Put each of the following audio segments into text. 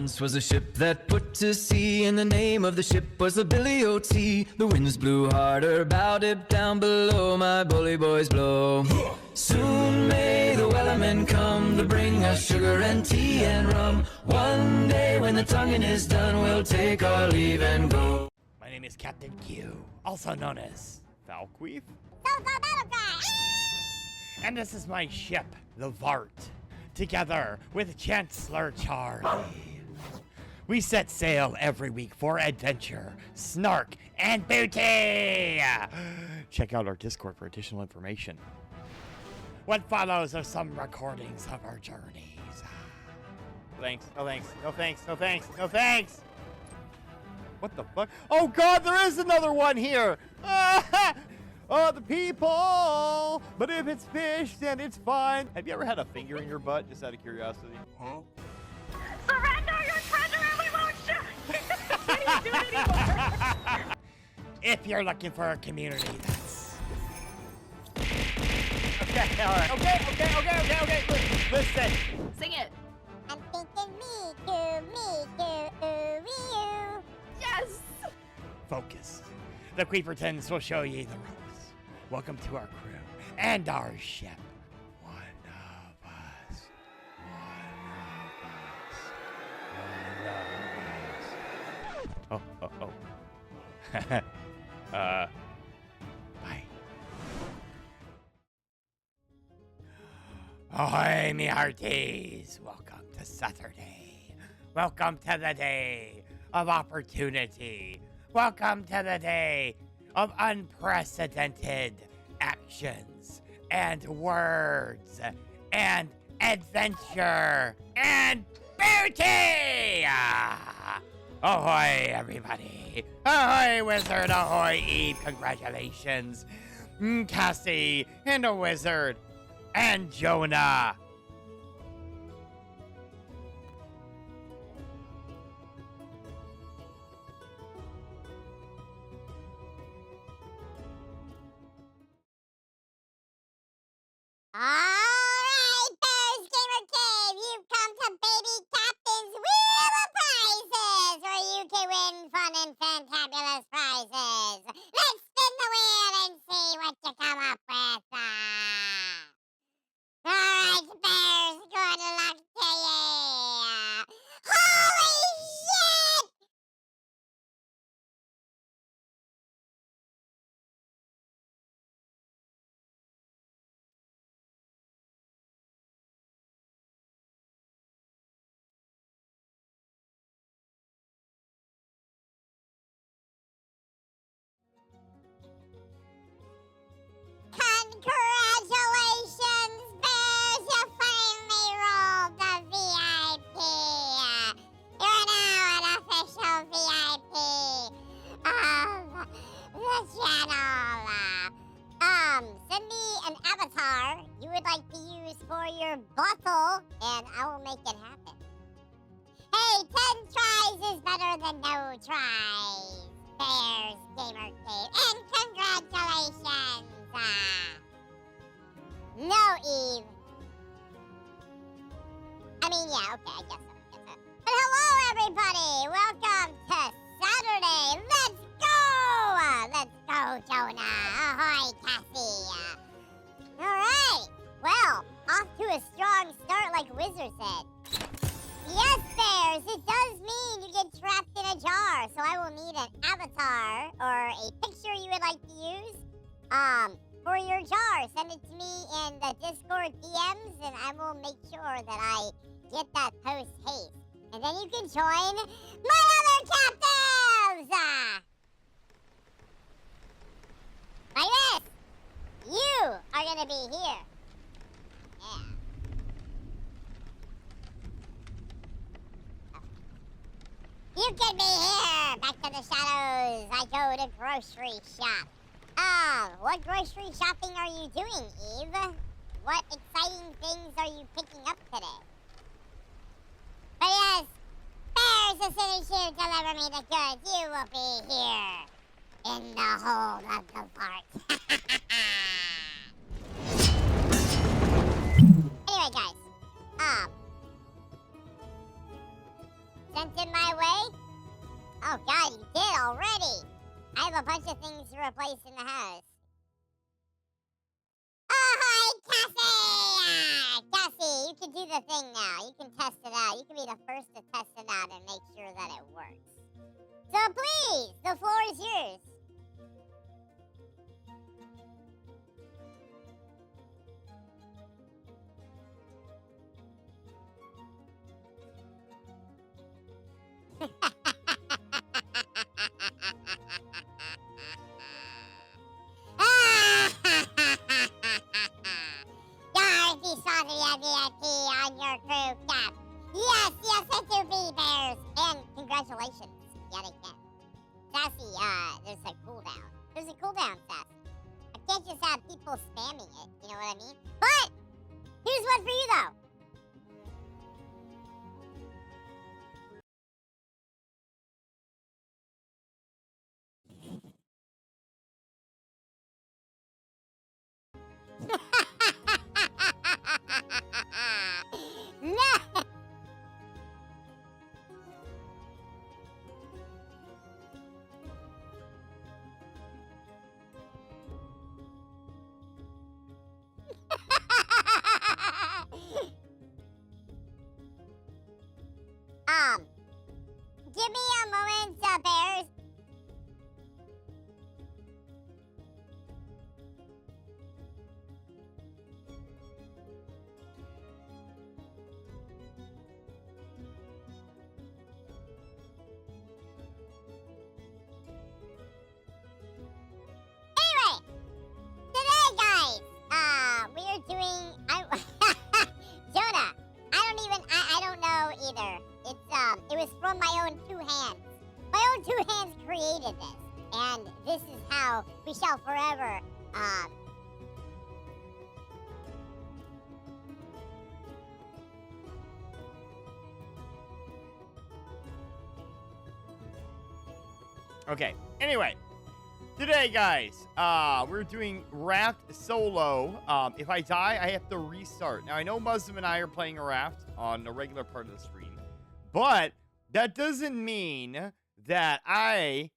once was a ship that put to sea, and the name of the ship was the Billy O.T. The winds blew harder, bowed it down below, my bully boys blow. Soon may the wellermen come to bring us sugar and tea and rum. One day when the tonguing is done, we'll take our leave and go. My name is Captain Q, also known as Falqueef. And this is my ship, the Vart, together with Chancellor Charlie. We set sail every week for adventure, snark, and booty! Check out our Discord for additional information. What follows are some recordings of our journeys. Thanks, no thanks, no thanks, no thanks, no thanks! What the fuck? Oh god, there is another one here! Oh, the people! But if it's fish, then it's fine. Have you ever had a finger in your butt, just out of curiosity? Huh? Surrender your treasure and we won't shoot! Can't do it anymore! If you're looking for a community, that's... Okay, alright. Okay. Listen. Sing it. I'm thinking me too, you. Yes! Focus. The Queepertons will show ye the ropes. Welcome to our crew and our ship. One of us. Oh. Bye. Ahoy, me hearties. Welcome to Saturday. Welcome to the day of opportunity. Welcome to the day of unprecedented actions and words and adventure and beauty! Ahoy, everybody. Ahoy, Wizard. Ahoy, Eve. Congratulations. Cassie and a wizard and Jonah. Alright, Bears Gamer Cave, you've come to Baby Captain's Wheel of Prizes, where you can win fun and fantabulous prizes. Let's spin the wheel and see what you come up with. Alright, Bears, good luck to you. Holy shit! Congratulations, Bears! You finally rolled the VIP! You're now an official VIP of the channel. Send me an avatar you would like to use for your bottle, and I will make it happen. Hey, 10 tries is better than no tries, Bears Gamer Cave, and congratulations! No, Eve. I mean, yeah, okay, I guess so. But hello, everybody. Welcome to Saturday. Let's go. Let's go, Jonah. Ahoy, Cassie. All right. Well, off to a strong start, like Wizard said. Yes, Bears, it does mean you get trapped in a jar, so I will need an avatar or a picture you would like to use. For your jar, send it to me in the Discord DMs, and I will make sure that I get that post haste. And then you can join my other captives! Like this! You are gonna be here. Yeah. You can be here! Back to the shadows! I go to grocery shop. What grocery shopping are you doing, Eve? What exciting things are you picking up today? But yes, Bears, as soon as you deliver me the goods, you will be here in the hold of the fart. Anyway, guys, sent it my way? Oh God, you did already. I have a bunch of things to replace in the house. Oh, hi, Cassie! Cassie, you can do the thing now. You can test it out. You can be the first to test it out and make sure that it works. So please, the floor is yours. Dorothy saw the VIP on your crew cap. Yes, yes, I do, B-Bears. And congratulations, yet again. Sassy, there's a cooldown. There's a cooldown, Sassy. I can't just have people spamming it, you know what I mean? But, here's one for you, though. No! Give me a moment, Bears. Anyway, today, guys, we are doing. Jonah, I don't know either. It was from my own two hands. My own two hands created this, and this is how we shall forever, Okay, anyway. Today, guys, we're doing RAFT solo. If I die, I have to restart. Now, I know Muslim and I are playing a RAFT on a regular part of the stream, but that doesn't mean that I...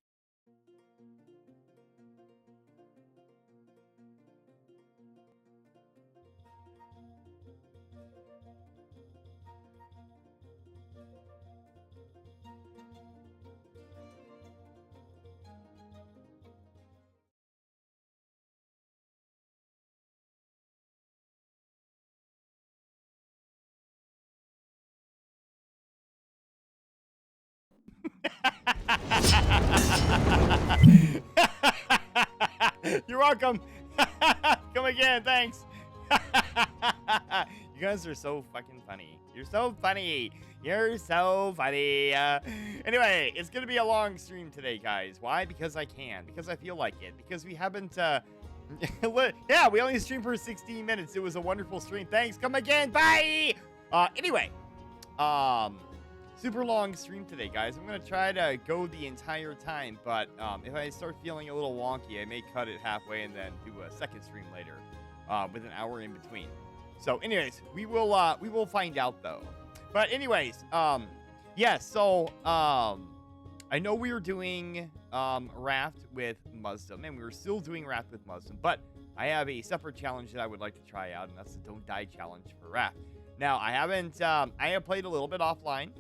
You're welcome. Come again, thanks. You guys are so fucking funny. You're so funny. You're so funny. Anyway, it's gonna be a long stream today, guys. Why? Because I can. Because I feel like it. Because we haven't, yeah, we only streamed for 16 minutes. It was a wonderful stream. Thanks. Come again. Bye. Anyway, super long stream today, guys. I'm gonna try to go the entire time, but if I start feeling a little wonky, I may cut it halfway and then do a second stream later, with an hour in between. So, anyways, we will find out though. But anyways, yes. So, I know we were doing RAFT with Muslim, and we were still doing RAFT with Muslim, but I have a separate challenge that I would like to try out, and that's the Don't Die challenge for RAFT. Now, I have played a little bit offline.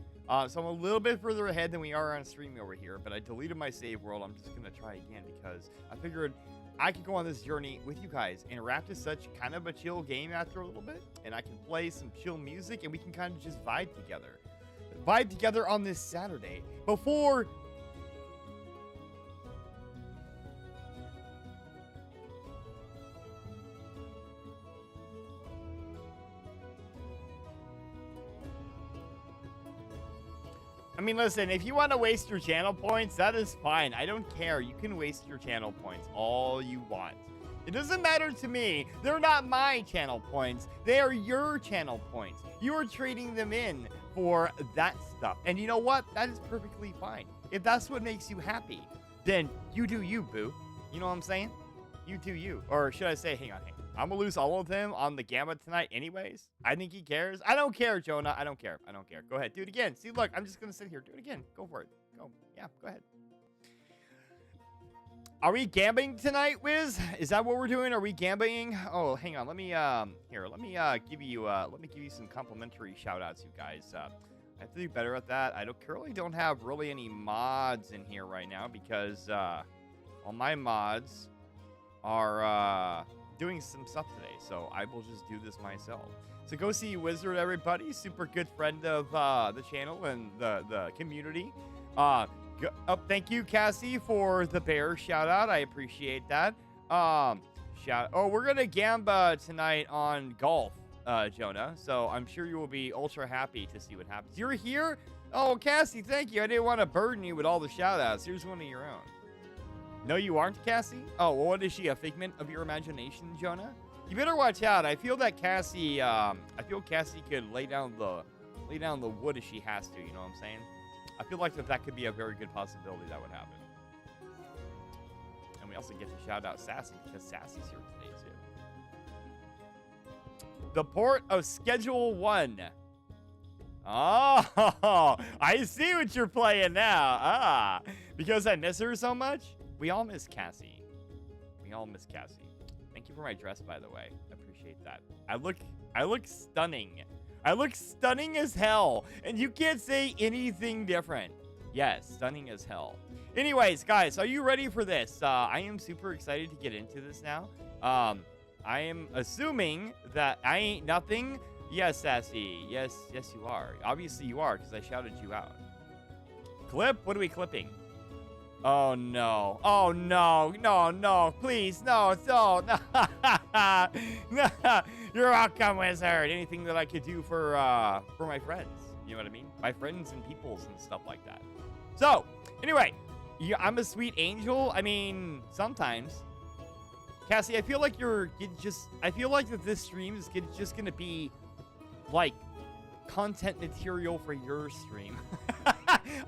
So I'm a little bit further ahead than we are on stream over here, but I deleted my save world. I'm just going to try again because I figured I could go on this journey with you guys. And RAFT is such kind of a chill game after a little bit, and I can play some chill music, and we can kind of just vibe together. Vibe together on this Saturday before... I mean, listen, if you want to waste your channel points, that is fine. I don't care. You can waste your channel points all you want. It doesn't matter to me. They're not my channel points. They are your channel points. You are trading them in for that stuff. And you know what? That is perfectly fine. If that's what makes you happy, then you do you, boo. You know what I'm saying? You do you. Or should I say, hang on. I'm gonna lose all of them on the Gambit tonight anyways. I think he cares. I don't care, Jonah. I don't care. I don't care. Go ahead. Do it again. See, look, I'm just gonna sit here. Do it again. Go for it. Go. Yeah, go ahead. Are we gambling tonight, Wiz? Is that what we're doing? Are we gambling? Oh, hang on. Let me give you some complimentary shout outs, you guys. I have to do better at that. I currently don't have really any mods in here right now because all my mods are doing some stuff today, so I will just do this myself. So go see Wizard, everybody. Super good friend of the channel and the community. Thank you, Cassie, for the bear shout out. I appreciate that. We're gonna gamba tonight on golf, Jonah. So I'm sure you will be ultra happy to see what happens. You're here? Oh, Cassie, thank you. I didn't want to burden you with all the shout outs. Here's one of your own. No, you aren't, Cassie? Oh, well, what is she? A figment of your imagination, Jonah? You better watch out. I feel that Cassie, Cassie could lay down the wood if she has to. You know what I'm saying? I feel like that could be a very good possibility that would happen. And we also get to shout out Sassy because Sassy's here today too. The port of Schedule 1. Oh, I see what you're playing now. Because I miss her so much? We all miss Cassie. We all miss Cassie. Thank you for my dress, by the way. I appreciate that. I look stunning. I look stunning as hell. And you can't say anything different. Yes, stunning as hell. Anyways, guys, are you ready for this? I am super excited to get into this now. I am assuming that I ain't nothing. Yes, Sassy. Yes, you are. Obviously you are, because I shouted you out. Clip? What are we clipping? Oh, no. Oh, no. No. Please, no. No. You're welcome, Wizard. Anything that I could do for my friends. You know what I mean? My friends and peoples and stuff like that. So, anyway. I'm a sweet angel. I mean, sometimes. Cassie, I feel like I feel like that this stream is just gonna be like content material for your stream.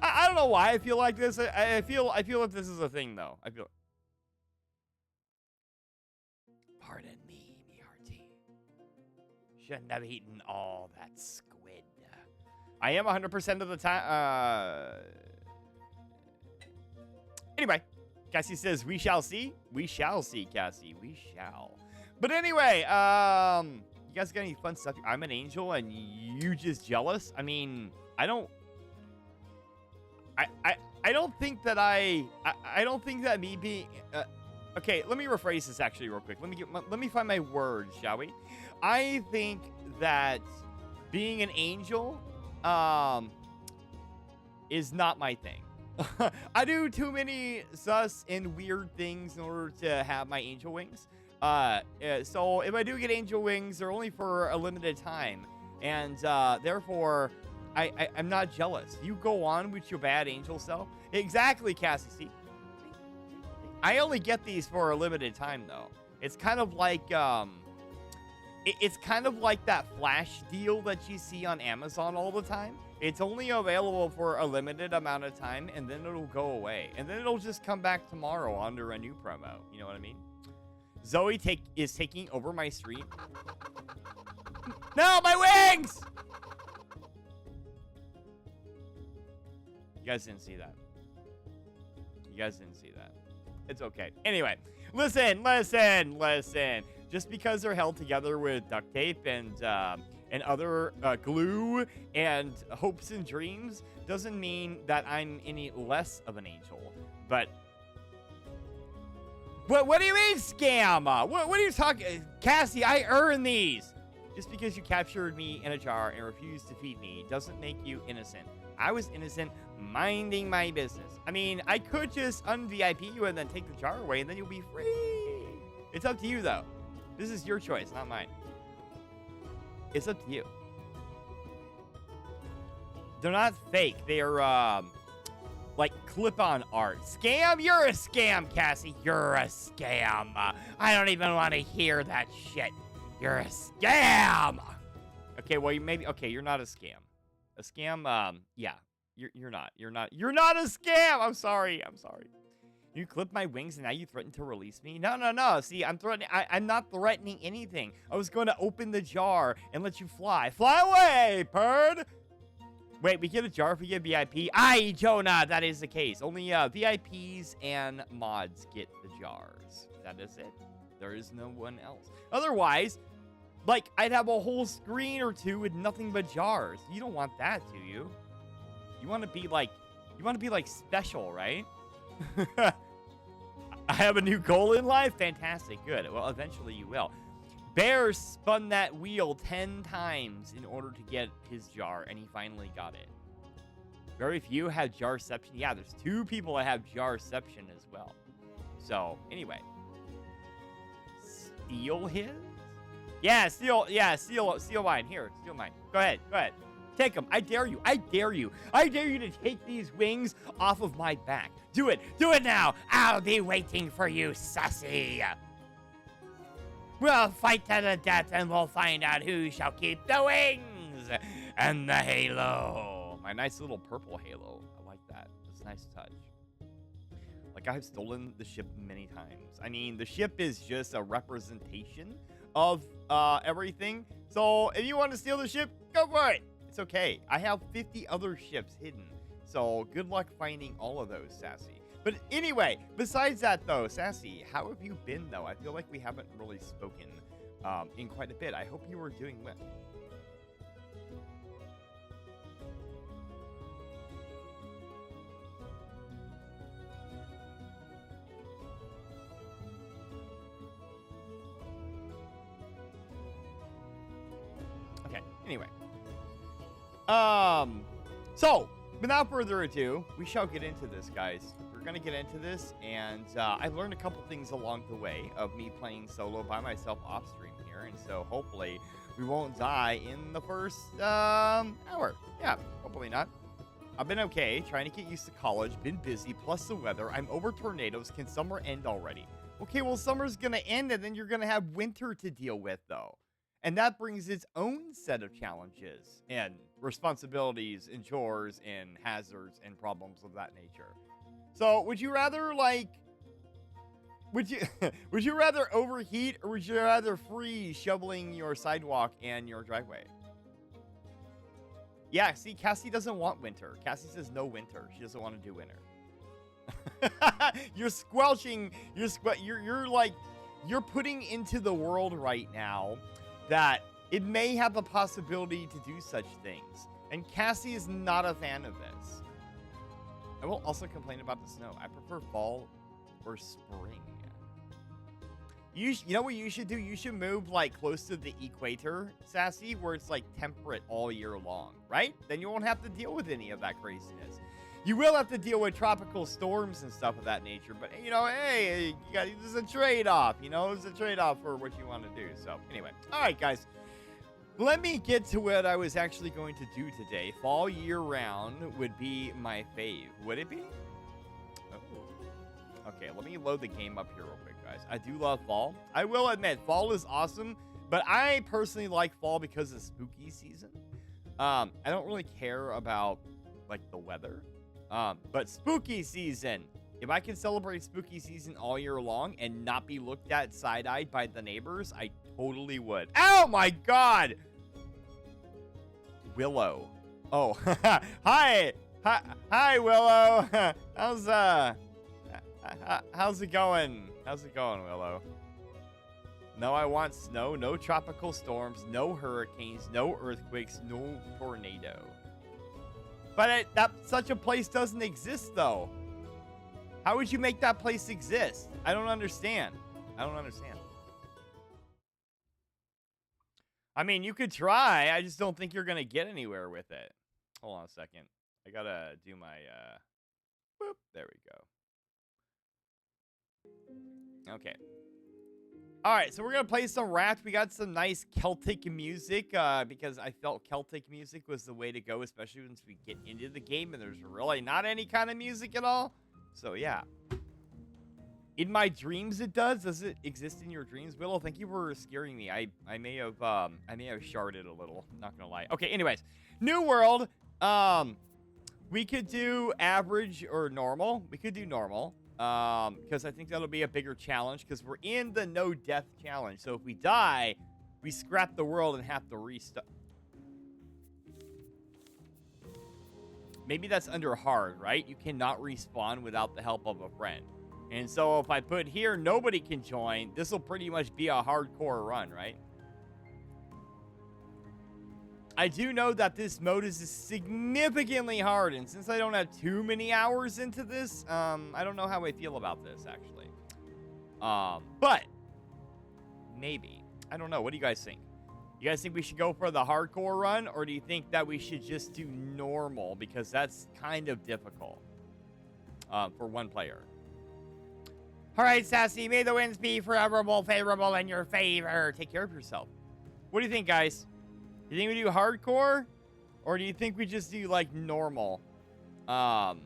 I don't know why I feel like this. I feel like this is a thing though. Pardon me, BRT. Shouldn't have eaten all that squid. I am 100% of the time. Anyway, Cassie says, we shall see. We shall see, Cassie. We shall. But anyway, you guys got any fun stuff? I'm an angel and you just jealous? I mean, I don't think that I don't think that me being okay, let me rephrase this actually real quick. Let me find my words, shall we? I think that being an angel is not my thing. I do too many sus and weird things in order to have my angel wings. So if I do get angel wings, they're only for a limited time. And therefore, I'm not jealous. You go on with your bad angel self. Exactly, Cassie. See? I only get these for a limited time, though. It's kind of like, it's kind of like that flash deal that you see on Amazon all the time. It's only available for a limited amount of time, and then it'll go away. And then it'll just come back tomorrow under a new promo. You know what I mean? Zoe is taking over my stream. No, my wings! You guys didn't see that. You guys didn't see that. It's okay. Anyway, listen. Just because they're held together with duct tape and other glue and hopes and dreams doesn't mean that I'm any less of an angel. But what do you mean, scam? What are you talking? Cassie, I earned these. Just because you captured me in a jar and refused to feed me doesn't make you innocent. I was innocent, minding my business. I mean, I could just un-VIP you and then take the jar away, and then you'll be free. It's up to you, though. This is your choice, not mine. It's up to you. They're not fake. They are, like clip-on art. Scam? You're a scam, Cassie. You're a scam. I don't even want to hear that shit. You're a scam. Okay, well, you're not a scam. A scam, yeah. You're not a scam. I'm sorry. You clip my wings and now you threaten to release me? No, no, no. See, I'm threatening. I'm not threatening anything. I was going to open the jar and let you fly. Fly away, bird. Wait, we get a jar if we get VIP? Aye, Jonah, that is the case. Only VIPs and mods get the jars. That is it. There is no one else. Otherwise, like, I'd have a whole screen or two with nothing but jars. You don't want that, do you? You want to be like special, right? I have a new goal in life? Fantastic, good. Well, eventually you will. Bear spun that wheel 10 times in order to get his jar, and he finally got it. Very few have jarception. Yeah, there's 2 people that have jarception as well. So, anyway. Steal his? Yeah, steal mine. Here, steal mine. Go ahead. Take them. I dare you. I dare you to take these wings off of my back. Do it. Do it now. I'll be waiting for you, sussy. We'll fight to the death and we'll find out who shall keep the wings and the halo. My nice little purple halo. I like that. It's a nice touch. Like, I've stolen the ship many times. I mean, the ship is just a representation of everything. So if you want to steal the ship, go for it. It's okay. I have 50 other ships hidden. So good luck finding all of those, Sassy. But anyway, besides that, though, Sassy, how have you been, though? I feel like we haven't really spoken in quite a bit. I hope you are doing well. Okay, anyway. So, without further ado, we shall get into this, guys. We're going to get into this, and I've learned a couple things along the way of me playing solo by myself off stream here, and so hopefully we won't die in the first hour. Yeah, hopefully not. I've been okay, trying to get used to college, been busy, plus the weather. I'm over tornadoes. Can summer end already? Okay, well, summer's going to end, and then you're going to have winter to deal with, though. And that brings its own set of challenges and responsibilities and chores and hazards and problems of that nature. So, would you rather, like, would you rather overheat or would you rather freeze shoveling your sidewalk and your driveway? Yeah, see, Cassie doesn't want winter. Cassie says no winter. She doesn't want to do winter. You're squelching. You're putting into the world right now that it may have the possibility to do such things. And Cassie is not a fan of this. I will also complain about the snow. I prefer fall or spring. You know what you should do? You should move, like, close to the equator, Sassy, where it's, like, temperate all year long, right? Then you won't have to deal with any of that craziness. You will have to deal with tropical storms and stuff of that nature, but, you know, hey, there's a trade-off, you know? There's a trade-off for what you want to do. So, anyway. All right, guys. Let me get to what I was actually going to do today. Fall year-round would be my fave. Would it be? Oh. Okay, let me load the game up here real quick, guys. I do love fall. I will admit, fall is awesome, but I personally like fall because of spooky season. I don't really care about, like, the weather. But spooky season, if I can celebrate spooky season all year long and not be looked at side-eyed by the neighbors, I totally would. Oh my God! Willow. Oh, hi, Willow. How's it going? How's it going, Willow? No, I want snow, no tropical storms, no hurricanes, no earthquakes, no tornado. But such a place doesn't exist, though. How would you make that place exist? I don't understand. I mean, you could try. I just don't think you're going to get anywhere with it. Hold on a second. I got to do my, whoop, there we go. Okay. All right, so we're going to play some RAFT. We got some nice Celtic music because I felt Celtic music was the way to go, especially once we get into the game and there's really not any kind of music at all. So, yeah. In my dreams, it does. Does it exist in your dreams? Willow, thank you for scaring me. I may have sharded a little. Not going to lie. Okay, anyways. New world. We could do average or normal. We could do normal. Because I think that'll be a bigger challenge, because we're in the no death challenge. So if we die, we scrap the world and have to restart. Maybe that's under hard, right? You cannot respawn without the help of a friend. And so if I put here, nobody can join, this will pretty much be a hardcore run, right? I do know that this mode is significantly hard, and since I don't have too many hours into this, I don't know how I feel about this, actually. But maybe. I don't know. What do you guys think? You guys think we should go for the hardcore run, or do you think that we should just do normal, because that's kind of difficult for one player? All right, Sassy, may the winds be foreverable, favorable in your favor. Take care of yourself. What do you think, guys? You think we do hardcore, or do you think we just do like normal, and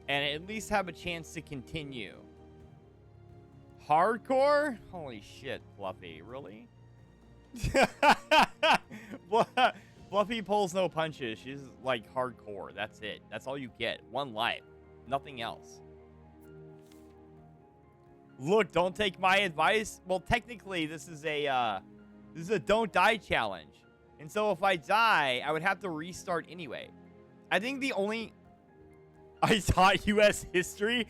at least have a chance to continue? Hardcore? Holy shit, Fluffy, really? Fluffy pulls no punches. She's like hardcore. That's it. That's all you get. One life, nothing else. Look, don't take my advice. Well, technically, this is a don't die challenge. And so if I die, I would have to restart anyway. I think the only... I taught U.S. history?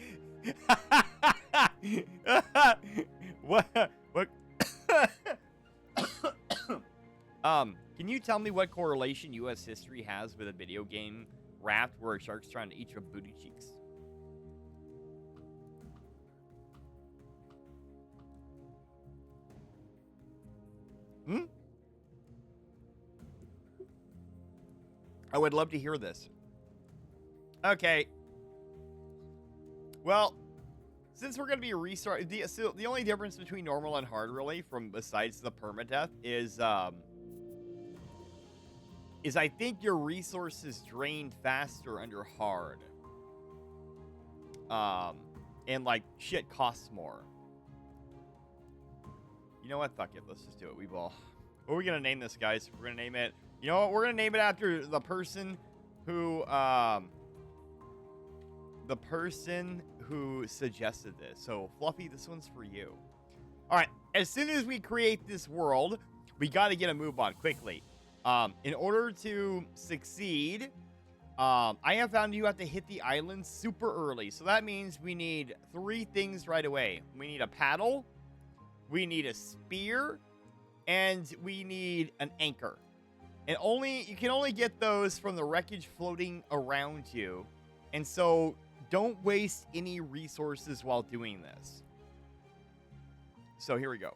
What? Can you tell me what correlation U.S. history has with a video game, Raft, where a shark's trying to eat your booty cheeks? I would love to hear this. Okay. Well, since we're going to be restarting, the only difference between normal and hard, really, from besides the permadeath, is I think your resources drain faster under hard. And like shit costs more. You know what? Fuck it. Let's just do it. What are we gonna name this, guys? We're gonna name it. You know what? We're gonna name it after the person who suggested this. So, Fluffy, this one's for you. All right. As soon as we create this world, we got to get a move on quickly. In order to succeed, I have found you have to hit the island super early. So that means we need 3 things right away. We need a paddle, we need a spear, and we need an anchor. And you can only get those from the wreckage floating around you. And so don't waste any resources while doing this. So here we go.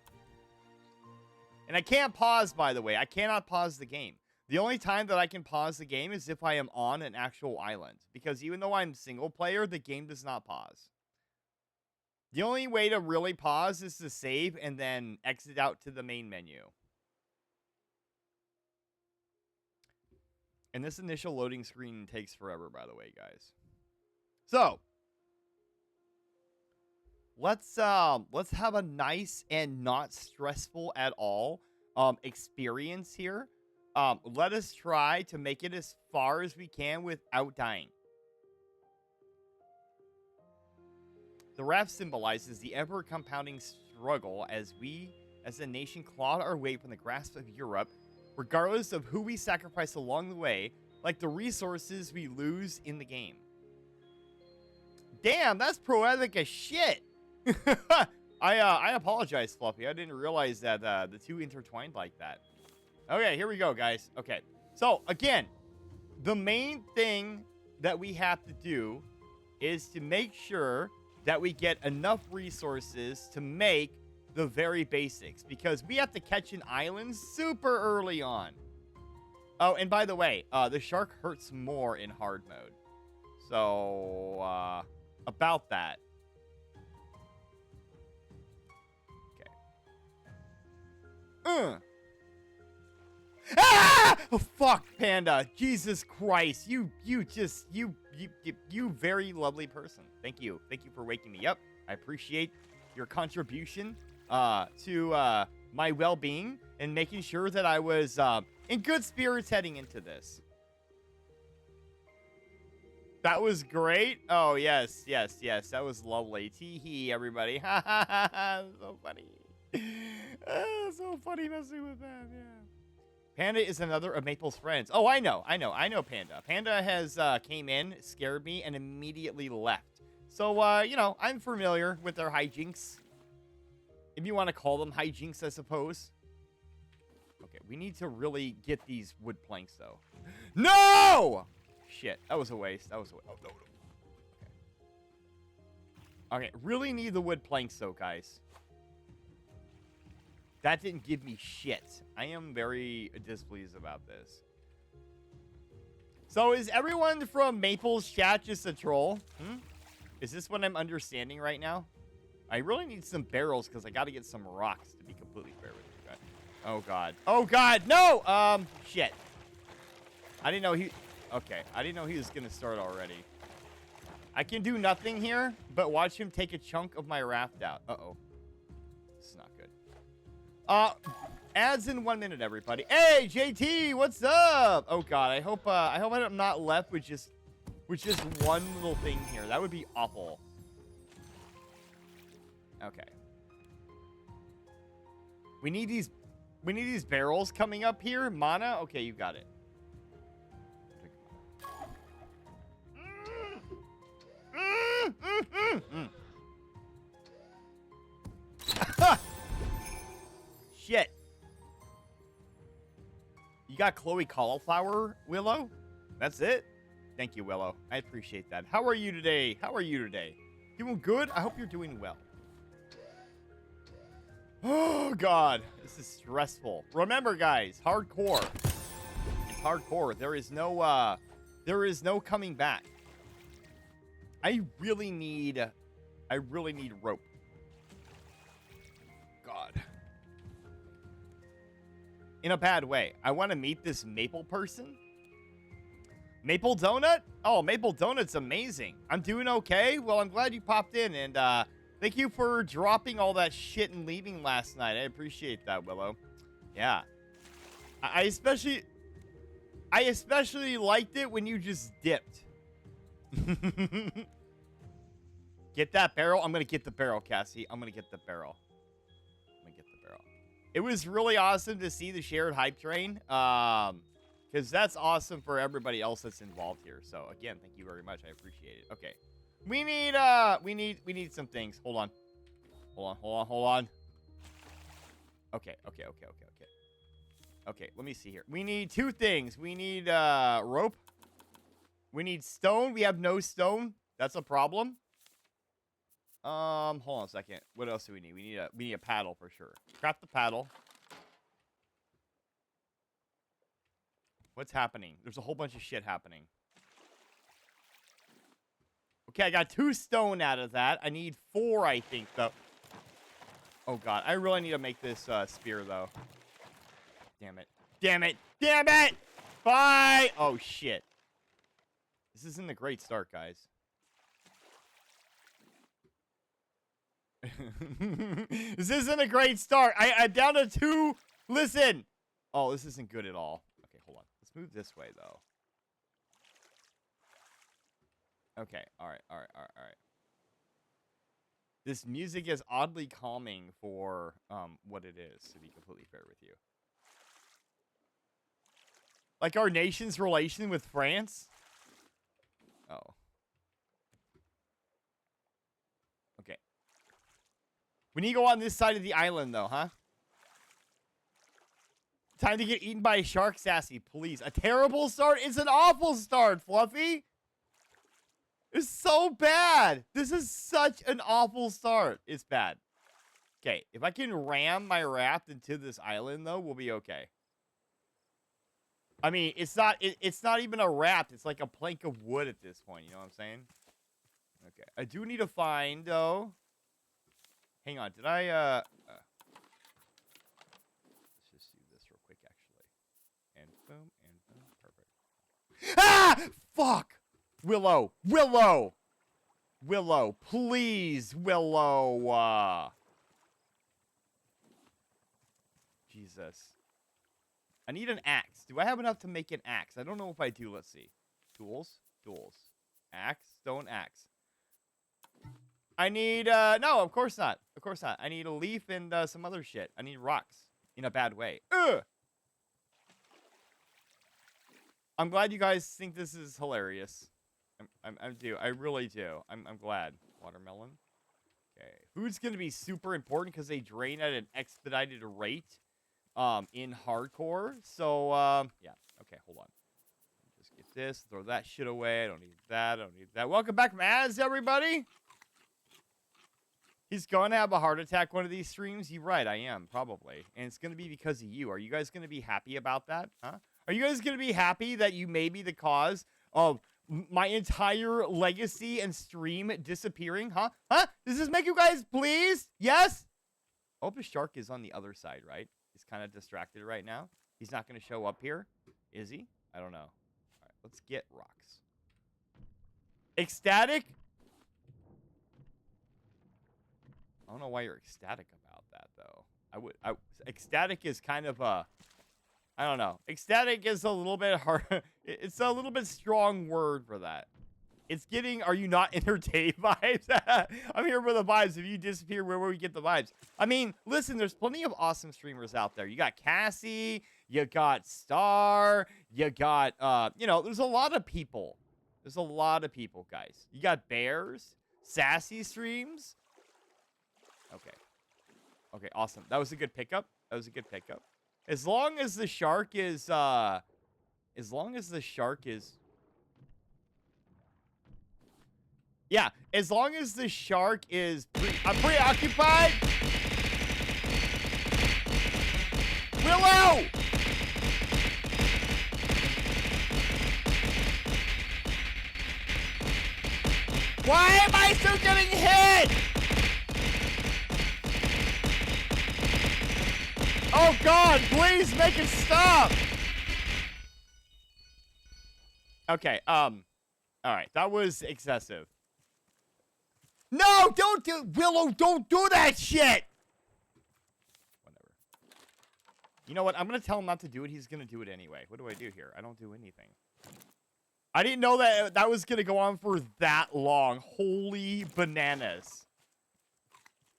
And I can't pause, by the way. I cannot pause the game. The only time that I can pause the game is if I am on an actual island. Because even though I'm single player, the game does not pause. The only way to really pause is to save and then exit out to the main menu. And this initial loading screen takes forever, by the way, guys. So, let's have a nice and not stressful at all experience here. Let us try to make it as far as we can without dying. The raft symbolizes the ever-compounding struggle as we, as a nation, clawed our way from the grasp of Europe, regardless of who we sacrifice along the way, like the resources we lose in the game. Damn, that's poetic as shit. I apologize, Fluffy. I didn't realize that the two intertwined like that. Okay, here we go, guys. Okay, so again, the main thing that we have to do is to make sure that we get enough resources to make the very basics, because we have to catch an island super early on. Oh, and by the way, the shark hurts more in hard mode. So, about that. Okay. Ah! Oh, fuck, Panda. Jesus Christ. You very lovely person. Thank you. Thank you for waking me up. I appreciate your contribution to my well-being and making sure that I was in good spirits heading into this. That was great. Oh, yes, yes, yes. That was lovely. Tee-hee, everybody. Ha, ha, ha, ha. So funny. So funny messing with that, yeah. Panda is another of Maple's friends. Oh, I know Panda. Panda has came in, scared me, and immediately left. So, you know, I'm familiar with their hijinks. If you want to call them hijinks, I suppose. Okay, we need to really get these wood planks, though. No! Shit, that was a waste. That was a waste. Oh, no, no. Okay. Okay, really need the wood planks, though, guys. That didn't give me shit. I am very displeased about this. So is everyone from Maple's chat just a troll? Is this what I'm understanding right now? I really need some barrels because I got to get some rocks to be completely fair with you guys. Oh, God. Oh, God. No! Shit. I didn't know he... Okay. I didn't know he was going to start already. I can do nothing here, but watch him take a chunk of my raft out. Uh-oh. This is not good. Ads in 1 minute, everybody. Hey, JT, what's up? Oh God, I hope I'm not left with just one little thing here. That would be awful. Okay. We need these barrels coming up here. Mana? Okay, you got it. Shit. You got Chloe Cauliflower, Willow? That's it? Thank you, Willow. I appreciate that. How are you today? How are you today? Doing good? I hope you're doing well. Oh, God. This is stressful. Remember, guys, hardcore. It's hardcore. There is no coming back. I really need rope. God. In a bad way. I want to meet this Maple person. Maple Donut? Oh, Maple Donut's amazing. I'm doing okay. Well, I'm glad you popped in, and thank you for dropping all that shit and leaving last night. I appreciate that, Willow. Yeah. I especially liked it when you just dipped. Get that barrel. I'm going to get the barrel, Cassie. I'm going to get the barrel. It was really awesome to see the shared hype train. Because that's awesome for everybody else that's involved here. So again, thank you very much. I appreciate it. Okay. We need some things. Hold on. Okay. Okay, let me see here. We need two things. We need rope. We need stone. We have no stone. That's a problem. Hold on a second. What else do we need? We need a paddle for sure. Craft the paddle. What's happening? There's a whole bunch of shit happening. Okay, I got 2 stone out of that. I need 4, I think, though. Oh, God. I really need to make this spear, though. Damn it. Damn it. Damn it! Bye! Oh, shit. This isn't a great start, guys. This isn't a great start. I'm down to 2. Listen. Oh, this isn't good at all. Okay, hold on. Let's move this way, though. Okay. All right. This music is oddly calming for what it is, to be completely fair with you. Like our nation's relation with France? Oh. Okay. We need to go on this side of the island, though, huh? Time to get eaten by a shark, Sassy, please. A terrible start? It's an awful start, Fluffy. It's so bad. This is such an awful start. It's bad. Okay, if I can ram my raft into this island, though, we'll be okay. I mean, it's not even a raft. It's like a plank of wood at this point. You know what I'm saying? Okay. I do need to find, though. Hang on. Did I, let's just do this real quick, actually. And boom, perfect. Ah! Fuck! Willow! Please, Willow! Jesus. I need an axe. Do I have enough to make an axe? I don't know if I do. Let's see. Tools. Axe, stone axe. I need, no, of course not. Of course not. I need a leaf and some other shit. I need rocks in a bad way. Ugh! I'm glad you guys think this is hilarious. I really do. I'm glad. Watermelon. Okay. Food's going to be super important because they drain at an expedited rate in hardcore. So, yeah. Okay, hold on. Just get this. Throw that shit away. I don't need that. I don't need that. Welcome back, Maz, everybody. He's going to have a heart attack one of these streams. You're right, I am, probably. And it's going to be because of you. Are you guys going to be happy about that? Huh? Are you guys going to be happy that you may be the cause of my entire legacy and stream disappearing? Huh? Huh? Does this make you guys pleased? Yes? I hope the shark is on the other side, right? He's kind of distracted right now. He's not going to show up here, is he? I don't know. All right, let's get rocks. Ecstatic? I don't know why you're ecstatic about that, though. Ecstatic is kind of a, I don't know. Ecstatic is a little bit hard. It's a little bit strong word for that. It's getting, are you not entertained vibes? I'm here for the vibes. If you disappear, where will we get the vibes? I mean, listen, there's plenty of awesome streamers out there. You got Cassie, you got Star, you got, you know, there's a lot of people. There's a lot of people, guys. You got Bears, Sassy streams. Okay. Okay, awesome. That was a good pickup. That was a good pickup. As long as the shark is, yeah, as long as the shark is preoccupied. Willow! Why am I still getting hit? Oh God, please make it stop. Okay, all right, that was excessive. No, don't do, Willow, don't do that shit. Whatever. You know what? I'm gonna tell him not to do it. He's gonna do it anyway. What do I do here? I don't do anything. I didn't know that that was gonna go on for that long. Holy bananas.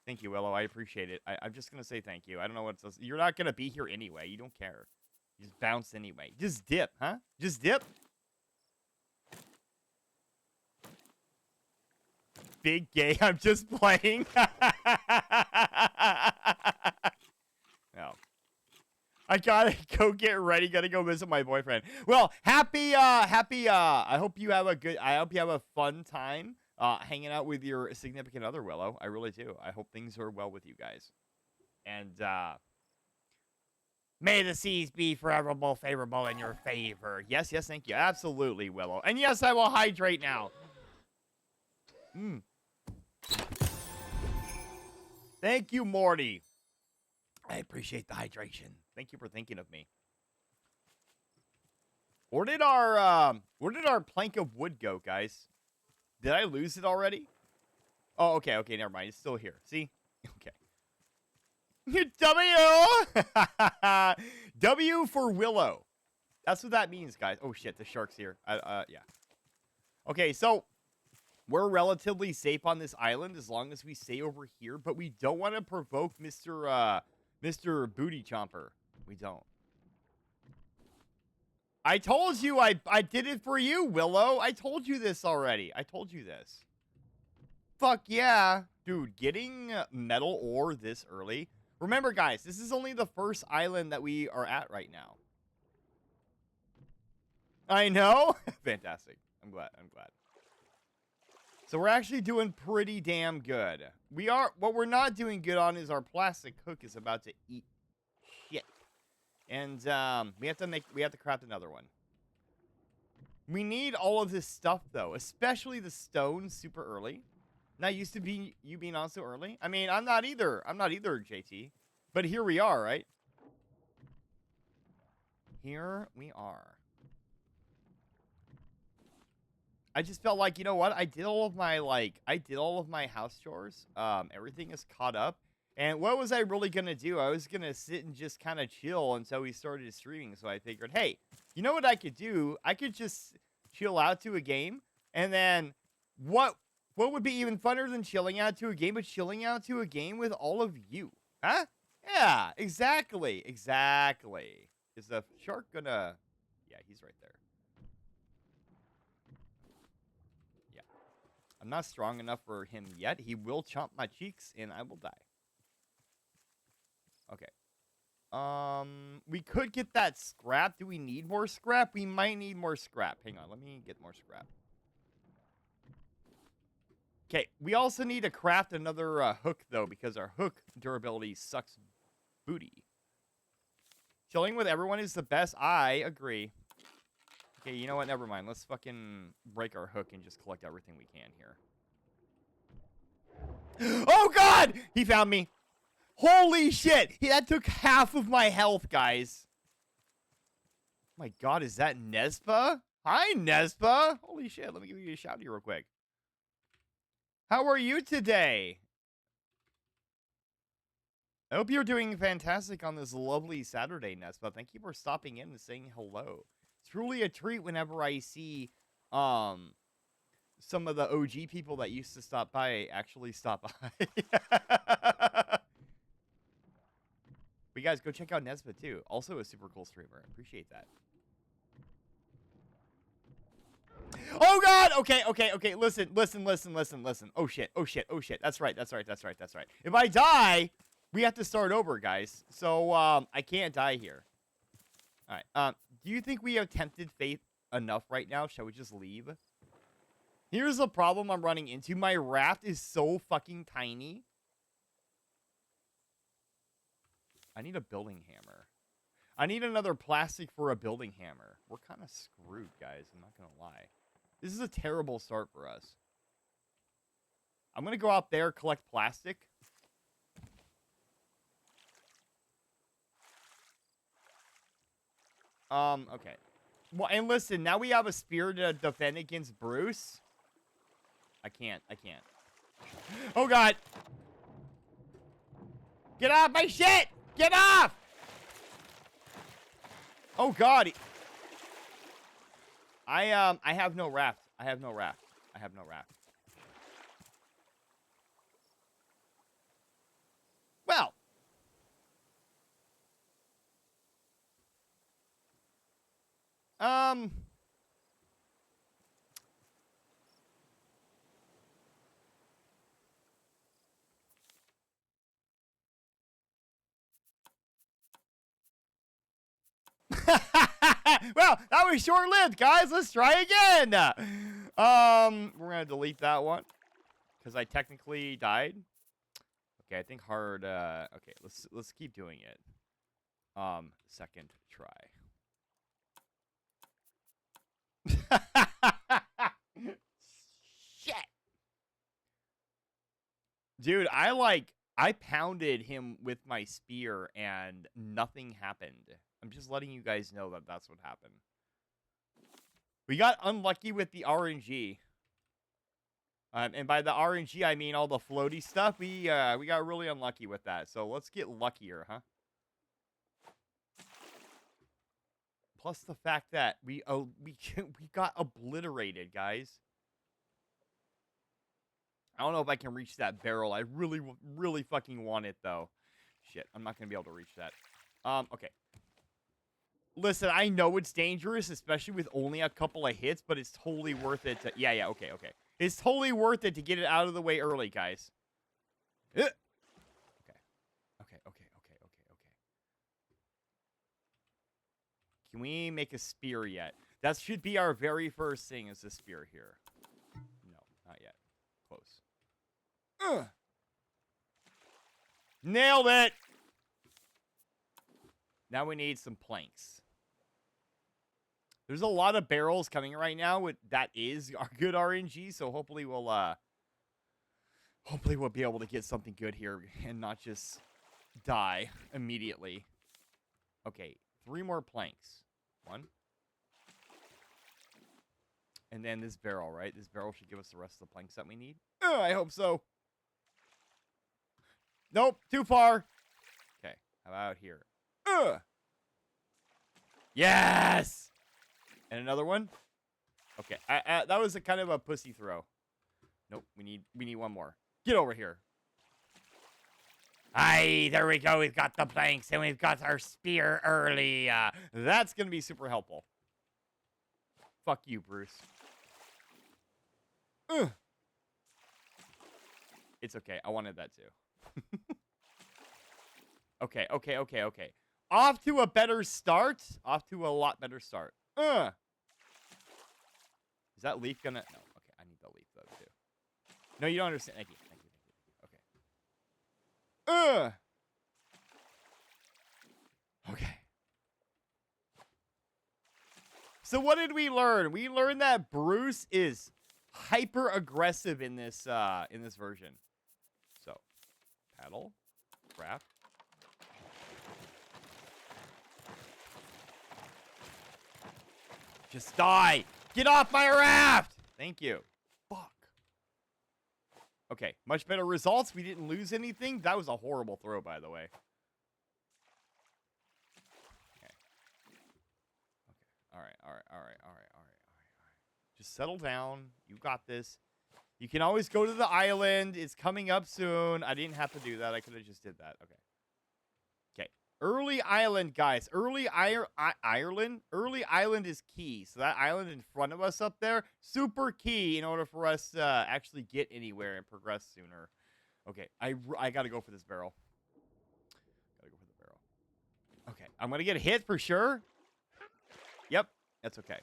Thank you, Willow. I appreciate it. I'm just gonna say thank you. I don't know what else. You're not gonna be here anyway. You don't care. You just bounce anyway. Just dip, huh? Just dip. Big gay. I'm just playing. No. I gotta go get ready. Gotta go visit my boyfriend. Well, happy. I hope you have a fun time. Hanging out with your significant other, Willow. I really do. I hope things are well with you guys. And, may the seas be forevermore favorable in your favor. Yes, yes, thank you. Absolutely, Willow. And yes, I will hydrate now. Thank you, Morty. I appreciate the hydration. Thank you for thinking of me. Where did our plank of wood go, guys? Did I lose it already? Oh, okay, okay, never mind. It's still here. See? Okay. W! W for Willow. That's what that means, guys. Oh, shit, the shark's here. Yeah. Okay, so we're relatively safe on this island as long as we stay over here, but we don't want to provoke Mr. Booty Chomper. We don't. I told you I did it for you, Willow. I told you this already. I told you this. Fuck yeah. Dude, getting metal ore this early. Remember, guys, this is only the first island that we are at right now. I know. Fantastic. I'm glad. So we're actually doing pretty damn good. What we're not doing good on is our plastic hook is about to eat shit. And we have to craft another one. We need all of this stuff though, especially the stone super early. Not used to be you being on so early. I mean, I'm not either, JT. But here we are, right? Here we are. I just felt like, you know what? I did all of my house chores. Everything is caught up. And what was I really going to do? I was going to sit and just kind of chill until we started streaming. So I figured, hey, you know what I could do? I could just chill out to a game. And then what would be even funner than chilling out to a game, but chilling out to a game with all of you? Huh? Yeah, exactly. Exactly. Is the shark gonna... Yeah, he's right there. Yeah. I'm not strong enough for him yet. He will chomp my cheeks, and I will die. Okay. We could get that scrap. Do we need more scrap? We might need more scrap. Hang on, let me get more scrap. Okay, we also need to craft another hook, though, because our hook durability sucks booty. Chilling with everyone is the best. I agree. Okay, you know what? Never mind. Let's fucking break our hook and just collect everything we can here. Oh, God! He found me. Holy shit! That took half of my health, guys. Oh my God, is that Nespa? Hi, Nespa. Holy shit, let me give you a shout here real quick. How are you today? I hope you're doing fantastic on this lovely Saturday, Nespa. Thank you for stopping in and saying hello. It's truly a treat whenever I see some of the OG people that used to stop by actually stop by. But you guys, go check out Nespa too. Also a super cool streamer. Appreciate that. Oh God! Okay. Listen. Oh shit. That's right. If I die, we have to start over, guys. So I can't die here. All right. Do you think we have tempted fate enough right now? Shall we just leave? Here's the problem I'm running into. My raft is so fucking tiny. I need a building hammer. I need another plastic for a building hammer. We're kind of screwed, guys. I'm not going to lie. This is a terrible start for us. I'm going to go out there, collect plastic. Okay. Well, and listen, now we have a spear to defend against Bruce. I can't. Oh, God. Get off my shit! Get off! Oh, God. I have no raft. I have no raft. Well. Well, that was short-lived, guys. Let's try again. We're gonna delete that one because I technically died. Okay, I think hard. Okay, let's keep doing it. Second try. Shit, dude. I pounded him with my spear and nothing happened. I'm just letting you guys know that that's what happened. We got unlucky with the RNG. And by the RNG, I mean all the floaty stuff. We got really unlucky with that. So let's get luckier, huh? Plus the fact that we got obliterated, guys. I don't know if I can reach that barrel. I really fucking want it, though. Shit, I'm not going to be able to reach that. Okay. Listen, I know it's dangerous, especially with only a couple of hits, but it's totally worth it to... Yeah, okay. It's totally worth it to get it out of the way early, guys. Okay. Can we make a spear yet? That should be our very first thing, is a spear here. No, not yet. Close. Nailed it! Now we need some planks. There's a lot of barrels coming right now. That is our good RNG, so hopefully we'll be able to get something good here and not just die immediately. Okay, 3 more planks. 1. And then this barrel, right? This barrel should give us the rest of the planks that we need. I hope so. Nope, too far. Okay, how about here? Yes! And another one? Okay, that was a kind of a pussy throw. Nope, we need one more. Get over here. Aye, there we go. We've got the planks and we've got our spear early. That's gonna be super helpful. Fuck you, Bruce. Ugh. It's okay. I wanted that too. Okay. Off to a better start. Off to a lot better start. Is that leaf gonna... No. Okay, I need the leaf, though, too. No, you don't understand. Thank you. Okay. Okay. So what did we learn? We learned that Bruce is hyper aggressive in this version. So, paddle, raft. Just die! Get off my raft! Thank you. Fuck. Okay, much better results. We didn't lose anything. That was a horrible throw, by the way. Okay. All right. Just settle down. You got this. You can always go to the island. It's coming up soon. I didn't have to do that. I could have just did that. Okay. Okay. Early island, guys. Early Ireland. Early island is key. So that island in front of us up there, super key in order for us to actually get anywhere and progress sooner. Okay. I got to go for this barrel. Okay. I'm going to get hit for sure. Yep. That's okay.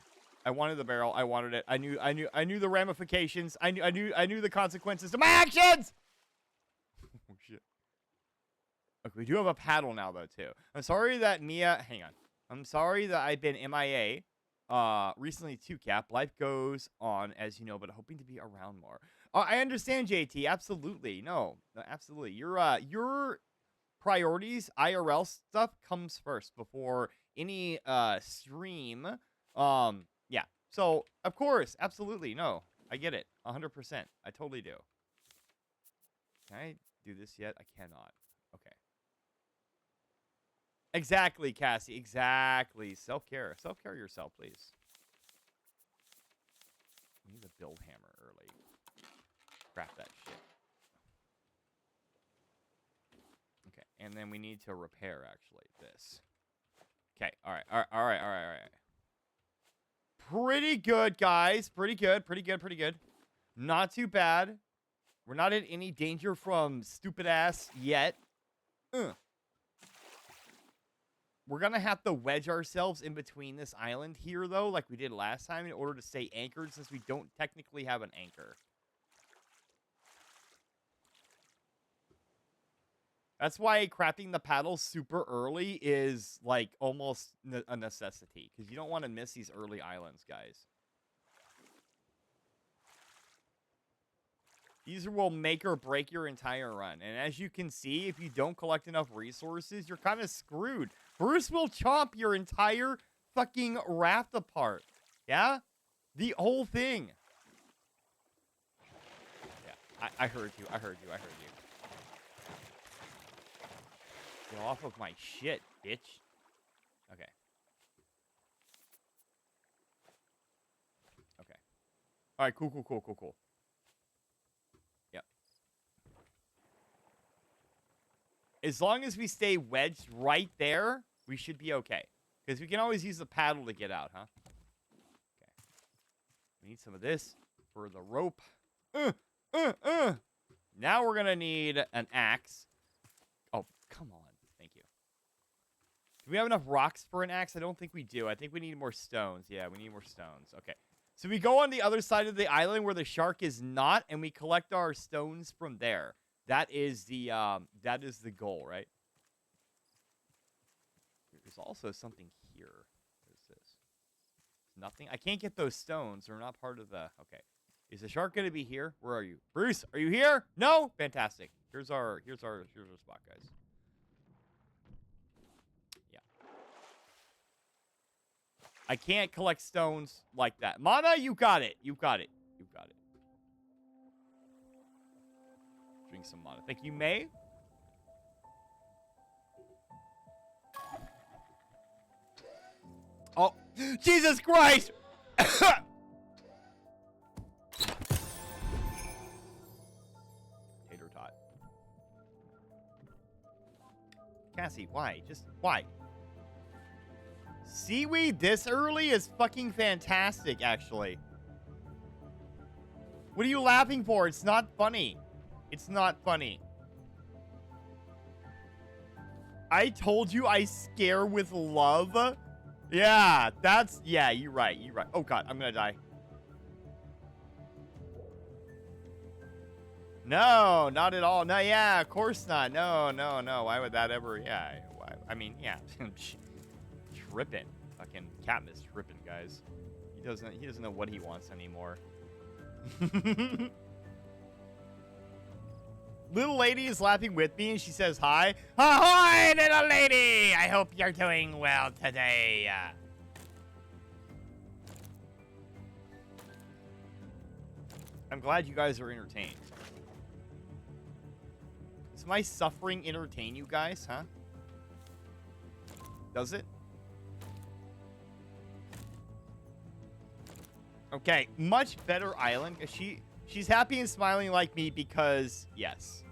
I wanted the barrel. I wanted it. I knew the ramifications. I knew the consequences to my actions. Oh shit. Okay, we do have a paddle now though too. I'm sorry that Mia. Hang on. I'm sorry that I've been MIA. Recently too, Cap. Life goes on, as you know, but hoping to be around more. I understand, JT. Absolutely. No, absolutely. Your priorities, IRL stuff comes first before any stream. Yeah. So, of course, absolutely. No, I get it. 100%. I totally do. Can I do this yet? I cannot. Okay. Exactly, Cassie. Exactly. Self-care. Self-care yourself, please. We need to build hammer early. Craft that shit. Okay. And then we need to repair, actually, this. Okay. All right. Pretty good, guys. Pretty good. Not too bad. We're not in any danger from stupid ass yet. We're going to have to wedge ourselves in between this island here, though, like we did last time, in order to stay anchored, since we don't technically have an anchor. That's why crafting the paddle super early is, like, almost a necessity. Because you don't want to miss these early islands, guys. These will make or break your entire run. And as you can see, if you don't collect enough resources, you're kind of screwed. Bruce will chomp your entire fucking raft apart. Yeah? The whole thing. Yeah, I heard you. Get off of my shit, bitch. Okay. Alright, cool. Yep. As long as we stay wedged right there, we should be okay. Because we can always use the paddle to get out, huh? Okay. We need some of this for the rope. Now we're gonna need an axe. Oh, come on. Thank you. Do we have enough rocks for an axe? I don't think we do. I think we need more stones. Yeah, we need more stones. Okay. So we go on the other side of the island where the shark is not, and we collect our stones from there. That is the goal, right? There's also something here. What is this? Nothing. I can't get those stones. They're not part of the... Okay. Is the shark going to be here? Where are you? Bruce, are you here? No? Fantastic. Here's our spot, guys. Yeah. I can't collect stones like that. Mana, you got it. You got it. Drink some mana. Thank you, May. Oh, Jesus Christ! Cassie, why? Just why? Seaweed this early is fucking fantastic, actually. What are you laughing for? It's not funny. It's not funny. I told you I scare with love. Yeah, yeah, you're right. You're right. Oh, God, I'm gonna die. No, not at all. No, yeah, of course not. No, no, no. Why would that ever? Yeah, why? I mean, yeah. Tripping. Fucking Katniss tripping, guys. He doesn't know what he wants anymore. Little lady is laughing with me, and she says hi. Ahoy, little lady! I hope you're doing well today. I'm glad you guys are entertained. Does my suffering entertain you guys, huh? Does it? Okay, much better island. She's happy and smiling like me because, yes.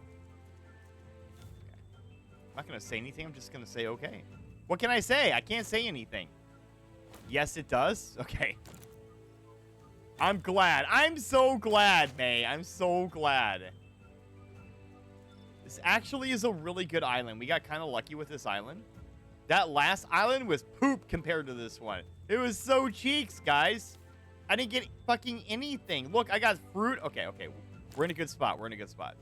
Okay. I'm not going to say anything. I'm just going to say okay. What can I say? I can't say anything. Yes, it does? Okay. I'm glad. I'm so glad, May. I'm so glad. This actually is a really good island. We got kind of lucky with this island. That last island was poop compared to this one. It was so cheeks, guys. I didn't get fucking anything. Look, I got fruit. Okay, okay. We're in a good spot. We're in a good spot.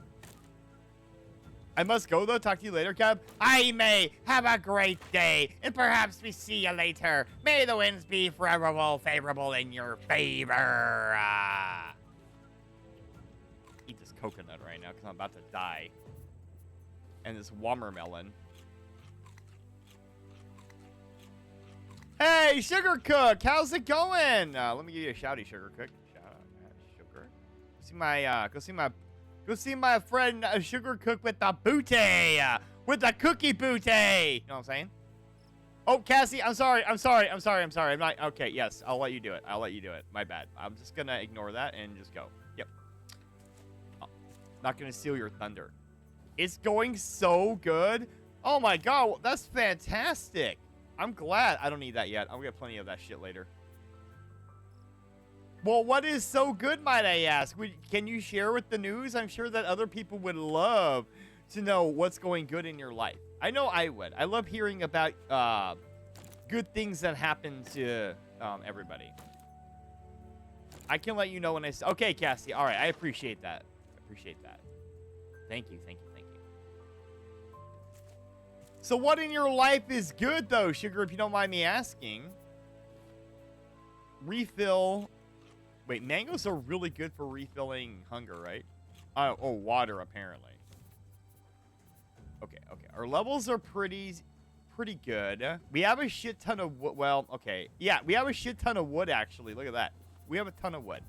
I must go, though. Talk to you later, Cab. Hi, May. Have a great day. And perhaps we see you later. May the winds be favorable in your favor. Eat this coconut right now because I'm about to die. And this watermelon. Hey, Sugar Cook, how's it going? Let me give you a shouty, Sugar Cook. Shout out, Sugar. Go see my friend Sugar Cook with the booty, with the cookie booty. You know what I'm saying? Oh, Cassie, I'm sorry. I'm not okay. Yes, I'll let you do it. My bad. I'm just gonna ignore that and just go. Yep. Oh, not gonna steal your thunder. It's going so good. Oh my God, that's fantastic. I'm glad. I don't need that yet. I'll get plenty of that shit later. Well, what is so good, might I ask? Can you share with the news? I'm sure that other people would love to know what's going good in your life. I know I would. I love hearing about good things that happen to everybody. I can let you know when I say, okay, Cassie. All right. I appreciate that. Thank you. So what in your life is good, though, Sugar, if you don't mind me asking? Refill. Wait, mangoes are really good for refilling hunger, right? Oh, water, apparently. Okay. Our levels are pretty good. We have a shit ton of wood. Well, okay. Yeah, we have a shit ton of wood, actually. Look at that. We have a ton of wood.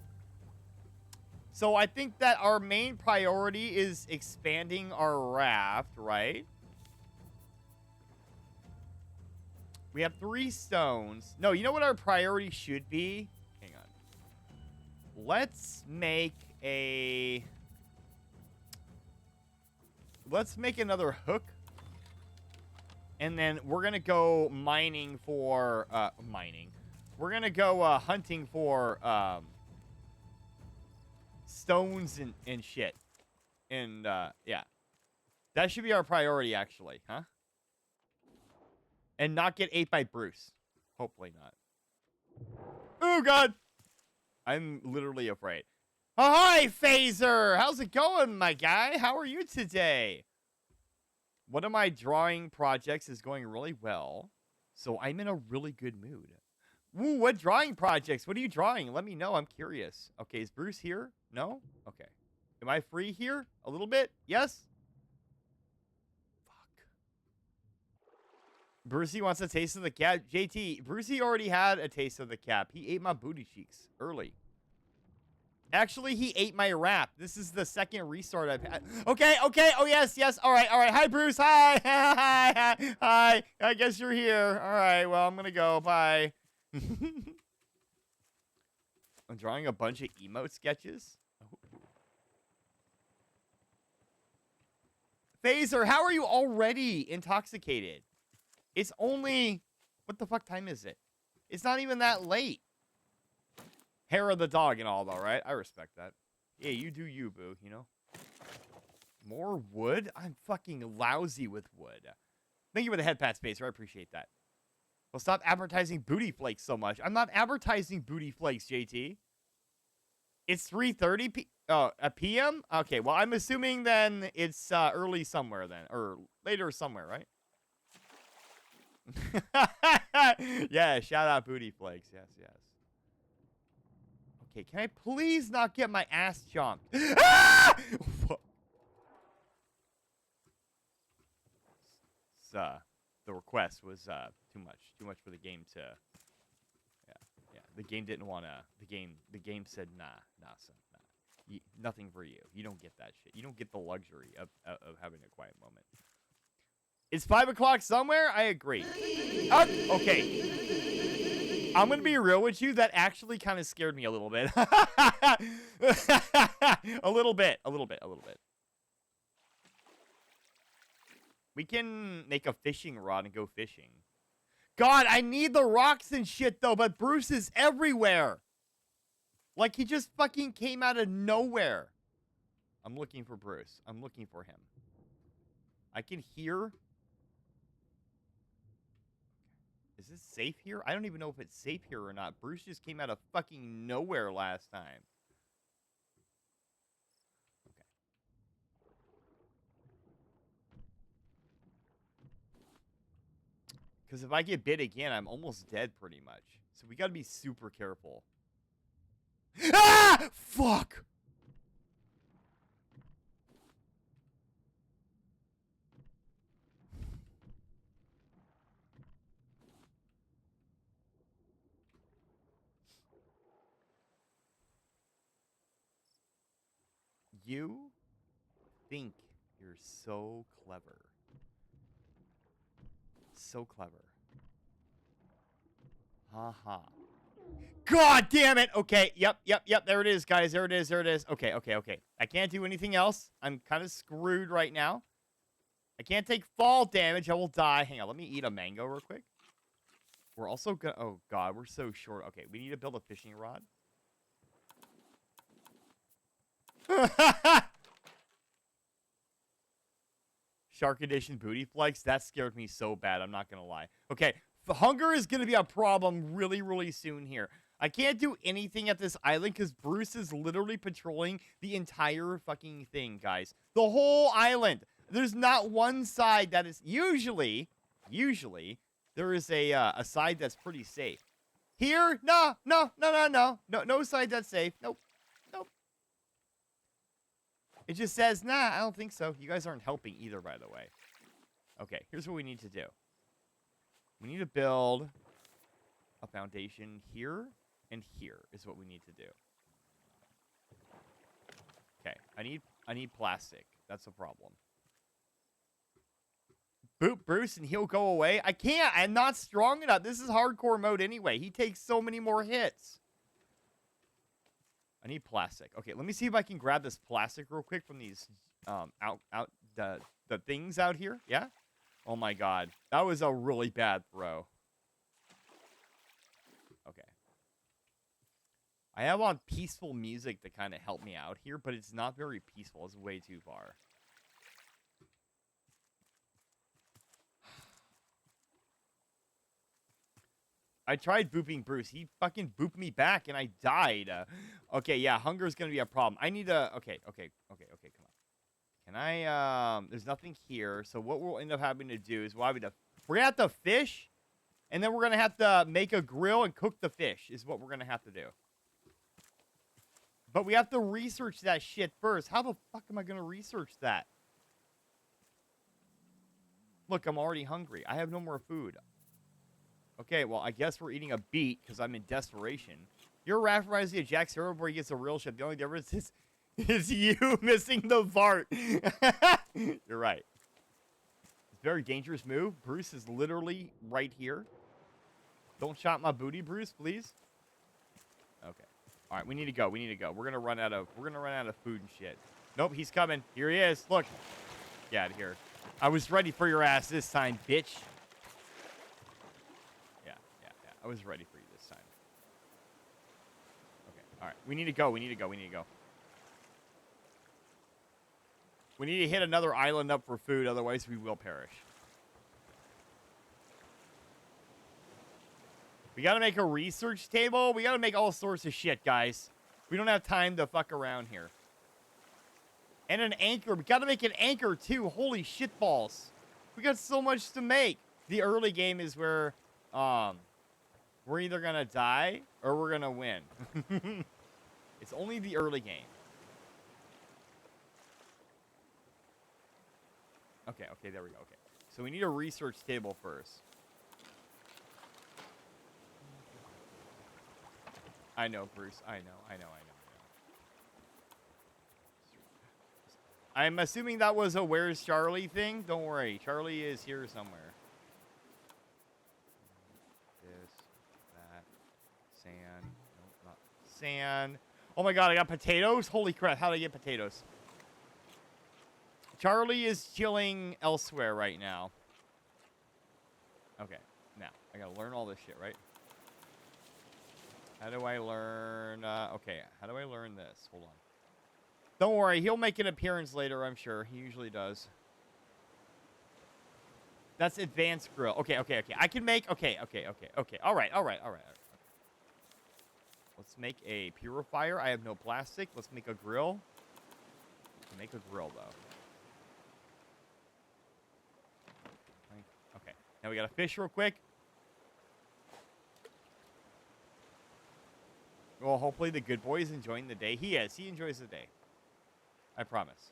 So I think that our main priority is expanding our raft, right? We have 3 stones. No, you know what our priority should be? Hang on. Let's make another hook. And then we're going to go mining for... We're going to go hunting for stones and shit. And, yeah. That should be our priority, actually. Huh? And not get ate by Bruce. Hopefully not. Oh, God. I'm literally afraid. Oh, hi, Phaser. How's it going, my guy? How are you today? One of my drawing projects is going really well. So I'm in a really good mood. Woo, what drawing projects? What are you drawing? Let me know. I'm curious. Okay, is Bruce here? No? Okay. Am I free here? A little bit? Yes? Brucey wants a taste of the cap. JT, Brucey already had a taste of the cap. He ate my booty cheeks early. Actually, he ate my wrap. This is the second restart I've had. Okay. Oh, yes. All right. Hi, Bruce. Hi. Hi. I guess you're here. All right. Well, I'm going to go. Bye. I'm drawing a bunch of emote sketches. Phaser, how are you already intoxicated? It's only... What the fuck time is it? It's not even that late. Hair of the dog and all, though, right? I respect that. Yeah, you do you, boo, you know? More wood? I'm fucking lousy with wood. Thank you for the head pat, Spacer. I appreciate that. Well, stop advertising Booty Flakes so much. I'm not advertising Booty Flakes, JT. It's 3:30 p.m.? Okay, well, I'm assuming then it's early somewhere then. Or later somewhere, right? Yeah, shout out Booty Flakes. Yes, yes. Okay, can I please not get my ass chomped? Ah! The request was too much. Too much for the game to... Yeah. The game didn't want to... The game said, nah, son, nah. Nothing for you. You don't get that shit. You don't get the luxury of having a quiet moment. It's 5 o'clock somewhere? I agree. Okay. I'm going to be real with you. That actually kind of scared me a little bit. A little bit. We can make a fishing rod and go fishing. God, I need the rocks and shit, though, but Bruce is everywhere. Like, he just fucking came out of nowhere. I'm looking for Bruce. I'm looking for him. I can hear... Is this safe here? I don't even know if it's safe here or not. Bruce just came out of fucking nowhere last time. Okay. Because if I get bit again, I'm almost dead pretty much. So we gotta be super careful. Ah! Fuck! You think you're so clever. So clever. Haha. God damn it! Okay, yep. There it is, guys. There it is. Okay. I can't do anything else. I'm kind of screwed right now. I can't take fall damage. I will die. Hang on, let me eat a mango real quick. We're also gonna... Oh, God, we're so short. Okay, we need to build a fishing rod. Shark Edition Booty Flex. That scared me so bad. I'm not going to lie. Okay. The hunger is going to be a problem really, really soon here. I can't do anything at this island because Bruce is literally patrolling the entire fucking thing, guys. The whole island. There's not one side that is... Usually, there is a side that's pretty safe. Here? No side that's safe. Nope. It just says, nah, I don't think so. You guys aren't helping either, by the way. Okay, here's what we need to do. We need to build a foundation here and here is what we need to do. Okay, I need plastic. That's a problem. Boop Bruce and he'll go away. I can't. I'm not strong enough. This is hardcore mode anyway. He takes so many more hits. I need plastic. Okay, let me see if I can grab this plastic real quick from these the things out here. Yeah? Oh my God. That was a really bad throw. Okay. I have on peaceful music to kind of help me out here, but it's not very peaceful. It's way too far. I tried booping Bruce. He fucking booped me back, and I died. Okay, yeah, hunger is going to be a problem. I need a... Okay, come on. Can I... There's nothing here, so what we'll end up having to do is we're going to have to fish, and then we're going to have to make a grill and cook the fish, is what we're going to have to do. But we have to research that shit first. How the fuck am I going to research that? Look, I'm already hungry. I have no more food. Okay, well, I guess we're eating a beet because I'm in desperation. Your raft reminds me of Jack Sparrow where he gets a real ship. The only difference is you missing the Vart. You're right. It's a very dangerous move. Bruce is literally right here. Don't shot my booty, Bruce, please. Okay. All right, we need to go. We're gonna run out of food and shit. Nope, he's coming. Here he is. Look. Get out of here. I was ready for your ass this time, bitch. Yeah. I was ready for you this time. Okay, alright. We need to go. We need to hit another island up for food, otherwise we will perish. We gotta make a research table. We gotta make all sorts of shit, guys. We don't have time to fuck around here. And an anchor. We gotta make an anchor, too. Holy shit balls. We got so much to make. The early game is where, we're either gonna die or we're gonna win. It's only the early game. Okay, there we go. Okay. So we need a research table first. I know, Bruce. I know. I'm assuming that was a Where's Charlie thing. Don't worry. Charlie is here somewhere. This, that, sand. Nope, not sand. Oh my god, I got potatoes? Holy crap, how did I get potatoes? Charlie is chilling elsewhere right now. Okay, now, I gotta learn all this shit, right? How do I learn... okay, how do I learn this? Hold on. Don't worry, he'll make an appearance later, I'm sure. He usually does. That's advanced grill. Okay. I can make... Okay. All right. Let's make a purifier. I have no plastic. Let's make a grill. Make a grill, though. Okay. Now we gotta fish real quick. Well, hopefully the good boy is enjoying the day. He is. He enjoys the day. I promise.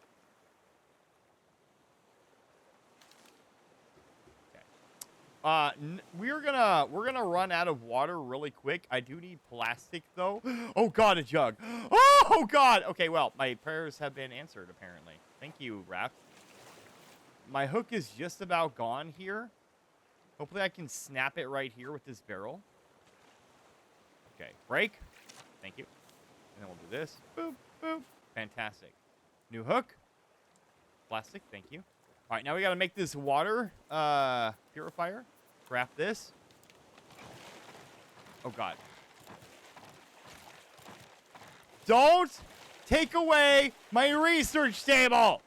Okay. We're gonna run out of water really quick. I do need plastic though. Oh god, a jug. Oh god. Okay, well, my prayers have been answered apparently. Thank you, RAFT. My hook is just about gone here. Hopefully I can snap it right here with this barrel. Okay, break. Thank you. And then we'll do this. Boop, boop. Fantastic. New hook. Plastic. Thank you. All right, now we got to make this water purifier. Craft this. Oh, God. Don't take away my research table.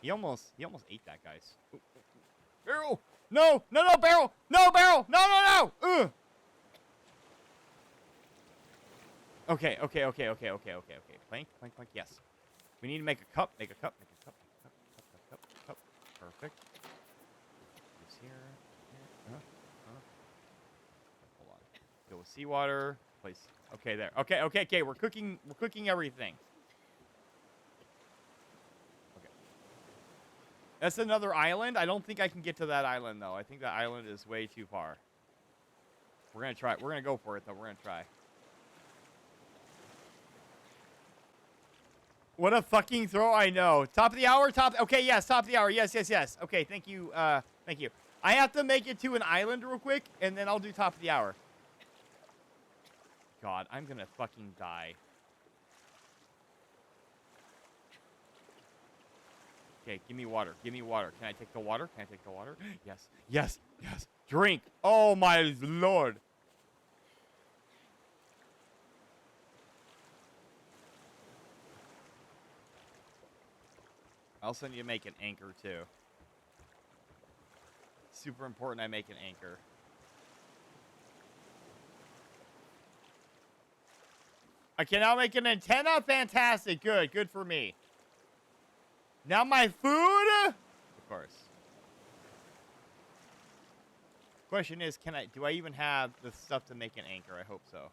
He almost ate that, guys. Ooh. Barrel. No, barrel. No, barrel. No. Ugh. Okay. Plank. Yes. We need to make a cup. Make a cup. Perfect. This here. Hold on. Fill with seawater. Place. Okay, there. Okay. We're cooking everything. Okay. That's another island. I don't think I can get to that island though. I think that island is way too far. We're gonna try. We're gonna go for it though. We're gonna try. What a fucking throw, I know. Top of the hour? Okay, yes, top of the hour. Yes. Okay, thank you. Thank you. I have to make it to an island real quick, and then I'll do top of the hour. God, I'm gonna fucking die. Okay, give me water. Can I take the water? Yes. Drink. Oh, my lord. I also need to make an anchor, too. Super important I make an anchor. I can now make an antenna? Fantastic. Good for me. Now my food? Of course. Question is, do I even have the stuff to make an anchor? I hope so.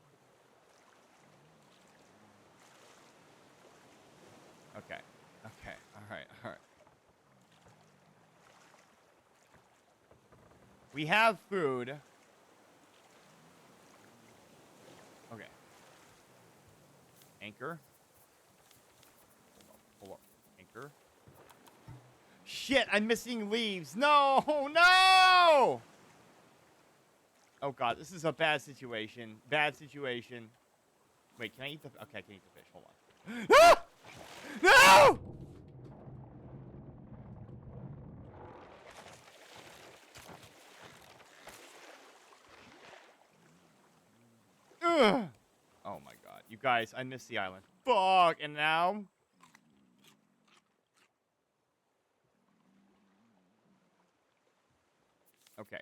Okay. All right. We have food. Okay. Anchor. Hold up. Anchor. Shit, I'm missing leaves. No! Oh god, this is a bad situation. Wait, can I eat the... Okay, I can eat the fish. Hold on. Ah! No! Ugh. Oh my god. You guys, I missed the island. Fuck, and now? Okay.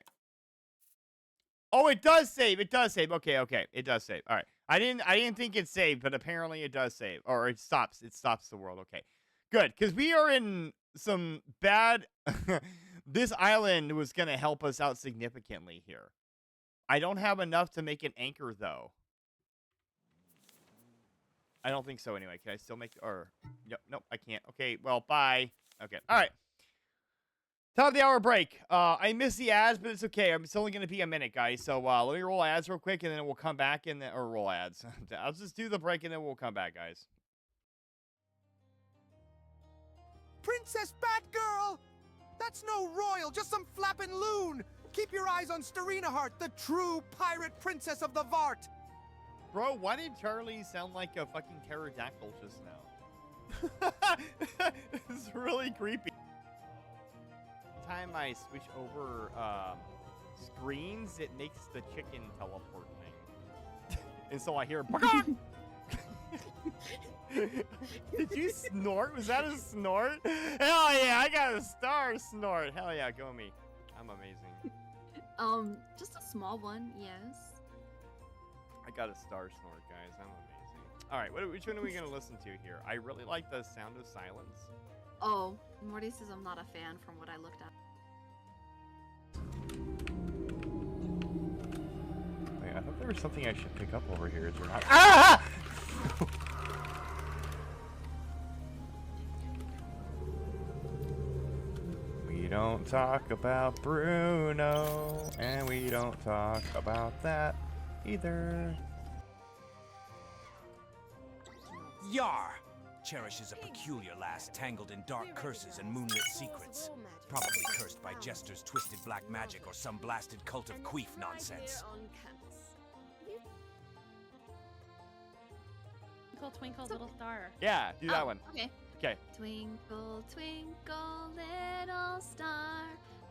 Oh, it does save. It does save. Okay, okay. It does save. All right. I didn't think it saved, but apparently it does save. Or it stops. It stops the world. Okay. Good, because we are in some bad... This island was going to help us out significantly here. I don't have enough to make an anchor, though. I don't think so, anyway. Can I still make... Or... Nope, I can't. Okay, well, bye. Okay, all right. Top of the hour break. I missed the ads, but it's okay. It's only going to be a minute, guys. So let me roll ads real quick, and then we'll come back and then... Or roll ads. I'll just do the break, and then we'll come back, guys. Princess Batgirl! That's no royal, just some flapping loon! Keep your eyes on Starina Heart, the true pirate princess of the Vart! Bro, why did Charlie sound like a fucking pterodactyl just now? It's really creepy. Time I switch over screens, it makes the chicken teleport thing. And so I hear Did you snort? Was that a snort? Hell yeah, I got a star snort. Hell yeah, go me. I'm amazing. Just a small one, yes. I got a star snort, guys. I'm amazing. All right, which one are we gonna listen to here? I really like the sound of silence. Oh, Morty says I'm not a fan from what I looked at. Wait, I thought there was something I should pick up over here. Is there not? Ah! We don't talk about Bruno, and we don't talk about that either. Yar! Cherishes a peculiar lass tangled in dark curses and moonlit secrets. Probably cursed by Jester's twisted black magic or some blasted cult of queef nonsense. Twinkle, twinkle, little star. Yeah, do that one. Okay. Okay. Twinkle, twinkle, little star,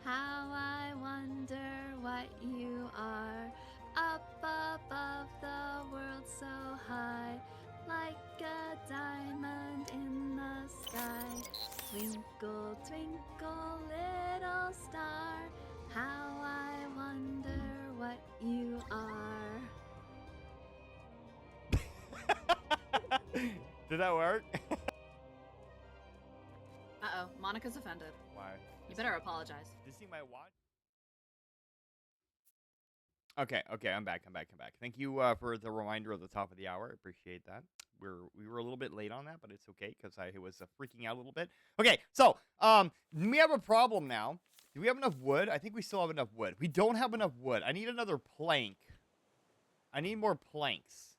how I wonder what you are. Up above the world so high, like a diamond in the sky. Twinkle, twinkle, little star, how I wonder what you are. Did that work? Uh-oh, Monica's offended. Why? You better apologize. Did you see my watch? Okay, I'm back. Thank you for the reminder at the top of the hour. I appreciate that. We were a little bit late on that, but it's okay because I was freaking out a little bit. Okay, so we have a problem now. Do we have enough wood? I think we still have enough wood. We don't have enough wood. I need another plank. I need more planks.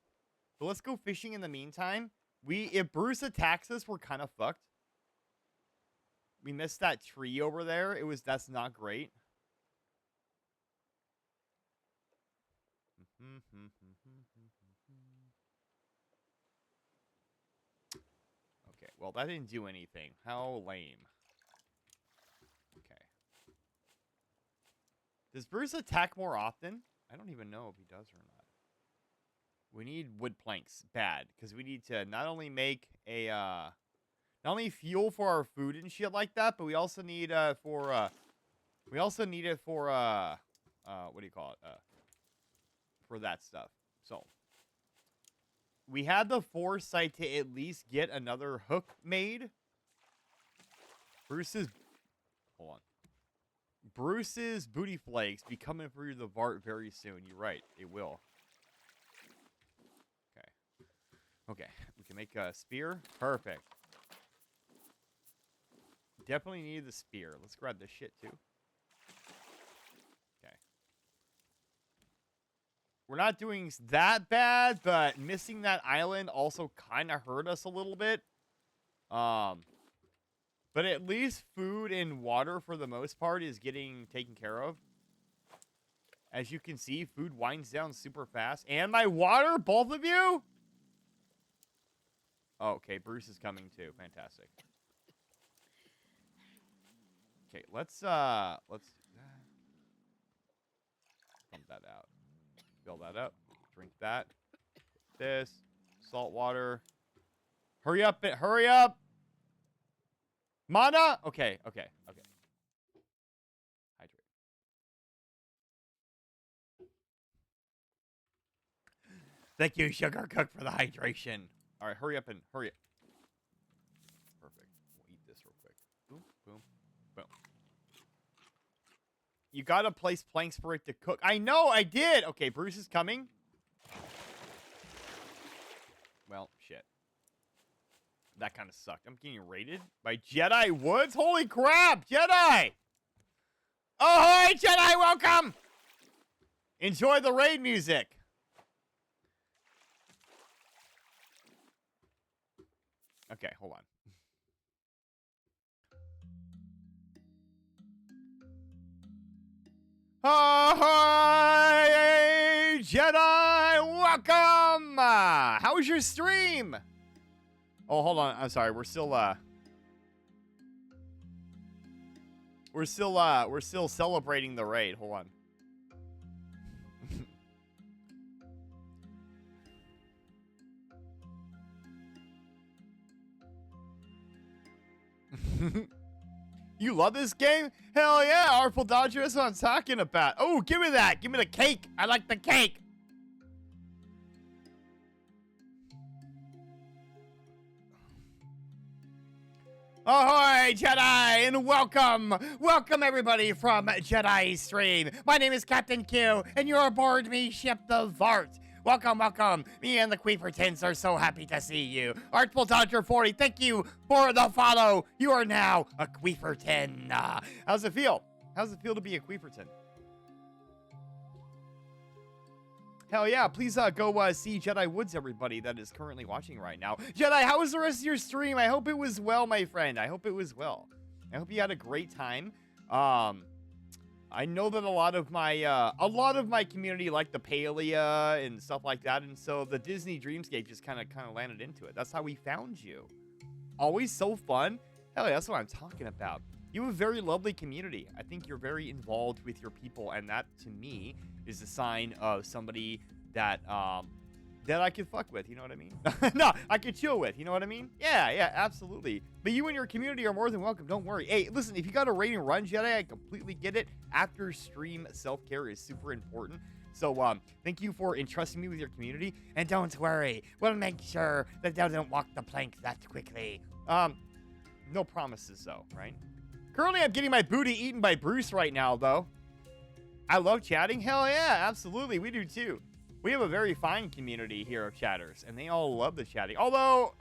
So let's go fishing in the meantime. If Bruce attacks us, we're kind of fucked. We missed that tree over there. That's not great. Okay, well, that didn't do anything. How lame. Okay. Does Bruce attack more often? I don't even know if he does or not. We need wood planks bad because we need to not only make a not only fuel for our food and shit like that, but we also need it for what do you call it? For that stuff. So we had the foresight to at least get another hook made. Bruce's booty flakes be coming through the Vart very soon. You're right, it will. Okay, we can make a spear. Perfect. Definitely need the spear. Let's grab this shit too. Okay. We're not doing that bad, but missing that island also kind of hurt us a little bit. But at least food and water for the most part is getting taken care of. As you can see, food winds down super fast. And my water, both of you? Oh, okay, Bruce is coming too. Fantastic. Okay, let's do that. Pump that out. Fill that up. Drink that. This. Salt water. Hurry up, hurry up! Mana? Okay. Hydrate. Thank you, Sugar Cook, for the hydration. All right, hurry up and hurry up. Perfect. We'll eat this real quick. Boom, boom, boom. You gotta place planks for it to cook. I know, I did! Okay, Bruce is coming. Well, shit. That kind of sucked. I'm getting raided by Jedi Woods? Holy crap! Jedi! Ahoy, Jedi! Welcome! Enjoy the raid music. Okay, hold on. Ahoy, Jedi! Welcome! How was your stream? Oh, hold on. I'm sorry. We're still celebrating the raid. Hold on. You love this game? Hell yeah, Artful Dodger, that's what I'm talking about. Oh, give me that. Give me the cake. I like the cake. Ahoy, Jedi, and welcome. Welcome, everybody, from Jedi Stream. My name is Captain Q, and you're aboard me ship, the Vart. Welcome, welcome. Me and the Queepertons are so happy to see you. Artful Dodger 40, thank you for the follow. You are now a Queeperton. How's it feel? How's it feel to be a Queeperton? Hell yeah, please go see Jedi Woods, everybody that is currently watching right now. Jedi, how was the rest of your stream? I hope it was well, my friend. I hope it was well. I hope you had a great time. I know that a lot of my community like the Palea and stuff like that, and so the Disney Dreamscape just kind of landed into it. That's how we found you. Always so fun. Hell yeah, that's what I'm talking about. You have a very lovely community. I think you're very involved with your people, and that, to me, is a sign of somebody that that I could fuck with, you know what I mean? No, I could chill with, you know what I mean? Yeah, absolutely. But you and your community are more than welcome, don't worry. Hey, listen, if you got a raid and run, Jedi, I completely get it. After stream, self-care is super important. So, thank you for entrusting me with your community. And don't worry, we'll make sure that they don't walk the plank that quickly. No promises, though, right? Currently, I'm getting my booty eaten by Bruce right now, though. I love chatting. Hell yeah, absolutely. We do, too. We have a very fine community here of chatters, and they all love the chatting. Although,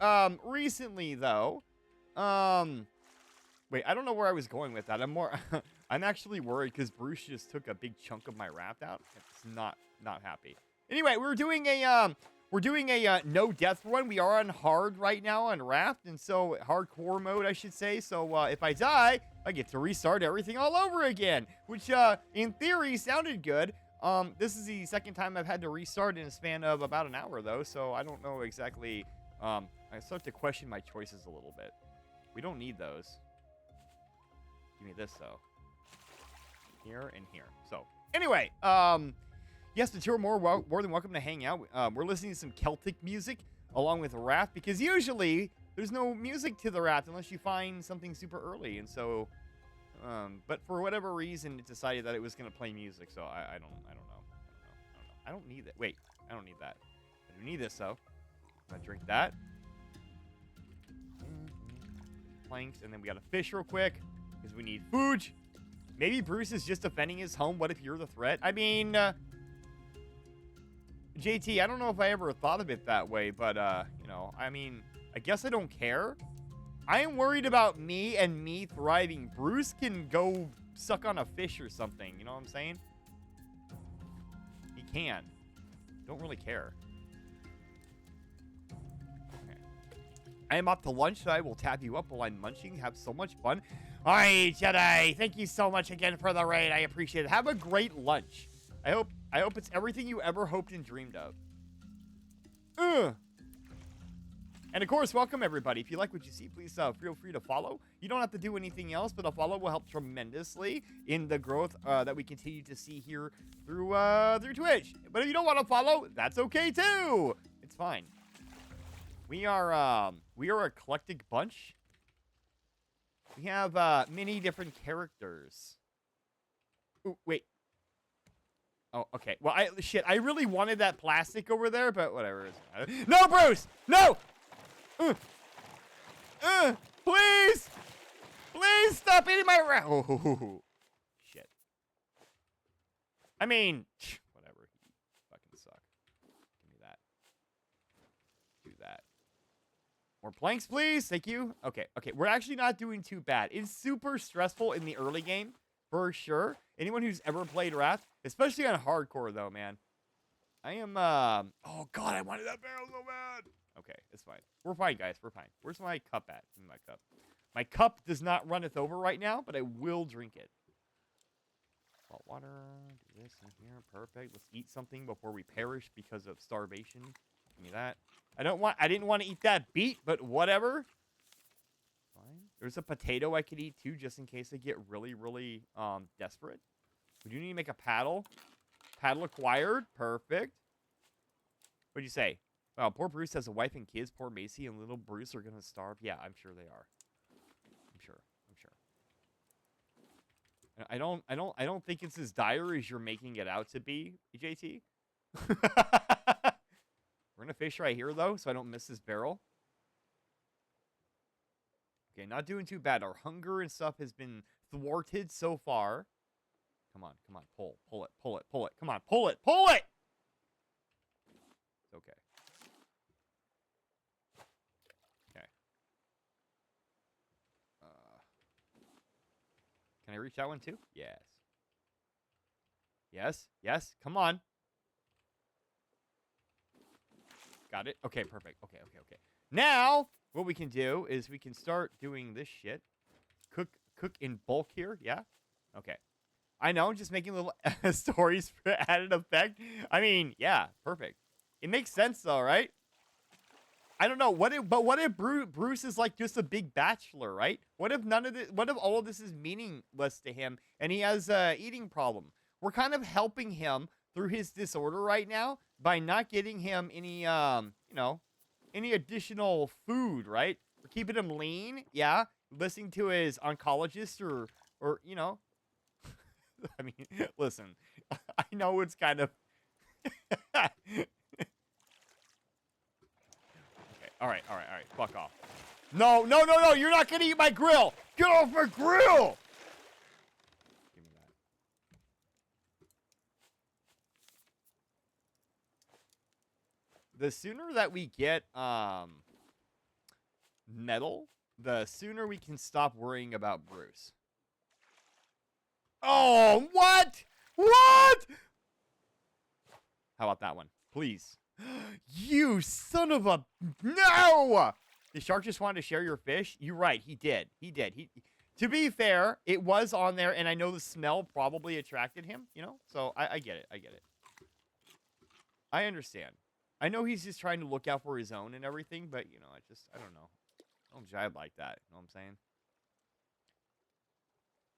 recently, though, wait, I don't know where I was going with that. I'm actually worried because Bruce just took a big chunk of my raft out. It's not happy. Anyway, we're doing a no death run. We are on hard right now on raft, and so hardcore mode, I should say. So if I die, I get to restart everything all over again, which in theory sounded good. This is the second time I've had to restart in a span of about an hour, though, so I don't know exactly. I start to question my choices a little bit. We don't need those. Give me this, though. Here and here. So, anyway, yes, the two are more than welcome to hang out. We're listening to some Celtic music along with Raft, because usually there's no music to the Raft unless you find something super early, and so... but for whatever reason, it decided that it was going to play music, so I don't know. I don't need that. Wait, I don't need that. I do need this, though. I'm going to drink that. Planks, and then we got to fish real quick, because we need food. Maybe Bruce is just defending his home. What if you're the threat? I mean, JT, I don't know if I ever thought of it that way, but, you know, I mean, I guess I don't care. I am worried about me and me thriving. Bruce can go suck on a fish or something. You know what I'm saying? He can. Don't really care. Okay. I am up to lunch, so I will tap you up while I'm munching. Have so much fun. All right, Jedi. Thank you so much again for the raid. I appreciate it. Have a great lunch. I hope it's everything you ever hoped and dreamed of. And of course, welcome everybody. If you like what you see, please feel free to follow. You don't have to do anything else, but a follow will help tremendously in the growth that we continue to see here through Twitch. But if you don't want to follow, that's okay too. It's fine. We are an eclectic bunch. We have many different characters. Ooh, wait. Oh, okay. Well, I really wanted that plastic over there, but whatever. No, Bruce! No! Please! Please stop eating my Oh, shit. I mean, whatever. You fucking suck. Give me that. Do that. More planks, please. Thank you. Okay, okay. We're actually not doing too bad. It's super stressful in the early game, for sure. Anyone who's ever played RAFT, especially on hardcore, though, man. I am, oh, God, I wanted that barrel so bad. Okay, it's fine. We're fine, guys. We're fine. Where's my cup at? Give me my cup. My cup does not runneth over right now, but I will drink it. Salt water. Do this in here. Perfect. Let's eat something before we perish because of starvation. Give me that. I didn't want to eat that beet, but whatever. Fine. There's a potato I could eat too, just in case I get really, really desperate. We do need to make a paddle. Paddle acquired. Perfect. What'd you say? Wow, poor Bruce has a wife and kids. Poor Macy and little Bruce are gonna starve. Yeah, I'm sure they are. I'm sure. I don't think it's as dire as you're making it out to be, JT. We're gonna fish right here though, so I don't miss this barrel. Okay, not doing too bad. Our hunger and stuff has been thwarted so far. Come on, pull it. Come on, pull it. It's okay. Can I reach that one too? Yes. Yes. Come on. Got it. Okay, perfect. Okay. Now, what we can do is we can start doing this shit. Cook in bulk here. Yeah? Okay. I know, just making little stories for added effect. I mean, yeah, perfect. It makes sense though, right? I don't know what if Bruce is like just a big bachelor, right? What if all of this is meaningless to him and he has a eating problem? We're kind of helping him through his disorder right now by not getting him any any additional food, right? We're keeping him lean, yeah. Listening to his oncologist or I mean, listen. I know it's kind of All right. Fuck off. No. You're not going to eat my grill. Get off my grill. Give me that. The sooner that we get metal, the sooner we can stop worrying about Bruce. Oh, what? How about that one? Please. You son of a... No! The shark just wanted to share your fish? You're right, he did. To be fair, it was on there, and I know the smell probably attracted him, you know? So, I get it. I understand. I know he's just trying to look out for his own and everything, but, you know, I don't know. I don't jive like that, you know what I'm saying?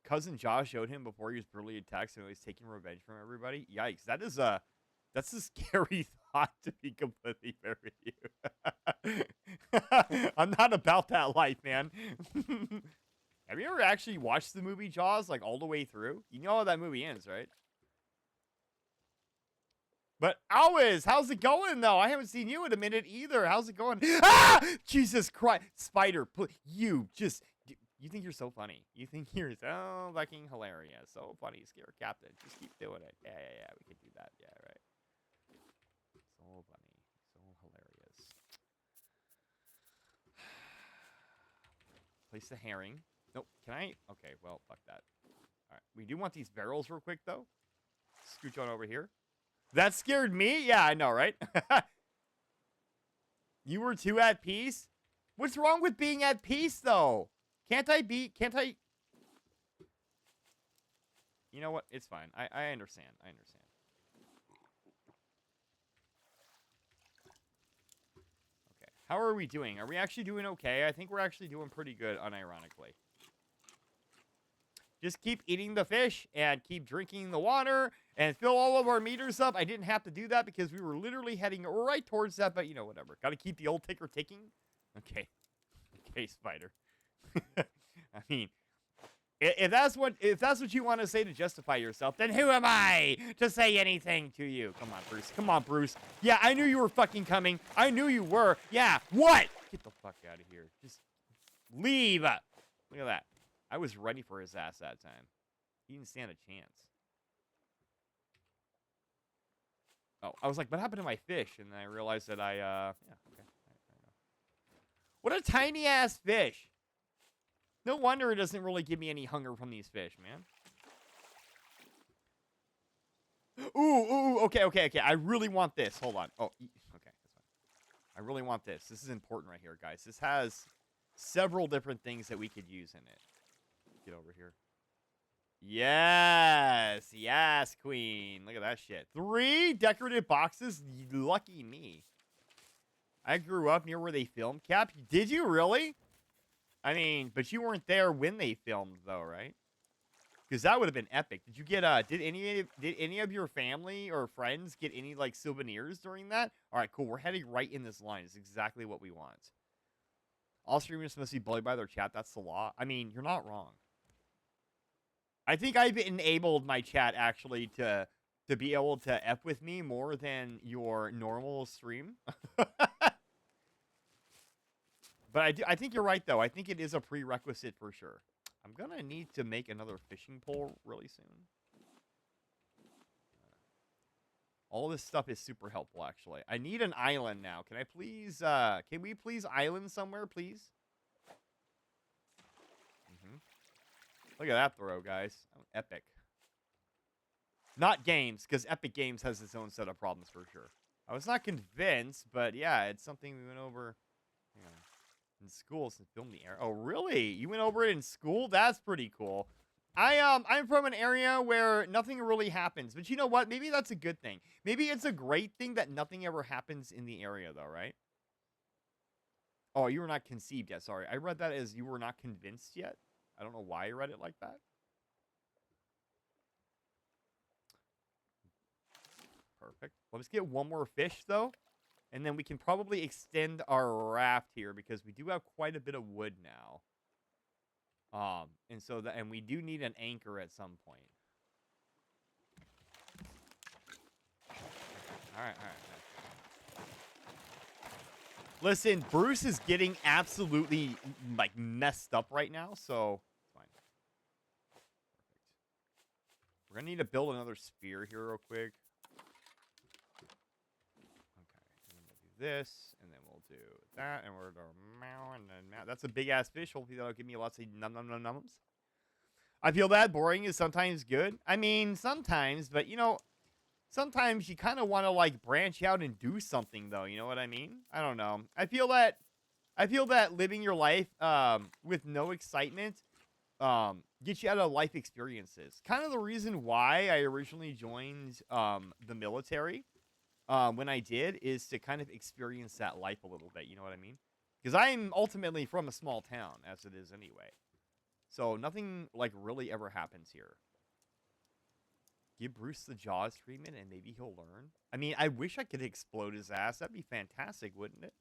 Cousin Josh showed him before he was brutally attacked, and he's taking revenge from everybody. Yikes, that's a scary thought, to be completely fair with you. I'm not about that life, man. Have you ever actually watched the movie Jaws, like, all the way through? You know how that movie ends, right? But, Always, how's it going, though? I haven't seen you in a minute, either. How's it going? Ah! Jesus Christ. Spider, you think you're so funny. You think you're so fucking hilarious. So funny, Scare Captain. Just keep doing it. Yeah. We can do that. Yeah, right. So funny. So hilarious. Place the herring. Nope. Can I? Okay, well, fuck that. All right. We do want these barrels real quick, though. Scooch on over here. That scared me? Yeah, I know, right? You were too at peace? What's wrong with being at peace, though? Can't I? You know what? It's fine. I understand. Okay. How are we doing? Are we actually doing okay? I think we're actually doing pretty good, unironically. Just keep eating the fish and keep drinking the water and fill all of our meters up. I didn't have to do that because we were literally heading right towards that, but you know, whatever. Got to keep the old ticker ticking. Okay. Okay, Spider. I mean, if that's what you want to say to justify yourself, then who am I to say anything to you? Come on, Bruce. Come on, Bruce. Yeah, I knew you were fucking coming. I knew you were. Yeah, what? Get the fuck out of here. Just leave. Look at that. I was ready for his ass that time. He didn't stand a chance. Oh, I was like, what happened to my fish? And then I realized that yeah, okay. I know. What a tiny ass fish. No wonder it doesn't really give me any hunger from these fish, man. Ooh, okay. I really want this. Hold on. Oh, okay, that's fine. I really want this. This is important right here, guys. This has several different things that we could use in it. Get over here. Yes, queen. Look at that shit. 3 decorative boxes. Lucky me. I grew up near where they filmed, Cap. Did you really? I mean, but you weren't there when they filmed, though, right? Because that would have been epic. Did you get did any of your family or friends get any like souvenirs during that? All right, cool. We're heading right in this line. It's exactly what we want. All streamers must be bullied by their chat. That's the law. I mean, you're not wrong. I think I've enabled my chat actually to be able to F with me more than your normal stream. But I think you're right, though. I think it is a prerequisite for sure. I'm going to need to make another fishing pole really soon. All this stuff is super helpful, actually. I need an island now. Can I please, can we please island somewhere, please? Look at that throw, guys. Epic. Not games, because Epic Games has its own set of problems for sure. I was not convinced, but yeah, it's something we went over in school since filming the area. Oh, really? You went over it in school? That's pretty cool. I'm from an area where nothing really happens, but you know what? Maybe that's a good thing. Maybe it's a great thing that nothing ever happens in the area, though, right? Oh, you were not conceived yet. Sorry, I read that as you were not convinced yet. I don't know why I read it like that. Perfect. Let's get one more fish, though. And then we can probably extend our raft here because we do have quite a bit of wood now. And we do need an anchor at some point. All right. Listen, Bruce is getting absolutely, like, messed up right now, so fine. Perfect. We're gonna need to build another spear here real quick. This, and then we'll do that, and we're going and then that's a big ass fish. Hopefully that'll give me lots of nums. I feel that boring is sometimes good. I mean, sometimes, but you know, sometimes you kind of want to like branch out and do something, though. You know what I mean? I don't know. I feel that living your life with no excitement gets you out of life experiences. Kind of the reason why I originally joined the military. When I did, is to kind of experience that life a little bit, you know what I mean? Because I'm ultimately from a small town, as it is anyway. So nothing, like, really ever happens here. Give Bruce the Jaws treatment, and maybe he'll learn. I mean, I wish I could explode his ass. That'd be fantastic, wouldn't it?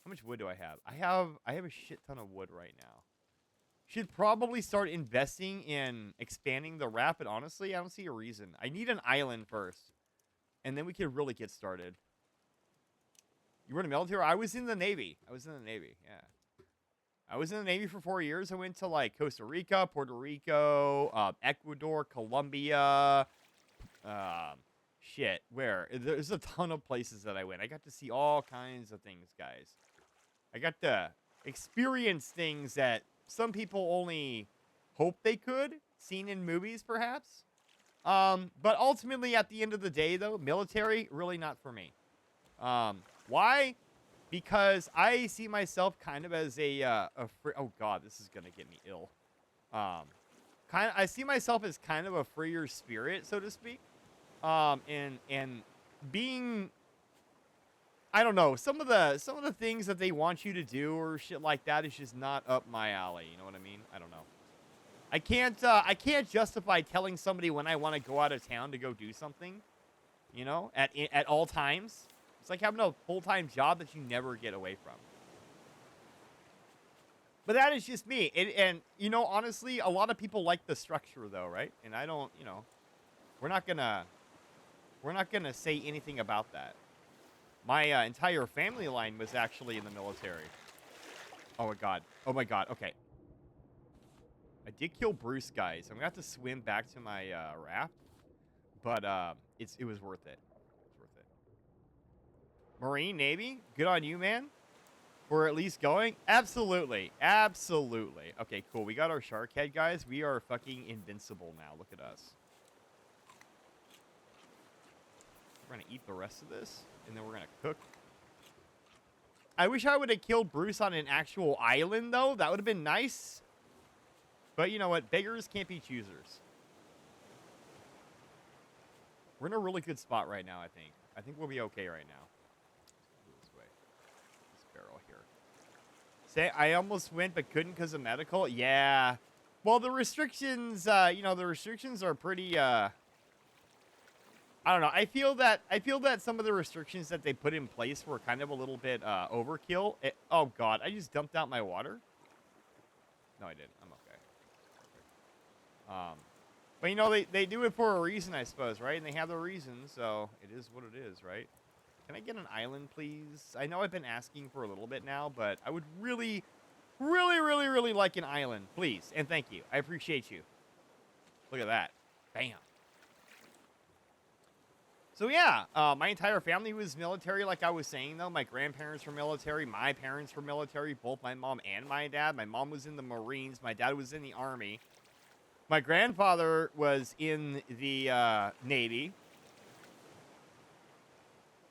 How much wood do I have? I have a shit ton of wood right now. Should probably start investing in expanding the raft, but honestly, I don't see a reason. I need an island first. And then we can really get started. You were in the military? I was in the Navy. Yeah. I was in the Navy for 4 years. I went to, like, Costa Rica, Puerto Rico, Ecuador, Colombia. Shit, where? There's a ton of places that I went. I got to see all kinds of things, guys. I got to experience things that some people only hope they could. Seen in movies, perhaps. But ultimately, at the end of the day, though, military, really not for me. Why? Because I see myself kind of as oh god, this is gonna get me ill. I see myself as kind of a freer spirit, so to speak. And being I don't know. Some of the things that they want you to do or shit like that is just not up my alley. You know what I mean? I don't know. I can't justify telling somebody when I want to go out of town to go do something, you know, at all times. It's like having a full-time job that you never get away from. But that is just me. And you know, honestly, a lot of people like the structure though, right? And I don't, you know, we're not gonna say anything about that. My entire family line was actually in the military. Oh my god. Oh my god. Okay. I did kill Bruce, guys. I'm gonna have to swim back to my raft, but it was worth it. It's worth it. Marine Navy, good on you, man. We're at least going. Absolutely, absolutely. Okay, cool. We got our shark head, guys. We are fucking invincible now. Look at us. We're gonna eat the rest of this, and then we're gonna cook. I wish I would have killed Bruce on an actual island, though. That would have been nice. But you know what? Beggars can't be choosers. We're in a really good spot right now, I think. I think we'll be okay right now. This way. This barrel here. Say, I almost went but couldn't because of medical. Yeah. Well, the restrictions, you know, the restrictions are pretty, I don't know. I feel that some of the restrictions that they put in place were kind of a little bit, overkill. Oh, God. I just dumped out my water. No, I didn't. I'm okay. But you know, they do it for a reason, I suppose, right? And they have their reasons, so it is what it is, right? Can I get an island, please? I know I've been asking for a little bit now, but I would really, really, really, really like an island, please. And thank you. I appreciate you. Look at that. Bam. So yeah, my entire family was military, like I was saying, though. My grandparents were military. My parents were military, both my mom and my dad. My mom was in the Marines. My dad was in the Army. My grandfather was in the Navy.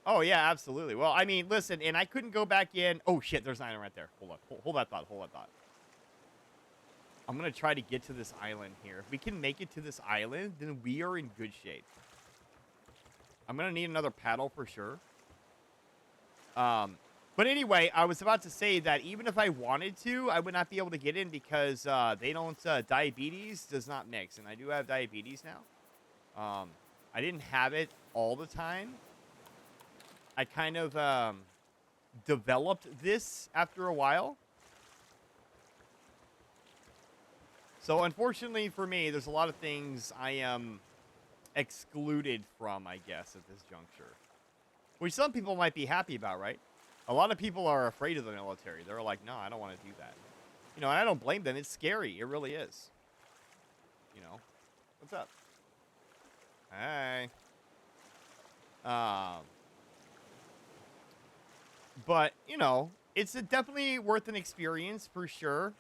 Oh, yeah, absolutely. Well, I mean, listen, and I couldn't go back in. Oh, shit, there's an island right there. Hold on. Hold that thought. Hold that thought. I'm going to try to get to this island here. If we can make it to this island, then we are in good shape. I'm going to need another paddle for sure. But anyway, I was about to say that even if I wanted to, I would not be able to get in because they don't, diabetes does not mix. And I do have diabetes now. I didn't have it all the time. I kind of developed this after a while. So unfortunately for me, there's a lot of things I am excluded from, I guess, at this juncture. Which some people might be happy about, right? A lot of people are afraid of the military. They're like, no, I don't want to do that. You know, and I don't blame them. It's scary. It really is. You know? What's up? Hey. But, you know, it's definitely worth an experience for sure.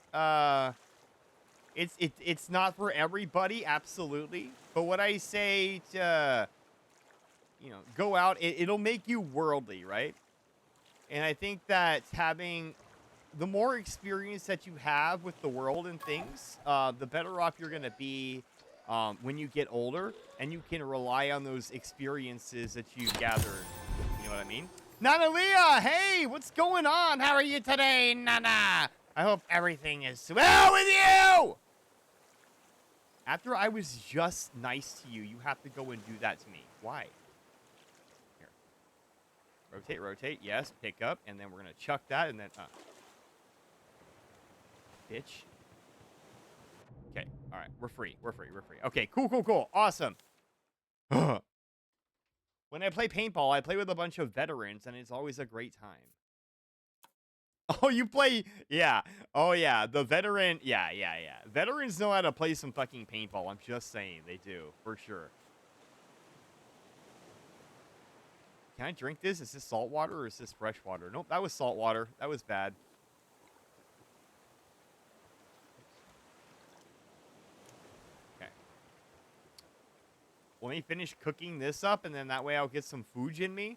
It's not for everybody, absolutely. But what I say to, you know, go out, it'll make you worldly, right? And I think that having the more experience that you have with the world and things, the better off you're going to be when you get older. And you can rely on those experiences that you gathered. You know what I mean? Nana Leah, hey, what's going on? How are you today, Nana? I hope everything is well with you! After I was just nice to you, you have to go and do that to me. Why? Here. Rotate, rotate. Yes, pick up. And then we're going to chuck that and then... Bitch. Okay. All right. We're free. We're free. We're free. Okay. Cool, cool, cool. Awesome. When I play paintball, I play with a bunch of veterans, and it's always a great time. Oh, you play... Yeah. Oh, yeah. The veteran... Yeah. Veterans know how to play some fucking paintball. I'm just saying. They do. For sure. Can I drink this? Is this salt water or is this fresh water? Nope, that was salt water. That was bad. Okay. Let me finish cooking this up, and then that way I'll get some food in me.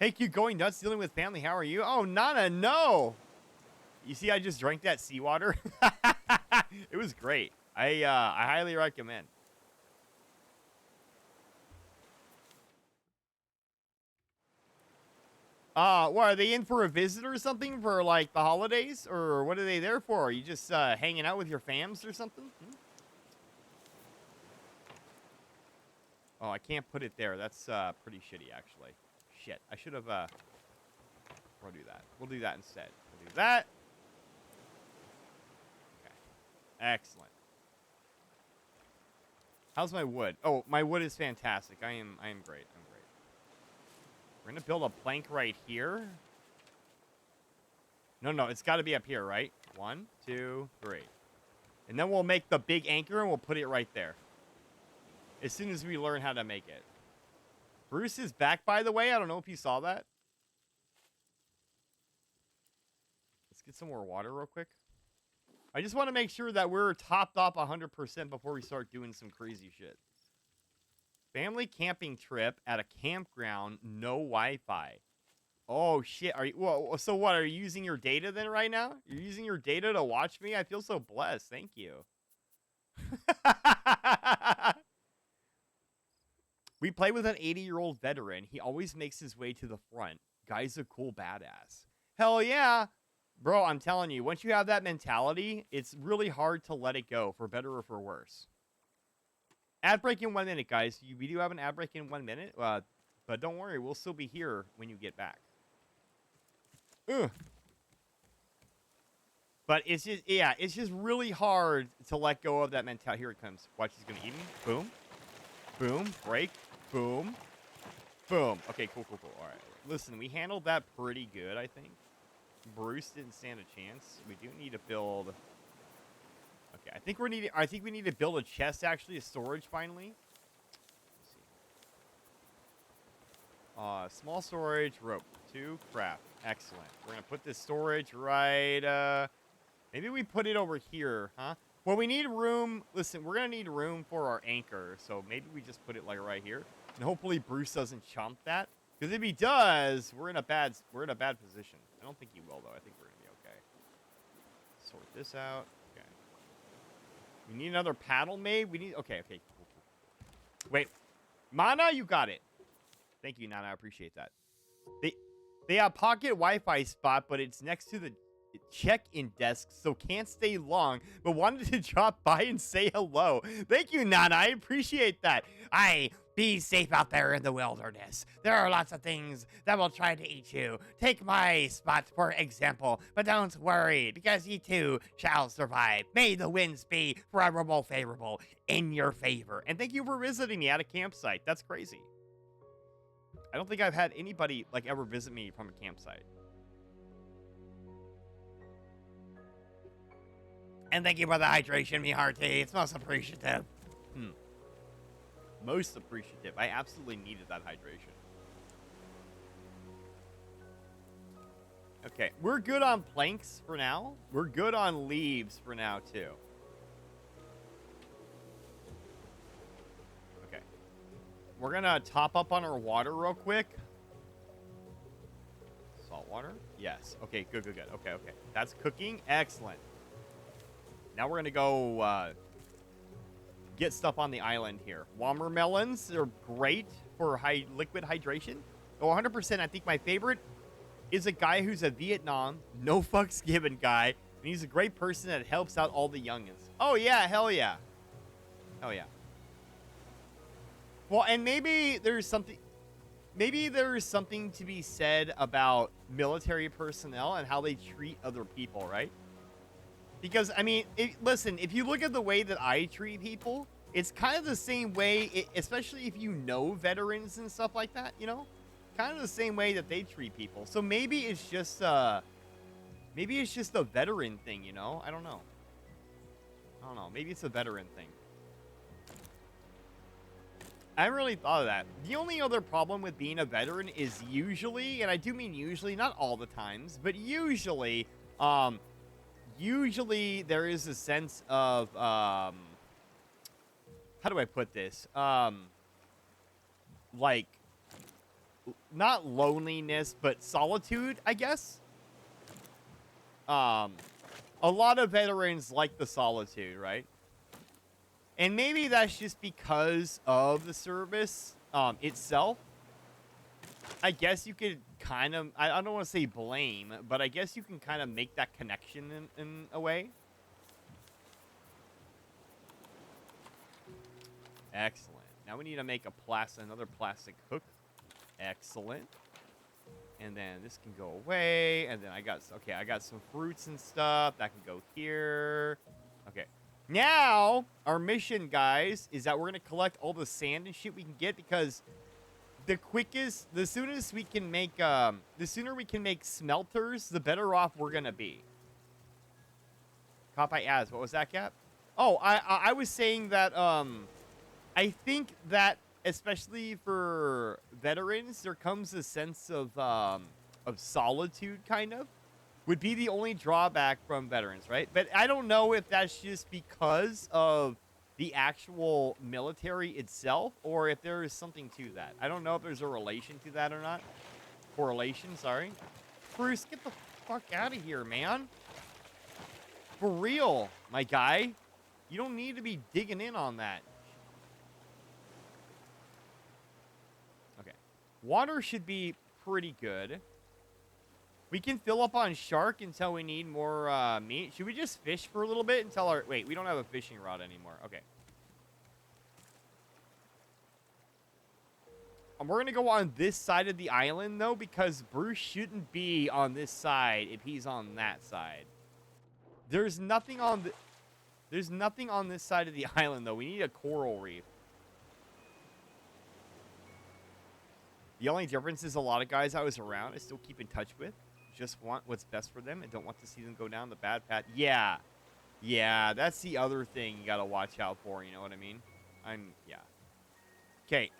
Hey, Q, going nuts dealing with family. How are you? Oh, Nana, no. You see, I just drank that seawater. It was great. I highly recommend. What, are they in for a visit or something for, like, the holidays? Or what are they there for? Are you just, hanging out with your fams or something? Hmm? Oh, I can't put it there. That's, pretty shitty, actually. Shit. I should have, we'll do that. We'll do that instead. We'll do that. Okay. Excellent. How's my wood? Oh, my wood is fantastic. I am great. I'm great. We're gonna build a plank right here. No, it's got to be up here, right? 1, 2, 3. And then we'll make the big anchor and we'll put it right there. As soon as we learn how to make it. Bruce is back, by the way. I don't know if you saw that. Let's get some more water real quick. I just want to make sure that we're topped up 100% before we start doing some crazy shit. Family camping trip at a campground, no Wi-Fi. Oh, shit. Are you, well, so what, are you using your data then right now? You're using your data to watch me? I feel so blessed. Thank you. We play with an 80-year-old veteran. He always makes his way to the front. Guy's a cool badass. Hell yeah. Bro, I'm telling you, once you have that mentality, it's really hard to let it go, for better or for worse. Ad break in 1 minute, guys. We do have an ad break in 1 minute, but don't worry, we'll still be here when you get back. Ugh. But it's just, yeah, it's just really hard to let go of that mentality. Here it comes. Watch, he's gonna eat me. Boom. Boom. Break. Boom. Boom. Okay, cool. All right. Listen, we handled that pretty good, I think. Bruce didn't stand a chance. We do need to build. Okay, I think we need to build a chest, actually, a storage finally. Let's see. Small storage, rope, 2, craft. Excellent. We're gonna put this storage right. Maybe we put it over here, huh? Well, we need room. Listen, we're gonna need room for our anchor, so maybe we just put it like right here, and hopefully Bruce doesn't chomp that. Because if he does, we're in a bad position. I don't think he will, though. I think we're gonna be okay. Sort this out. Okay. We need another paddle made. We need. Okay. Cool. Wait, Mana, you got it. Thank you, Nana. I appreciate that. They have pocket Wi-Fi spot, but it's next to the check-in desk, so can't stay long, but wanted to drop by and say hello. Thank you, Nana. I appreciate that. Be safe out there in the wilderness. There are lots of things that will try to eat you. Take my spot, for example, but don't worry, because ye too shall survive. May the winds be favorable in your favor. And thank you for visiting me at a campsite. That's crazy. I don't think I've had anybody, like, ever visit me from a campsite. And thank you for the hydration, me hearty. It's most appreciative. Most appreciative. I absolutely needed that hydration. Okay, we're good on planks for now. We're good on leaves for now, too. Okay. We're gonna top up on our water real quick. Salt water? Yes. Okay, good. Okay. That's cooking. Excellent. Now we're gonna go get stuff on the island here. Watermelons are great for liquid hydration. Oh, 100%. I think my favorite is a guy who's a Vietnam, no fucks given guy, and he's a great person that helps out all the youngins. Oh yeah, hell yeah. Well, and maybe there's something to be said about military personnel and how they treat other people, right? Because, I mean, listen, if you look at the way that I treat people, it's kind of the same way, especially if you know veterans and stuff like that, you know? Kind of the same way that they treat people. So maybe it's just a veteran thing, you know? I don't know. Maybe it's a veteran thing. I haven't really thought of that. The only other problem with being a veteran is usually, and I do mean usually, not all the times, but usually there is a sense of, how do I put this? Like, not loneliness, but solitude, I guess. A lot of veterans like the solitude, right? And maybe that's just because of the service itself. I guess you could kind of, I don't want to say blame, but I guess you can kind of make that connection in a way. Excellent. Now we need to make another plastic hook. Excellent. And then this can go away. And then I got some fruits and stuff that can go here. Okay. Now, our mission, guys, is that we're going to collect all the sand and shit we can get, because the sooner we can make smelters, the better off we're going to be. Caught by Az. What was that, Cap? Oh, I was saying that, I think that, especially for veterans, there comes a sense of solitude, kind of. Would be the only drawback from veterans, right? But I don't know if that's just because of the actual military itself, or if there is something to that. I don't know if there's a relation to that or not. Correlation, sorry. Bruce, get the fuck out of here, man. For real, my guy. You don't need to be digging in on that. Okay. Water should be pretty good. We can fill up on shark until we need more meat. Should we just fish for a little bit until our... Wait, we don't have a fishing rod anymore. Okay. We're going to go on this side of the island, though, because Bruce shouldn't be on this side if he's on that side. There's nothing on this side of the island, though. We need a coral reef. The only difference is a lot of guys I was around I still keep in touch with just want what's best for them and don't want to see them go down the bad path. Yeah. Yeah, that's the other thing you got to watch out for, you know what I mean? Yeah. Okay.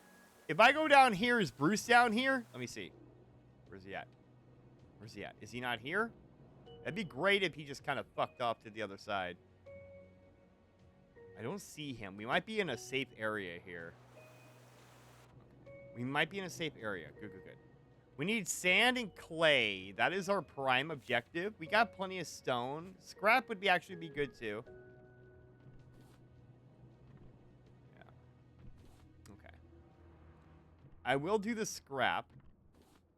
If I go down here, is Bruce down here? Let me see. Where's he at? Where's he at? Is he not here? That'd be great if he just kind of fucked off to the other side. I don't see him. We might be in a safe area here. We might be in a safe area. Good, good, good. We need sand and clay. That is our prime objective. We got plenty of stone. Scrap would actually be good, too. Yeah. Okay. I will do the scrap.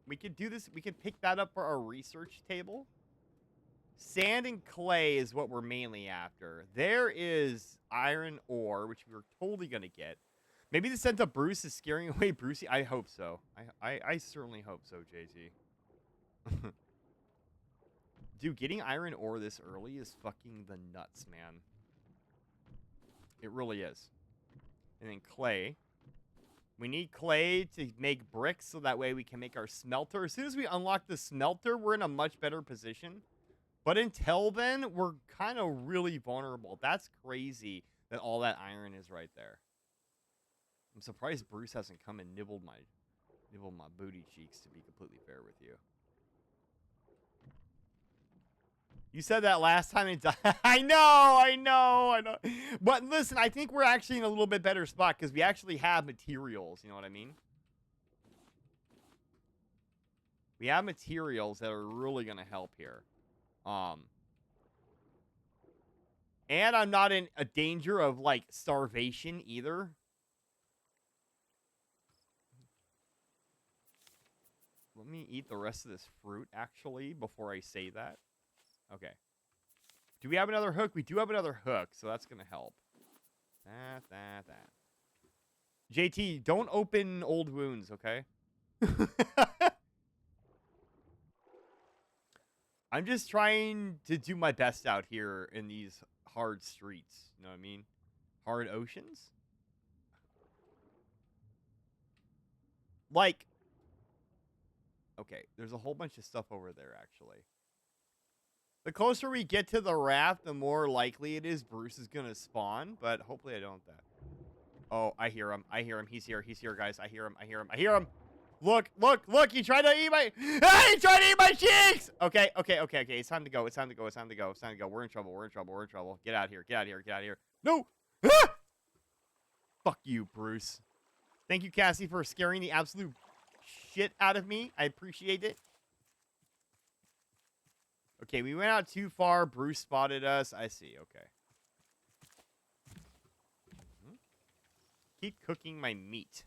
We could do this. We could pick that up for our research table. Sand and clay is what we're mainly after. There is iron ore, which we're totally going to get. Maybe the scent of Bruce is scaring away Brucey. I hope so. I certainly hope so, JT. Dude, getting iron ore this early is fucking the nuts, man. It really is. And then clay. We need clay to make bricks so that way we can make our smelter. As soon as we unlock the smelter, we're in a much better position. But until then, we're kind of really vulnerable. That's crazy that all that iron is right there. I'm surprised Bruce hasn't come and nibbled my booty cheeks, to be completely fair with you. You said that last time and I know. But listen, I think we're actually in a little bit better spot because we actually have materials, you know what I mean? We have materials that are really going to help here. And I'm not in a danger of, like, starvation either. Let me eat the rest of this fruit, actually, before I say that. Okay. Do we have another hook? We do have another hook, so that's going to help. That. JT, don't open old wounds, okay? I'm just trying to do my best out here in these hard streets. You know what I mean? Hard oceans? Like... Okay, there's a whole bunch of stuff over there, actually. The closer we get to the raft, the more likely it is Bruce is going to spawn, but hopefully I don't that. Oh, I hear him. He's here, guys. I hear him. Look. He tried to eat my... Ah, he tried to eat my cheeks! Okay. It's time to go. We're in trouble. Get out of here. No! Ah! Fuck you, Bruce. Thank you, Cassie, for scaring the absolute shit out of me. I appreciate it. Okay, we went out too far. Bruce spotted us. I see. Okay. Keep cooking my meat.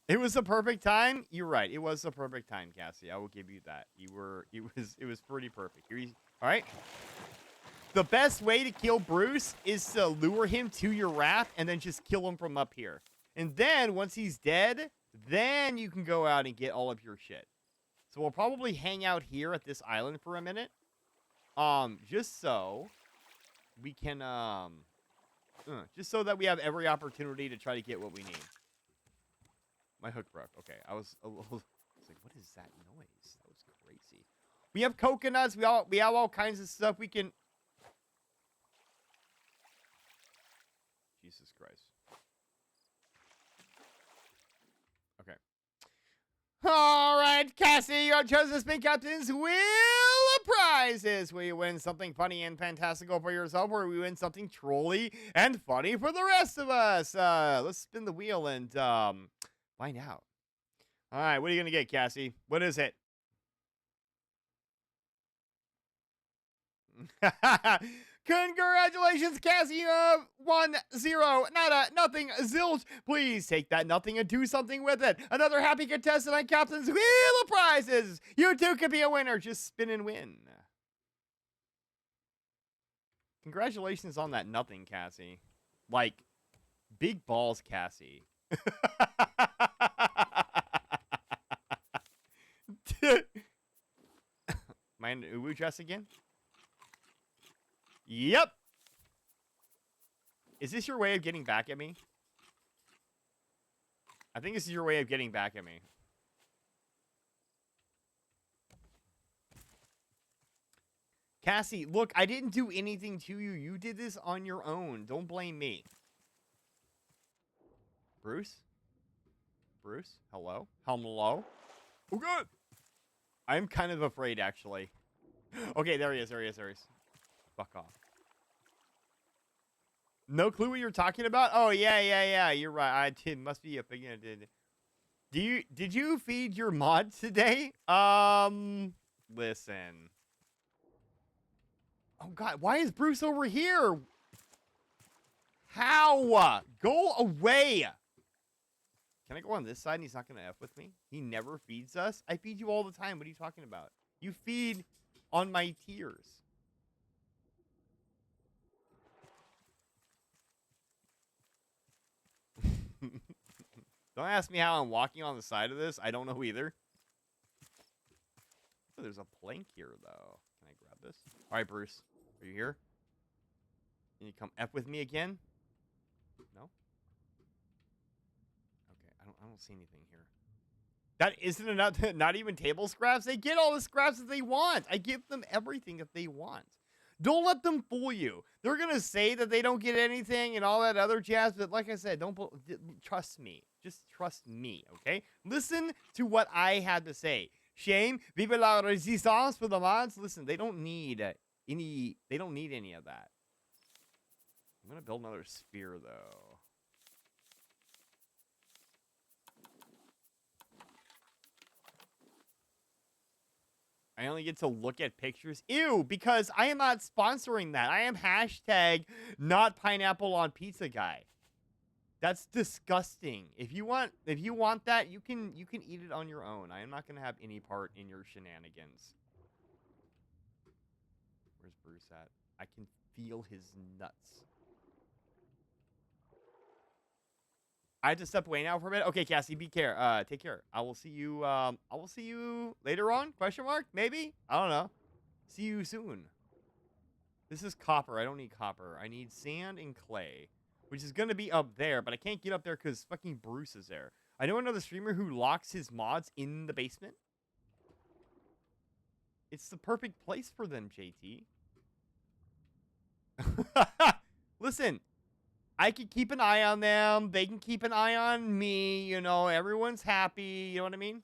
It was the perfect time. You're right. It was the perfect time, Cassie. I will give you that. It was pretty perfect. All right. The best way to kill Bruce is to lure him to your raft and then just kill him from up here. And then once he's dead, then you can go out and get all of your shit. So we'll probably hang out here at this island for a minute. Just so we can just so that we have every opportunity to try to get what we need. My hook broke. Okay, I was like, what is that noise? That was crazy. We have coconuts. We have all kinds of stuff we can. Jesus Christ. Okay. All right, Cassie, your chosen spin captains will of prizes. Will you win something funny and fantastical for yourself, or will we win something trolly and funny for the rest of us? Let's spin the wheel and find out. All right, what are you gonna get, Cassie? What is it? Congratulations, Cassie. You have 1-0. Nada, nothing, zilch. Please take that nothing and do something with it. Another happy contestant on Captain's Wheel of Prizes. You too could be a winner. Just spin and win. Congratulations on that nothing, Cassie. Like, big balls, Cassie. Am I in Uwu dress again? Yep. Is this your way of getting back at me? I think this is your way of getting back at me. Cassie, look, I didn't do anything to you. You did this on your own. Don't blame me. Bruce? Bruce? Hello? Hello? Oh, good. I'm kind of afraid, actually. Okay, there he is. There he is. There he is. Fuck off. No clue what you're talking about? Oh, yeah. You're right. It must be a thing. Did you feed your mod today? Listen. Oh, God. Why is Bruce over here? How? Go away. Can I go on this side and he's not going to F with me? He never feeds us? I feed you all the time. What are you talking about? You feed on my tiers. Don't ask me how I'm walking on the side of this. I don't know either. Oh, there's a plank here, though. Can I grab this? All right, Bruce. Are you here? Can you come F with me again? No? Okay, I don't see anything here. That isn't enough. Not even table scraps. They get all the scraps that they want. I give them everything that they want. Don't let them fool you. They're going to say that they don't get anything and all that other jazz, but like I said, trust me. Just trust me, okay? Listen to what I had to say. Shame, vive la résistance for the mods. Listen, they don't need any of that. I'm going to build another spear, though. I only get to look at pictures. Ew, because I am not sponsoring that. I am hashtag not pineapple on pizza guy. That's disgusting. If you want that, you can eat it on your own. I am not going to have any part in your shenanigans. Where's Bruce at? I can feel his nuts. I have to step away now for a minute. Okay, Cassie, take care. I will see you later on? Question mark? Maybe? I don't know. See you soon. This is copper. I don't need copper. I need sand and clay, which is going to be up there, but I can't get up there because fucking Bruce is there. I know another streamer who locks his mods in the basement. It's the perfect place for them, JT. Listen. I can keep an eye on them. They can keep an eye on me. You know, everyone's happy. You know what I mean?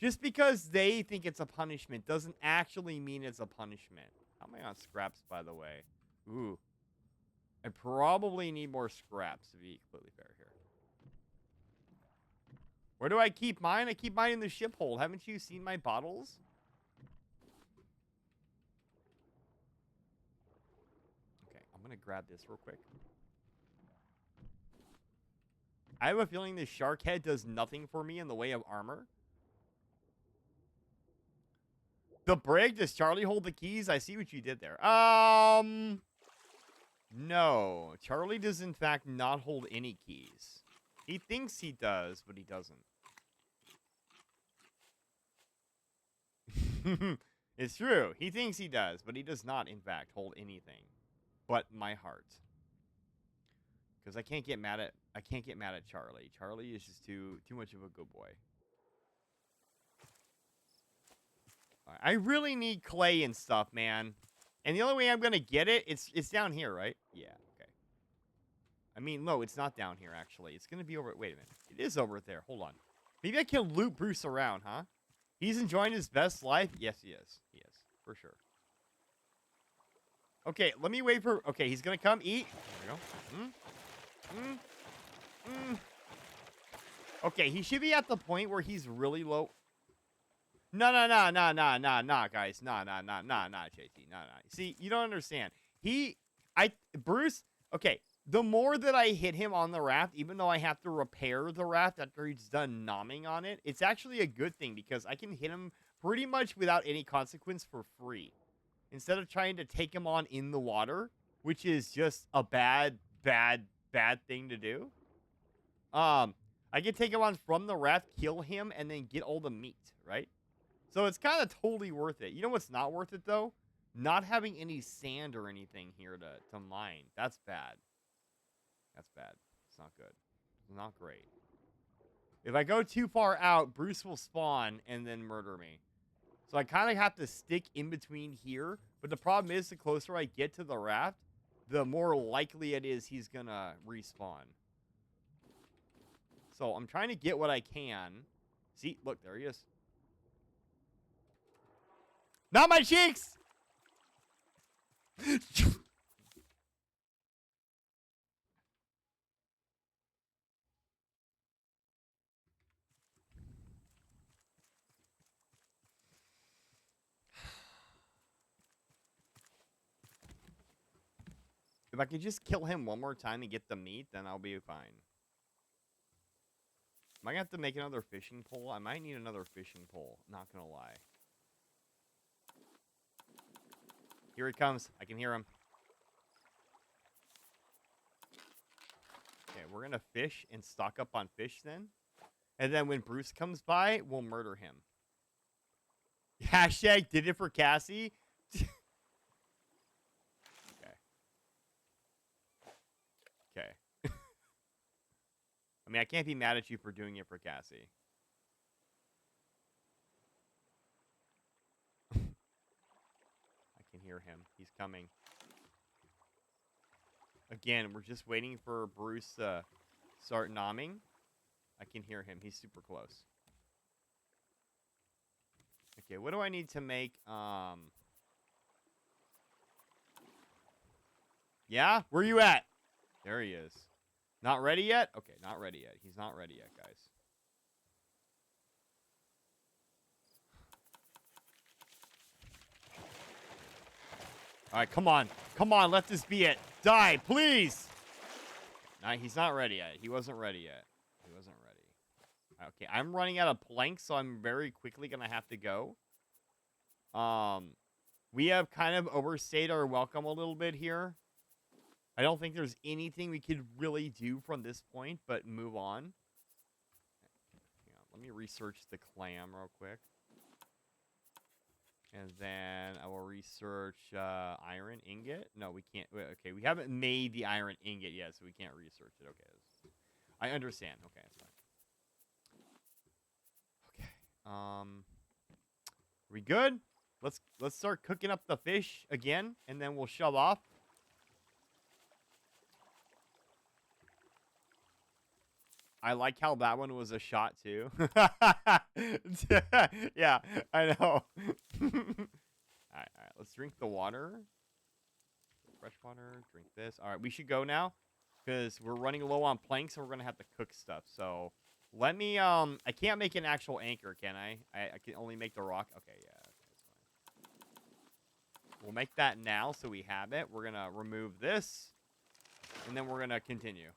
Just because they think it's a punishment doesn't actually mean it's a punishment. How am I on scraps, by the way? Ooh. I probably need more scraps, to be completely fair here. Where do I keep mine? I keep mine in the ship hold. Haven't you seen my bottles? I'm gonna grab this real quick. I have a feeling this shark head does nothing for me in the way of armor. The brig, does Charlie hold the keys? I see what you did there. No. Charlie does, in fact, not hold any keys. He thinks he does, but he doesn't. It's true. He thinks he does, but he does not, in fact, hold anything but my heart. Because I can't get mad at Charlie. Charlie is just too much of a good boy. Right, I really need clay and stuff, man. And the only way I'm gonna get it, it's down here, right? Yeah, okay. I mean, no, it's not down here, actually. It's gonna be over... Wait a minute. It is over there. Hold on. Maybe I can loot Bruce around, huh? He's enjoying his best life? Yes, he is. He is. For sure. Okay, let me wait for... Okay, he's gonna come eat. There we go. Okay, he should be at the point where he's really low. No, guys. No, JT. No. See, you don't understand. Bruce, okay, the more that I hit him on the raft, even though I have to repair the raft after he's done nomming on it, it's actually a good thing because I can hit him pretty much without any consequence for free. Instead of trying to take him on in the water, which is just a bad thing to do. I can take him on from the raft, kill him, and then get all the meat, right? So it's kind of totally worth it. You know what's not worth it, though? Not having any sand or anything here to mine. That's bad. That's bad. It's not good. It's not great. If I go too far out, Bruce will spawn and then murder me. So I kind of have to stick in between here. But the problem is, the closer I get to the raft, the more likely it is he's going to respawn. So I'm trying to get what I can. See, look, there he is. Not my cheeks! If I could just kill him one more time and get the meat, then I'll be fine. Am I gonna have to make another fishing pole? I might need another fishing pole, not gonna lie. Here he comes. I can hear him. Okay, we're gonna fish and stock up on fish then. And then when Bruce comes by, we'll murder him. Hashtag did it for Cassie. Okay. I mean, I can't be mad at you for doing it for Cassie. I can hear him. He's coming. Again, we're just waiting for Bruce to start nomming. I can hear him. He's super close. Okay, what do I need to make? Yeah? Where you at? There he is. Not ready yet? Okay, not ready yet. He's not ready yet, guys. Alright, come on. Come on, let this be it. Die, please! Nah, he's not ready yet. He wasn't ready yet. He wasn't ready. Okay, I'm running out of planks, so I'm very quickly gonna have to go. We have kind of overstayed our welcome a little bit here. I don't think there's anything we could really do from this point, but move on. Hang on, let me research the clam real quick. And then I will research iron ingot. No, we can't. Okay, we haven't made the iron ingot yet, so we can't research it. Okay, I understand. Okay, that's fine. Okay. Are we good? Let's start cooking up the fish again, and then we'll shove off. I like how that one was a shot, too. Yeah, I know. Alright, let's drink the water. Fresh water, drink this. Alright, we should go now. Because we're running low on planks, and we're going to have to cook stuff. So, let me, I can't make an actual anchor, can I? I can only make the rock. Okay, yeah, that's fine. We'll make that now, so we have it. We're going to remove this. And then we're going to continue.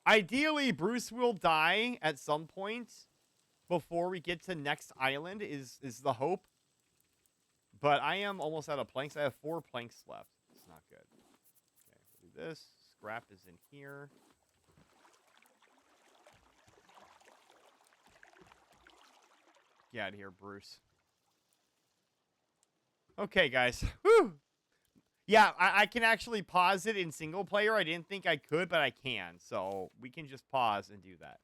Ideally, Bruce will die at some point before we get to next island is the hope. But I am almost out of planks. I have 4 planks left. It's not good. Okay, we'll do this. Scrap is in here. Get out of here, Bruce. Okay, guys. Whew. Yeah, I can actually pause it in single player. I didn't think I could, but I can. So we can just pause and do that.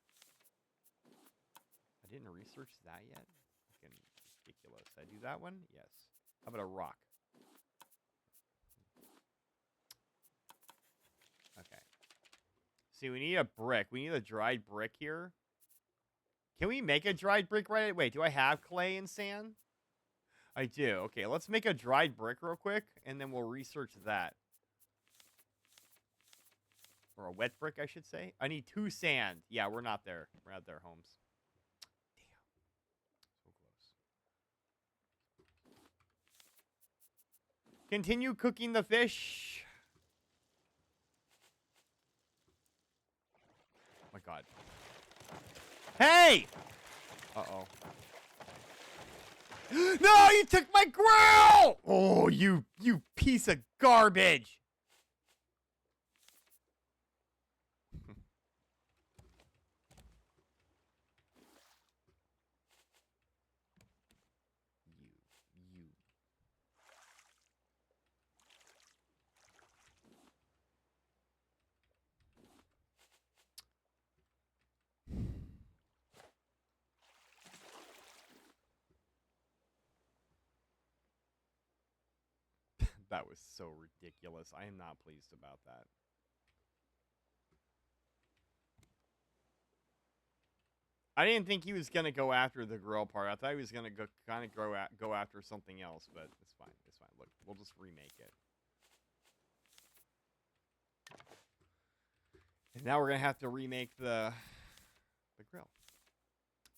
I didn't research that yet. Fucking ridiculous. Did I do that one? Yes. How about a rock? Okay. See, we need a brick. We need a dried brick here. Can we make a dried brick right? Wait, do I have clay and sand? I do. Okay, let's make a dried brick real quick, and then we'll research that. Or a wet brick, I should say. I need 2 sand. Yeah, we're not there. We're not there, Holmes. Damn. So close. Continue cooking the fish. Oh my god. Hey! Uh-oh. No, you took my grill! Oh, you piece of garbage. you. That was so ridiculous. I am not pleased about that. I didn't think he was gonna go after the grill part. I thought he was gonna go after something else, but it's fine. It's fine. Look, we'll just remake it. And now we're gonna have to remake the grill.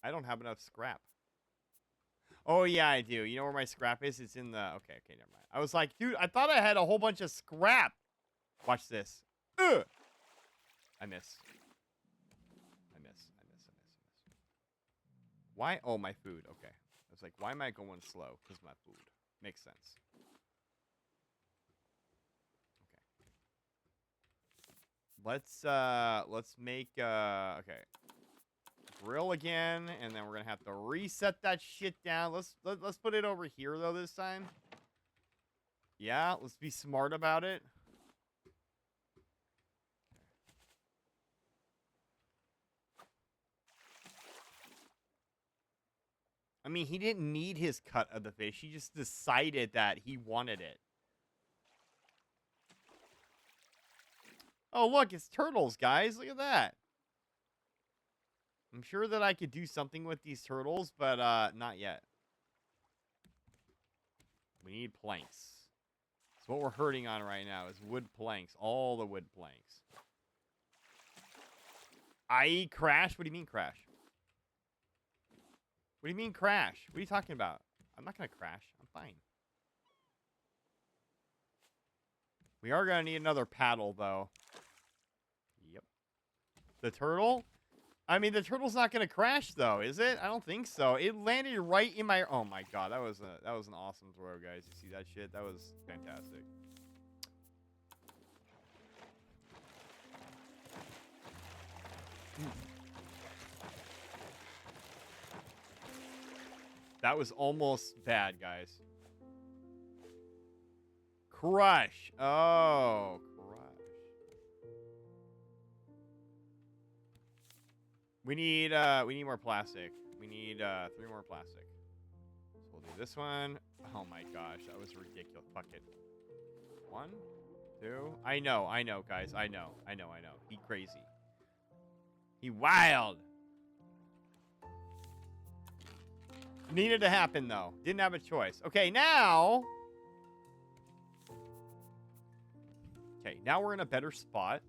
I don't have enough scrap. Oh yeah, I do. You know where my scrap is? It's in the okay, never mind. I was like, dude, I thought I had a whole bunch of scrap. Watch this. Ugh! I miss. Why? Oh, my food. Okay. I was like, why am I going slow? Because my food. Makes sense. Okay. Let's make, okay. Grill again, and then we're gonna have to reset that shit down. Let's put it over here, though, this time. Yeah, let's be smart about it. I mean, he didn't need his cut of the fish. He just decided that he wanted it. Oh, look, it's turtles, guys. Look at that. I'm sure that I could do something with these turtles, but not yet. We need planks. So what we're hurting on right now is wood planks. All the wood planks. I.e. crash? What do you mean crash? What do you mean crash? What are you talking about? I'm not going to crash. I'm fine. We are going to need another paddle, though. Yep. The turtle? I mean, the turtle's not going to crash, though, is it? I don't think so. It landed right in my... Oh, my God. That was an awesome throw, guys. You see that shit? That was fantastic. That was almost bad, guys. Crush. Oh, crush. We need more plastic. We need 3 more plastic. So we'll do this one. Oh my gosh, that was ridiculous. Fuck it. 1, 2. I know, guys. I know. He crazy. He wild. Needed to happen, though. Didn't have a choice. Okay, now... Okay, now we're in a better spot.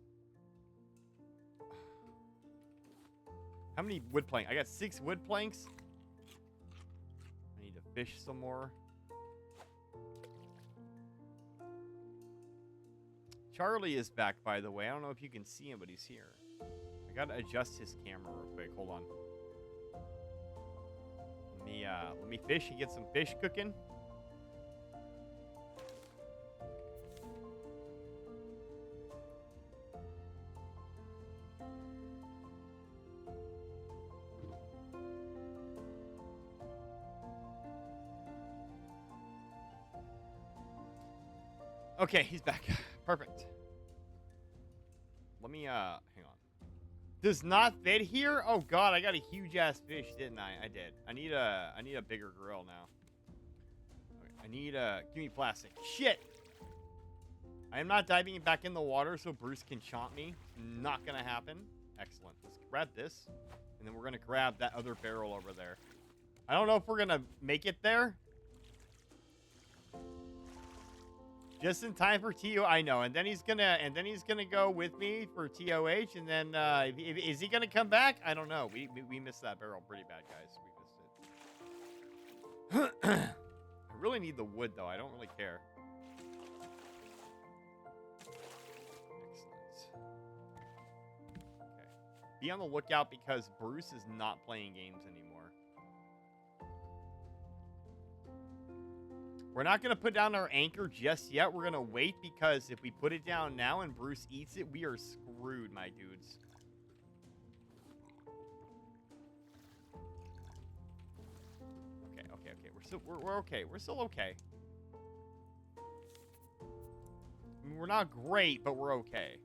How many wood planks? I got 6 wood planks. I need to fish some more. Charlie is back, by the way. I don't know if you can see him, but he's here. I I gotta adjust his camera real quick. Hold on. Let me fish and get some fish cooking. Okay, he's back. Perfect. Let me, hang on. Does not fit here? Oh god, I got a huge ass fish, didn't I? I did. I need a bigger grill now. Okay, I need give me plastic. Shit! I am not diving back in the water so Bruce can chomp me. Not gonna happen. Excellent. Let's grab this. And then we're gonna grab that other barrel over there. I don't know if we're gonna make it there. Just in time for TO, I know, and then he's gonna go with me for TOH, and then is he gonna come back? I don't know. We missed that barrel pretty bad, guys. We missed it. I really need the wood though. I don't really care. Excellent. Okay. Be on the lookout because Bruce is not playing games anymore. We're not going to put down our anchor just yet. We're going to wait because if we put it down now and Bruce eats it, we are screwed, my dudes. Okay. We're okay. We're still okay. I mean, we're not great, but we're okay.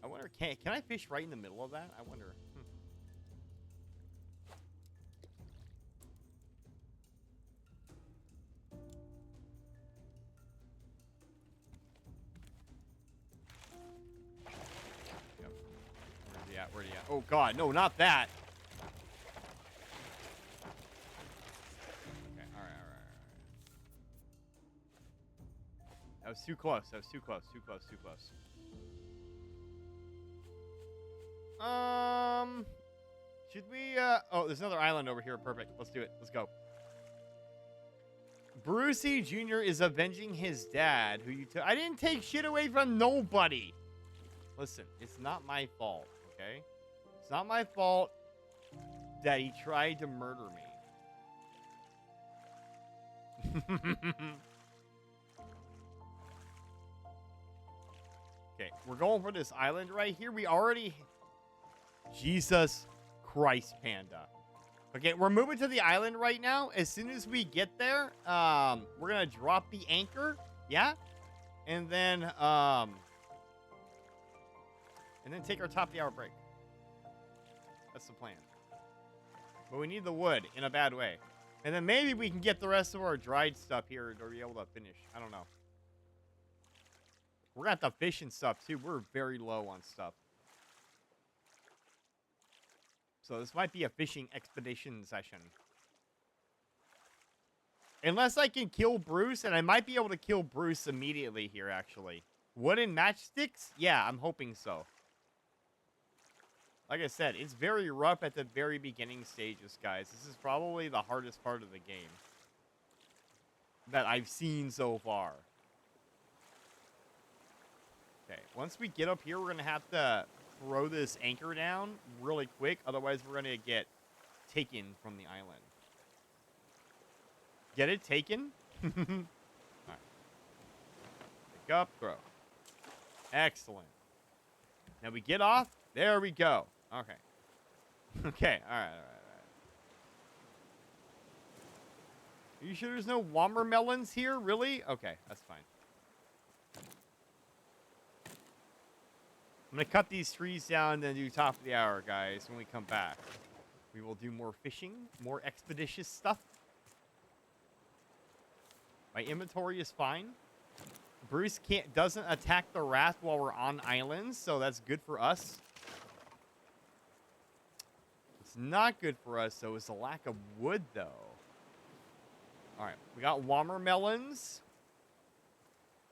I wonder, can I fish right in the middle of that? I wonder. Where'd he at? Oh god, no, not that. Okay, alright. That was too close. Too close. Should we, oh, there's another island over here. Perfect. Let's do it. Let's go. Brucey Jr. is avenging his dad, who you took. I didn't take shit away from nobody. Listen, it's not my fault. Okay? It's not my fault that he tried to murder me. Okay, we're going for this island right here. We already... Jesus Christ, Panda. Okay, we're moving to the island right now. As soon as we get there, we're going to drop the anchor. Yeah? And then take our top of the hour break. That's the plan. But we need the wood in a bad way. And then maybe we can get the rest of our dried stuff here to be able to finish. I don't know. We're going to have to fish and stuff, too. We're very low on stuff. So this might be a fishing expedition session. Unless I can kill Bruce, and I might be able to kill Bruce immediately here, actually. Wooden matchsticks? Yeah, I'm hoping so. Like I said, it's very rough at the very beginning stages, guys. This is probably the hardest part of the game that I've seen so far. Okay, once we get up here, we're going to have to throw this anchor down really quick. Otherwise, we're going to get taken from the island. Get it? Taken? All right. Pick up, throw. Excellent. Now we get off. There we go. Okay. Okay, all right. Are you sure there's no watermelons here? Really? Okay, that's fine. I'm going to cut these trees down and then do top of the hour, guys, when we come back. We will do more fishing, more expeditious stuff. My inventory is fine. Bruce doesn't attack the raft while we're on islands, so that's good for us. It's not good for us, though, is the lack of wood, though. All right, we got watermelons.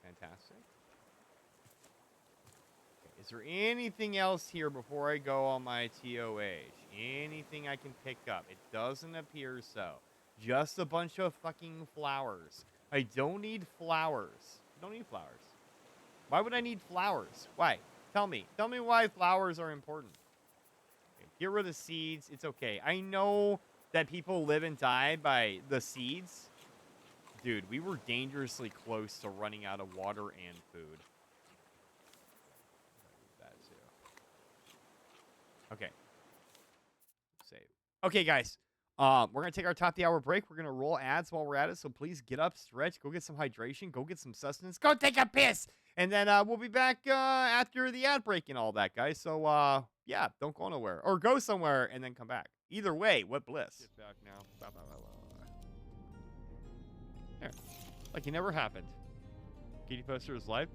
Fantastic. Okay, is there anything else here before I go on my TOH? Anything I can pick up? It doesn't appear so. Just a bunch of fucking flowers. I don't need flowers. I don't need flowers. Why would I need flowers? Why? Tell me why flowers are important. Okay, get rid of seeds. It's okay. I know that people live and die by the seeds. Dude, we were dangerously close to running out of water and food. That too. Okay. Save. Okay, guys. We're going to take our top of the hour break. We're going to roll ads while we're at it. So please get up, stretch, go get some hydration, go get some sustenance, go take a piss. And then we'll be back after the ad break and all that, guys. So, yeah, don't go nowhere. Or go somewhere and then come back. Either way, what bliss. Get back now. Blah, blah, blah, blah. There. Like it never happened. Katie Poster is live.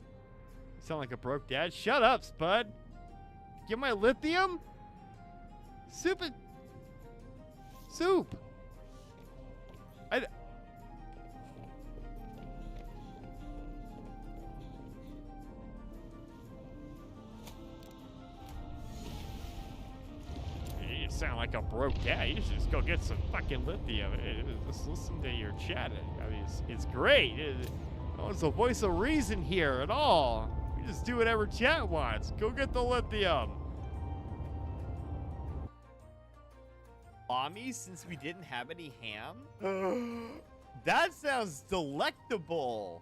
You sound like a broke dad. Shut up, Spud. Get my lithium? Soup. You sound like a broke dad. You should just go get some fucking lithium. Just listen to your chat. I mean, it's great. No one's the voice of reason here at all. We just do whatever chat wants. Go get the lithium. Salami, since we didn't have any ham? That sounds delectable.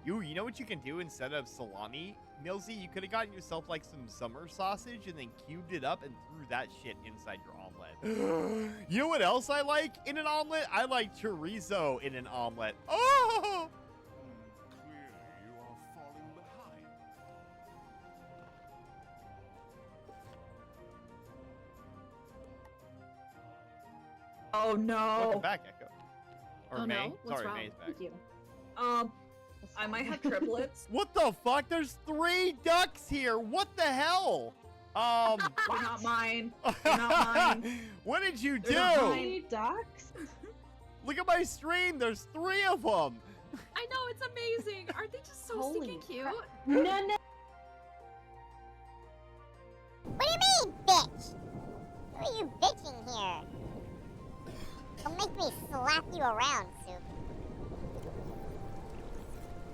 You know what you can do instead of salami, Millsy? You could have gotten yourself like some summer sausage and then cubed it up and threw that shit inside your omelet. You know what else I like in an omelet? I like chorizo in an omelet. Oh! Clearly, you are falling behind. Oh no. Welcome back, Echo. Or Oh, May. no? What's Sorry, wrong? May's back. Thank you. I might have triplets. What the fuck? There's 3 ducks here. What the hell? They're not mine. They're not mine. What did you do? They're not mine. Ducks? Look at my stream. There's 3 of them. I know, it's amazing. Aren't they just so Holy stinking cute? crap. No, no. What do you mean, bitch? Who are you bitching here? Don't make me slap you around, Soup.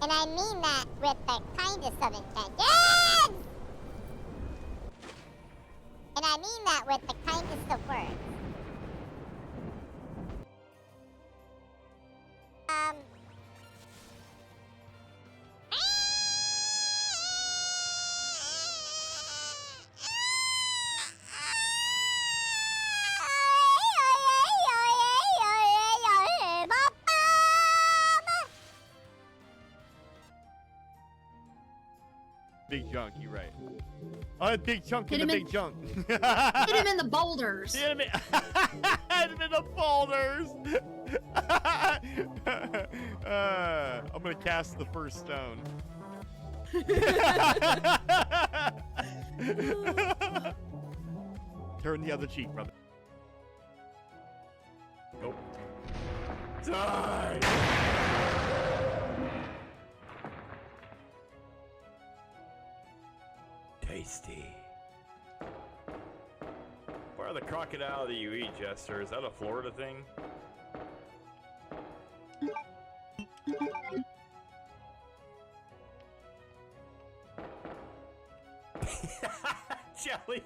And I mean that with the kindest of intentions! And I mean that with the kindest of words. Big junk, you're right. Oh, big chunk in Hit the him big junk. Hit him in the boulders. Hit him in, hit him in the boulders. I'm gonna cast the first stone. Turn the other cheek, brother. Nope. Die! Tasty. Part of the crocodile that you eat, Jester, is that a Florida thing? Jelly.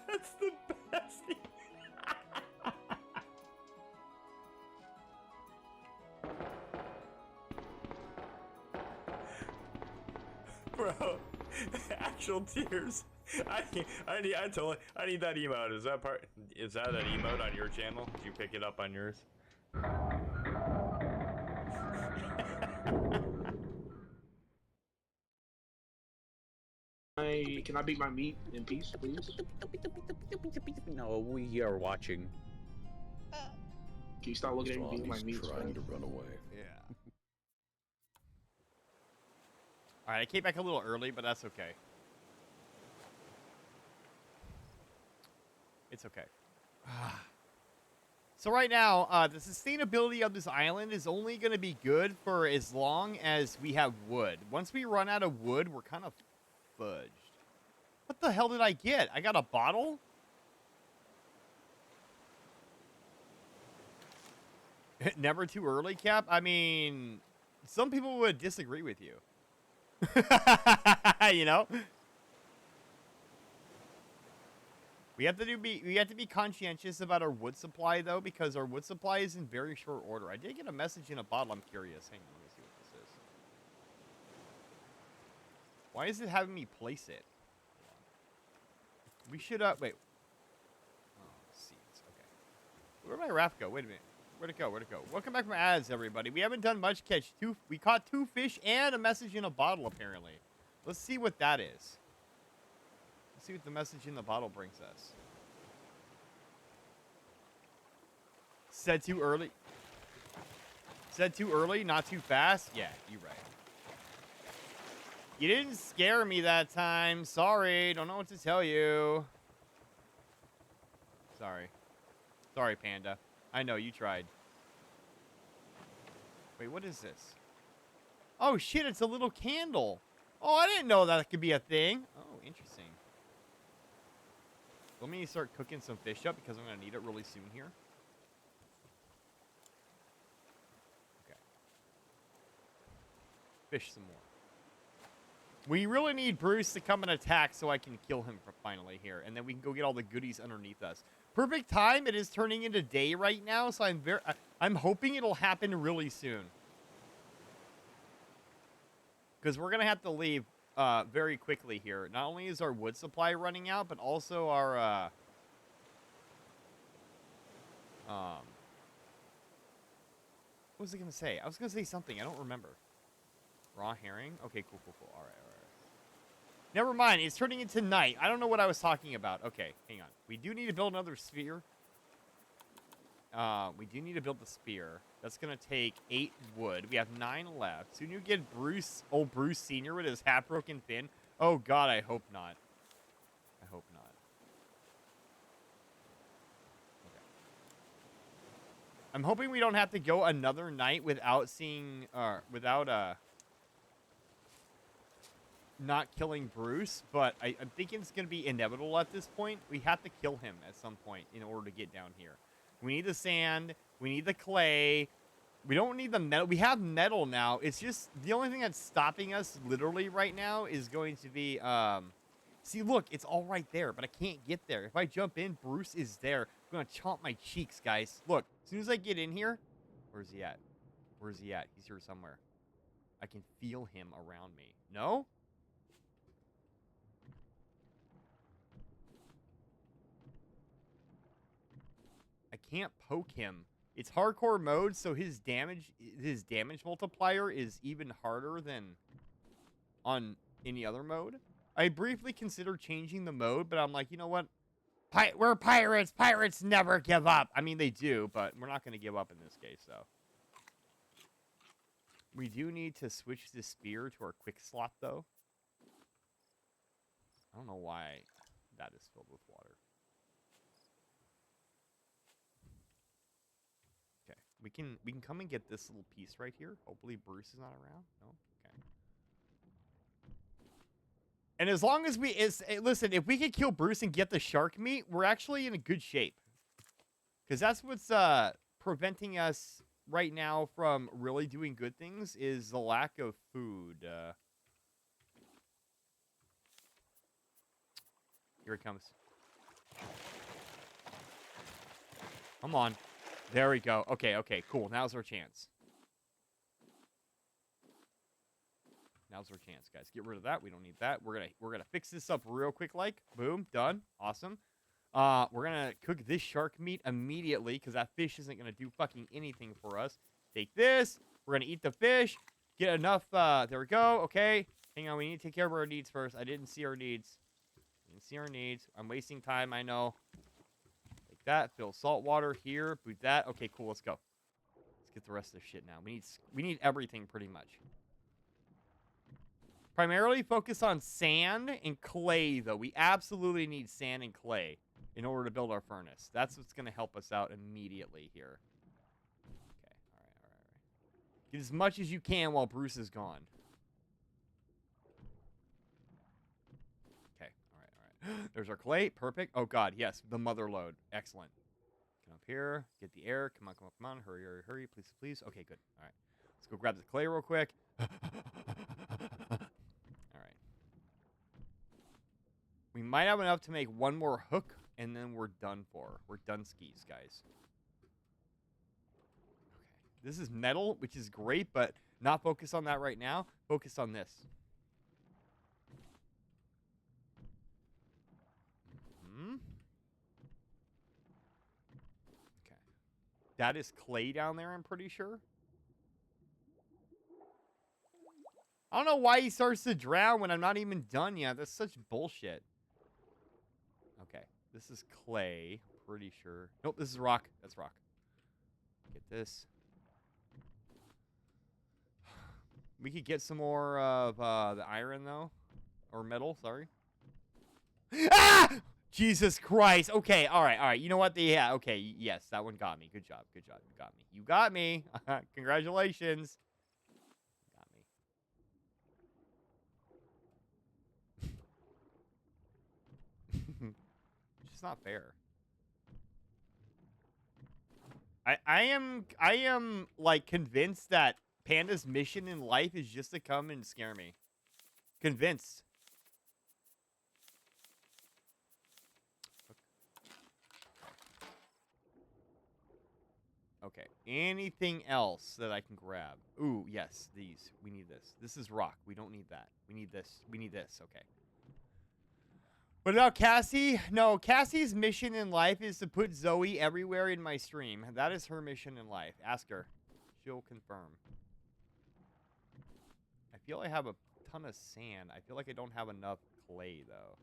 That's the best. Bro, actual tears. I need that emote. Is that an emote on your channel? Did you pick it up on yours? Can I beat my meat in peace, please? No, we are watching. Can you stop looking at me beating my meat? Trying to run away. Yeah. All right, I came back a little early, but that's okay. It's okay. So right now, the sustainability of this island is only going to be good for as long as we have wood. Once we run out of wood, we're kind of fudged. What the hell did I get? I got a bottle? Never too early, Cap? I mean, some people would disagree with you. You know? We have to be conscientious about our wood supply though, because our wood supply is in very short order. I did get a message in a bottle. I'm curious. Hang on, let me see what this is. Why is it having me place it? We should wait. Oh, seeds. Okay. Where'd my raft go? Wait a minute. Where'd it go? Where'd it go? Welcome back from ads, everybody. We haven't done much catch. We caught 2 fish and a message in a bottle, apparently. Let's see what that is. Let's see what the message in the bottle brings us. Said too early. Said too early, not too fast? Yeah, you're right. You didn't scare me that time. Sorry, don't know what to tell you. Sorry. Sorry, Panda. I know, you tried. Wait, what is this? Oh, shit, it's a little candle. Oh, I didn't know that could be a thing. Oh, interesting. Let me start cooking some fish up because I'm going to need it really soon here. Okay. Fish some more. We really need Bruce to come and attack so I can kill him finally here. And then we can go get all the goodies underneath us. Perfect time. It is turning into day right now, so I'm hoping it'll happen really soon. Because we're going to have to leave very quickly here. Not only is our wood supply running out, but also our what was I going to say? I was going to say something. I don't remember. Raw herring? Okay, cool. All right. Never mind. It's turning into night. I don't know what I was talking about. Okay, hang on. We do need to build another sphere. We do need to build the spear. That's going to take 8 wood. We have 9 left. Soon you get old Bruce Sr. with his half-broken fin. Oh, God, I hope not. I hope not. Okay. I'm hoping we don't have to go another night without seeing, not killing Bruce, but I'm thinking it's going to be inevitable at this point. We have to kill him at some point in order to get down here. We need the sand. We need the clay. We don't need the metal. We have metal now. It's just the only thing that's stopping us literally right now is going to be, see, look, it's all right there, but I can't get there. If I jump in, Bruce is there. I'm going to chomp my cheeks, guys. Look, as soon as I get in here, where's he at? Where's he at? He's here somewhere. I can feel him around me. No? I can't poke him. It's hardcore mode, so his damage multiplier is even harder than on any other mode. I briefly considered changing the mode, but I'm like, you know what? We're pirates. Pirates never give up. I mean, they do, but we're not going to give up in this case, though. We do need to switch the spear to our quick slot, though. I don't know why that is filled with water. We can come and get this little piece right here. Hopefully Bruce is not around. No? Okay. And as long as listen, if we could kill Bruce and get the shark meat, we're actually in a good shape. Because that's what's preventing us right now from really doing good things is the lack of food. Here it comes. Come on. There we go. Okay, cool. Now's our chance. Now's our chance, guys. Get rid of that. We don't need that. We're gonna fix this up real quick, like. Boom, done. Awesome. We're gonna cook this shark meat immediately, because that fish isn't gonna do fucking anything for us. Take this. We're gonna eat the fish. Get enough, there we go. Okay. Hang on, we need to take care of our needs first. I didn't see our needs. I'm wasting time, I know. That, fill salt water here, boot that. Okay, cool, let's go. Let's get the rest of this shit now. We need everything pretty much. Primarily focus on sand and clay, though. We absolutely need sand and clay in order to build our furnace. That's what's going to help us out immediately here. Okay, all right. Get as much as you can while Bruce is gone. Okay, all right. There's our clay. Perfect. Oh, God, yes, the mother load. Excellent. Get up here. Get the air. Come on, come on, come on. Hurry, hurry, hurry. Please, please. Okay, good. All right. Let's go grab the clay real quick. All right. We might have enough to make one more hook, and then we're done for. We're done skis, guys. Okay. This is metal, which is great, but not focus on that right now. Focus on this. Okay. That is clay down there, I'm pretty sure. I don't know why he starts to drown when I'm not even done yet. That's such bullshit. Okay. This is clay. Pretty sure. Nope, this is rock. That's rock. Get this. We could get some more of the iron, though. Or metal, sorry. Ah! Jesus Christ. Okay, all right, all right. You know what? Yeah, okay, yes, that one got me. Good job, good job. You got me. You got me. Congratulations. Got me. It's just not fair. I am like convinced that Panda's mission in life is just to come and scare me. Convinced. Okay. Anything else that I can grab? Ooh, yes, these. We need this. This is rock. We don't need that. We need this. We need this. Okay. What about Cassie? No, Cassie's mission in life is to put Zoe everywhere in my stream. That is her mission in life. Ask her. She'll confirm. I feel I have a ton of sand. I feel like I don't have enough clay, though.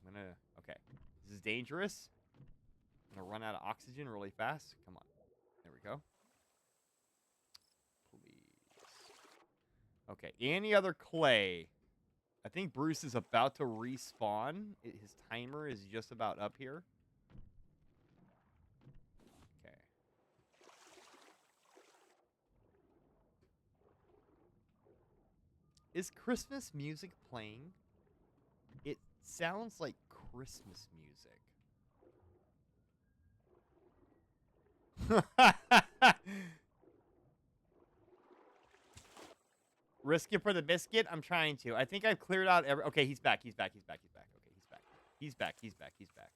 I'm gonna... Okay. This is dangerous. I'm gonna run out of oxygen really fast. Come on. There we go. Please. Okay. Any other clay? I think Bruce is about to respawn. His timer is just about up here. Okay. Is Christmas music playing? It sounds like Christmas music. Risk it for the biscuit? I'm trying to. I think I've cleared out every... Okay, he's back. He's back. He's back. He's back. Okay, he's back. He's back. He's back. He's back.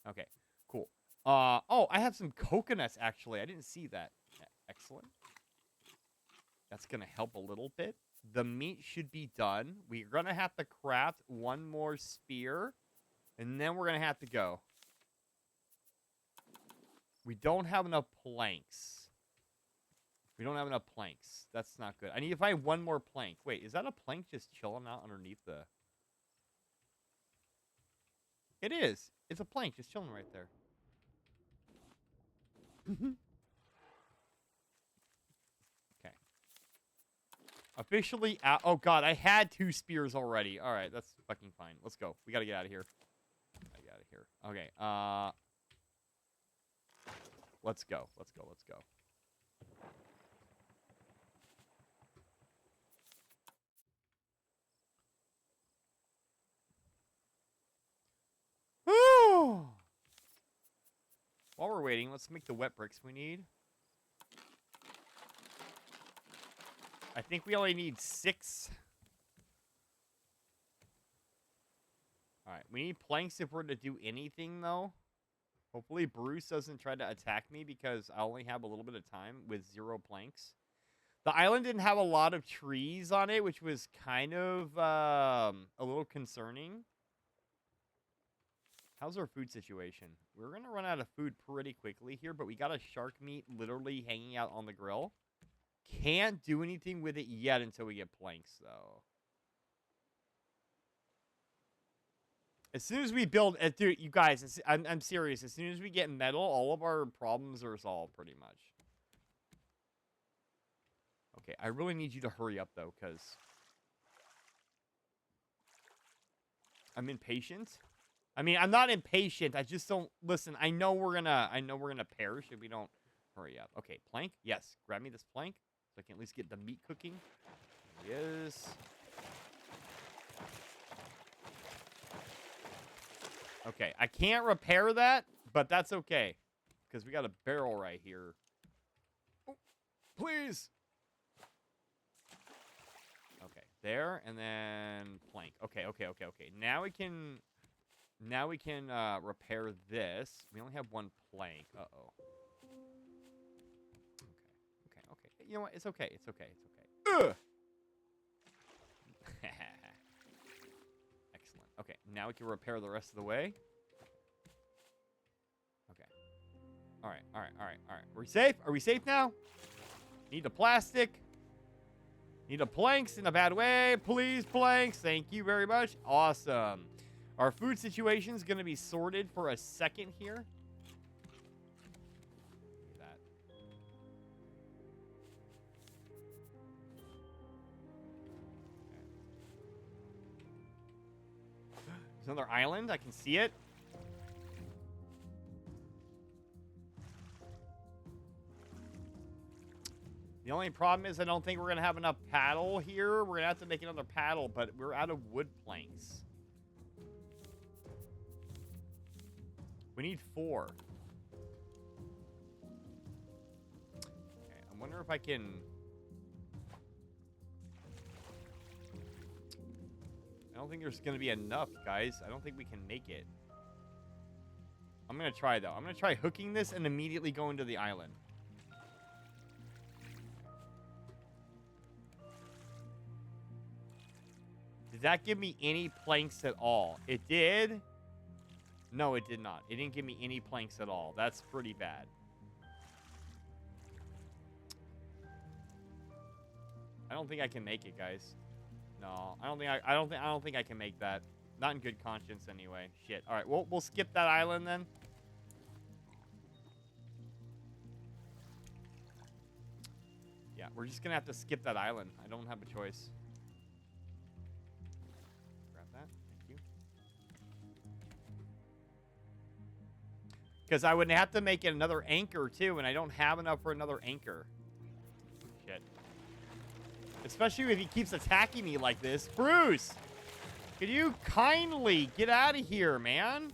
Okay, cool. Oh, I have some coconuts, actually. I didn't see that. Excellent. That's going to help a little bit. The meat should be done. We're going to have to craft one more spear, and then we're going to have to go. We don't have enough planks. We don't have enough planks. That's not good. I need to find one more plank. Wait, is that a plank just chilling out underneath the... It is. It's a plank just chilling right there. Okay. Officially out... Oh, God. I had 2 spears already. All right. That's fucking fine. Let's go. We got to get out of here. Gotta get out of here. Okay. Let's go. Let's go. Let's go. While we're waiting, let's make the wet bricks we need. I think we only need 6. Alright, we need planks if we're to do anything, though. Hopefully Bruce doesn't try to attack me because I only have a little bit of time with 0 planks. The island didn't have a lot of trees on it, which was kind of a little concerning. How's our food situation? We're going to run out of food pretty quickly here, but we got a shark meat literally hanging out on the grill. Can't do anything with it yet until we get planks, though. As soon as we build... dude, you guys, I'm serious. As soon as we get metal, all of our problems are solved pretty much. Okay, I really need you to hurry up, though, because... I'm impatient. I mean, I'm not impatient. I just don't... Listen, I know we're gonna perish if we don't hurry up. Okay, plank? Yes. Grab me this plank so I can at least get the meat cooking. Yes. Okay, I can't repair that, But that's okay, because we got a barrel right here. Oh, please. Okay, there, and then plank. Okay. Now we can repair this. We only have one plank. Uh-oh. Okay. You know what? It's okay. Ugh! Excellent. Okay, now we can repair the rest of the way. Okay. All right. Are we safe now? Need the plastic. Need the planks in a bad way. Please, planks. Thank you very much. Awesome. Our food situation is going to be sorted for a second here. Look at that. Okay. There's another island. I can see it. The only problem is I don't think we're going to have enough paddle here. We're going to have to make another paddle, but we're out of wood planks. We need 4. Okay, I wonder if I can... I don't think there's going to be enough, guys. I don't think we can make it. I'm going to try, though. I'm going to try hooking this and immediately going to the island. Did that give me any planks at all? It did? No, it did not. It didn't give me any planks at all. That's pretty bad. I don't think I can make it, guys. No, I don't think I can make that. Not in good conscience anyway. Shit. All right, we'll skip that island then. Yeah, we're just gonna have to skip that island. I don't have a choice. Grab that. Thank you. Because I would have to make it another anchor too, and I don't have enough for another anchor. Shit. Especially if he keeps attacking me like this. Bruce! Could you kindly get out of here, man?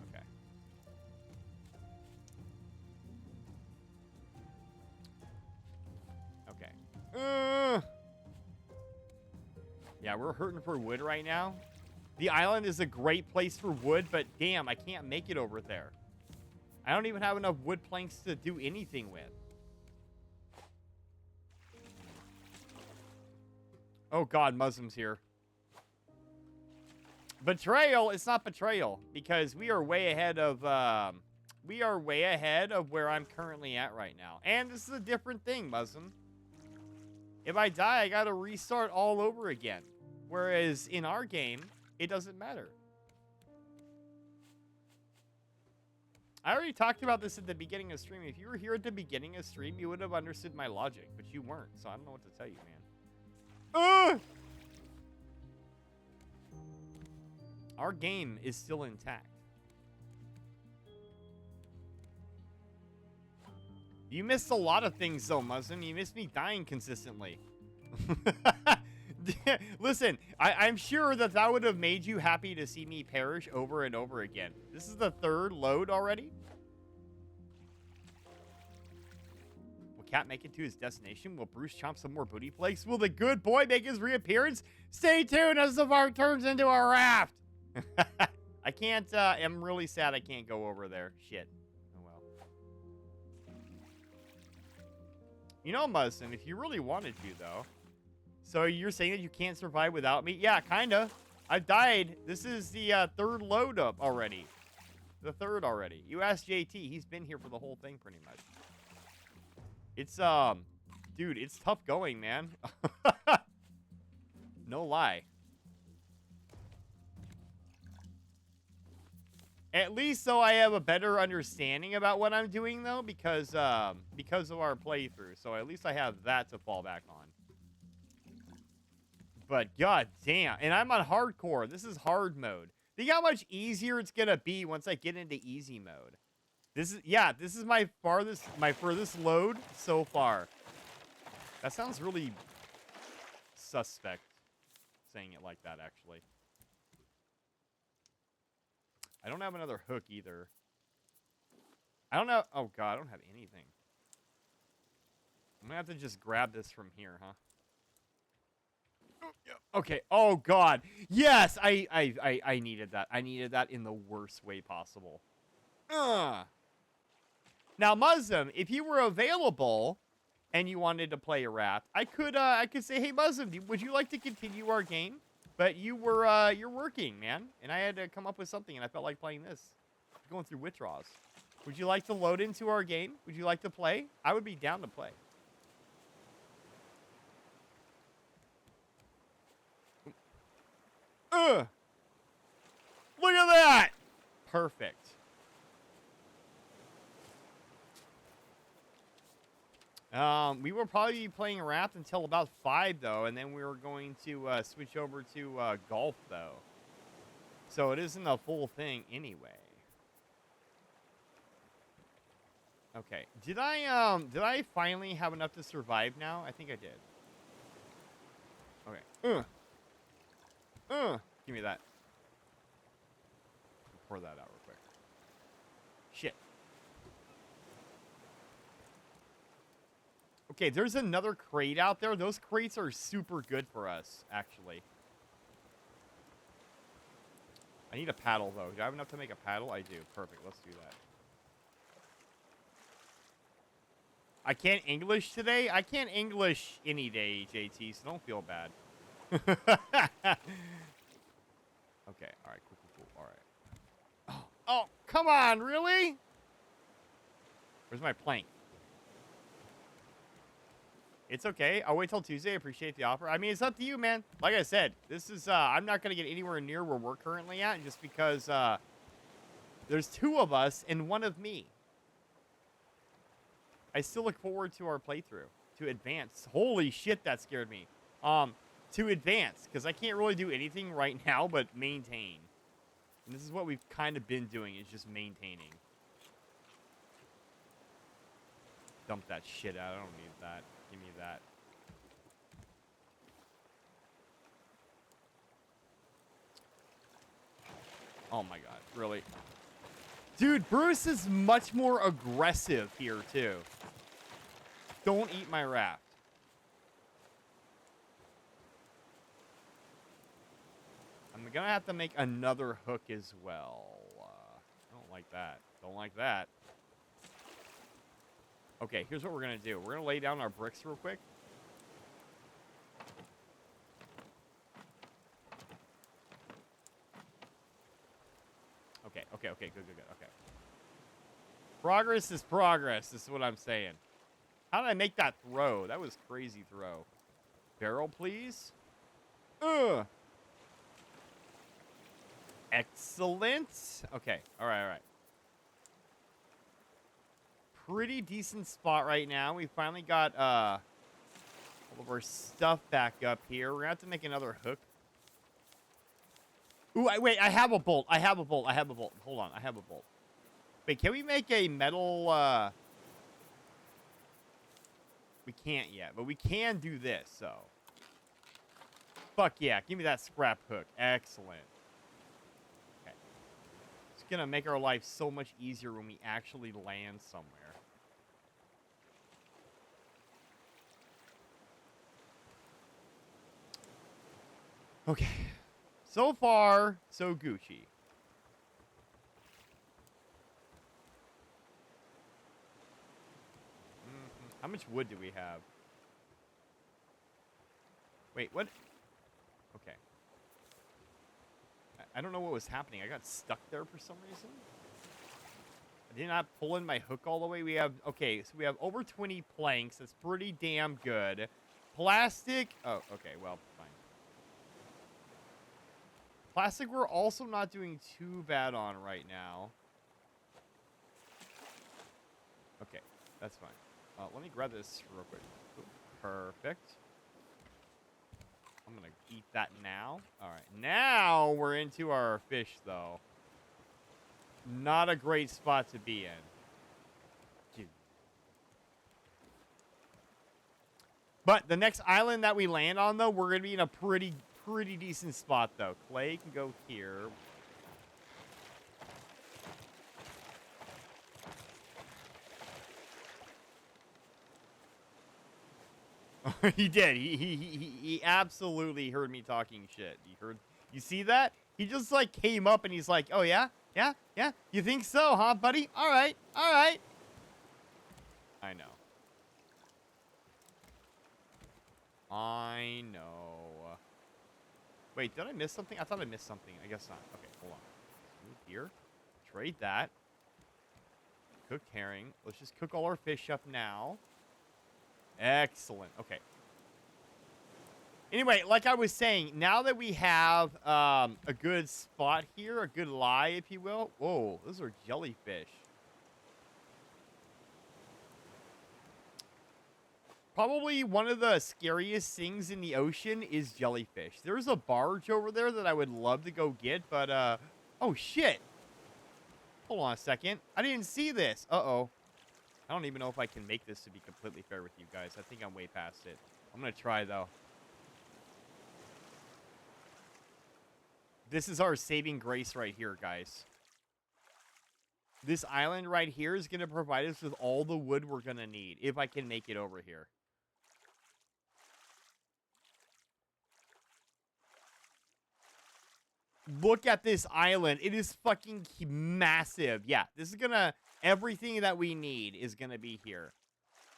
Okay. Okay. Yeah, we're hurting for wood right now. The island is a great place for wood, but damn, I can't make it over there. I don't even have enough wood planks to do anything with. Oh god, Muslim's here. Betrayal? It's not betrayal, because we are way ahead of where I'm currently at right now. And this is a different thing, Muslim. If I die, I gotta restart all over again. Whereas in our game, it doesn't matter. I already talked about this at the beginning of stream. If you were here at the beginning of stream, you would have understood my logic, but you weren't, so I don't know what to tell you, man. Our game is still intact. You missed a lot of things, though, Muslim. You missed me dying consistently. Listen, I'm sure that would have made you happy to see me perish over and over again. This is the 3rd load already. Will Cat make it to his destination? Will Bruce chomp some more booty flakes? Will the good boy make his reappearance? Stay tuned as the VAR turns into a raft. I can't, I'm really sad I can't go over there. Shit. Oh well. You know, Muslim, if you really wanted to, though. So you're saying that you can't survive without me? Yeah, kinda. I've died. This is the 3rd load up already. The 3rd already. You asked JT. He's been here for the whole thing pretty much. It's, dude, it's tough going, man. No lie. At least so I have a better understanding about what I'm doing, though, because of our playthrough. So at least I have that to fall back on. But god damn, and I'm on hardcore. This is hard mode. Think how much easier it's gonna be once I get into easy mode. This is my furthest load so far. That sounds really suspect, saying it like that, actually. I don't have another hook either. I don't know. Oh, God, I don't have anything. I'm going to have to just grab this from here, huh? Okay. Oh, God. Yes, I needed that. I needed that in the worst way possible. Now, Muslim, if you were available and you wanted to play a raft, I could say, hey, Muslim, would you like to continue our game? But you're working, man, and I had to come up with something, and I felt like playing this. Going through withdrawals. Would you like to load into our game? Would you like to play? I would be down to play. Look at that! Perfect. We will probably be playing Raft until about 5, though, and then we were going to switch over to golf, though. So it isn't a full thing anyway. Okay. Did I finally have enough to survive now? I think I did. Okay. Give me that. Pour that out real quick. Shit. Okay, there's another crate out there. Those crates are super good for us, actually. I need a paddle, though. Do I have enough to make a paddle? I do. Perfect. Let's do that. I can't English today? I can't English any day, JT, so don't feel bad. Okay. All right. Cool. All right. Oh, come on. Really? Where's my plank? It's okay. I'll wait till Tuesday. I appreciate the offer. I mean, it's up to you, man. Like I said, this is, I'm not going to get anywhere near where we're currently at just because, there's 2 of us and 1 of me. I still look forward to our playthrough. To advance. Holy shit, that scared me. To advance. Because I can't really do anything right now but maintain. And this is what we've kind of been doing, is just maintaining. Dump that shit out. I don't need that. Give me that. Oh my god, really? Dude, Bruce is much more aggressive here, too. Don't eat my raft. I'm gonna have to make another hook as well. I don't like that. Don't like that. Okay, here's what we're gonna do. We're gonna lay down our bricks real quick. Okay, good. Okay. Progress is progress. This is what I'm saying. How did I make that throw? That was crazy throw. Barrel, please. Excellent. Okay, all right. Pretty decent spot right now. We finally got all of our stuff back up here. We're gonna have to make another hook. Ooh, wait, I have a bolt. Hold on, I have a bolt. Wait, can we make a metal, we can't yet, but we can do this, so. Fuck yeah, give me that scrap hook. Excellent. Okay. It's gonna make our life so much easier when we actually land somewhere. Okay. So far, so Gucci. How much wood do we have? Wait, what? Okay. I don't know what was happening. I got stuck there for some reason. I did not pull in my hook all the way. We have, okay, so we have over 20 planks. That's pretty damn good. Plastic. Oh, okay, well, fine. Plastic we're also not doing too bad on right now. Okay, that's fine. Let me grab this real quick. Ooh, perfect. I'm going to eat that now. All right, now we're into our fish, though. Not a great spot to be in. Dude. But the next island that we land on, though, we're going to be in a pretty decent spot, though. Clay can go here. He did. He absolutely heard me talking shit. He heard. You see that? He just like came up and he's like, "Oh yeah, yeah, yeah. You think so, huh, buddy? All right, all right." I know. I know. Wait, did I miss something? I thought I missed something. I guess not. Okay, hold on. Move here. Trade that. Cooked herring. Let's just cook all our fish up now. Excellent. Okay. Anyway, like I was saying, now that we have a good spot here, a good lie, if you will. Whoa, those are jellyfish. Probably one of the scariest things in the ocean is jellyfish. There's a barge over there that I would love to go get, but, oh, shit. Hold on a second. I didn't see this. Uh-oh. I don't even know if I can make this to be completely fair with you guys. I think I'm way past it. I'm going to try, though. This is our saving grace right here, guys. This island right here is going to provide us with all the wood we're going to need if I can make it over here. Look at this island. It is fucking massive. Yeah, this is gonna... Everything that we need is gonna be here.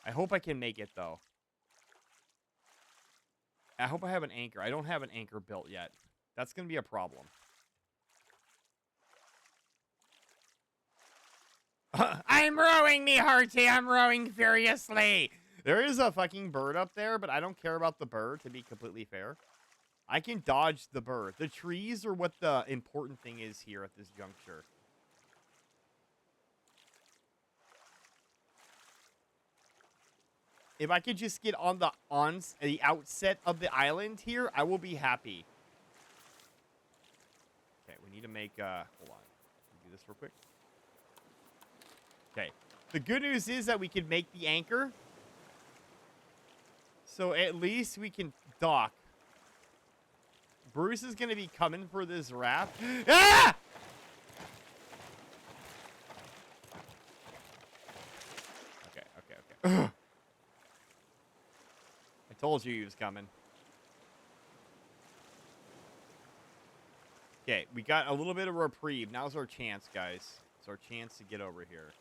I hope I can make it, though. I hope I have an anchor. I don't have an anchor built yet. That's gonna be a problem. I'm rowing, me hearty. I'm rowing furiously. There is a fucking bird up there, but I don't care about the bird, to be completely fair. I can dodge the bird. The trees are what the important thing is here at this juncture. If I could just get on the outset of the island here, I will be happy. Okay, we need to make hold on. Do this real quick. Okay. The good news is that we can make the anchor. So at least we can dock. Bruce is going to be coming for this raft. Ah! Okay. I told you he was coming. Okay, we got a little bit of reprieve. Now's our chance, guys. It's our chance to get over here.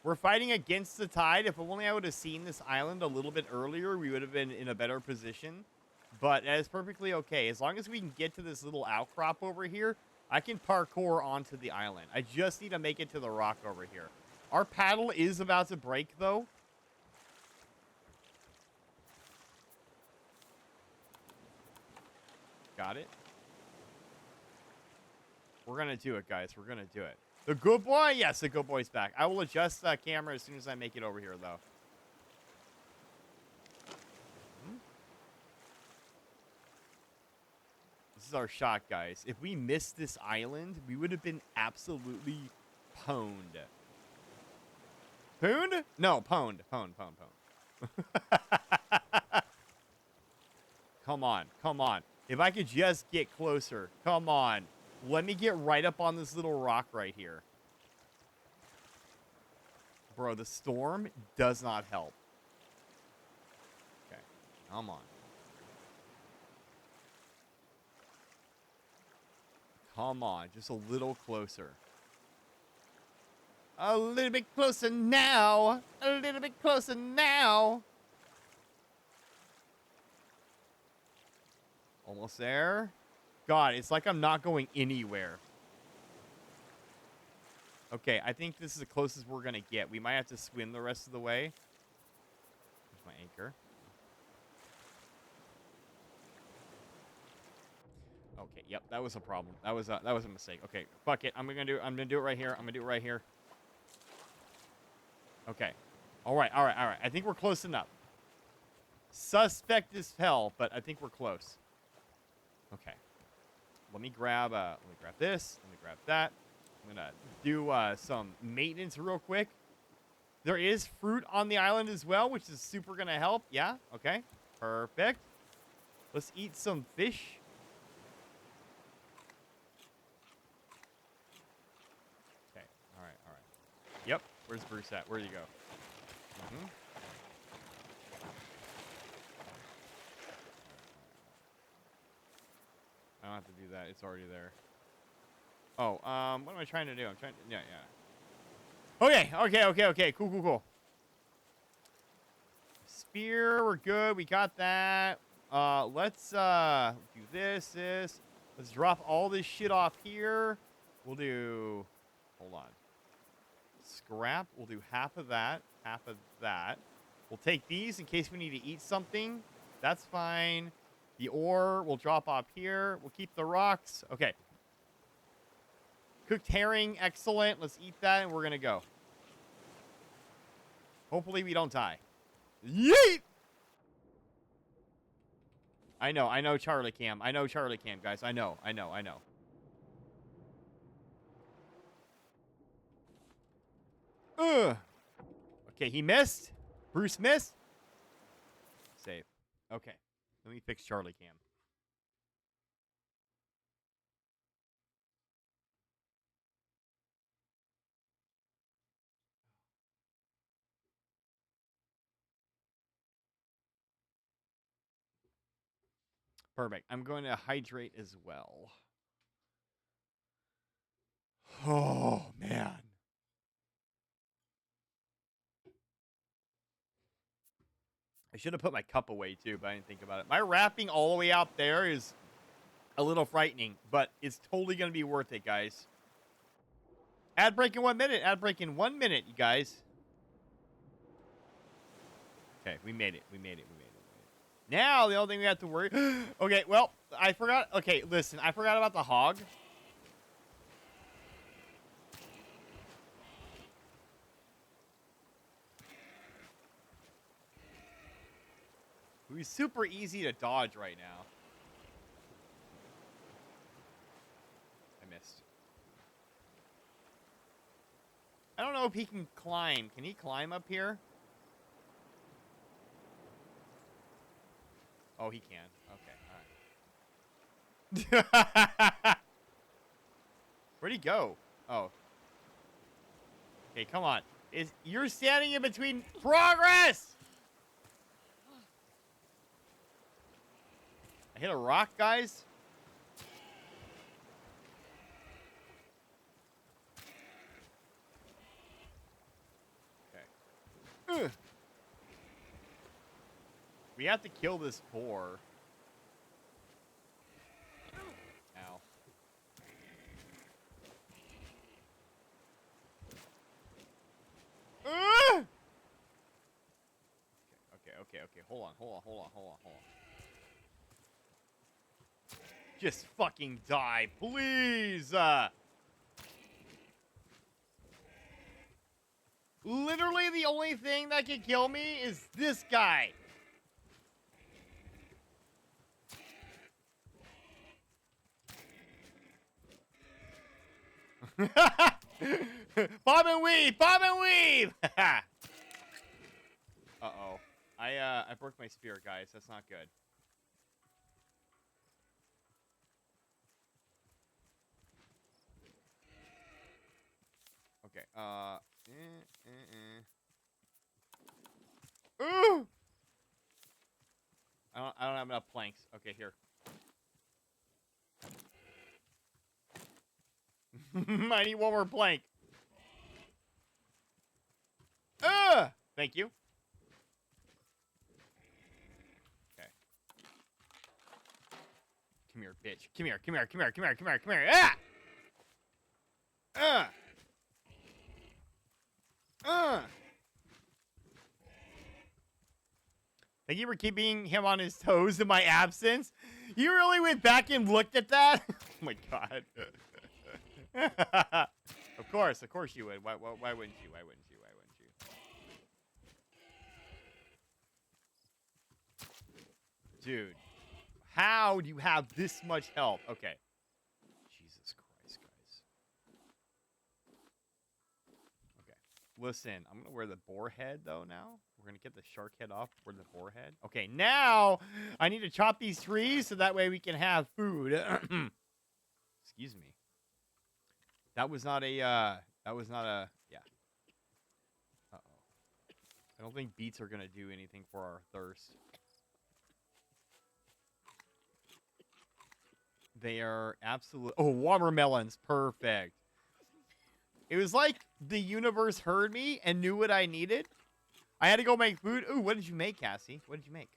We're fighting against the tide. If only I would have seen this island a little bit earlier, we would have been in a better position. But that is perfectly okay. As long as we can get to this little outcrop over here, I can parkour onto the island. I just need to make it to the rock over here. Our paddle is about to break, though. Got it. We're going to do it, guys. We're going to do it. The good boy? Yes, the good boy's back. I will adjust the camera as soon as I make it over here, though. This is our shot, guys. If we missed this island, we would have been absolutely pwned. Pwned? No, pwned. Pwned. Come on. Come on. If I could just get closer. Come on. Let me get right up on this little rock right here. Bro, the storm does not help. Okay. Come on. Come on, just a little closer. A little bit closer now. A little bit closer now. Almost there. God, it's like I'm not going anywhere. Okay, I think this is the closest we're going to get. We might have to swim the rest of the way. There's my anchor. Okay, yep, that was a problem. That was a mistake. Okay, fuck it. I'm gonna do it right here. I'm gonna do it right here. Okay. All right. I think we're close enough. Suspect as hell, but I think we're close. Okay. Let me grab this. Let me grab that. I'm gonna do some maintenance real quick. There is fruit on the island as well, which is super gonna help. Yeah. Okay. Perfect. Let's eat some fish. Yep. Where's Bruce at? Where'd you go? have to do that. It's already there. Oh, what am I trying to do? I'm trying to... Yeah, yeah. Okay. Cool. Spear, we're good. We got that. Let's do this. Let's drop all this shit off here. We'll do... Hold on. Scrap. We'll do half of that. We'll take these in case we need to eat something. That's fine. The ore will drop off here. We'll keep the rocks. Okay. Cooked herring. Excellent. Let's eat that, and we're going to go. Hopefully we don't die. Yeet! I know Charlie Cam. Guys. I know. Ugh. Okay, he missed. Bruce missed. Save. Okay. Let me fix Charlie Cam. Perfect. I'm going to hydrate as well. Oh, man. I should have put my cup away, too, but I didn't think about it. My wrapping all the way out there is a little frightening, but it's totally going to be worth it, guys. Ad break in 1 minute. Ad break in 1 minute, you guys. Okay, we made it. Now, the only thing we have to worry... Okay, well, I forgot... Okay, listen. I forgot about the hog. He's super easy to dodge right now. I missed. I don't know if he can climb. Can he climb up here? Oh, he can. Okay, alright. Where'd he go? Oh. Okay, come on. You're standing in between progress! I hit a rock, guys. Okay. Ugh. We have to kill this boar. Ow. Okay. Hold on. Just fucking die, please. Literally the only thing that can kill me is this guy. Bob and weave. Uh-oh. I broke my spear, guys. That's not good. Okay, Ooh! I don't have enough planks. Okay, here. I need one more plank. Thank you. Okay. Come here, bitch. Come here. Thank you for keeping him on his toes in my absence. You really went back and looked at that? Oh my god. Of course you would. Why wouldn't you? Dude, how do you have this much health? Okay. Jesus Christ, guys. Okay. Listen, I'm going to wear the boar head, though, now. We're going to get the shark head off, wear the boar head. Okay, now I need to chop these trees so that way we can have food. Excuse me. That was not a, yeah. Uh-oh. I don't think beets are going to do anything for our thirst. They are absolute. Oh, watermelons. Perfect. It was like the universe heard me and knew what I needed. I had to go make food. Ooh, what did you make, Cassie? What did you make?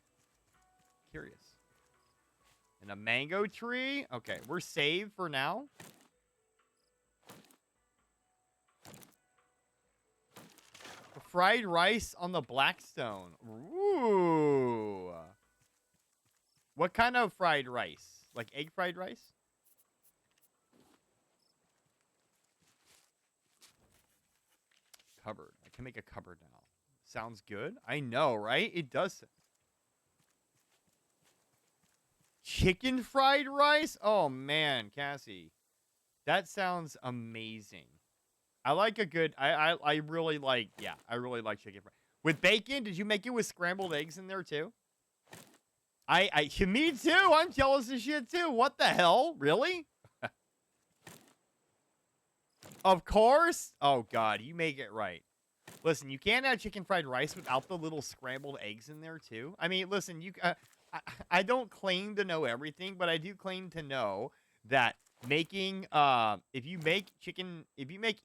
Curious. And a mango tree. Okay, we're saved for now. Fried rice on the Blackstone. Ooh. What kind of fried rice? Like egg fried rice? Cupboard. I can make a cupboard now. Sounds good. I know, right? It does. Chicken fried rice? Oh, man, Cassie. That sounds amazing. I like a good... I really like... Yeah, I really like chicken fried. With bacon? Did you make it with scrambled eggs in there, too? Me too. I'm jealous of shit, too. What the hell? Really? Of course. Oh, God. You make it right. Listen, you can't have chicken fried rice without the little scrambled eggs in there, too. I mean, listen, you... I don't claim to know everything, but I do claim to know that making... if you make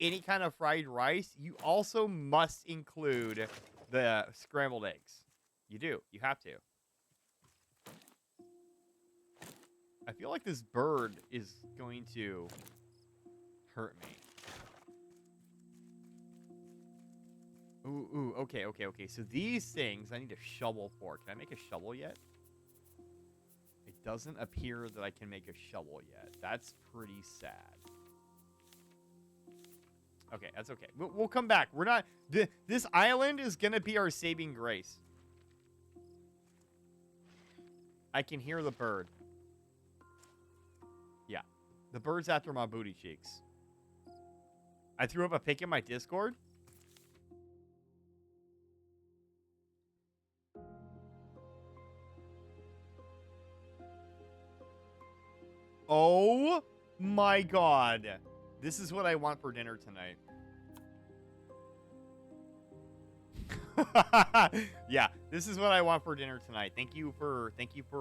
any kind of fried rice, you also must include the scrambled eggs. You do. You have to. I feel like this bird is going to hurt me. Ooh, okay. So these things I need a shovel for. Can I make a shovel yet? It doesn't appear that I can make a shovel yet. That's pretty sad. Okay, that's okay. We'll come back. We're not... This island is going to be our saving grace. I can hear the bird. Yeah. The bird's after my booty cheeks. I threw up a pic in my Discord. Oh my God. This is what I want for dinner tonight. Yeah, this is what I want for dinner tonight. Thank you for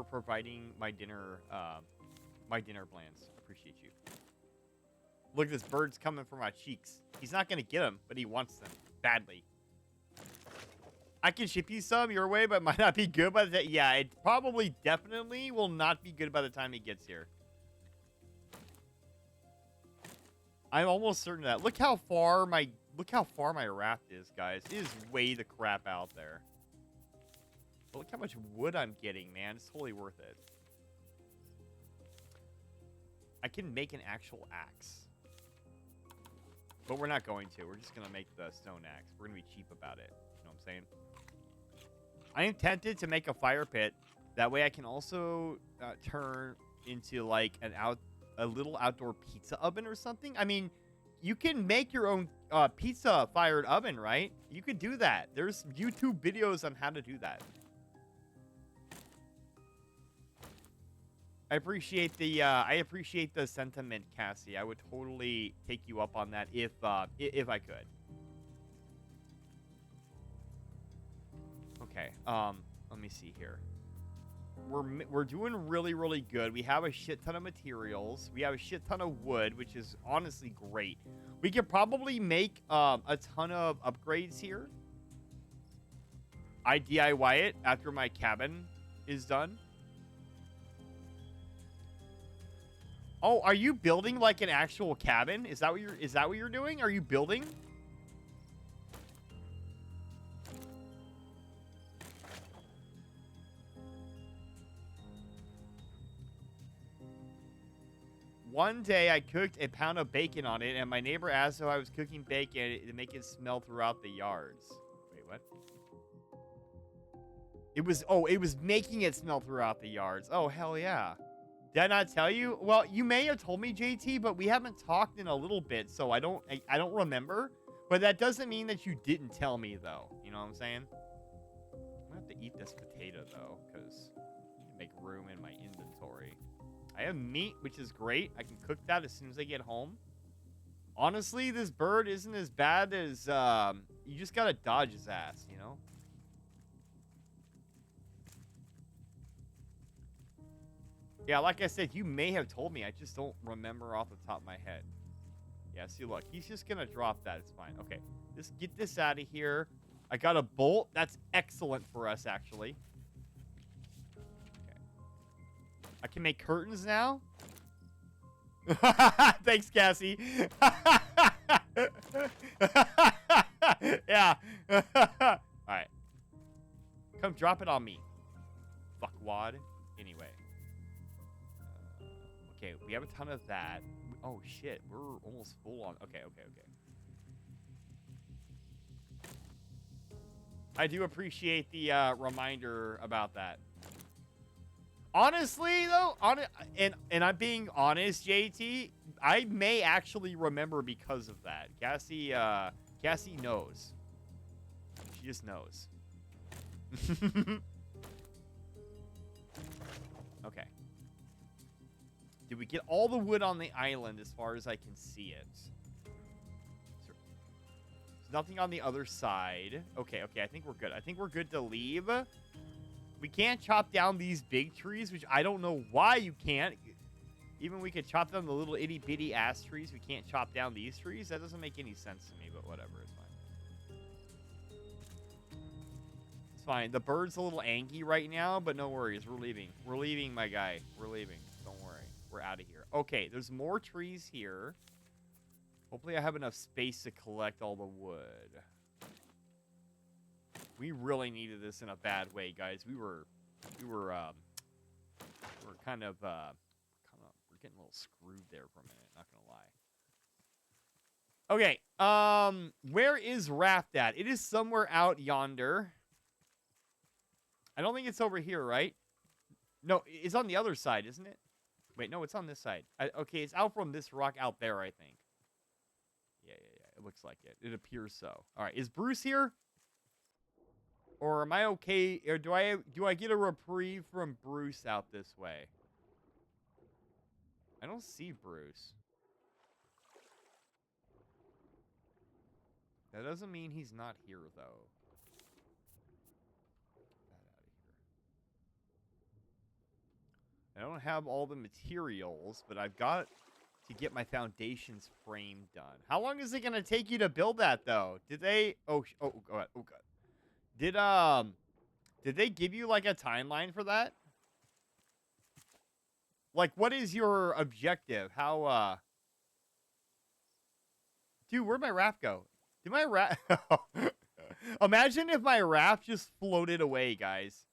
providing my dinner plans. Appreciate you. Look, this bird's coming for my cheeks. He's not gonna get them, but he wants them badly. I can ship you some your way, but it might not be good by the time. Yeah, it probably definitely will not be good by the time he gets here. I'm almost certain of that. Look how far my raft is, guys. It is way the crap out there. But look how much wood I'm getting, man. It's totally worth it. I can make an actual axe. But we're not going to. We're just going to make the stone axe. We're going to be cheap about it. You know what I'm saying? I am tempted to make a fire pit. That way I can also turn into like a little outdoor pizza oven or something. I mean, you can make your own pizza fired oven, right? You could do that. There's YouTube videos on how to do that. I appreciate the sentiment, Cassie. I would totally take you up on that if I could. Okay. Let me see here. We're doing really, really good. We have a shit ton of materials. We have a shit ton of wood, which is honestly great. We could probably make a ton of upgrades here. I DIY it after my cabin is done. Oh, are you building like an actual cabin? Is that what you're doing? Are you building? One day I cooked a pound of bacon on it, and my neighbor asked if I was cooking bacon to make it smell throughout the yards. Wait, what? It was making it smell throughout the yards. Oh, hell yeah. Did I not tell you? Well, you may have told me, JT, but we haven't talked in a little bit, so I don't remember. But that doesn't mean that you didn't tell me, though. You know what I'm saying? I'm gonna have to eat this potato, though, because I make room in my inventory. I have meat, which is great. I can cook that as soon as I get home. Honestly, this bird isn't as bad as, you just gotta dodge his ass, you know? Yeah, like I said, you may have told me. I just don't remember off the top of my head. Yeah, see, look. He's just going to drop that. It's fine. Okay. Just get this out of here. I got a bolt. That's excellent for us, actually. Okay. I can make curtains now. Thanks, Cassie. Yeah. All right. Come drop it on me. Fuckwad. Anyway. Okay, we have a ton of that. Oh, shit. We're almost full on. Okay. I do appreciate the reminder about that. Honestly, though, and I'm being honest, JT, I may actually remember because of that. Cassie knows. She just knows. Okay. Did we get all the wood on the island as far as I can see it? There's nothing on the other side. Okay, I think we're good. I think we're good to leave. We can't chop down these big trees, which I don't know why you can't. Even we could chop down the little itty-bitty ass trees. We can't chop down these trees? That doesn't make any sense to me, but whatever. It's fine. It's fine. The bird's a little angry right now, but no worries. We're leaving. We're leaving, my guy. We're leaving. Don't worry. We're out of here. Okay, there's more trees here. Hopefully I have enough space to collect all the wood. We really needed this in a bad way, guys. We're kind of we're getting a little screwed there for a minute, not gonna lie. Okay, where is Raft at? It is somewhere out yonder. I don't think it's over here, right? No, it's on the other side, isn't it? Wait, no, it's on this side. Okay, it's out from this rock out there, I think. Yeah. It looks like it. It appears so. All right, is Bruce here? Or am I okay? Or do I get a reprieve from Bruce out this way? I don't see Bruce. That doesn't mean he's not here, though. Get that out of here. I don't have all the materials, but I've got to get my foundations frame done. How long is it going to take you to build that, though? Did they... Oh, God. Oh, God. Did they give you, like, a timeline for that? Like, what is your objective? How, Dude, where'd my raft go? Did my raft... Imagine if my raft just floated away, guys.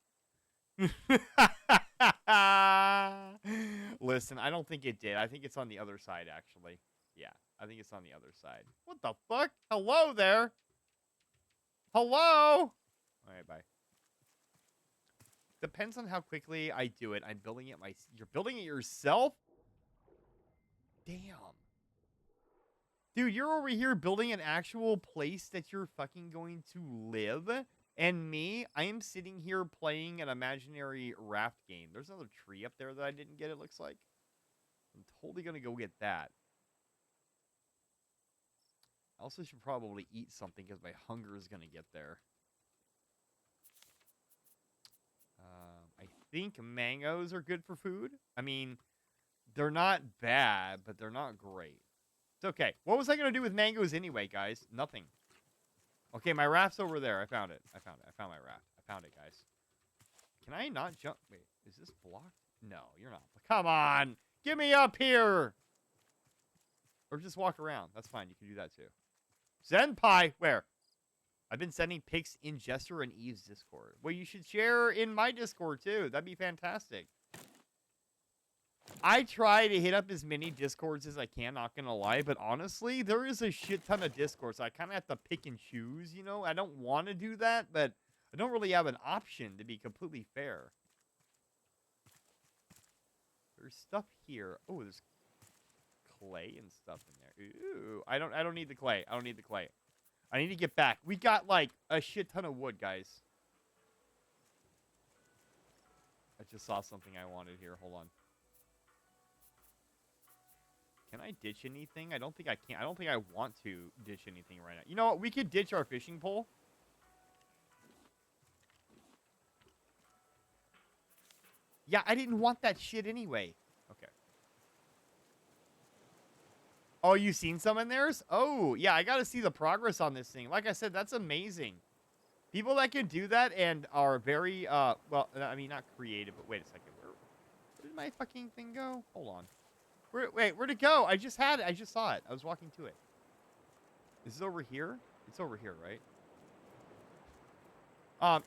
Listen, I don't think it did. I think it's on the other side, actually. Yeah, I think it's on the other side. What the fuck? Hello there? Hello? All right, bye. Depends on how quickly I do it. I'm building it You're building it yourself? Damn. Dude, you're over here building an actual place that you're fucking going to live. And me, I am sitting here playing an imaginary raft game. There's another tree up there that I didn't get, it looks like. I'm totally going to go get that. I also should probably eat something because my hunger is going to get there. I think mangoes are good for food. I mean, they're not bad, but they're not great. It's okay. What was I going to do with mangoes anyway, guys? Nothing. Okay, my raft's over there. I found it. I found my raft. I found it, guys. Can I not jump? Wait, is this blocked? No, you're not. Come on. Get me up here. Or just walk around. That's fine. You can do that too. Senpai, where? I've been sending pics in Jester and Eve's Discord. Well, you should share in my Discord too. That'd be fantastic. I try to hit up as many Discords as I can, not gonna lie, but honestly, there is a shit ton of Discords. So I kind of have to pick and choose, you know? I don't want to do that, but I don't really have an option, to be completely fair. There's stuff here. Oh, there's clay and stuff in there. Ooh, I don't need the clay. I don't need the clay. I need to get back. We got, like, a shit ton of wood, guys. I just saw something I wanted here. Hold on. Can I ditch anything? I don't think I can. I don't think I want to ditch anything right now. You know what? We could ditch our fishing pole. Yeah, I didn't want that shit anyway. Okay. Oh, you seen some in theirs? Oh, yeah, I gotta see the progress on this thing. Like I said, that's amazing. People that can do that and are very, well, I mean, not creative, but wait a second. Where did my fucking thing go? Hold on. Wait, where'd it go? I just had it. I just saw it. I was walking to it. Is it over here? It's over here, right?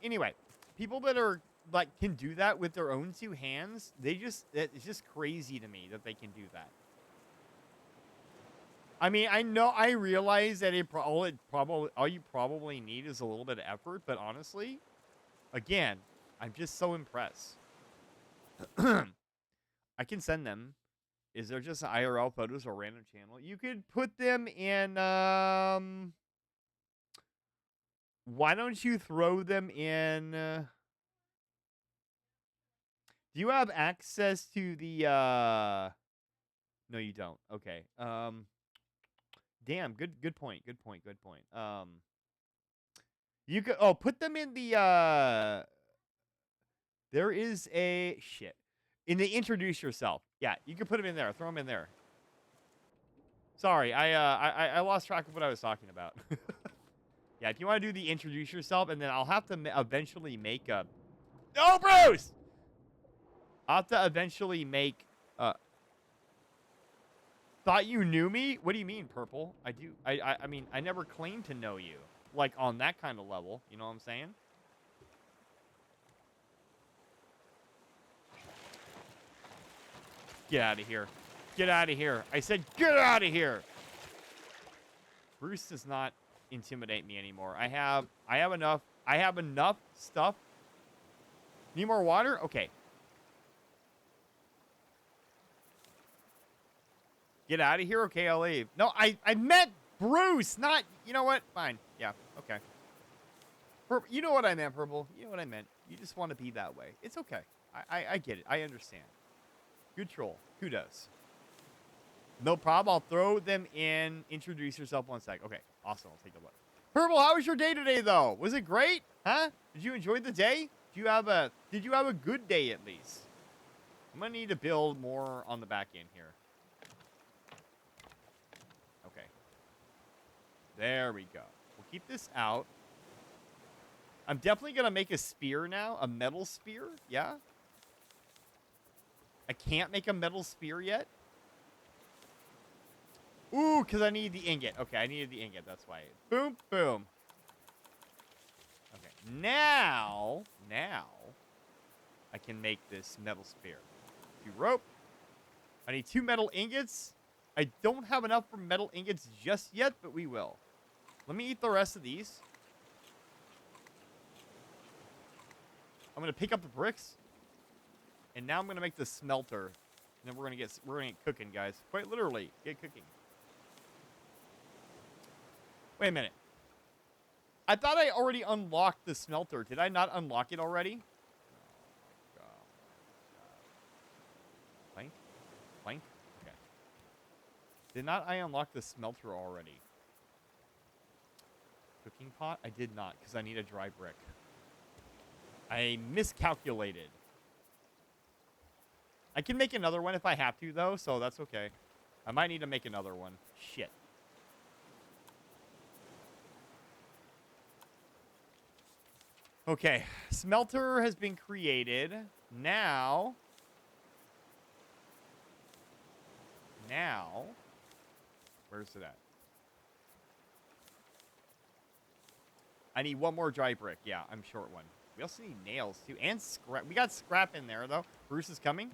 Anyway, people that are, like, can do that with their own two hands, it's just crazy to me that they can do that. I mean, I realize that all you probably need is a little bit of effort, but honestly, again, I'm just so impressed. I can send them. Is there just IRL photos or random channel? You could put them in, why don't you throw them in, do you have access to the, no, you don't. Okay. Damn, good point. You could, put them in the, there is a, shit. In the introduce yourself. Yeah, you can put them in there. Throw them in there. Sorry, I lost track of what I was talking about. Yeah, if you want to do the introduce yourself, and then I'll have to eventually make a... No, Bruce! I'll have to eventually make... Thought you knew me? What do you mean, Purple? I do. I mean, I never claimed to know you. Like, on that kind of level. You know what I'm saying? Get out of here. Get out of here. I said get out of here. Bruce does not intimidate me anymore. I have enough stuff. Need more water? Okay. Get out of here? Okay, I'll leave. No, I meant Bruce, not... You know what? Fine. Yeah, okay. You know what I meant, Purple. You know what I meant. You just want to be that way. It's okay. I get it. I understand. Good troll. Kudos. No problem. I'll throw them in. Introduce yourself 1 sec. Okay, awesome. I'll take a look. Purple, how was your day today, though? Was it great? Huh? Did you enjoy the day? Did you have a good day, at least? I'm going to need to build more on the back end here. Okay. There we go. We'll keep this out. I'm definitely going to make a spear now. A metal spear. Yeah? I can't make a metal spear yet. Ooh, because I need the ingot. Okay, I needed the ingot. That's why. Boom, boom. Okay, now, I can make this metal spear. 2 rope. I need 2 metal ingots. I don't have enough for metal ingots just yet, but we will. Let me eat the rest of these. I'm going to pick up the bricks. And now I'm going to make the smelter. And then we're going to get cooking, guys. Quite literally, get cooking. Wait a minute. I thought I already unlocked the smelter. Did I not unlock it already? Plank? Plank? Okay. Did not I unlock the smelter already? Cooking pot? I did not, because I need a dry brick. I miscalculated. I can make another one if I have to, though, so that's okay. I might need to make another one. Shit. Okay. Smelter has been created. Now... Where's it at? I need 1 more dry brick. Yeah, I'm short one. We also need nails, too. And scrap. We got scrap in there, though. Bruce is coming.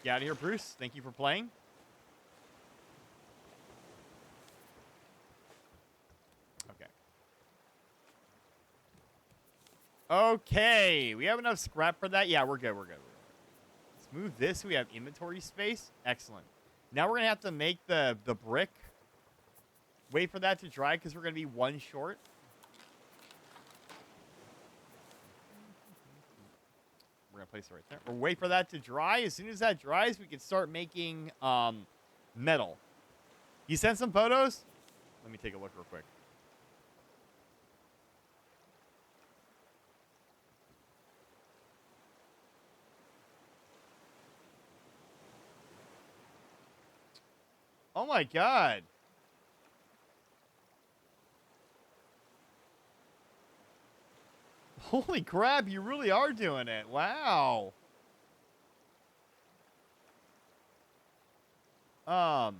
Get out of here, Bruce. Thank you for playing. Okay. Okay. We have enough scrap for that? Yeah, we're good. We're good. Let's move this. We have inventory space. Excellent. Now we're going to have to make the brick. Wait for that to dry because we're going to be 1 short. We're going to place it right there. We'll wait for that to dry. As soon as that dries, we can start making metal. You sent some photos? Let me take a look real quick. Oh my god. Holy crap, you really are doing it. Wow. Got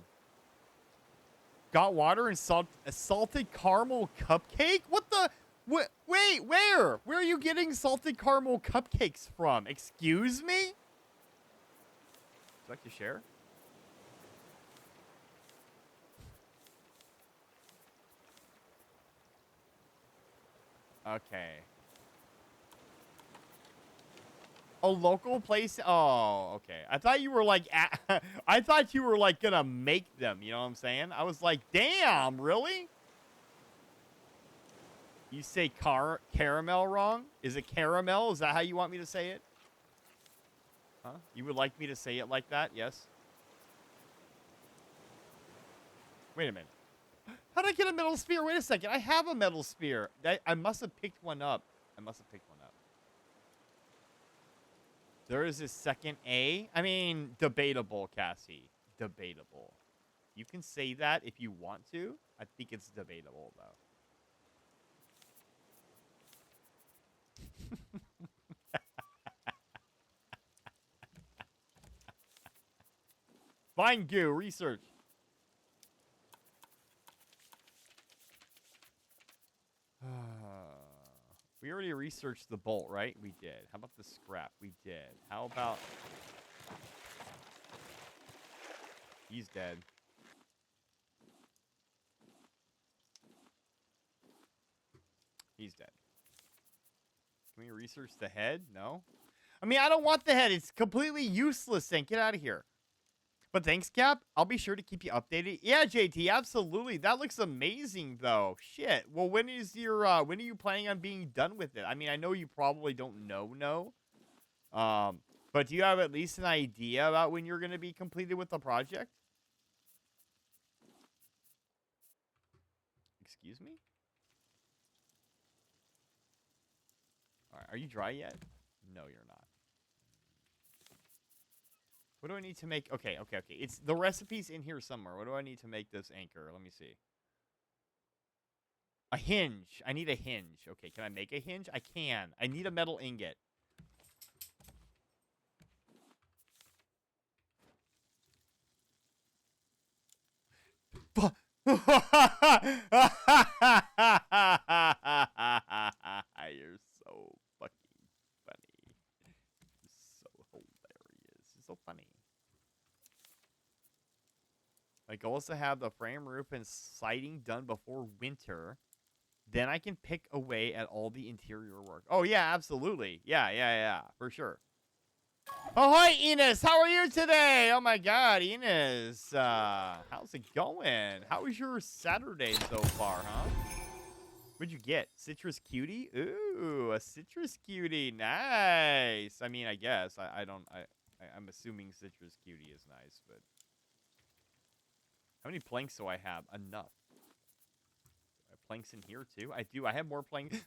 water and a salted caramel cupcake? What the? Wait, where? Where are you getting salted caramel cupcakes from? Excuse me? Would you like to share? Okay. A local place? Oh, okay. I thought you were like, I thought you were like gonna make them. You know what I'm saying? I was like, damn, really? You say caramel wrong? Is it caramel? Is that how you want me to say it? Huh? You would like me to say it like that? Yes. Wait a minute. How'd I get a metal spear? Wait a second. I have a metal spear. I must have picked one up. There is a second A. I mean, debatable, Cassie. Debatable. You can say that if you want to. I think it's debatable, though. Find goo. Research. We already researched the bolt, right? We did. How about the scrap? We did. How about... He's dead. He's dead. Can we research the head? No? I mean, I don't want the head. It's completely useless thing. Get out of here. But thanks, Cap. I'll be sure to keep you updated. Yeah, JT, absolutely. That looks amazing, though. Shit. Well, when is your, when are you planning on being done with it? I mean, I know you probably don't know. But do you have at least an idea about when you're going to be completed with the project? Excuse me? All right, are you dry yet? No, you're not. What do I need to make? Okay. It's the recipe's in here somewhere. What do I need to make this anchor? Let me see. A hinge. I need a hinge. Okay, can I make a hinge? I can. I need a metal ingot. You're so fucking funny. So hilarious. You're so funny. My goal is to have the frame, roof, and siding done before winter. Then I can pick away at all the interior work. Oh, yeah, absolutely. Yeah, for sure. Ahoy, Enos! How are you today? Oh, my God, Enos. How's it going? How was your Saturday so far, huh? What'd you get? Citrus cutie? Ooh, a citrus cutie. Nice. I mean, I guess. I'm assuming citrus cutie is nice, but... How many planks do I have? Enough. I have planks in here, too? I do. I have more planks.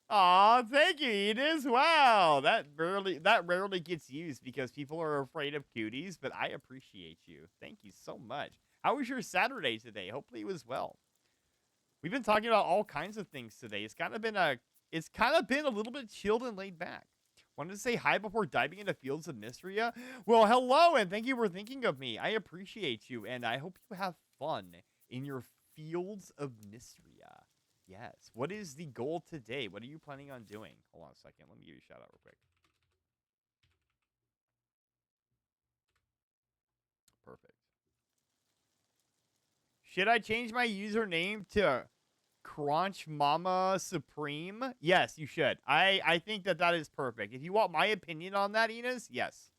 Aw, thank you, Enos. Wow. That rarely gets used because people are afraid of cuties, but I appreciate you. Thank you so much. How was your Saturday today? Hopefully it was well. We've been talking about all kinds of things today. It's kind of been a little bit chilled and laid back. Wanted to say hi before diving into Fields of Mystria. Well, hello, and thank you for thinking of me. I appreciate you, and I hope you have fun in your Fields of Mystria. Yes. What is the goal today? What are you planning on doing? Hold on a second. Let me give you a shout out real quick. Perfect. Should I change my username to Crunch Mama Supreme? Yes, you should. I think that is perfect. If you want my opinion on that, Enos, yes.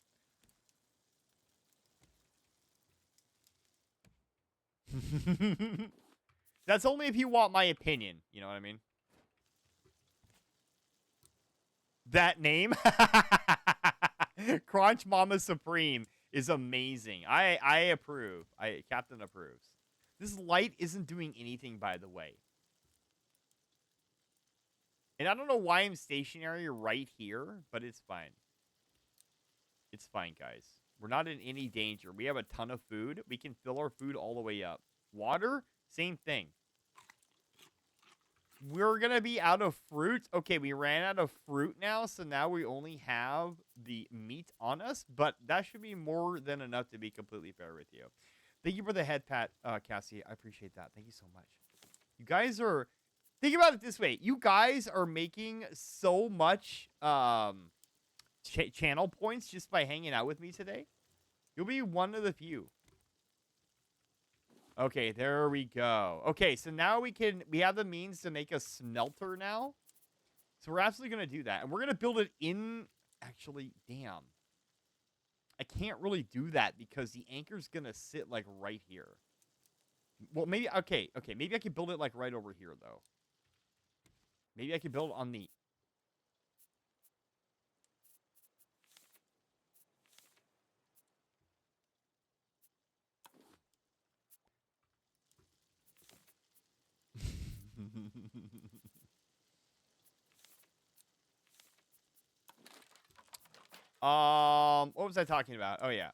That's only if you want my opinion. You know what I mean? That name? Crunch Mama Supreme is amazing. I approve. Captain approves. This light isn't doing anything, by the way. And I don't know why I'm stationary right here, but it's fine. It's fine, guys. We're not in any danger. We have a ton of food. We can fill our food all the way up. Water, same thing. We're going to be out of fruit. Okay, we ran out of fruit now, so now we only have the meat on us, but that should be more than enough to be completely fair with you. Thank you for the head pat, Cassie. I appreciate that. Thank you so much. You guys are... Think about it this way. You guys are making so much channel points just by hanging out with me today. You'll be one of the few. Okay, there we go. Okay, so now we have the means to make a smelter now. So we're absolutely going to do that. And we're going to build it in... Actually, damn. I can't really do that because the anchor's going to sit, like, right here. Well, maybe... Okay, maybe I can build it, like, right over here, though. Maybe I can build on the... What was I talking about? Oh, yeah.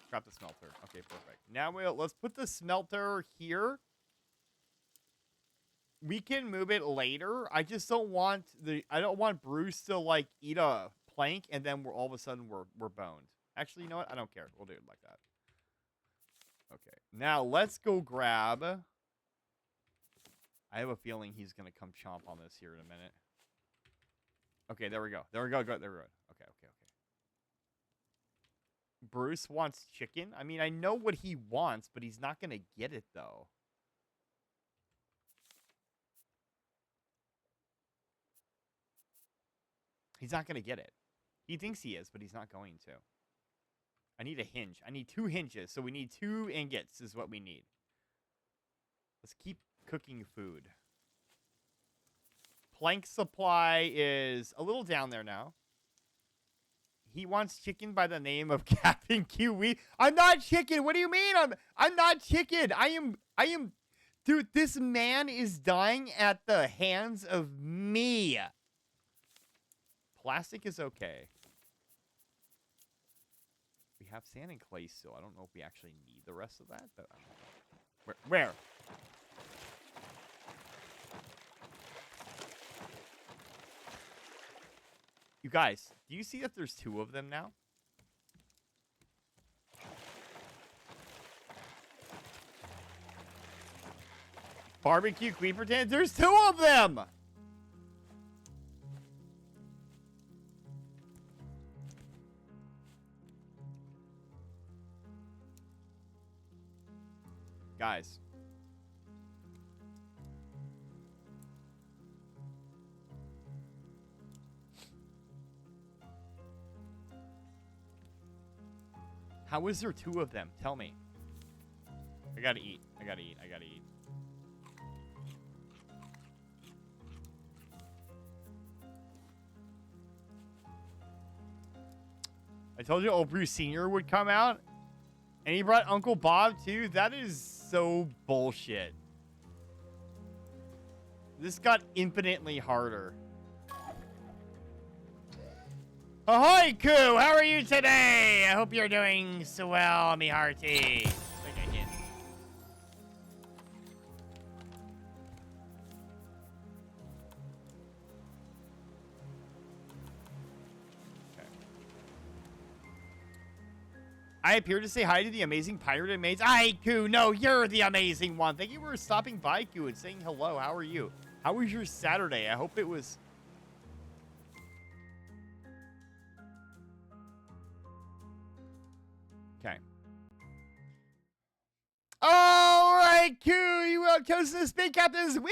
Scrap the smelter. Okay, perfect. Now let's put the smelter here. We can move it later. I just don't want I don't want Bruce to, like, eat a plank and then all of a sudden we're boned. Actually, you know what? I don't care. We'll do it like that. Okay. Now let's go grab... I have a feeling he's going to come chomp on this here in a minute. Okay, there we go. There we go. There we go. Okay. Bruce wants chicken. I mean, I know what he wants, but he's not going to get it, though. He's not going to get it. He thinks he is, but he's not going to. I need a hinge. I need 2 hinges, so we need 2 ingots is what we need. Let's keep cooking food. Plank supply is a little down there now. He wants chicken by the name of Captain Kiwi. I'm not chicken. What do you mean? I'm not chicken. I am dude, this man is dying at the hands of me. Plastic is okay. We have sand and clay still. I don't know if we actually need the rest of that, but where? You guys, do you see that there's 2 of them now? Barbecue queen pretend. There's 2 of them! Guys. How is there 2 of them? Tell me. I gotta eat. I gotta eat. I told you old Bruce Sr. would come out. And he brought Uncle Bob, too. That is so bullshit. This got infinitely harder. Ahoy, Koo! How are you today? I hope you're doing so well, me hearty. Like I did. Okay. I appear to say hi to the amazing pirate maids. Hi, Koo! No, you're the amazing one. Thank you for stopping by, Koo, and saying hello. How are you? How was your Saturday? I hope it was... Okay. All right, Q, you have chosen the Spin Captain's Wheel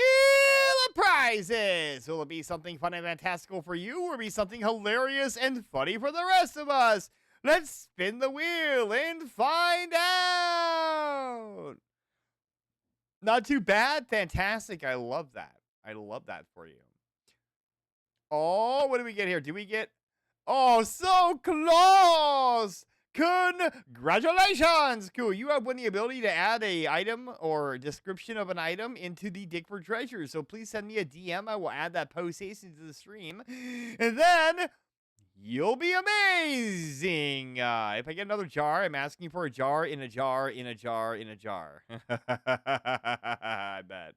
of Prizes. Will it be something fun and fantastical for you, or be something hilarious and funny for the rest of us? Let's spin the wheel and find out. Not too bad. Fantastic. I love that. I love that for you. Oh, what do we get here? Do we get... Oh, so close! Congratulations! Cool. You have won the ability to add a item or description of an item into the Dig for Treasure. So please send me a DM. I will add that post haste into the stream. And then you'll be amazing. If I get another jar, I'm asking for a jar in a jar in a jar in a jar. I bet.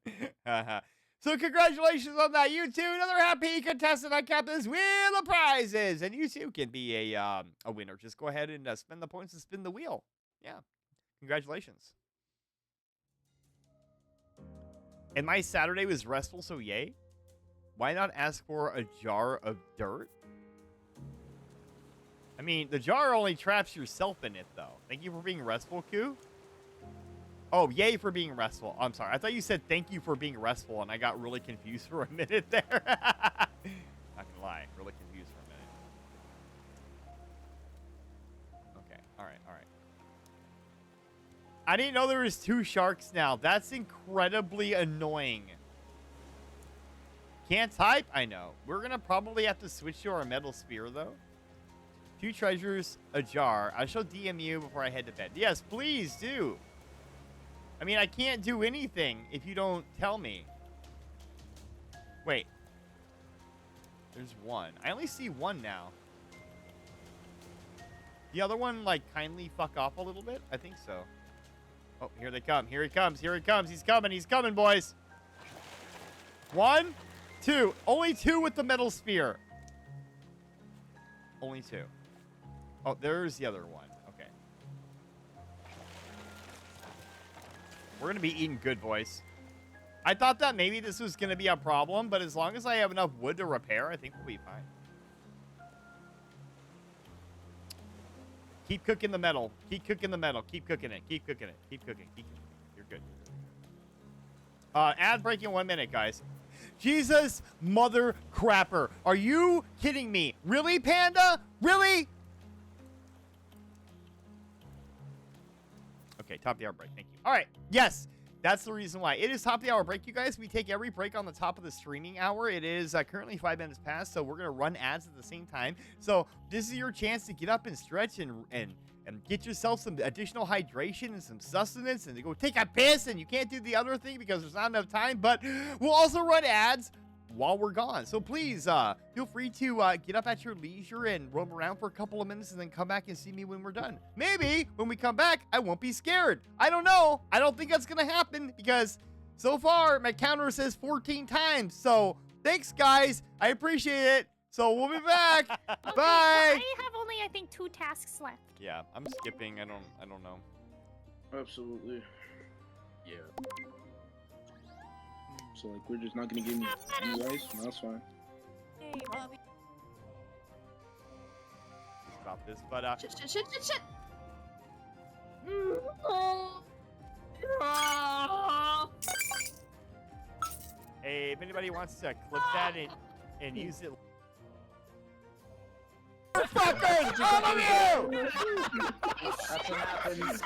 So congratulations on that, you two. Another happy contestant on Captain's Wheel of Prizes. And you too can be a winner. Just go ahead and spend the points and spin the wheel. Yeah. Congratulations. And my Saturday was restful, so yay. Why not ask for a jar of dirt? I mean, the jar only traps yourself in it, though. Thank you for being restful, Koo. Oh, yay for being restful. I'm sorry. I thought you said thank you for being restful, and I got really confused for a minute there. Not gonna lie. Really confused for a minute. Okay. All right. All right. I didn't know there was 2 sharks now. That's incredibly annoying. Can't type? I know. We're gonna probably have to switch to our metal spear, though. 2 treasures, a jar. I shall DM you before I head to bed. Yes, please do. I mean, I can't do anything if you don't tell me. Wait. There's 1. I only see 1 now. The other one, like, kindly fuck off a little bit? I think so. Oh, here they come. Here he comes. Here he comes. He's coming. He's coming, boys. 1, 2. Only 2 with the metal spear. Only 2. Oh, there's the other one. Okay. We're going to be eating good, boys. I thought that maybe this was going to be a problem, but as long as I have enough wood to repair, I think we'll be fine. Keep cooking the metal. Keep cooking the metal. Keep cooking it. Keep cooking it. Keep cooking. Keep cooking it. You're good. Ad break in 1 minute, guys. Jesus mother crapper. Are you kidding me? Really, Panda? Really? Okay, top of the hour break. Thank you. All right. Yes. That's the reason why. It is top of the hour break, you guys. We take every break on the top of the streaming hour. It is currently 5 minutes past, so we're going to run ads at the same time. So this is your chance to get up and stretch and get yourself some additional hydration and some sustenance and to go take a piss. And you can't do the other thing because there's not enough time, but we'll also run ads while we're gone. So please feel free to get up at your leisure and roam around for a couple of minutes and then come back and see me when we're done. Maybe when we come back, I won't be scared. I don't know. I don't think that's going to happen because so far my counter says 14 times. So thanks, guys. I appreciate it. So we'll be back. Okay, Bye. well, I have only, I think, 2 tasks left. Yeah, I'm skipping. I don't know. Absolutely. Yeah. So like we're just not gonna give me any rice? No, that's fine. Hey, Bobby. Stop this, but Shit. hey, if anybody wants to clip that and use it. Fuckers! All of you! That's what happens.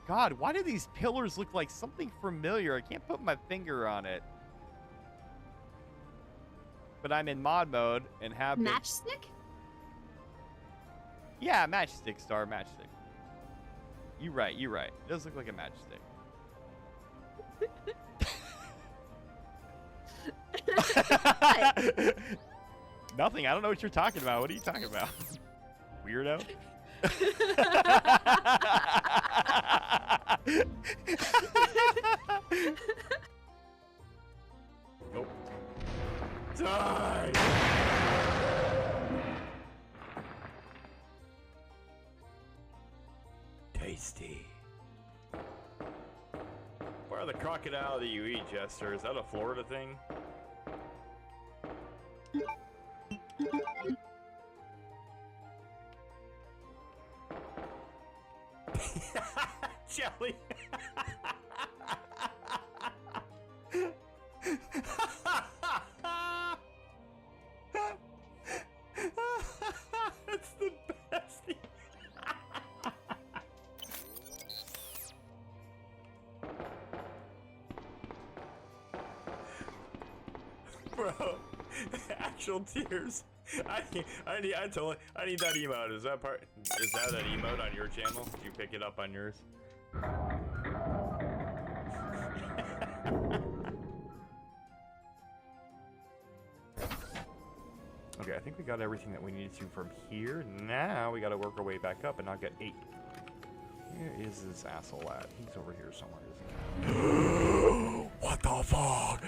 God, why do these pillars look like something familiar? I can't put my finger on it. But I'm in mod mode and have been... Matchstick? Yeah, matchstick, Star, matchstick. You're right. It does look like a matchstick. Nothing. I don't know what you're talking about. What are you talking about? Weirdo? Nope. Die! Tasty. Where are the crocodile that you eat, Jester? Is that a Florida thing? Jelly. It's the best. Bro, actual tears. I need that emote. Is that an emote on your channel? Did you pick it up on yours? Okay, I think we got everything that we needed to from here. Now we gotta work our way back up and not get 8. Where is this asshole at? He's over here somewhere, isn't he? What the fuck?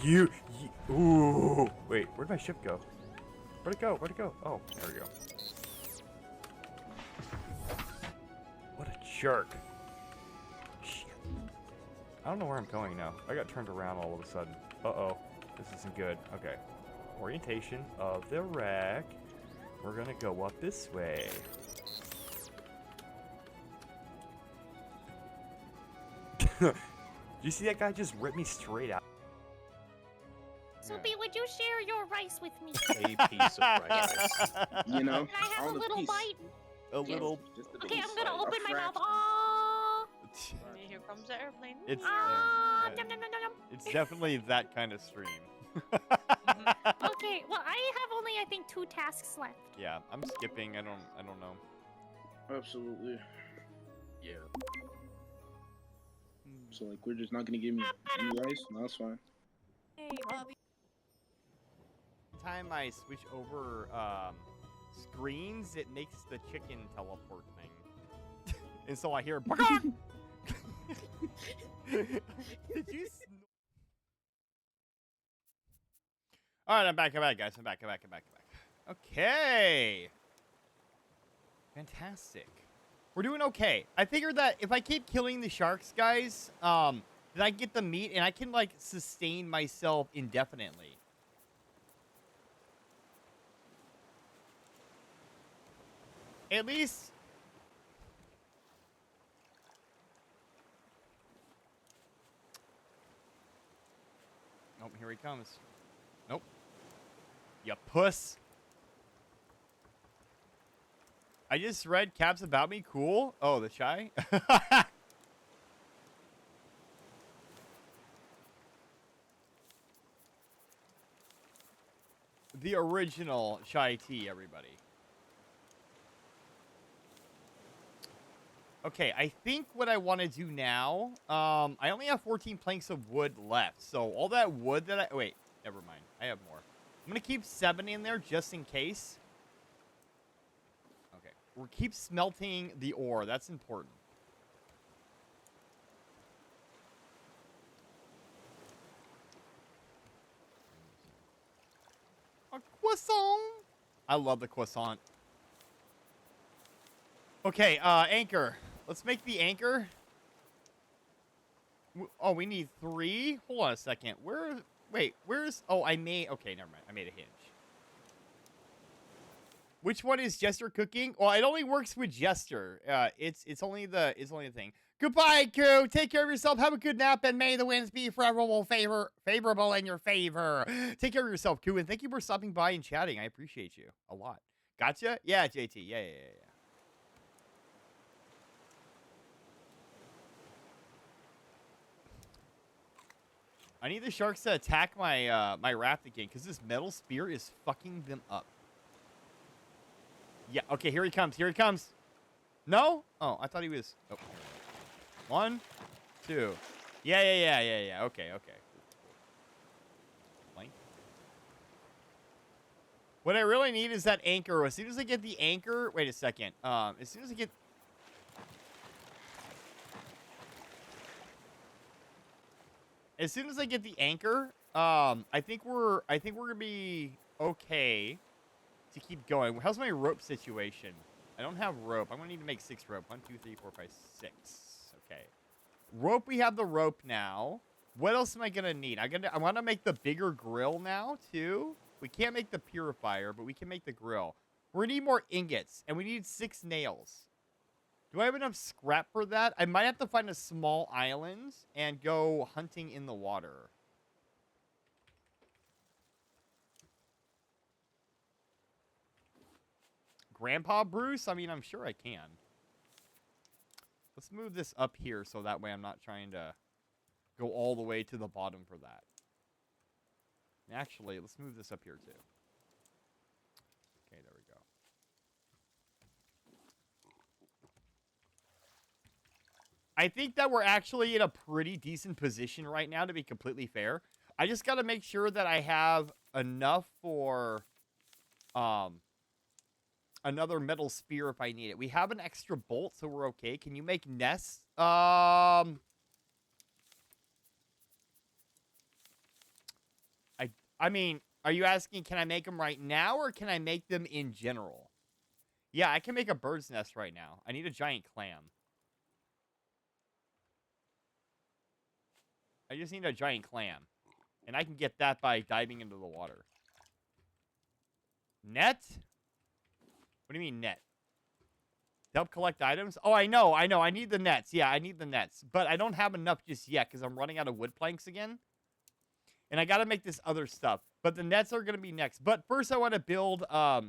You ooh. Wait, where'd my ship go? Where'd it go? Where'd it go? Oh, there we go. What a jerk. Shit. I don't know where I'm going now. I got turned around all of a sudden. Uh-oh. This isn't good. Okay. Orientation of the wreck. We're gonna go up this way. Did you see that guy just rip me straight out? Soupy, would you share your rice with me? A piece of rice. You know, Can I have a little bite? A little. Just a Okay, I'm gonna piece. open my mouth. fraction. Oh. Here comes the airplane. It's Yum, yum, yum, yum. it's definitely that kind of stream. Okay, well, I have only, I think, 2 tasks left. Yeah, I'm skipping. I don't know. Absolutely. Yeah. So like, we're just not gonna give me any rice. No, that's fine. Hey, Bobby. Time I switch over screens, it makes the chicken teleport thing. And so I hear "Bark!" Did you Alright, I'm back, guys. I'm back. Okay. Fantastic. We're doing okay. I figured that if I keep killing the sharks, guys, then I get the meat and I can, like, sustain myself indefinitely. At least... Nope, here he comes. Nope. You puss. I just read Caps About Me. Cool. Oh, the chai? The original chai tea, everybody. Okay, I think what I want to do now, I only have 14 planks of wood left. So all that wood that I... Wait, never mind. I have more. I'm going to keep 7 in there just in case. Okay, we'll keep smelting the ore. That's important. A croissant. I love the croissant. Okay, anchor. Let's make the anchor. Oh, we need 3? Hold on a second. Wait, where's... Oh, I made... Okay, never mind. I made a hinge. Which one is Jester cooking? Well, it only works with Jester. It's only the thing. Goodbye, Koo. Take care of yourself. Have a good nap, and may the winds be favorable in your favor. Take care of yourself, Koo, and thank you for stopping by and chatting. I appreciate you a lot. Gotcha? Yeah, JT. Yeah. I need the sharks to attack my my raft again, because this metal spear is fucking them up. Yeah, okay, here he comes. No? Oh, I thought he was... Oh, 1, 2. Yeah. Okay. Blank. What I really need is that anchor. As soon as I get the anchor... Wait a second. As soon as I get... As soon as I get the anchor, I think we're gonna be okay to keep going. How's my rope situation? I don't have rope. I'm gonna need to make 6 rope. 1, 2, 3, 4, 5, 6. Okay. Rope. We have the rope now. What else am I gonna need? I want to make the bigger grill now too. We can't make the purifier, but we can make the grill. We're gonna need more ingots, and we need 6 nails. Do I have enough scrap for that? I might have to find a small island and go hunting in the water. Grandpa Bruce? I mean, I'm sure I can. Let's move this up here so that way I'm not trying to go all the way to the bottom for that. Actually, let's move this up here too. I think that we're actually in a pretty decent position right now, to be completely fair. I just got to make sure that I have enough for another metal spear if I need it. We have an extra bolt, so we're okay. Can you make nests? I mean, are you asking, can I make them right now, or can I make them in general? Yeah, I can make a bird's nest right now. I need a giant clam. I just need a giant clam. And I can get that by diving into the water. Net? What do you mean net? To help collect items? Oh, I know. I need the nets. Yeah, I need the nets. But I don't have enough just yet because I'm running out of wood planks again. And I got to make this other stuff. But the nets are going to be next. But first I want to build, I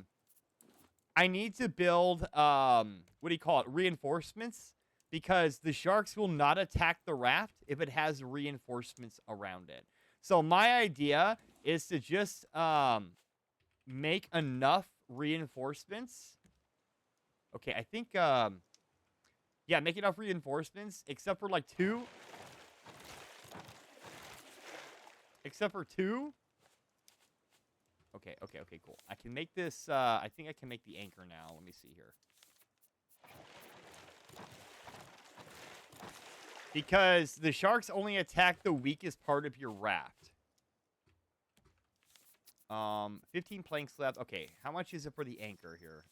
need to build, what do you call it? Reinforcements. Because the sharks will not attack the raft if it has reinforcements around it. So my idea is to just, make enough reinforcements. Okay, I think, yeah, make enough reinforcements, except for, like, 2. Except for 2. Okay, cool. I can make this, I think I can make the anchor now. Let me see here. Because the sharks only attack the weakest part of your raft. 15 planks left. Okay, how much is it for the anchor here?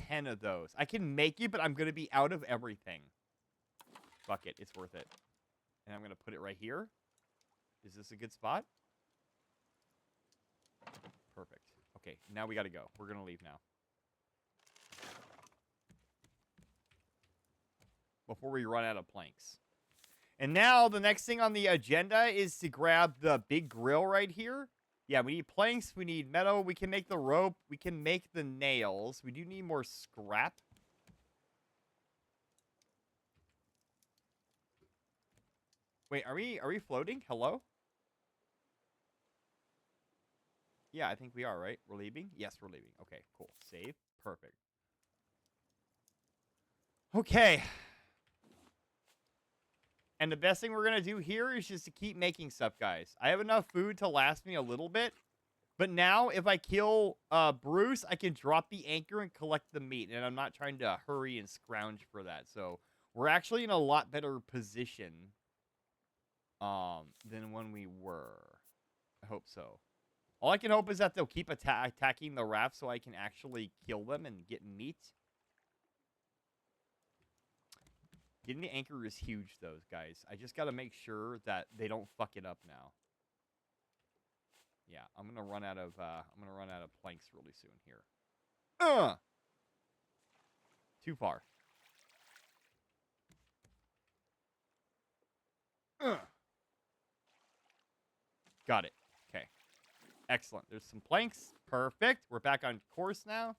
10 of those. I can make it, but I'm going to be out of everything. Fuck it, it's worth it. And I'm going to put it right here. Is this a good spot? Perfect. Okay, now we got to go. We're going to leave now. Before we run out of planks. And now the next thing on the agenda is to grab the big grill right here. Yeah, we need planks, we need metal, we can make the rope, we can make the nails. We do need more scrap. Wait, are we floating? Hello? Yeah, I think we are, right? We're leaving? Yes, we're leaving. Okay, cool. Save. Perfect. Okay. And the best thing we're going to do here is just to keep making stuff, guys. I have enough food to last me a little bit. But now, if I kill Bruce, I can drop the anchor and collect the meat. And I'm not trying to hurry and scrounge for that. So, we're actually in a lot better position than when we were. I hope so. All I can hope is that they'll keep attacking the raft so I can actually kill them and get meat. Getting the anchor is huge, though, guys. I just got to make sure that they don't fuck it up now. Yeah, I'm gonna run out of planks really soon here. Too far. Got it. Okay. Excellent. There's some planks. Perfect. We're back on course now.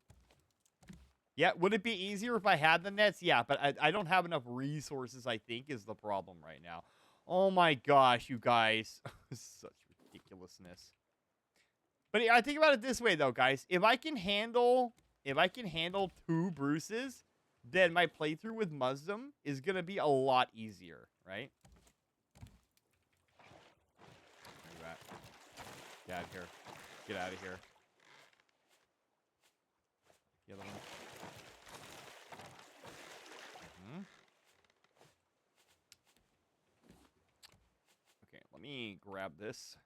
Yeah, would it be easier if I had the nets? Yeah, but I don't have enough resources, I think, is the problem right now. Oh my gosh, you guys. Such ridiculousness. But I think about it this way, though, guys. If I can handle 2 Bruces, then my playthrough with Muslim is going to be a lot easier, right? Where you at? Get out of here. Get out of here. The other one. Okay, let me grab this.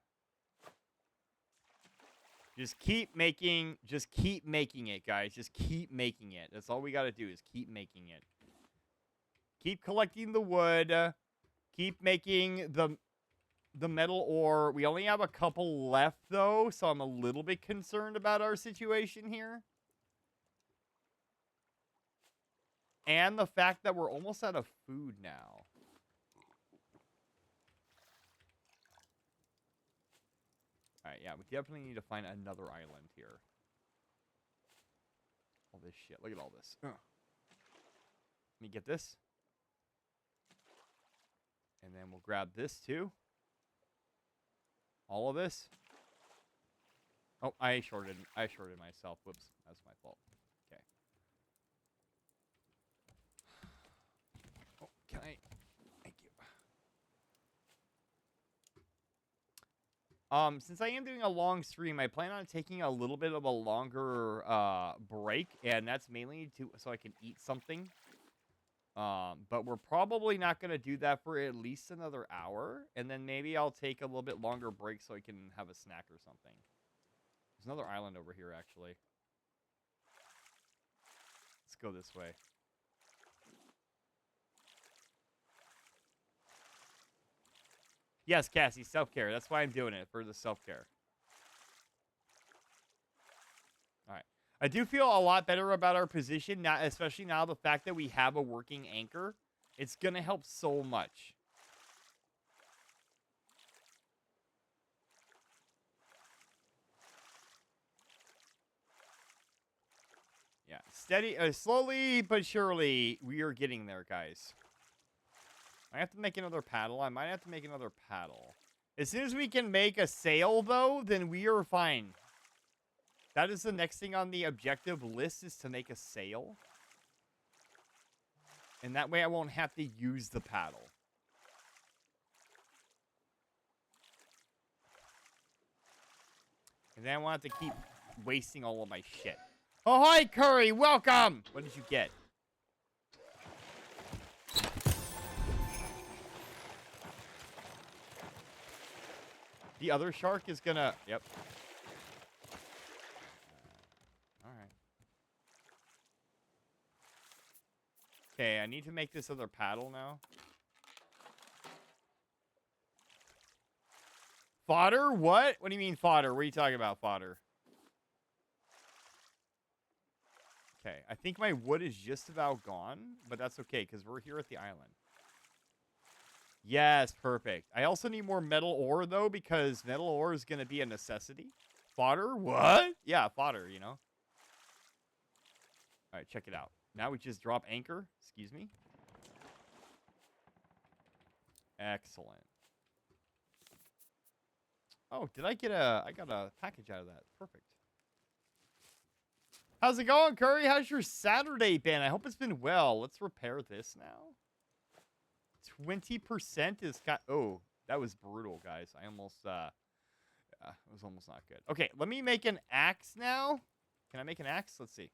Just keep making it, guys. Just keep making it. That's all we got to do is keep making it. Keep collecting the wood. Keep making the metal ore. We only have a couple left, though, so I'm a little bit concerned about our situation here. And the fact that we're almost out of food now. Alright, yeah, we definitely need to find another island here. All this shit. Look at all this. Let me get this. And then we'll grab this too. All of this. Oh, I shorted myself. Whoops. That's my fault. Okay. Oh, can I Since I am doing a long stream, I plan on taking a little bit of a longer break, and that's mainly so I can eat something. But we're probably not going to do that for at least another hour, and then maybe I'll take a little bit longer break so I can have a snack or something. There's another island over here, actually. Let's go this way. Yes, Cassie, self-care. That's why I'm doing it, for the self-care. All right. I do feel a lot better about our position, now, especially now the fact that we have a working anchor. It's going to help so much. Yeah, slowly but surely, we are getting there, guys. I have to make another paddle. I might have to make another paddle. As soon as we can make a sail, though, then we are fine. That is the next thing on the objective list, is to make a sail. And that way I won't have to use the paddle. And then I won't have to keep wasting all of my shit. Oh, hi, Curry. Welcome. What did you get? The other shark is gonna... Yep. Alright. Okay, I need to make this other paddle now. Fodder? What? What do you mean fodder? What are you talking about, fodder? Okay, I think my wood is just about gone, but that's okay, because we're here at the island. Yes, perfect. I also need more metal ore, though, because metal ore is going to be a necessity. Fodder? What? Yeah, fodder, you know. All right, check it out. Now we just drop anchor. Excuse me. Excellent. Oh, did I get I got a package out of that. Perfect. How's it going, Curry? How's your Saturday been? I hope it's been well. Let's repair this now. 20% is oh, that was brutal, guys. I almost it was almost not good. Okay, let me make an axe now. Can I make an axe? Let's see.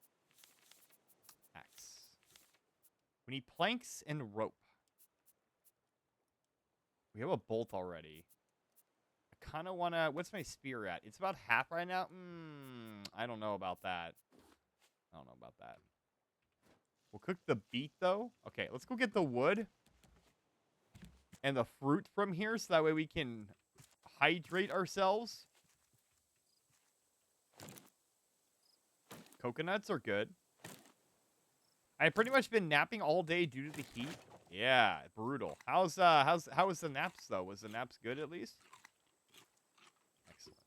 Axe. We need planks and rope. We have a bolt already. I kind of want to... What's my spear at? It's about half right now. I don't know about that. I don't know about that. We'll cook the beet, though. Okay, let's go get the wood and the fruit from here, so that way we can hydrate ourselves. Coconuts are good. I've pretty much been napping all day due to the heat. Yeah, brutal. How was the naps, though? Was the naps good at least? Excellent.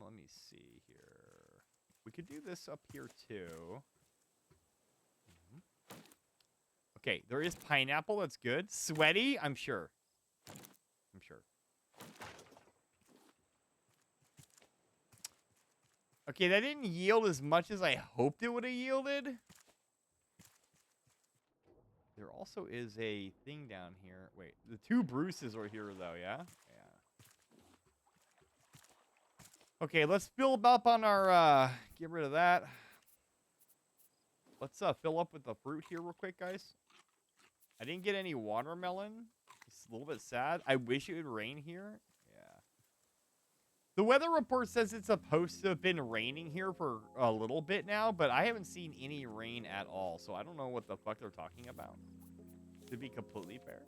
Let me see here. We could do this up here too. Okay, there is pineapple. That's good. Sweaty, I'm sure. I'm sure. Okay, that didn't yield as much as I hoped it would have yielded. There also is a thing down here. Wait, the two Bruces are here, though, yeah? Yeah. Okay, let's build up on our, get rid of that. Let's fill up with the fruit here real quick, guys. I didn't get any watermelon. It's a little bit sad. I wish it would rain here. Yeah. The weather report says it's supposed to have been raining here for a little bit now, but I haven't seen any rain at all, so I don't know what the fuck they're talking about. To be completely fair.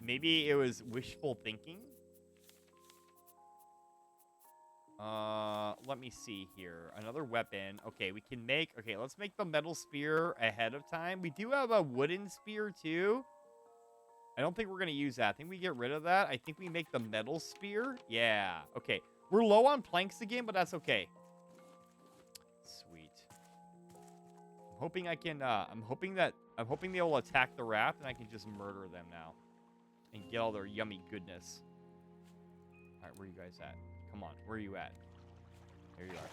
Maybe it was wishful thinking. Let me see here. Another weapon. Okay, we can make... Okay, let's make the metal spear ahead of time. We do have a wooden spear, too. I don't think we're going to use that. I think we get rid of that. I think we make the metal spear. Yeah. Okay. We're low on planks again, but that's okay. Sweet. I'm hoping I can... I'm hoping they will attack the raft, and I can just murder them now. And get all their yummy goodness. All right, where are you guys at? Come on, where are you at? There you are.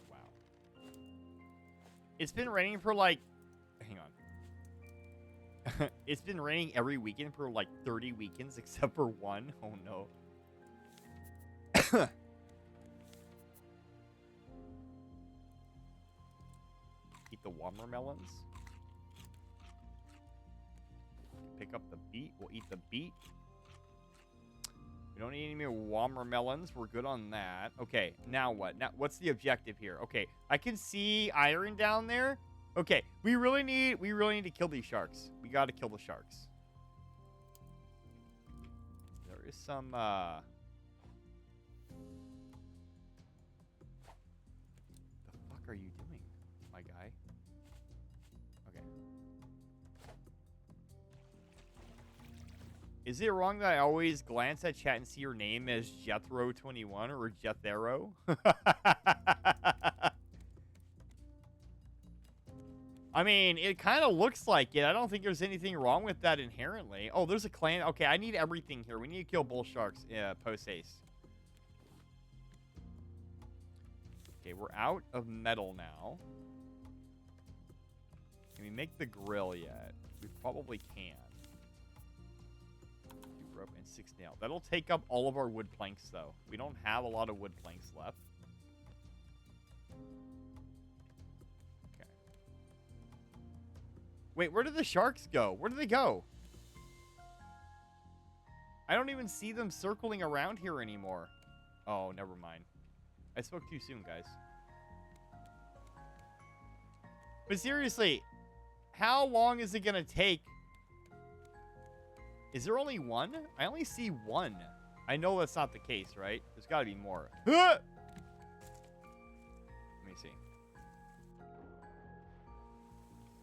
Wow. It's been raining for like... Hang on. It's been raining every weekend for like 30 weekends except for one. Oh, no. Eat the watermelons. Pick up the beet. We'll eat the beet. We don't need any more watermelons. We're good on that. Okay, now what? Now, what's the objective here? Okay, I can see iron down there. Okay, we really need to kill these sharks. We got to kill the sharks. There is some the fuck are you doing, my guy? Okay. Is it wrong that I always glance at chat and see your name as Jethro21 or Jethero? I mean, it kind of looks like it. I don't think there's anything wrong with that inherently. Oh, there's a clan. Okay, I need everything here. We need to kill bull sharks post haste. Okay, we're out of metal now. Can we make the grill yet? We probably can. 2 rope and 6 nail. That'll take up all of our wood planks, though. We don't have a lot of wood planks left. Okay. Wait, where did the sharks go? Where did they go? I don't even see them circling around here anymore. Oh, never mind. I spoke too soon, guys. But seriously, how long is it going to take? Is there only one? I only see one. I know that's not the case, right? There's got to be more. Let me see.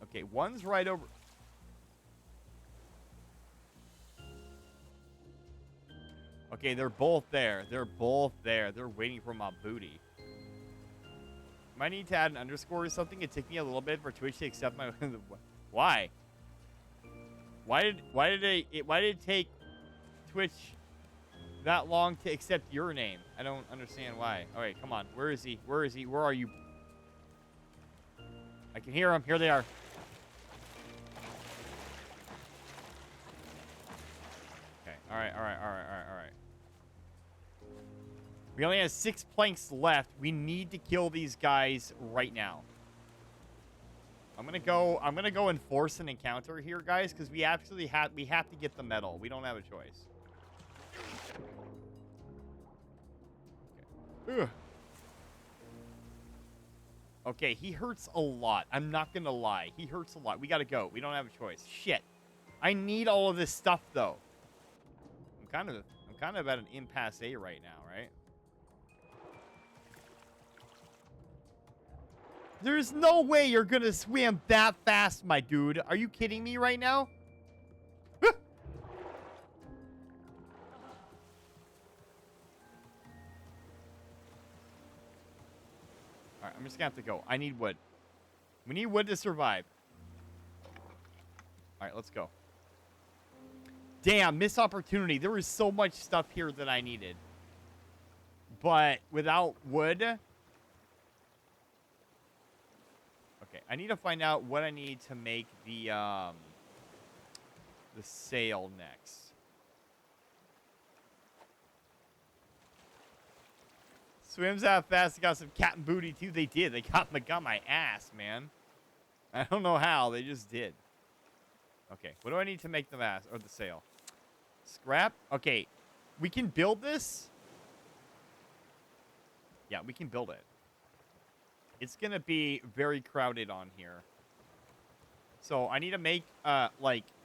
Okay, one's right over... Okay, they're both there. They're both there. They're waiting for my booty. Might need to add an underscore or something. It took me a little bit for Twitch to accept my... Why? Why did it take Twitch that long to accept your name? I don't understand why. All right, come on. Where is he? Where is he? Where are you? I can hear him. Here they are. Okay. All right. We only have 6 planks left. We need to kill these guys right now. I'm gonna go and force an encounter here, guys, because we have to get the metal. We don't have a choice. Okay. Ugh. Okay, he hurts a lot. I'm not gonna lie. He hurts a lot. We gotta go. We don't have a choice. Shit. I need all of this stuff though. I'm kind of at an impasse right now, right? There's no way you're gonna swim that fast, my dude. Are you kidding me right now? Alright, I'm just gonna have to go. I need wood. We need wood to survive. Alright, let's go. Damn, missed opportunity. There was so much stuff here that I needed. But without wood... Okay, I need to find out what I need to make the sail next. Swims out fast. They got some cat booty too. They did. They got my ass, man. I don't know how. They just did. Okay, what do I need to make the mast or the sail? Scrap. Okay, we can build this. Yeah, we can build it. It's going to be very crowded on here. So I need to make, I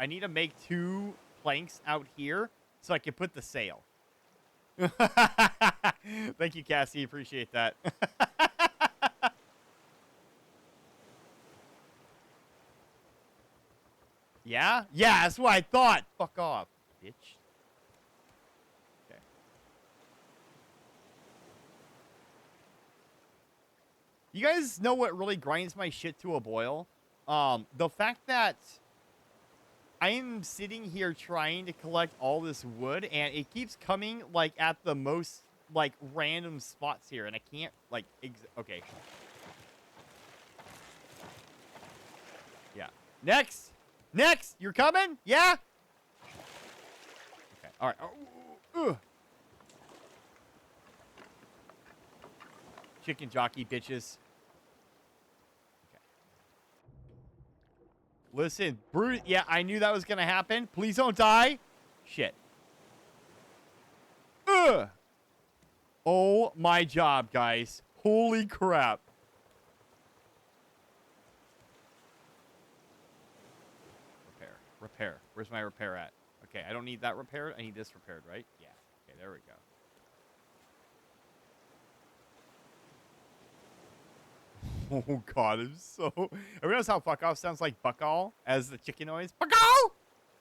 need to make 2 planks out here so I can put the sail. Thank you, Cassie. Appreciate that. Yeah? Yeah, that's what I thought. Fuck off, bitch. You guys know what really grinds my shit to a boil? The fact that I am sitting here trying to collect all this wood, and it keeps coming, like, at the most, like, random spots here, and I can't, like, okay. Next. Next. You're coming? Yeah? Okay. All right. Oh, chicken jockey bitches. Okay. Listen, Bruce. Yeah, I knew that was going to happen. Please don't die. Shit. Ugh. Oh, my job, guys. Holy crap. Repair. Where's my repair at? Okay, I don't need that repaired. I need this repaired, right? Yeah. Okay, there we go. Oh, God. I'm so... Everyone knows how fuck off sounds like buck all as the chicken noise? Buck all!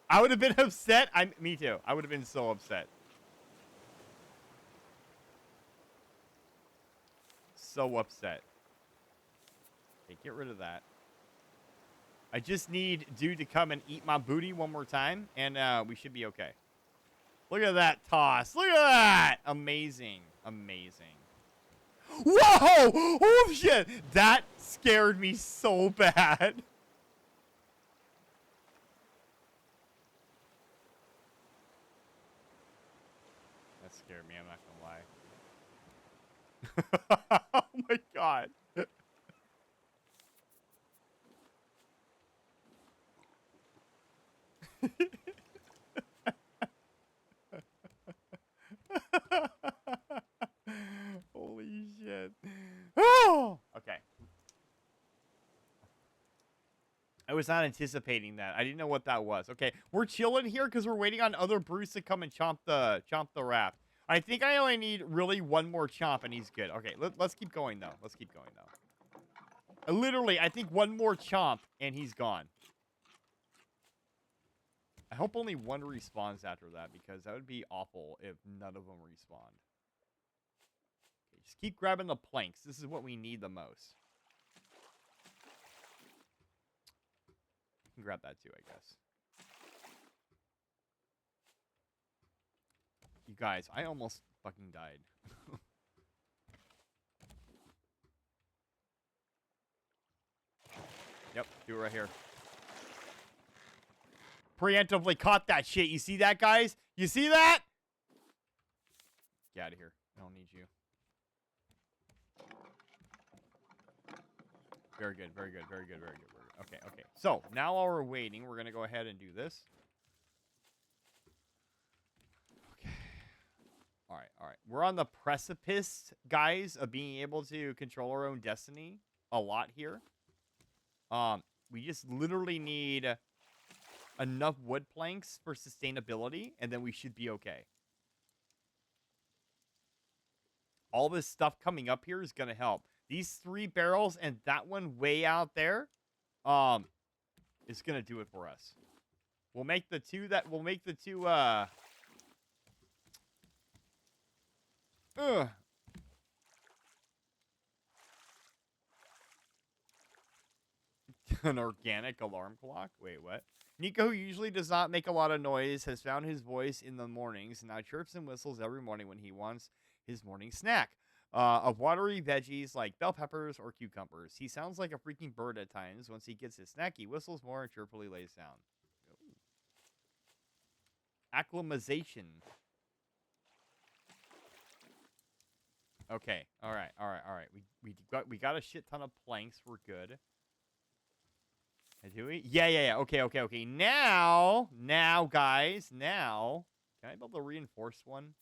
I would have been upset. Me too. I would have been so upset. So upset. Okay, get rid of that. I just need dude to come and eat my booty one more time, and we should be okay. Look at that toss. Look at that. Amazing. Amazing. Whoa! Oh, shit. That scared me so bad. That scared me. I'm not going to lie. Oh, my God. Holy shit. Oh! Okay. I was not anticipating that. I didn't know what that was. Okay, we're chilling here because we're waiting on other Bruce to come and chomp the raft. I think I only need really one more chomp and he's good. Okay, let's keep going though. Let's keep going though. Literally, I think one more chomp and he's gone. I hope only one respawns after that because that would be awful if none of them respawned. Okay, just keep grabbing the planks. This is what we need the most. You can grab that too, I guess. You guys, I almost fucking died. Yep, do it right here. Preemptively caught that shit. You see that, guys? You see that? Get out of here. I don't need you. Very good, very good, very good, very good. Okay, okay. So, now while we're waiting, we're going to go ahead and do this. Okay. All right, all right. We're on the precipice, guys, of being able to control our own destiny a lot here. We just literally need enough wood planks for sustainability, and then we should be okay. All this stuff coming up here is going to help. These 3 barrels and that one way out there, is going to do it for us. We'll make the two, an organic alarm clock? Wait, what? Nico, who usually does not make a lot of noise, has found his voice in the mornings and now chirps and whistles every morning when he wants his morning snack of watery veggies like bell peppers or cucumbers. He sounds like a freaking bird at times. Once he gets his snack, he whistles more and cheerfully lays down. Ooh. Acclimatization. Okay. All right. All right. All right. We got a shit ton of planks. We're good. Do we? Yeah. Okay. Now, guys, now, can I build a reinforced one?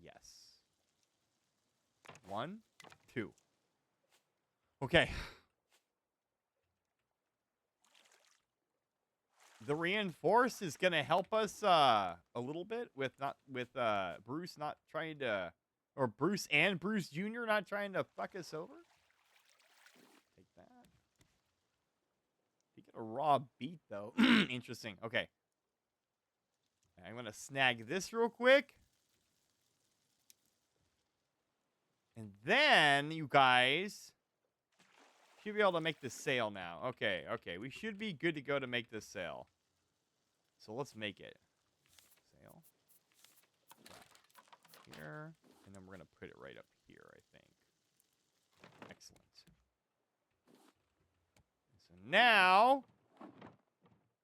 Yes. 1, 2. Okay. The reinforce is gonna help us a little bit with Bruce not trying to, or Bruce and Bruce Jr. not trying to fuck us over. Take that. You get a raw beat though. Interesting. Okay. I'm gonna snag this real quick. And then, you guys should be able to make this sail now. Okay. We should be good to go to make this sail. So let's make it. Sail. Here. And then we're going to put it right up here, I think. Excellent. So Now,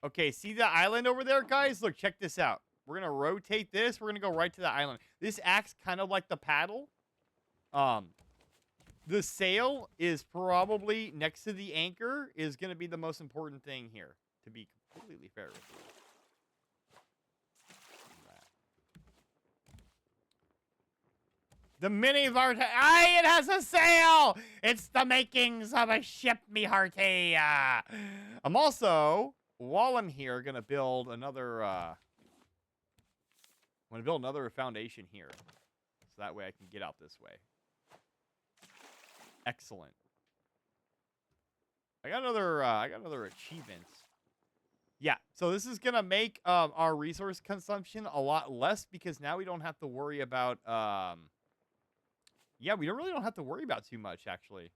okay, see the island over there, guys? Look, check this out. We're going to rotate this. We're going to go right to the island. This acts kind of like the paddle. The sail is probably next to the anchor is going to be the most important thing here, to be completely fair with you. The mini Vart. Aye, it has a sail! It's the makings of a ship, me hearty. I'm also, while I'm here, going to build another, I'm going to build another foundation here. So that way I can get out this way. Excellent. I got another achievement. Yeah, so this is gonna make our resource consumption a lot less because now we don't have to worry about yeah, we don't have to worry about too much actually.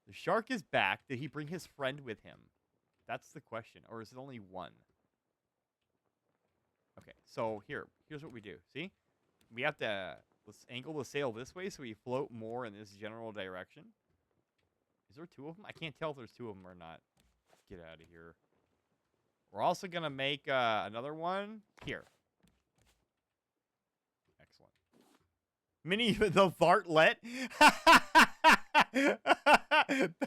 The shark is back. Did he bring his friend with him? That's the question. Or is it only one? Okay, so here's what we do. See? We have to let's angle the sail this way so we float more in this general direction. Is there two of them? I can't tell if there's two of them or not. Get out of here. We're also going to make another one here. Excellent. Mini the Vartlet.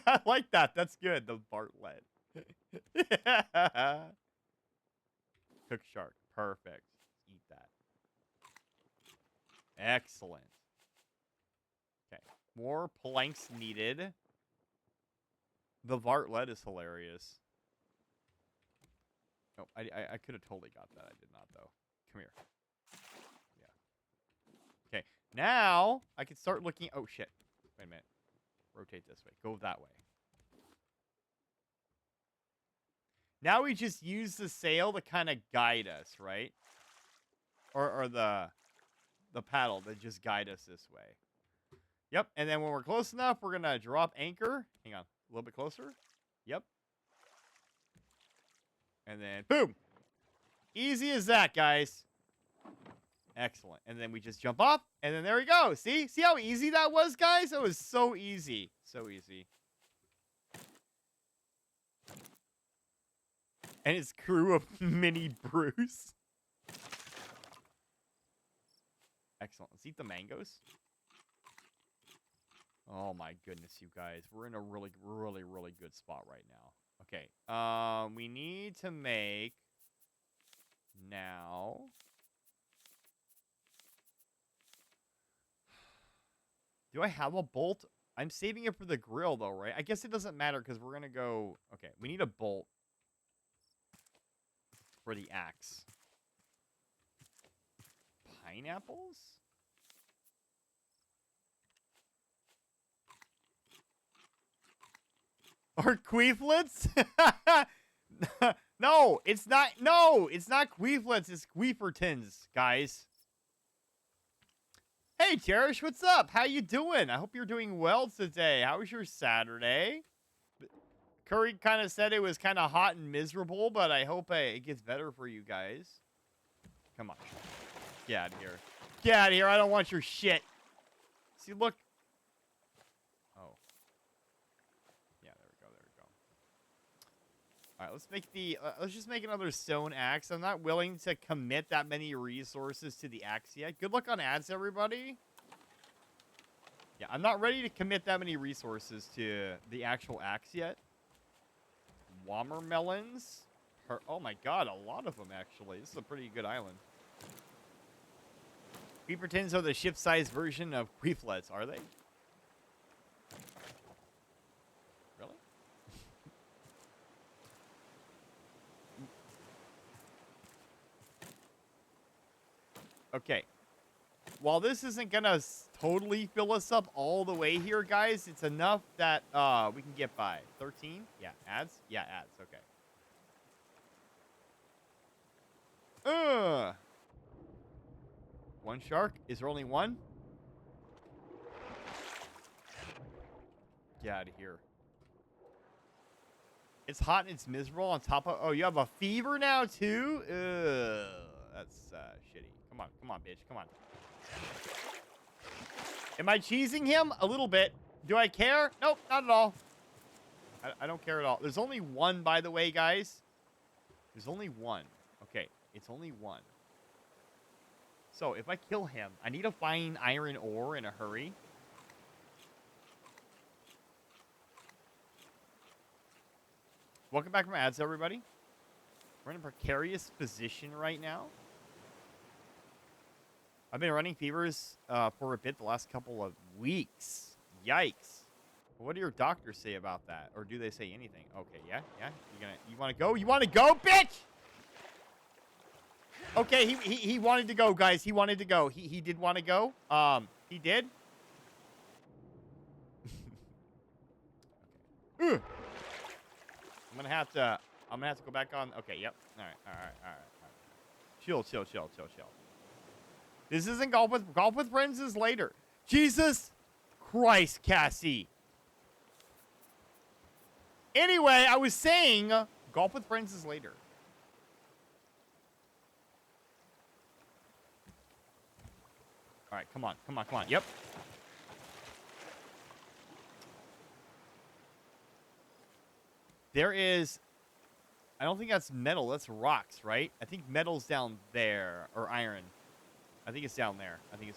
I like that. That's good. The Vartlet. Cook shark. Perfect. Eat that. Excellent. Okay. More planks needed. The Vartlet is hilarious. Oh, I could have totally got that. I did not, though. Come here. Yeah. Okay. Now, I can start looking... Oh, shit. Wait a minute. Rotate this way. Go that way. Now we just use the sail to kind of guide us, right? Or the paddle to just guide us this way. Yep. And then when we're close enough, we're going to drop anchor. Hang on. A little bit closer. Yep. And then, boom! Easy as that, guys. Excellent. And then we just jump off, and then there we go. See? See how easy that was, guys? It was so easy. So easy. And his crew of mini Bruce. Excellent. Let's eat the mangoes. Oh my goodness, you guys. We're in a really, really, really good spot right now. Okay. We need to make now. Do I have a bolt? I'm saving it for the grill though, right? I guess it doesn't matter because we're gonna go. Okay, we need a bolt for the axe. Pineapples? Or queeflets? No, it's not. No, it's not queeflets. It's queefertons, guys. Hey, Cherish, what's up? How you doing? I hope you're doing well today. How was your Saturday? Curry kind of said it was kind of hot and miserable, but I hope it gets better for you guys. Come on. Get out of here. Get out of here. I don't want your shit. See, look. Oh. Yeah, there we go. There we go. All right, let's make the... let's just make another stone axe. I'm not willing to commit that many resources to the axe yet. Good luck on ads, everybody. Yeah, I'm not ready to commit that many resources to the actual axe yet. Watermelons. Oh my god, a lot of them, actually. This is a pretty good island. Queefertons are the ship-sized version of queeflets, are they? Really? Okay. While this isn't gonna totally fill us up all the way here, guys, it's enough that we can get by. 13? Yeah, ads? Yeah, ads. Okay. One shark? Is there only one? Get out of here. It's hot and it's miserable on top of... Oh, you have a fever now, too? Ugh. That's shitty. Come on, bitch. Come on. Am I cheesing him? A little bit. Do I care? Nope, not at all. I don't care at all. There's only one, by the way, guys. There's only one. Okay, it's only one. So if I kill him, I need to find iron ore in a hurry. Welcome back from ads, everybody. We're in a precarious position right now. I've been running fevers for a bit the last couple of weeks. Yikes. What do your doctors say about that? Or do they say anything? Okay, yeah. You want to go? You want to go, bitch? Okay, he wanted to go, guys. He wanted to go. He did want to go. He did. Okay. I'm gonna have to go back on. Okay, yep. All right. Chill. This isn't golf with friends is later. Jesus Christ, Cassie. Anyway, I was saying golf with friends is later. All right, come on. Yep. There is... I don't think that's metal. That's rocks, right? I think metal's down there. Or iron. I think it's down there. Okay.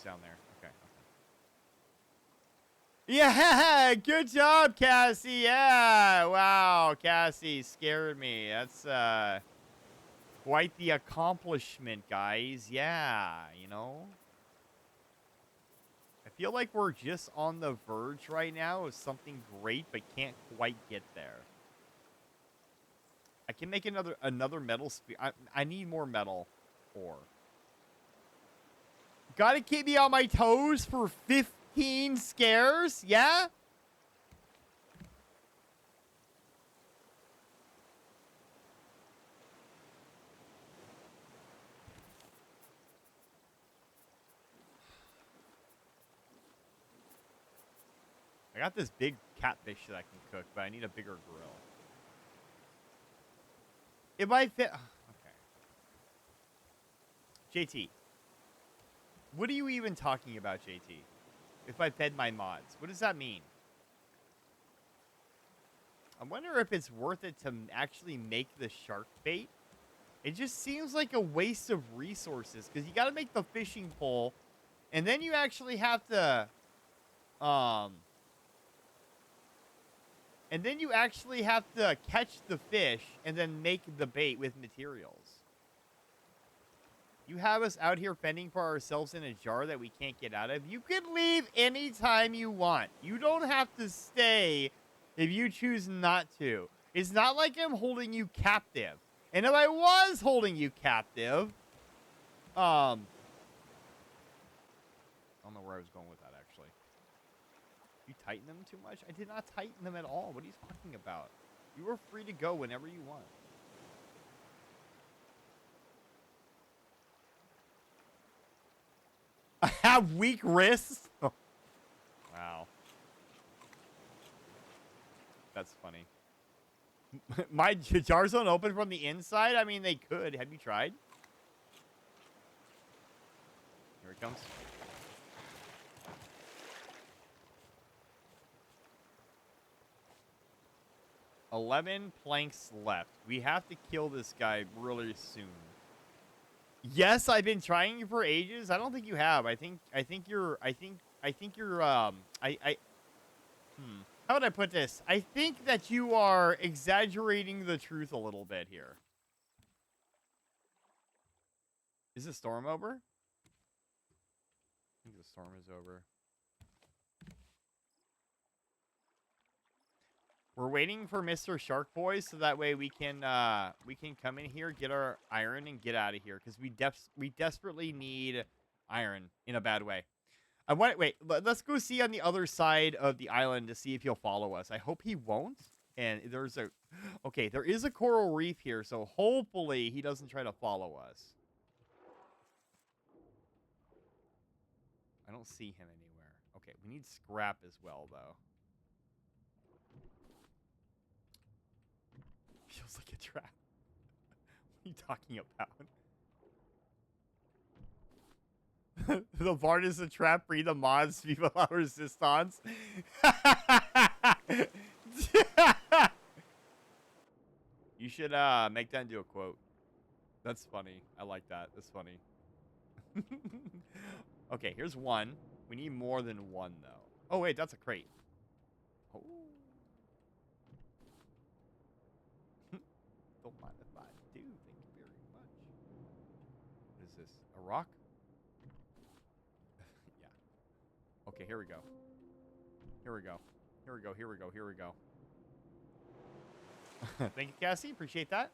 Yeah! Good job, Cassie! Yeah! Wow, Cassie scared me. That's, quite the accomplishment, guys. Yeah, you know? I feel like we're just on the verge right now of something great, but can't quite get there. I can make another metal spear. I need more metal ore. Gotta keep me on my toes for 15 scares, yeah? I got this big catfish that I can cook, but I need a bigger grill. If I fit... Okay. JT. What are you even talking about, JT? If I fed my mods. What does that mean? I wonder if it's worth it to actually make the shark bait. It just seems like a waste of resources. Because you got to make the fishing pole. And then you actually have to... And then you actually have to catch the fish and then make the bait with materials. You have us out here fending for ourselves in a jar that we can't get out of. You can leave anytime you want. You don't have to stay if you choose not to. It's not like I'm holding you captive. And if I was holding you captive, I don't know where I was going with that, actually. You tighten them too much? I did not tighten them at all. What are you talking about? You are free to go whenever you want. I have weak wrists? Oh. Wow. That's funny. My jars don't open from the inside? I mean, they could. Have you tried? Here it comes. $11 planks left. We have to kill this guy really soon. Yes, I've been trying for ages. I don't think you have. I think you're how would I put this? I think that you are exaggerating the truth a little bit here. Is the storm over? I think the storm is over. We're waiting for Mr. Shark Boy so that way we can come in here, get our iron, and get out of here because we desperately need iron in a bad way. Wait, let's go see on the other side of the island to see if he'll follow us. I hope he won't. And there is a coral reef here, so hopefully he doesn't try to follow us. I don't see him anywhere. Okay, we need scrap as well, though. Feels like a trap. What are you talking about? The Vard is a trap. Free the mods. Viva la resistance. You should make that into a quote. That's funny. I like that. That's funny. Okay, here's one. We need more than one, though. Oh, wait, that's a crate. Oh. Don't mind if I do. Thank you very much. What is this? A rock? Yeah. Okay, here we go. Here we go. Here we go. Here we go. Here we go. Thank you, Cassie. Appreciate that.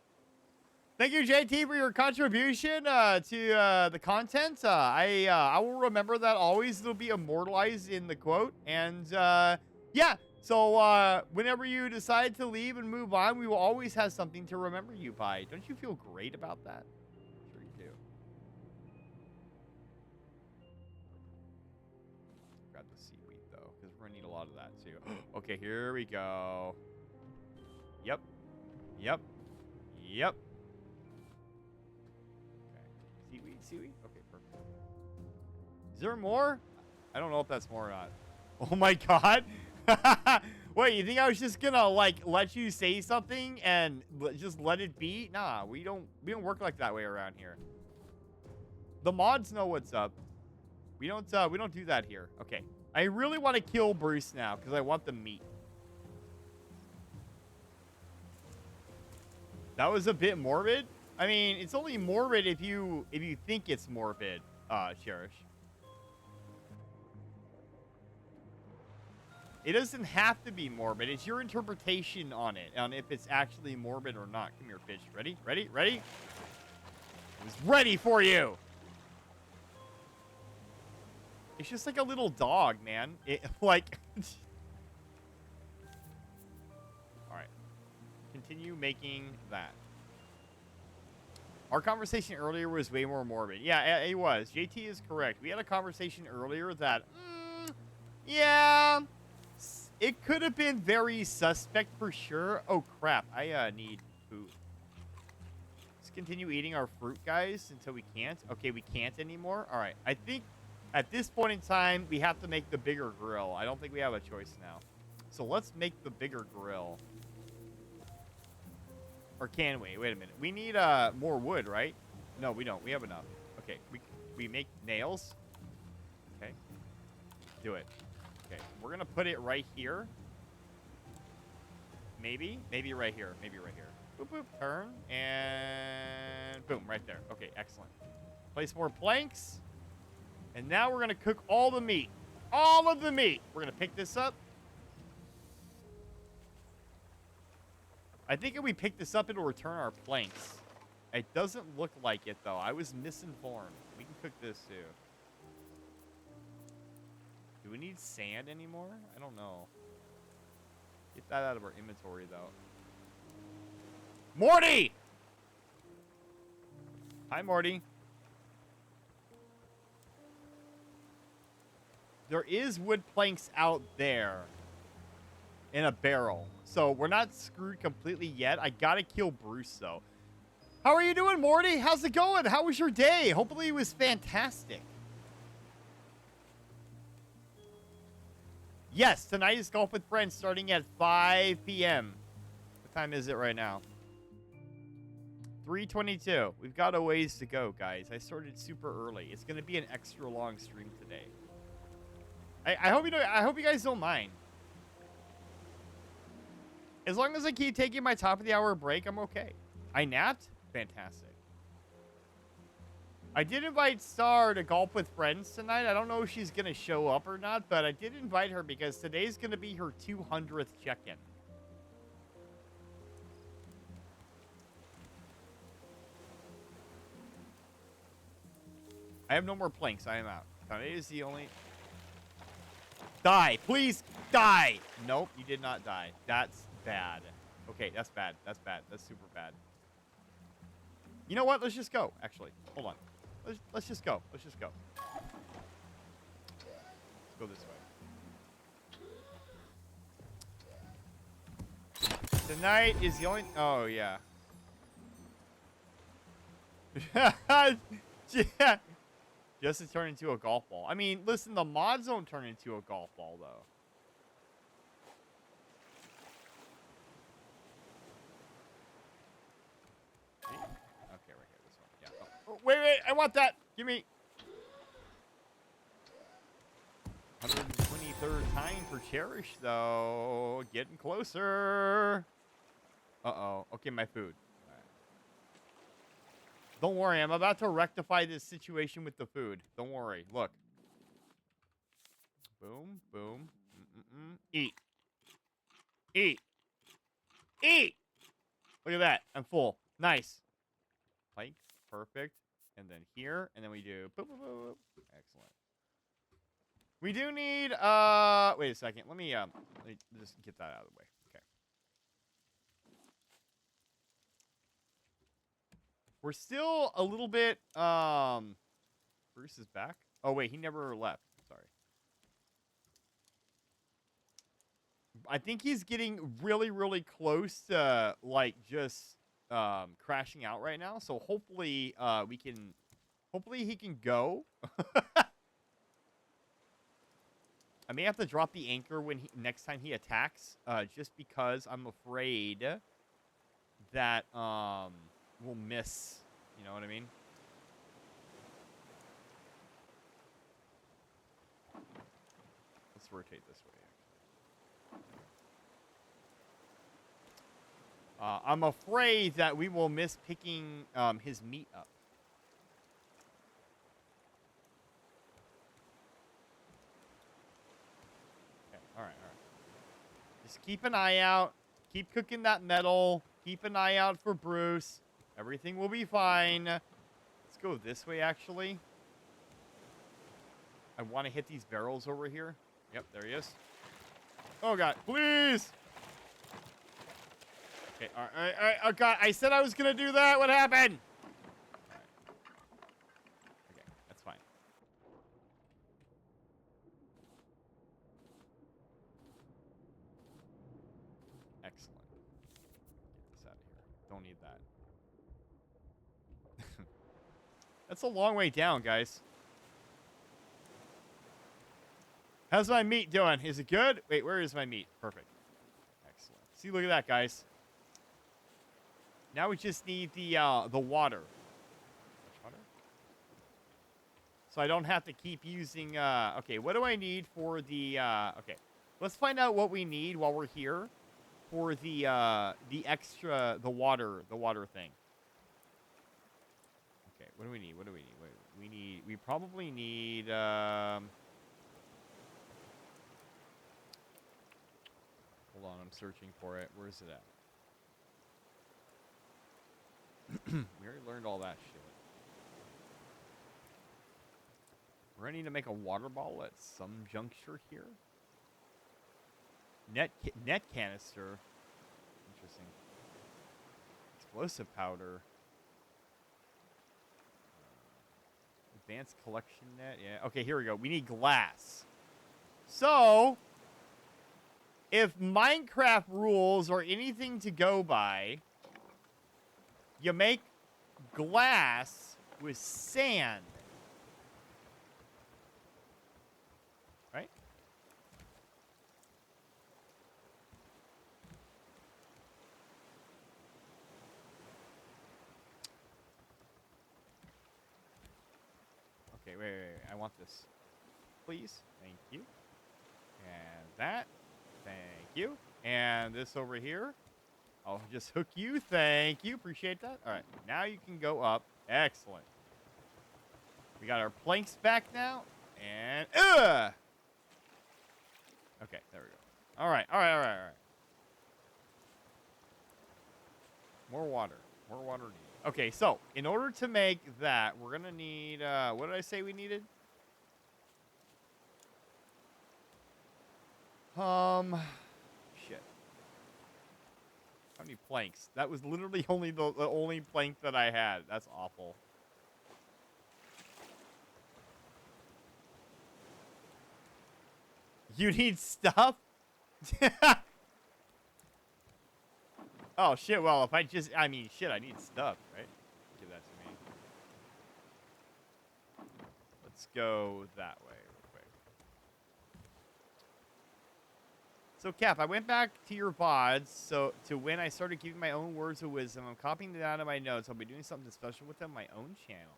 Thank you, JT, for your contribution to the content. I will remember that always. It'll be immortalized in the quote. And yeah, so whenever you decide to leave and move on, we will always have something to remember you by. Don't you feel great about that? Sure you do. Grab the seaweed, though, because we're going to need a lot of that, too. Okay, here we go. Yep. Yep. Yep. Seaweed? Okay, perfect. Is there more? I don't know if that's more or not. Oh my god. Wait, you think I was just gonna like let you say something and just let it be? Nah, we don't work like that way around here. The mods know what's up. We don't do that here. Okay. I really want to kill Bruce now because I want the meat. That was a bit morbid. I mean, it's only morbid if you think it's morbid, Cherish. It doesn't have to be morbid. It's your interpretation on it, on if it's actually morbid or not. Come here, fish. Ready? Ready? Ready? I was ready for you. It's just like a little dog, man. It like. All right. Continue making that. Our conversation earlier was way more morbid. Yeah, it was. JT is correct. We had a conversation earlier that, yeah, it could have been very suspect for sure. Oh, crap. I need food. Let's continue eating our fruit, guys, until we can't. Okay, we can't anymore. All right. I think at this point in time, we have to make the bigger grill. I don't think we have a choice now. So let's make the bigger grill. Or can we? Wait a minute. We need more wood, right? No, we don't. We have enough. Okay, we make nails. Okay. Do it. Okay, we're going to put it right here. Maybe. Maybe right here. Maybe right here. Boop, boop. Turn. And boom, right there. Okay, excellent. Place more planks. And now we're going to cook all the meat. All of the meat. We're going to pick this up. I think if we pick this up, it'll return our planks. It doesn't look like it, though. I was misinformed. We can cook this, too. Do we need sand anymore? I don't know. Get that out of our inventory, though. Morty! Hi, Morty. There is wood planks out there. In a barrel. So we're not screwed completely yet. I gotta kill Bruce, though. How are you doing, Morty? How's it going? How was your day? Hopefully it was fantastic. Yes, tonight is Golf with Friends starting at 5 p.m. What time is it right now? 3:22. We've got a ways to go, guys. I started super early. It's gonna be an extra long stream today. I hope you guys don't mind. As long as I keep taking my top of the hour break, I'm okay. I napped? Fantastic. I did invite Star to Golf with Friends tonight. I don't know if she's going to show up or not, but I did invite her because today's going to be her 200th check-in. I have no more planks. I am out. Today is the only... Die. Please die. Nope, you did not die. That's bad. Okay, that's bad. That's bad. That's super bad. You know what? Let's just go, actually. Hold on. Let's just go. Let's just go. Let's go this way. Tonight is the only... Oh, yeah. Yeah. Just to turn into a golf ball. I mean, listen, the mods don't turn into a golf ball, though. wait. I want that. Give me. 123rd time for Cherish, though. Getting closer. Uh-oh. Okay, my food. All right. Don't worry. I'm about to rectify this situation with the food. Don't worry. Look. Boom. Boom. Eat. Eat. Eat. Look at that. I'm full. Nice. Pike. Perfect. And then here. And then we do... Boop, boop, boop, boop. Excellent. We do need... Wait a second. Let me just get that out of the way. Okay. We're still a little bit... Bruce is back? Oh, wait. He never left. Sorry. I think he's getting really, really close to, like, just... crashing out right now, so hopefully hopefully he can go. I may have to drop the anchor when next time he attacks, just because I'm afraid that we'll miss, you know what I mean? Let's rotate this way. I'm afraid that we will miss picking his meat up. Okay, all right. Just keep an eye out. Keep cooking that metal. Keep an eye out for Bruce. Everything will be fine. Let's go this way, actually. I want to hit these barrels over here. Yep, there he is. Oh, God, please! Okay, all right. Oh, God, I said I was going to do that. What happened? All right. Okay, that's fine. Excellent. Get this out of here. Don't need that. That's a long way down, guys. How's my meat doing? Is it good? Wait, where is my meat? Perfect. Excellent. See, look at that, guys. Now we just need the water. So I don't have to keep using, okay, what do I need for the, okay. Let's find out what we need while we're here for the extra, the water thing. Okay, what do we need? Wait, we probably need, hold on, I'm searching for it. Where is it at? We already learned all that shit. We're gonna need to make a water bottle at some juncture here. Net canister. Interesting. Explosive powder. Advanced collection net. Yeah. Okay, here we go. We need glass. So, if Minecraft rules are anything to go by, you make glass with sand. Right? Okay, wait. I want this. Please. Thank you. And that. Thank you. And this over here. I'll just hook you. Thank you. Appreciate that. All right. Now you can go up. Excellent. We got our planks back now. And, okay, there we go. All right. More water. More water needed. Okay, so in order to make that, we're going to need, what did I say we needed? Shit. How many planks? That was literally only the only plank that I had. That's awful. You need stuff? Oh, shit. Well, if I just... I mean, shit, I need stuff, right? Give that to me. Let's go that way real quick. So, Cap, I went back to your VODs, so to when I started giving my own words of wisdom. I'm copying them out of my notes. I'll be doing something special with them on my own channel.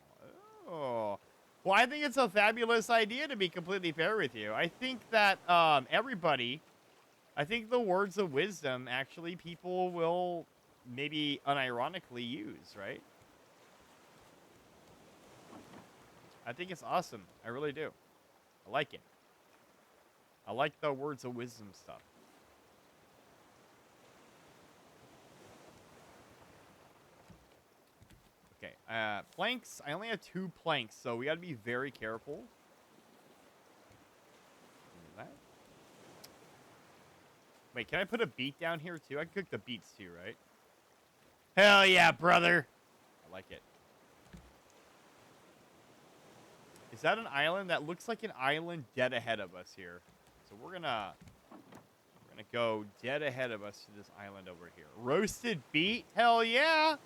Oh. Well, I think it's a fabulous idea, to be completely fair with you. I think that everybody, I think the words of wisdom, actually, people will maybe unironically use, right? I think it's awesome. I really do. I like it. I like the words of wisdom stuff. Okay, planks. I only have 2 planks, so we got to be very careful. That. Wait, can I put a beet down here too? I can cook the beets too, right? Hell yeah, brother. I like it. Is that an island? That looks like an island dead ahead of us here. So we're gonna go dead ahead of us to this island over here. Roasted beet? Hell yeah!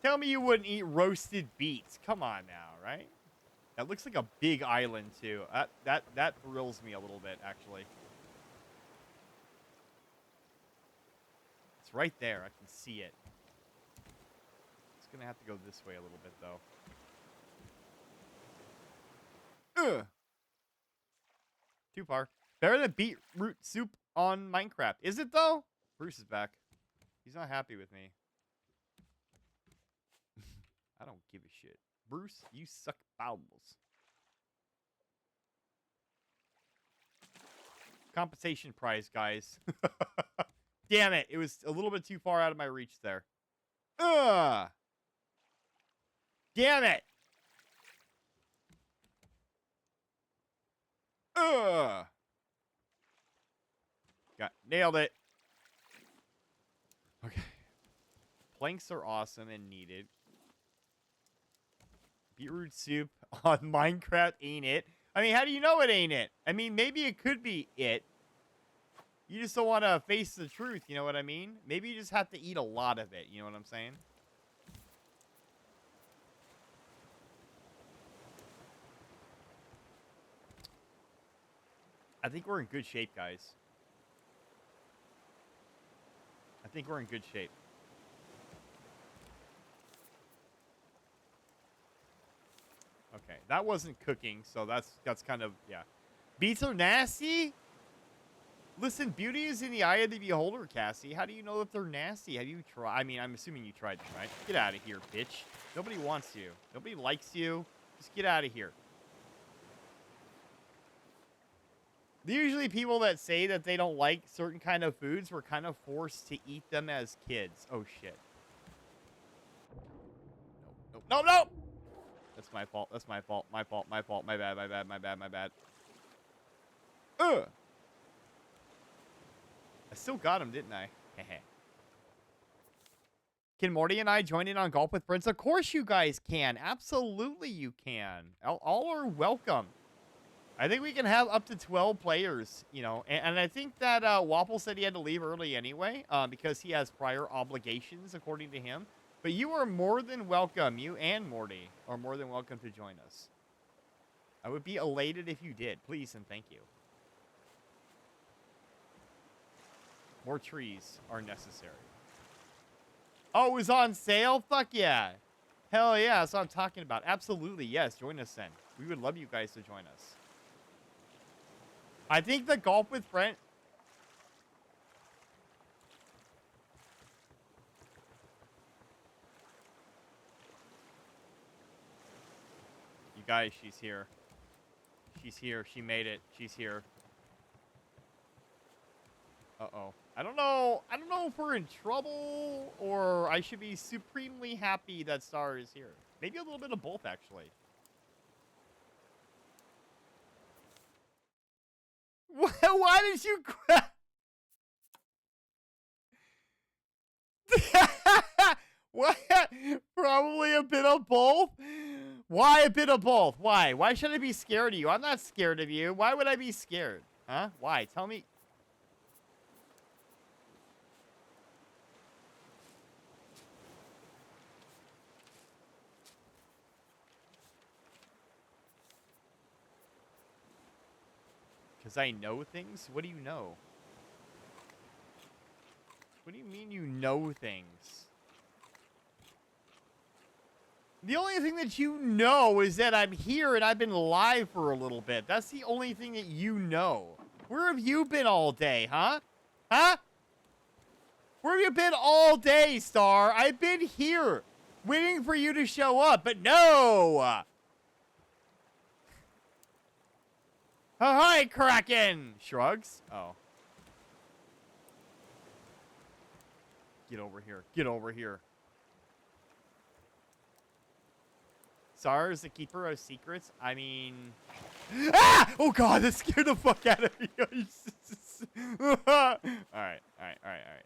Tell me you wouldn't eat roasted beets. Come on now, right? That looks like a big island too. That thrills me a little bit, actually. It's right there. I can see it. It's gonna have to go this way a little bit though. Ugh. Too far. Better than beetroot soup on Minecraft. Is it though? Bruce is back. He's not happy with me. I don't give a shit. Bruce, you suck bowels. Compensation prize, guys. Damn it. It was a little bit too far out of my reach there. Ugh. Damn it. Ugh. Nailed it. Okay. Planks are awesome and needed. Beetroot soup on Minecraft ain't it? I mean, how do you know it ain't it? I mean, maybe it could be it. You just don't want to face the truth, you know what I mean? Maybe you just have to eat a lot of it, you know what I'm saying? I think we're in good shape, guys. I think we're in good shape. Okay, that wasn't cooking, so that's kind of, yeah. Beets are nasty? Listen, beauty is in the eye of the beholder, Cassie. How do you know that they're nasty? Have you tried? I mean, I'm assuming you tried them, right? Get out of here, bitch. Nobody wants you. Nobody likes you. Just get out of here. Usually people that say that they don't like certain kind of foods were kind of forced to eat them as kids. Oh, shit. Nope, nope, nope, nope! That's my fault. That's my fault. My fault. My fault. My bad. My bad. My bad. My bad. Ugh! I still got him, didn't I? Can Morty and I join in on Golf with Friends? Of course you guys can. Absolutely you can. All are welcome. I think we can have up to 12 players, you know. And I think that Waffle said he had to leave early anyway because he has prior obligations, according to him. But you are more than welcome. You and Morty are more than welcome to join us. I would be elated if you did. Please and thank you. More trees are necessary. Oh, it was on sale? Fuck yeah. Hell yeah, that's what I'm talking about. Absolutely, yes. Join us then. We would love you guys to join us. I think the Golf with Friends... You guys, she's here. She's here. She made it. She's here. Uh-oh. I don't know if we're in trouble or I should be supremely happy that Star is here. Maybe a little bit of both, actually. Why did you grab... What? Probably a bit of both? Why a bit of both? Why? Why should I be scared of you? I'm not scared of you. Why would I be scared? Huh? Why? Tell me... Because I know things? What do you know? What do you mean you know things? The only thing that you know is that I'm here and I've been live for a little bit. That's the only thing that you know. Where have you been all day, huh? Huh? Where have you been all day, Star? I've been here, waiting for you to show up, but no! Hi, Kraken! Shrugs. Oh. Get over here. Get over here. Star is the keeper of secrets? I mean... Ah! Oh, God, that scared the fuck out of me. Alright.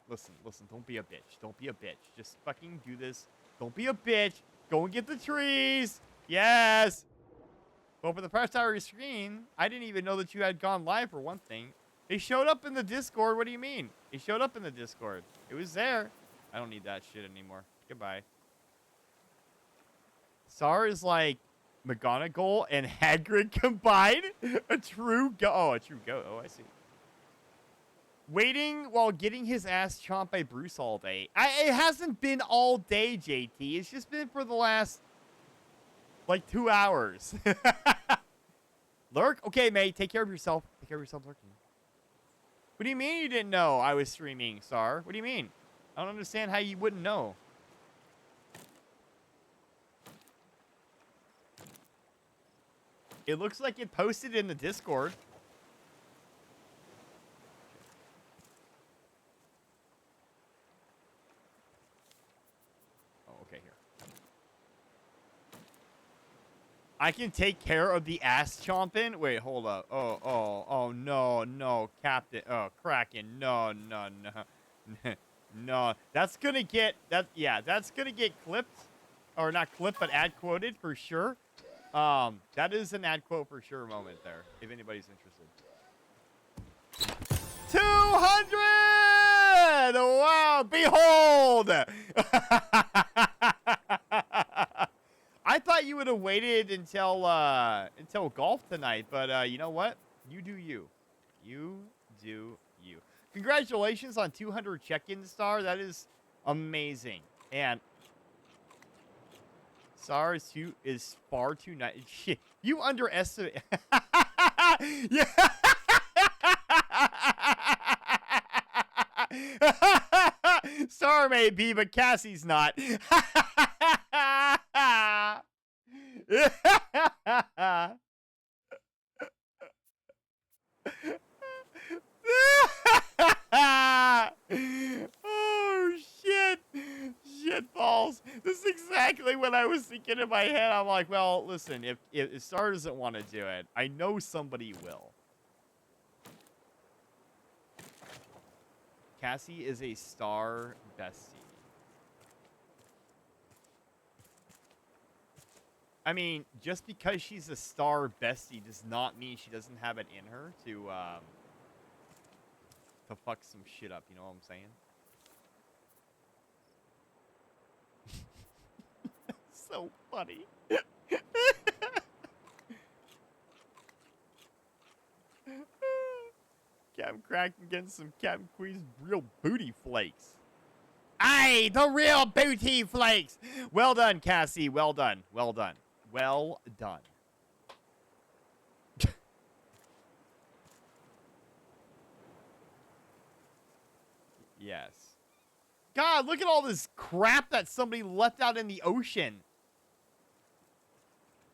Listen. Don't be a bitch. Don't be a bitch. Just fucking do this. Don't be a bitch. Go and get the trees. Yes. Well, for the first hour of your screen, I didn't even know that you had gone live for one thing. It showed up in the Discord. What do you mean? It showed up in the Discord. It was there. I don't need that shit anymore. Goodbye. Sar is like McGonagall and Hagrid combined. A true go. Oh, a true go. Oh, I see. Waiting while getting his ass chomped by Bruce all day. It hasn't been all day, JT. It's just been for the last, like, 2 hours. Lurk? Okay, mate. Take care of yourself. Take care of yourself, lurking. What do you mean you didn't know I was streaming, Sar? What do you mean? I don't understand how you wouldn't know. It looks like it posted in the Discord. Oh, okay, here. I can take care of the ass chomping? Wait, hold up. Oh, no, Captain. Oh, Kraken. No. No. That's gonna get, that's gonna get clipped. Or not clipped, but ad quoted for sure. That is an ad quote for sure moment there, if anybody's interested. 200! Wow, behold! I thought you would have waited until golf tonight, but you know what? You do you. You do you. Congratulations on 200 check-in, Star. That is amazing. And Star is far too nice. You underestimate. Yeah. Star may be, but Cassie's not. Oh, shit. Shit balls. This is exactly what I was thinking in my head. I'm like, well, listen, if Star doesn't want to do it, I know somebody will. Cassie is a Star bestie. I mean, just because she's a Star bestie does not mean she doesn't have it in her to fuck some shit up, you know what I'm saying? So funny. Captain Kraken getting some Captain Queen's real booty flakes. Aye, the real booty flakes. Well done, Cassie. Well done. Well done. Well done. Yes. God, look at all this crap that somebody left out in the ocean.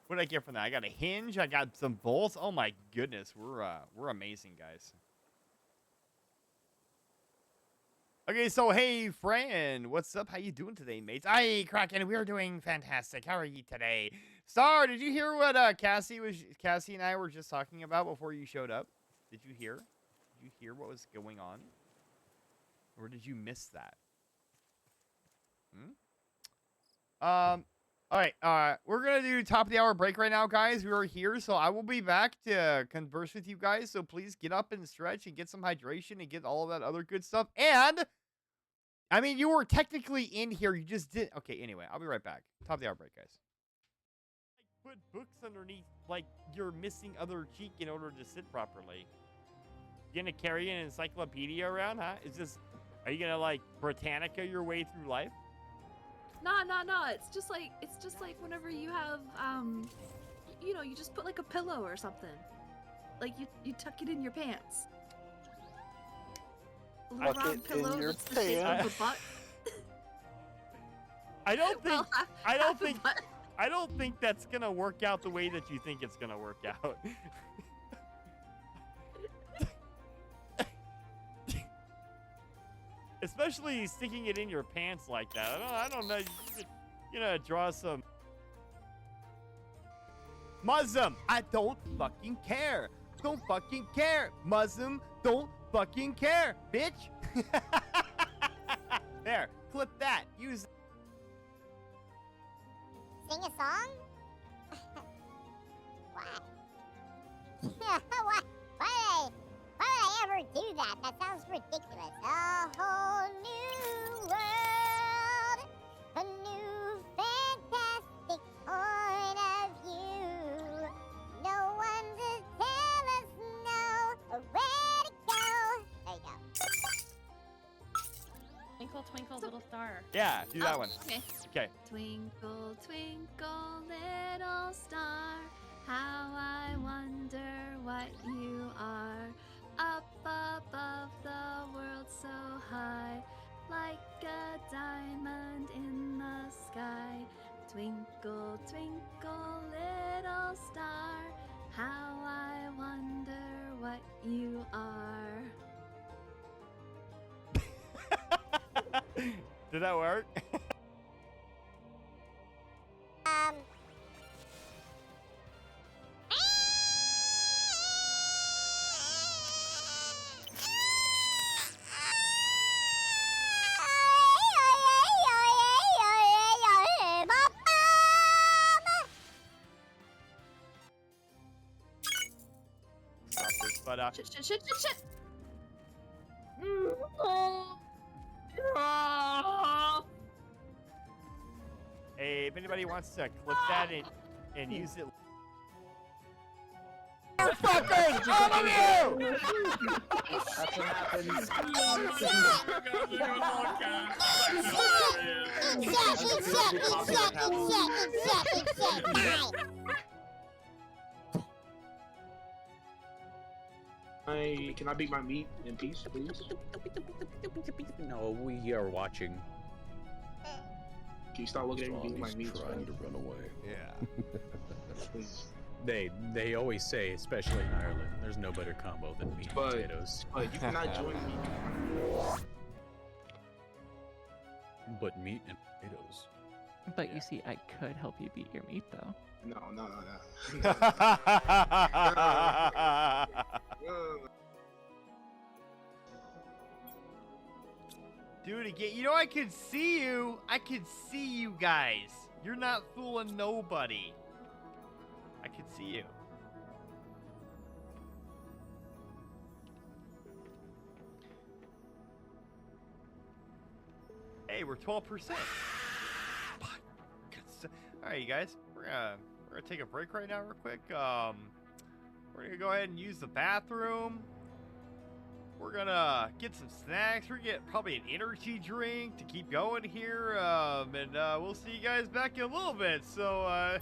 What did I get from that? I got a hinge. I got some bolts. Oh my goodness, we're amazing, guys. Okay, so hey, friend, what's up? How you doing today, mates? Aye, Kraken, we're doing fantastic. How are you today? Star, did you hear what Cassie and I were just talking about before you showed up? Did you hear? Did you hear what was going on? Or did you miss that? All right, we're gonna do top of the hour break right now, guys. We are here, so I will be back to converse with you guys. So please get up and stretch and get some hydration and get all of that other good stuff. And I mean, you were technically in here. You just did. Okay, anyway, I'll be right back. Top of the hour break, guys. Put books underneath, like, your missing other cheek in order to sit properly. You gonna carry an encyclopedia around, huh? Are you gonna like Britannica your way through life? No. It's just like whenever you have you know, you just put like a pillow or something. Like you tuck it in your pants. A little Tuck round it pillow in your that's the shape of the butt. I don't think. Well, I don't half the think. butt. I don't think that's gonna work out the way that you think it's gonna work out. Especially sticking it in your pants like that. I don't know. You're gonna draw some. Muslim, I don't fucking care. Don't fucking care. Muslim, don't fucking care, bitch. There, clip that. Use. Sing a song? What? Why would I ever do that? That sounds ridiculous. A whole new world. A new fantastic point of view. No one to tell us no or where to go. There you go. Twinkle, twinkle, little star. Yeah, do that one. Okay. Okay. Twinkle, twinkle, little star, how I wonder what you are. Up above the world so high, like a diamond in the sky. Twinkle, twinkle, little star, how I wonder what you are. Did that work? Stop this, but Shit. hey, if anybody wants to clip that and use it. Fuckers! All of you! That's what happens. Can I beat my meat in peace, please? No, we are watching. Can you stop looking at me beating my meat? Trying to run away. Yeah. Please. They always say, especially in Ireland, there's no better combo than meat and potatoes. But you cannot join me. But meat and potatoes. But you see, I could help you beat your meat, though. No. Dude, again, you know I could see you. I could see you guys. You're not fooling nobody. I could see you. Hey, we're 12%. All right, you guys, we're gonna take a break right now, real quick. We're gonna go ahead and use the bathroom. We're gonna get some snacks. We're gonna get probably an energy drink to keep going here, and we'll see you guys back in a little bit. So,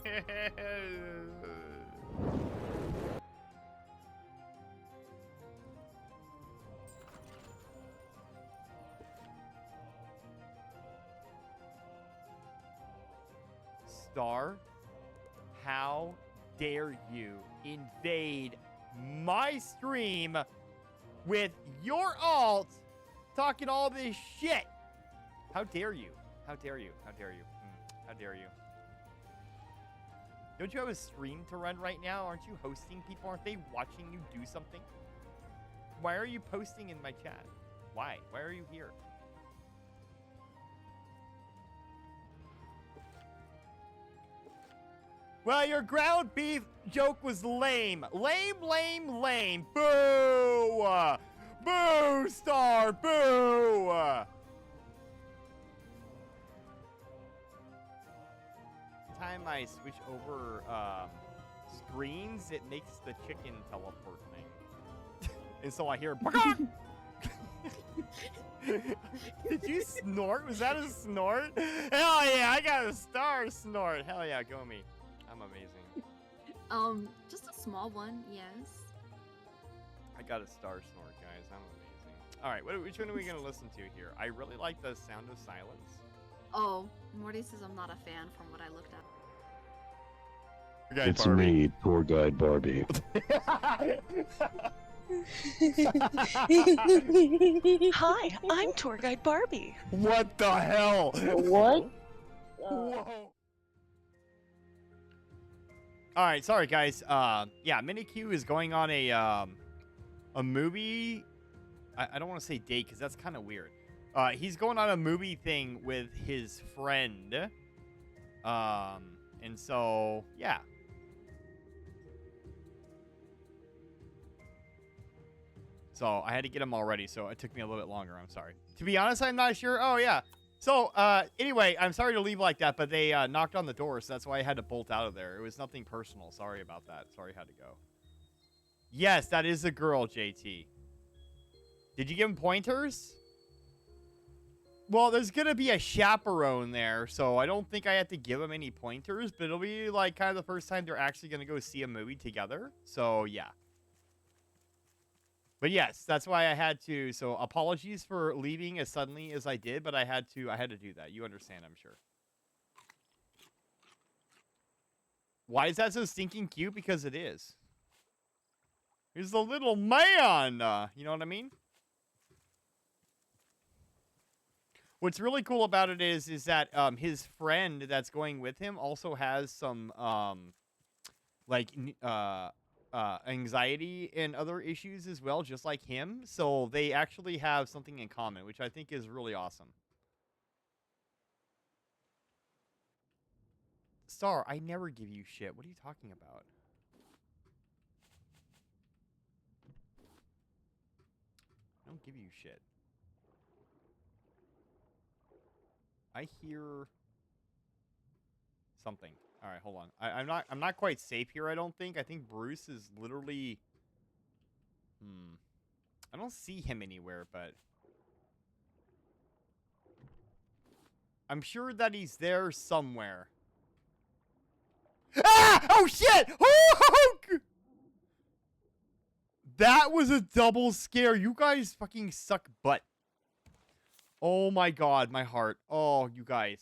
Star, how dare you invade my stream with your alt talking all this shit? How dare you? How dare you? How dare you? How dare you? Don't you have a stream to run right now? Aren't you hosting people? Aren't they watching you do something? Why are you posting in my chat? Why? Why are you here? Well, your ground beef joke was lame. Lame. Boo! Boo, Star! Boo! Time I switch over screens, it makes the chicken teleport thing. And so I hear, did you snort? Was that a snort? Hell yeah, I got a star snort. Hell yeah, go me. I'm amazing. Just a small one, yes. I got a star snort, guys. I'm amazing. All right, which one are we going to listen to here? I really like the Sound of Silence. Oh, Morty says I'm not a fan from what I looked at. It's me, tour guide Barbie. Hi, I'm tour guide Barbie. What the hell? What? Whoa. All right, sorry guys. Yeah, Mini-Q is going on a movie. I don't want to say date because that's kind of weird. He's going on a movie thing with his friend. And so yeah. So I had to get him already, so it took me a little bit longer. I'm sorry. To be honest, I'm not sure. Oh, yeah. So, anyway, I'm sorry to leave like that, but they knocked on the door, so that's why I had to bolt out of there. It was nothing personal. Sorry about that. Sorry I had to go. Yes, that is a girl, JT. Did you give him pointers? Well, there's going to be a chaperone there, so I don't think I have to give him any pointers, but it'll be, like, kind of the first time they're actually going to go see a movie together. So, yeah. But yes, that's why I had to. So apologies for leaving as suddenly as I did, but I had to do that. You understand, I'm sure. Why is that so stinking cute? Because it is. He's a little man. You know what I mean? What's really cool about it is that his friend that's going with him also has some anxiety and other issues as well, just like him. So they actually have something in common, which I think is really awesome. Star, I never give you shit. What are you talking about? I don't give you shit. I hear something. All right, hold on. I'm not quite safe here, I don't think. I think Bruce is literally... I don't see him anywhere, but... I'm sure that he's there somewhere. Ah! Oh, shit! Oh! That was a double scare. You guys fucking suck butt. Oh, my God. My heart. Oh, you guys.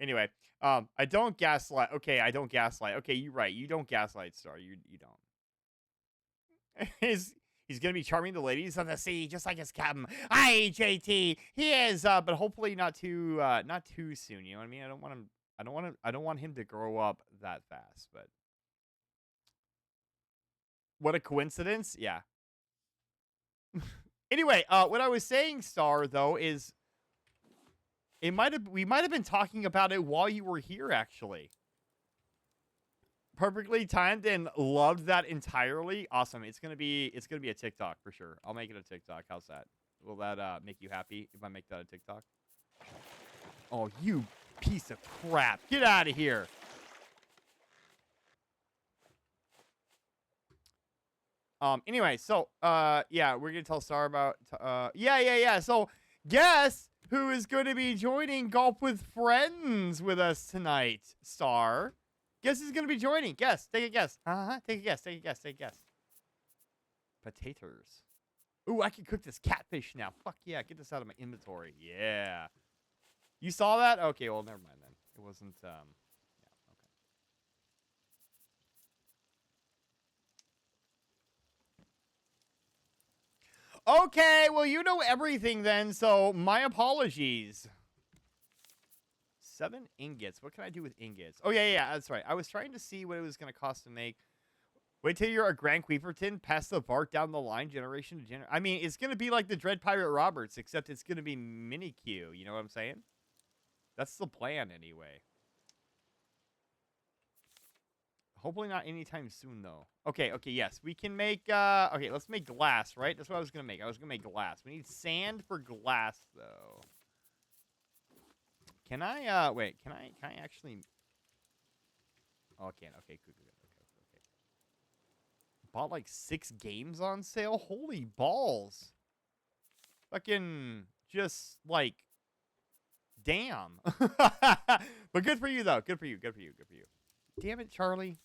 Anyway, I don't gaslight. Okay, I don't gaslight. Okay, you're right. You don't gaslight, Star. You don't. He's gonna be charming the ladies of the sea, just like his captain. Hi, JT. He is, but hopefully not too soon. You know what I mean? I don't want him to grow up that fast. But what a coincidence! Yeah. Anyway, what I was saying, Star, though, is we might have been talking about it while you were here, actually. Perfectly timed and loved that entirely. Awesome. It's gonna be a TikTok for sure. I'll make it a TikTok. How's that? Will that make you happy if I make that a TikTok? Oh, you piece of crap. Get out of here. Anyway, so yeah, we're gonna tell Star about yeah. So guess who is going to be joining Golf with Friends with us tonight, Star? Guess who's going to be joining? Guess. Take a guess. Take a guess. Take a guess. Take a guess. Potatoes. Ooh, I can cook this catfish now. Fuck yeah. Get this out of my inventory. Yeah. You saw that? Okay, well, never mind then. It wasn't, yeah, okay. Okay, well, you know everything then, so my apologies. 7 ingots. What can I do with ingots? Oh, yeah, that's right. I was trying to see what it was going to cost to make. Wait till you're a Grand Queeferton, pass the Vart down the line, generation to generation. I mean, it's going to be like the Dread Pirate Roberts, except it's going to be Mini-Q. You know what I'm saying? That's the plan, anyway. Hopefully not anytime soon, though. Okay, yes. We can make, okay, let's make glass, right? That's what I was going to make. I was going to make glass. We need sand for glass, though. Can I, wait, can I actually... Oh, I can't. Okay, good. Okay. Bought like 6 games on sale? Holy balls. Fucking just, like, damn. But good for you, though. Good for you. Damn it, Charlie.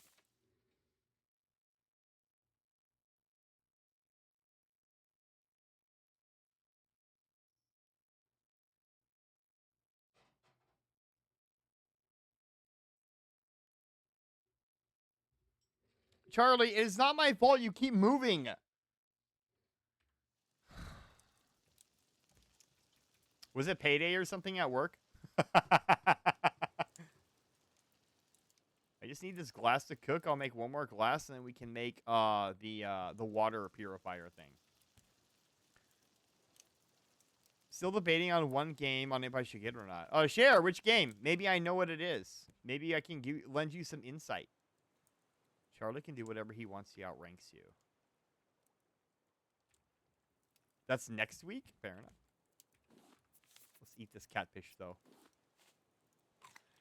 Charlie, it's not my fault you keep moving. Was it payday or something at work? I just need this glass to cook. I'll make one more glass, and then we can make the water purifier thing. Still debating on one game on if I should get it or not. Oh, share which game? Maybe I know what it is. Maybe I can lend you some insight. Charlie can do whatever he wants. He outranks you. That's next week? Fair enough. Let's eat this catfish, though.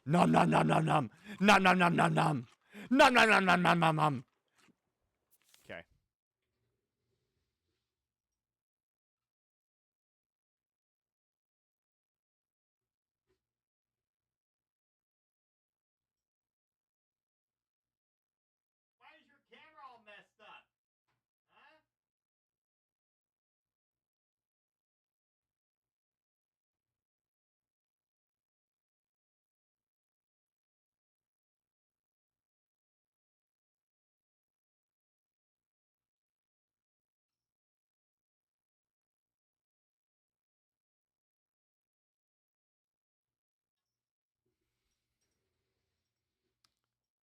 Nom nom nom nom nom. Nom nom nom nom nom. Nom nom nom nom nom nom nom. Okay. Why is your camera all messed up? Huh?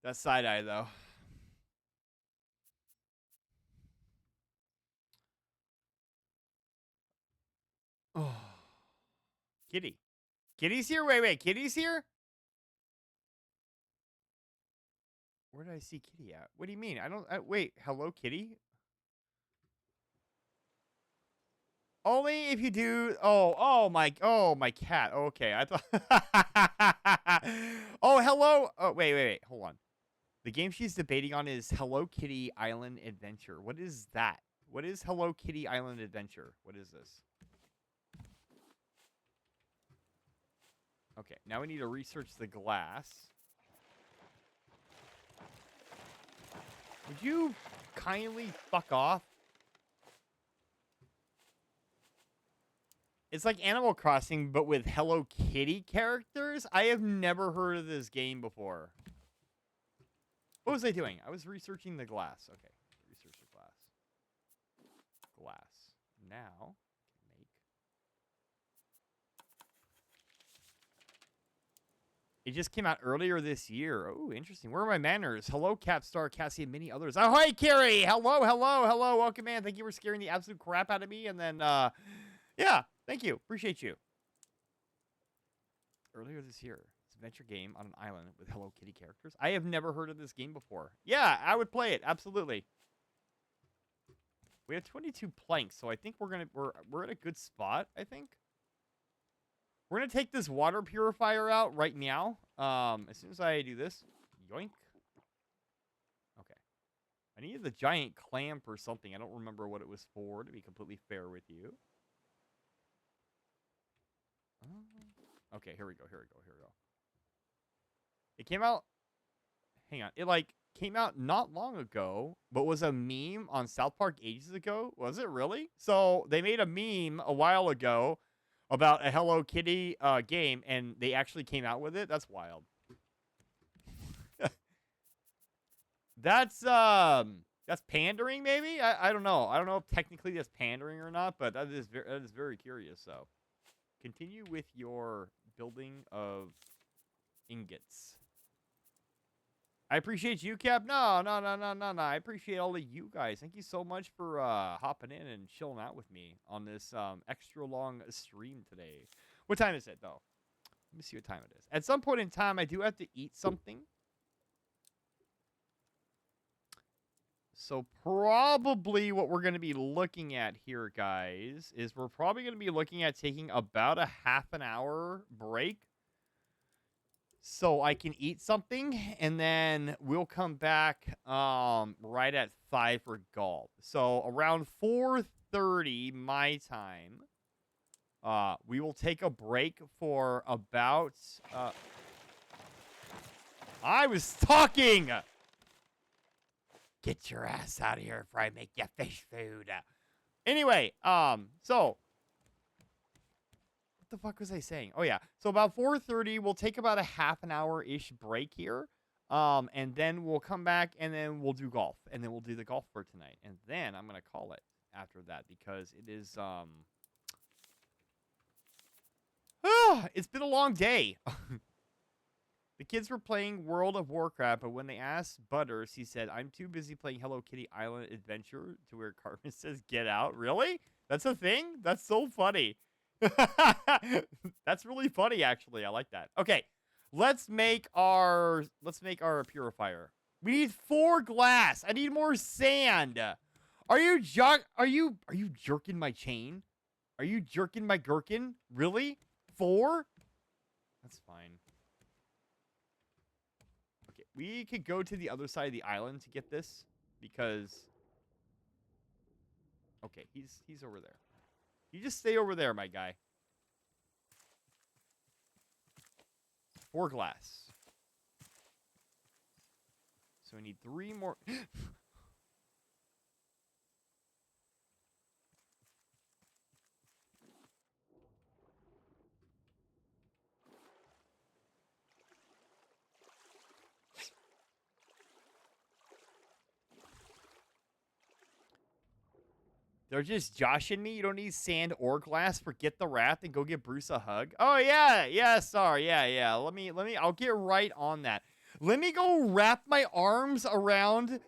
That's side-eye, though. Oh. Kitty. Kitty's here? Wait. Kitty's here? Where did I see Kitty at? What do you mean? I don't... wait. Hello, Kitty? Only if you do... Oh, my cat. Okay, I thought... Oh, hello... Oh, wait. Hold on. The game she's debating on is Hello Kitty Island Adventure. What is that? What is Hello Kitty Island Adventure? What is this? Okay, now we need to research the glass. Would you kindly fuck off? It's like Animal Crossing, but with Hello Kitty characters? I have never heard of this game before. What was I doing? I was researching the glass. Okay, research the glass. Glass. Now, make. It just came out earlier this year. Oh, interesting. Where are my manners? Hello, Capstar, Cassie, and many others. Oh, hi, Carrie. Hello. Welcome, man. Thank you for scaring the absolute crap out of me. And then, yeah, thank you. Appreciate you. Earlier this year, it's an adventure game on an island with Hello Kitty characters. I have never heard of this game before. Yeah, I would play it. Absolutely. We have 22 planks, so I think we're at a good spot, I think. We're going to take this water purifier out right now. As soon as I do this. Yoink. Okay. I needed the giant clamp or something. I don't remember what it was for, to be completely fair with you. Okay, here we go. It came out... Hang on. It, came out not long ago, but was a meme on South Park ages ago. Was it really? So, they made a meme a while ago about a Hello Kitty game, and they actually came out with it. That's wild. That's pandering, maybe? I don't know. I don't know if technically that's pandering or not, but that is very curious. So, continue with your building of ingots. I appreciate you, Cap. No. I appreciate all of you guys. Thank you so much for hopping in and chilling out with me on this extra long stream today. What time is it, though? Let me see what time it is. At some point in time, I do have to eat something. So probably what we're going to be looking at here, guys, is we're probably going to be looking at taking about a half an hour break so I can eat something, and then we'll come back right at 5 for golf. So around 4:30 my time, we will take a break for about I was talking. Get your ass out of here before I make you fish food. Anyway, so what the fuck was I saying? Oh yeah, so about 4:30, we'll take about a half an hour-ish break here, and then we'll come back and then we'll do golf, and then we'll do the golf for tonight, and then I'm gonna call it after that because it is it's been a long day. The kids were playing World of Warcraft, but when they asked Butters, he said, "I'm too busy playing Hello Kitty Island Adventure," to where Carmen says, "Get out." Really? That's a thing? That's so funny. That's really funny, actually. I like that. Okay, let's make our purifier. We need 4 glass. I need more sand. Are you jerking my chain? Are you jerking my gherkin? Really? 4? That's fine. Okay, we could go to the other side of the island to get this because. Okay, he's over there. You just stay over there, my guy. 4 glass. So we need 3 more. They're just joshing me. You don't need sand or glass. Forget the raft and go give Bruce a hug. Oh yeah, sorry, yeah. Let me. I'll get right on that. Let me go wrap my arms around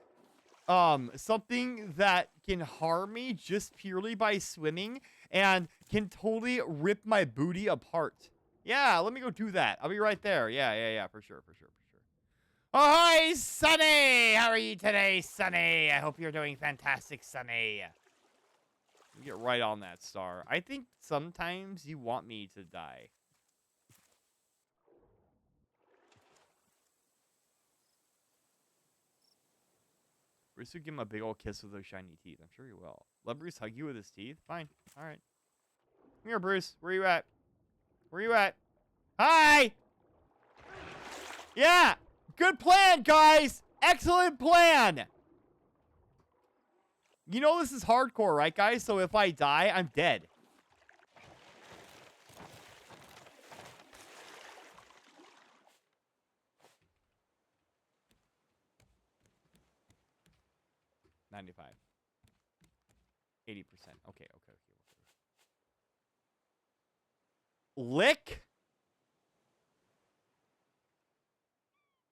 something that can harm me just purely by swimming and can totally rip my booty apart. Yeah, let me go do that. I'll be right there. Yeah, for sure. Oh, hi, Sunny! How are you today, Sunny? I hope you're doing fantastic, Sunny. Get right on that, Star. I think sometimes you want me to die. Bruce would give him a big old kiss with those shiny teeth. I'm sure he will. Let Bruce hug you with his teeth? Fine. All right. Come here, Bruce. Where you at? Hi! Yeah! Good plan, guys! Excellent plan! You know this is hardcore, right, guys? So if I die, I'm dead. $95. 80%. Okay. Lick?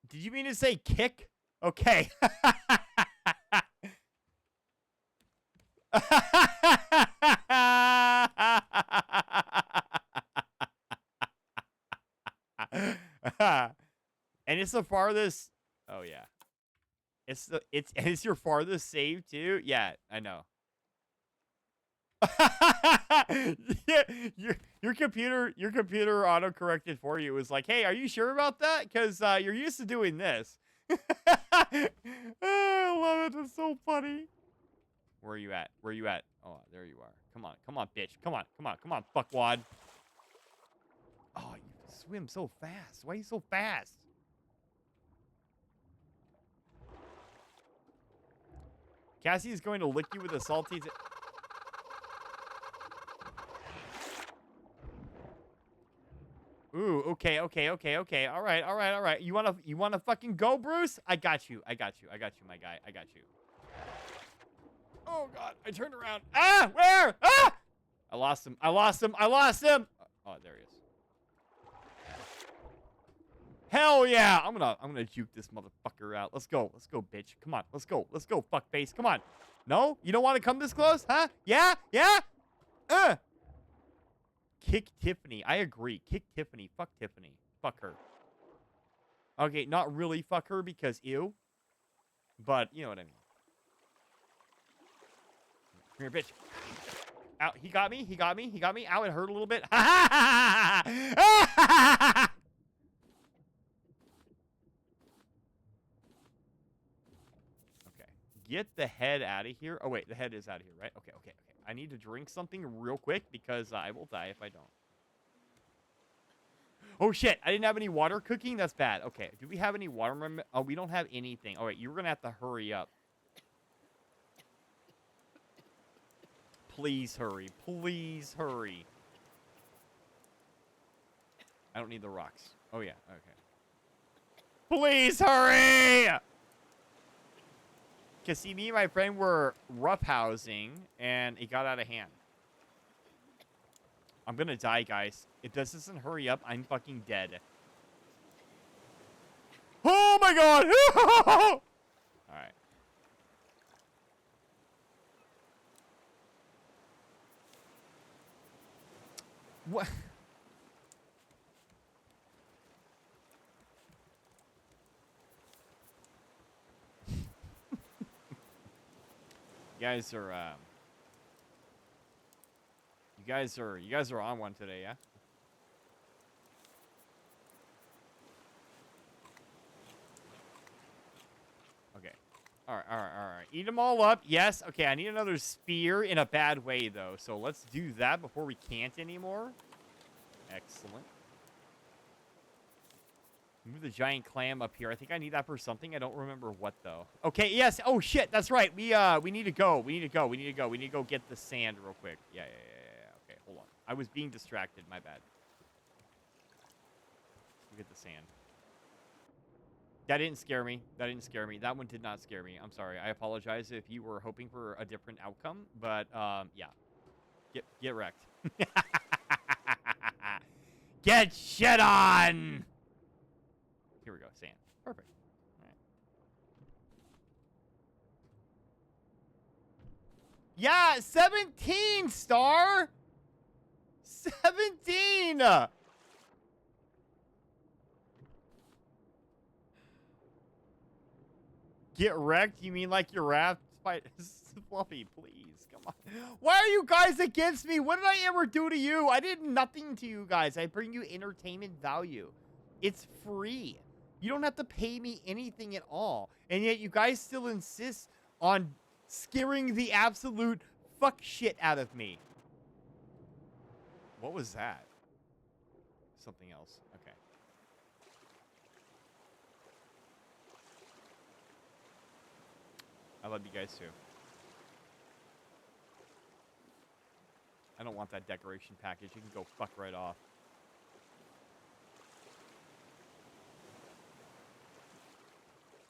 Did you mean to say kick? Okay. And it's the farthest. Oh yeah. It's your farthest save too. Yeah, I know. Yeah, your computer auto-corrected for you. It was like, hey, are you sure about that? Because you're used to doing this. I love it. It's so funny. Where are you at? Oh, there you are. Come on, bitch. Come on, fuckwad. Oh, you swim so fast. Why are you so fast? Cassie is going to lick you with a salty. Ooh, okay. All right. You wanna fucking go, Bruce? I got you, my guy. I got you. Oh God, I turned around. Ah, where? Ah! I lost him. Oh, there he is. Hell yeah! I'm gonna juke this motherfucker out. Let's go, bitch. Come on, let's go, fuckface. Come on. No, you don't want to come this close, huh? Yeah. Kick Tiffany. I agree. Kick Tiffany. Fuck Tiffany. Fuck her. Okay, not really fuck her because ew. But you know what I mean. Come here, bitch. Ow, he got me. Ow, it hurt a little bit. get the head out of here. Oh, wait. The head is out of here, right? Okay, okay, okay. I need to drink something real quick because I will die if I don't. Oh, shit. I didn't have any water cooking? That's bad. Okay. Do we have any water? Oh, we don't have anything. All right. You're going to have to hurry up. Please hurry. Please hurry. I don't need the rocks. Oh, yeah. Okay. Please hurry! Because, see, me and my friend were roughhousing, and it got out of hand. I'm gonna die, guys. If this doesn't hurry up, I'm fucking dead. Oh, my God! Alright. What? You guys are on one today, yeah? Okay. All right. Eat them all up. Yes. Okay, I need another spear in a bad way, though. So let's do that before we can't anymore. Excellent. Move the giant clam up here. I think I need that for something. I don't remember what, though. Okay, yes. Oh, shit. That's right. We need to go. We need to go get the sand real quick. Yeah. Okay, hold on. I was being distracted. My bad. Go get the sand. That didn't scare me. That one did not scare me. I'm sorry. I apologize if you were hoping for a different outcome. But, yeah. Get wrecked. Get shit on! Here we go. Sand. Perfect. All right. Yeah, 17, Star! 17! Get wrecked? You mean like your raft? Fluffy, please. Come on. Why are you guys against me? What did I ever do to you? I did nothing to you guys. I bring you entertainment value. It's free. You don't have to pay me anything at all. And yet you guys still insist on scaring the absolute fuck shit out of me. What was that? Something else. Okay. I love you guys too. I don't want that decoration package. You can go fuck right off.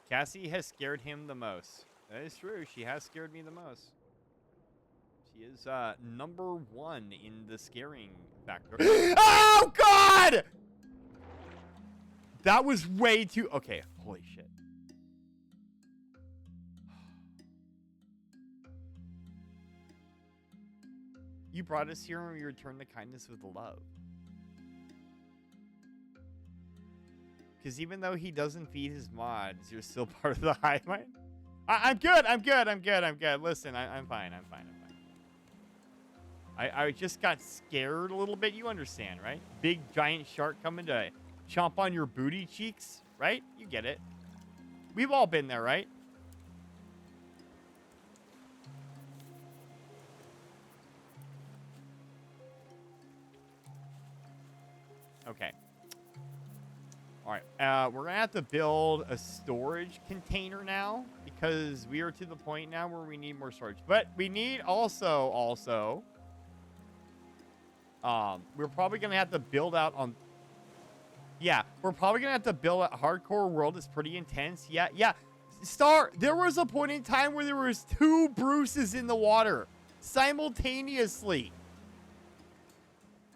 Cassie has scared him the most. That is true. She has scared me the most. She is number one in the scaring factor. Oh, God! That was way too... Okay, holy shit. You brought us here and we returned the kindness with love. Because even though he doesn't feed his mods, you're still part of the hive mind. I'm good. Listen, I'm fine. I just got scared a little bit. You understand, right? Big giant shark coming to chomp on your booty cheeks, right? You get it. We've all been there, right? Okay. All right, we're gonna have to build a storage container now because we are to the point now where we need more storage. But we need also, we're probably gonna have to build out on. Yeah, we're probably gonna have to build a hardcore world. It's pretty intense. Yeah. Star, there was a point in time where there was 2 Bruces in the water simultaneously.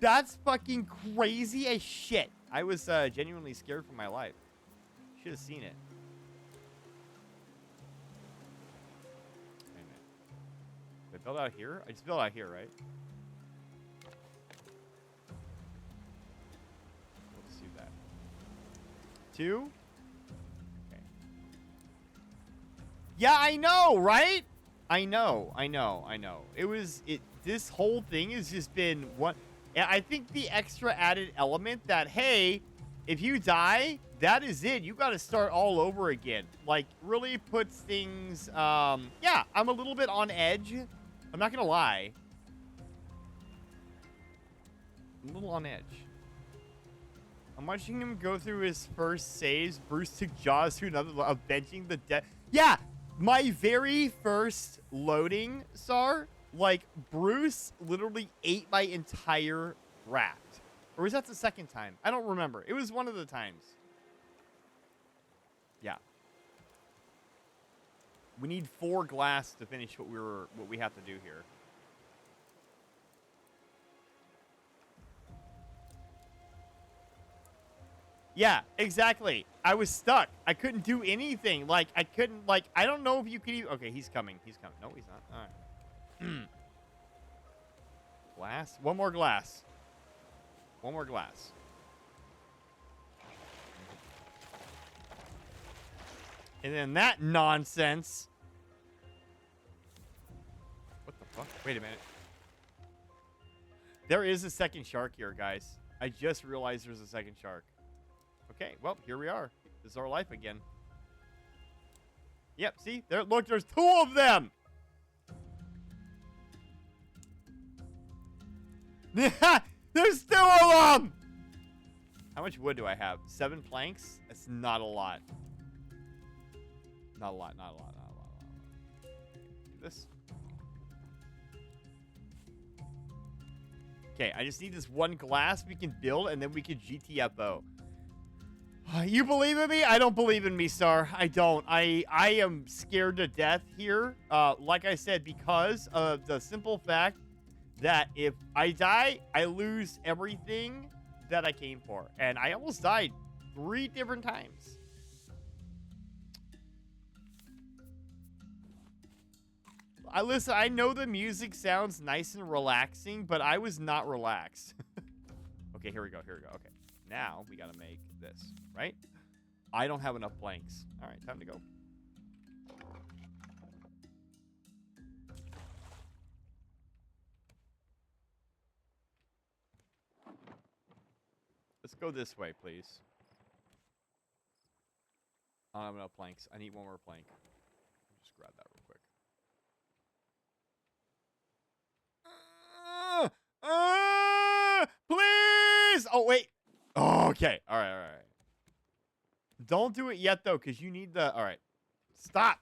That's fucking crazy as shit. I was genuinely scared for my life. Should have seen it. Wait a minute. Did I build out here? I just built out here, right? Let's do that. 2? Okay. Yeah, I know, right? I know. This whole thing has just been one... And I think the extra added element that, hey, if you die, that is it. You got to start all over again. Like, really puts things, yeah, I'm a little bit on edge. I'm not going to lie. I'm a little on edge. I'm watching him go through his first saves. Bruce took Jaws to another level, avenging the death. Yeah, my very first loading, Sar, like, Bruce literally ate my entire raft. Or was that the second time? I don't remember. It was one of the times. Yeah. We need 4 glass to finish what we have to do here. Yeah, exactly. I was stuck. I couldn't do anything. Like, I couldn't, like, I don't know if you could even... Okay, he's coming. He's coming. No, he's not. All right. Glass? One more glass. One more glass. And then that nonsense. What the fuck? Wait a minute. There is a second shark here, guys. I just realized there's a second shark. Okay, well, here we are. This is our life again. Yep, see? There, look, there's 2 of them! There's 2 of them! How much wood do I have? 7 planks? That's not a lot. Not a lot, not a lot, not a lot, not a lot. Do this. Okay, I just need this 1 glass we can build, and then we can GTFO. You believe in me? I don't believe in me, Star. I don't. I am scared to death here. Like I said, because of the simple fact that if I die, I lose everything that I came for. And I almost died 3 different times. Listen, I know the music sounds nice and relaxing, but I was not relaxed. Okay, here we go. Here we go. Okay. Now we got to make this, right? I don't have enough planks. All right, time to go. Let's go this way, please. I don't have enough planks. I need 1 more plank. Just grab that real quick. Please! Oh, wait. Oh, okay. All right, all right. Don't do it yet, though, because you need the... All right. Stop.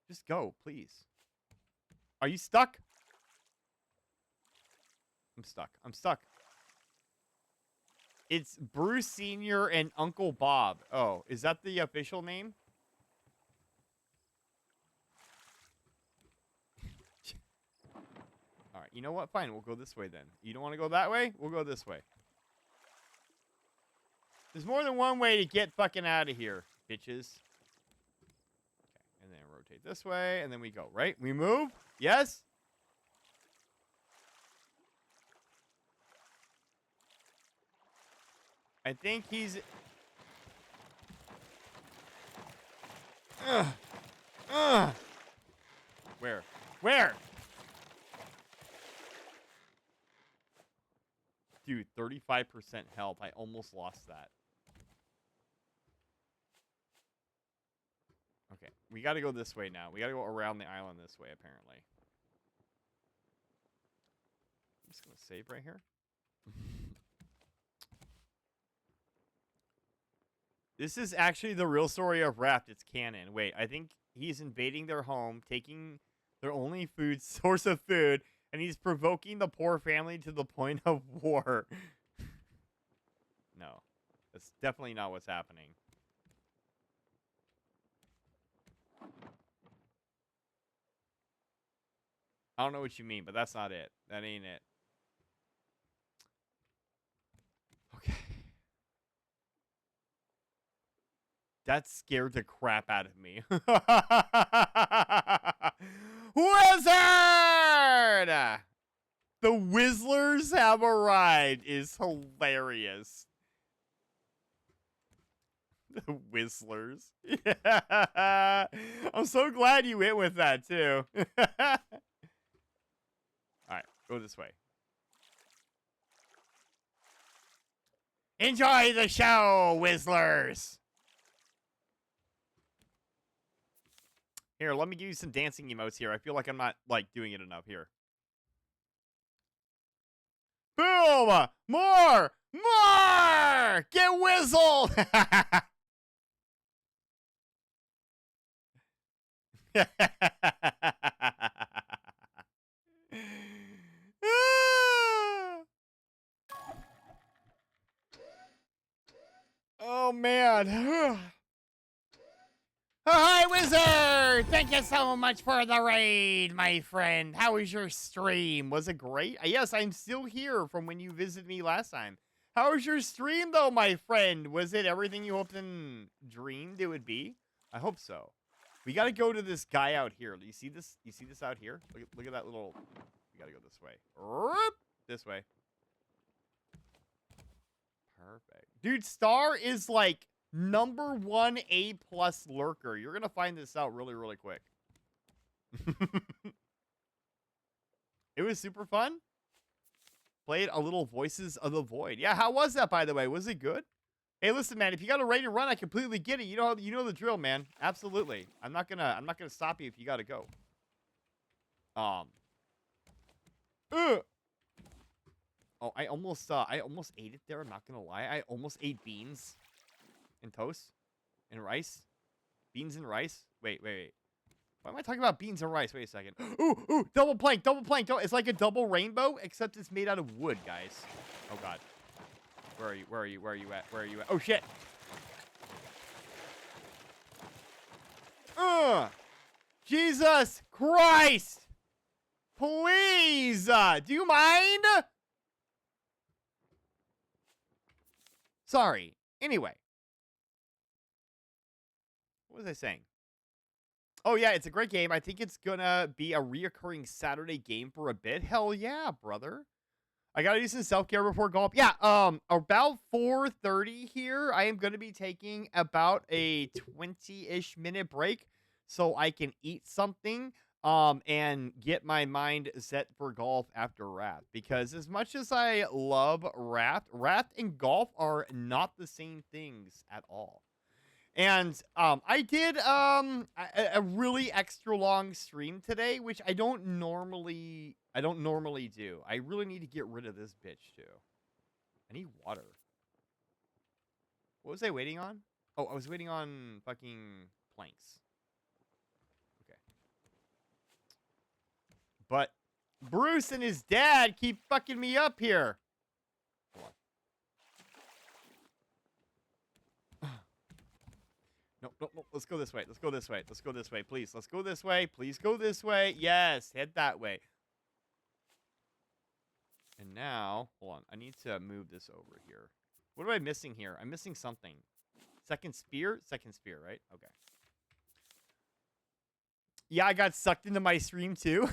Just go, please. Are you stuck? I'm stuck. I'm stuck. It's Bruce Sr. and Uncle Bob. Oh, is that the official name? All right, you know what? Fine, we'll go this way then. You don't want to go that way? We'll go this way. There's more than one way to get fucking out of here, bitches. Okay, and then rotate this way, and then we go, right? We move? Yes? I think he's... Where? Where? Dude, 35% health. I almost lost that. Okay, we gotta go this way now. We gotta go around the island this way, apparently. I'm just gonna save right here. This is actually the real story of Raft. It's canon. Wait, I think he's invading their home, taking their only food source of food, and he's provoking the poor family to the point of war. No, that's definitely not what's happening. I don't know what you mean, but that's not it. That ain't it. Okay. That scared the crap out of me. Wizard! The Whizzlers have arrived is hilarious. The Whizzlers. Yeah. I'm so glad you went with that, too. Alright, go this way. Enjoy the show, Whizzlers. Here, let me give you some dancing emotes here. I feel like I'm not, like, doing it enough here. Boom! More! More! Get whizzled! Oh, man. Hi, Wizard! Thank you so much for the raid, my friend. How was your stream? Was it great? Yes, I'm still here from when you visited me last time. How was your stream, though, my friend? Was it everything you hoped and dreamed it would be? I hope so. We gotta go to this guy out here. Do you see this? You see this out here? Look at that little... We gotta go this way. This way. Perfect. Dude, Star is like... #1 A+ lurker. You're gonna find this out really, really quick. It was super fun. Played a little Voices of the Void. Yeah, how was that, by the way? Was it good? Hey, listen, man. If you got a raid and run, I completely get it. You know the drill, man. Absolutely. I'm not gonna stop you if you gotta go. Oh, I almost ate it there. I'm not gonna lie. I almost ate beans. And toast? And rice? Beans and rice? Wait. Why am I talking about beans and rice? Wait a second. Ooh, double plank. It's like a double rainbow, except it's made out of wood, guys. Oh, God. Where are you at? Oh, shit. Jesus Christ. Please. Do you mind? Sorry. Anyway. What was I saying? Oh, yeah, it's a great game. I think it's gonna be a reoccurring Saturday game for a bit. Hell yeah, brother. I gotta do some self-care before golf. Yeah, about 4:30 here, I am gonna be taking about a 20-ish minute break so I can eat something, and get my mind set for golf after RAFT. Because as much as I love RAFT and golf are not the same things at all. And I did a really extra long stream today, which I don't normally do. I really need to get rid of this bitch too. I need water. What was I waiting on? Oh, I was waiting on fucking planks. Okay. But Bruce and his dad keep fucking me up here. Hold on. No. Let's go this way. Please. Let's go this way. Please go this way. Yes. Head that way. And now, hold on. I need to move this over here. What am I missing here? I'm missing something. Second spear, right? Okay. Yeah, I got sucked into my stream too.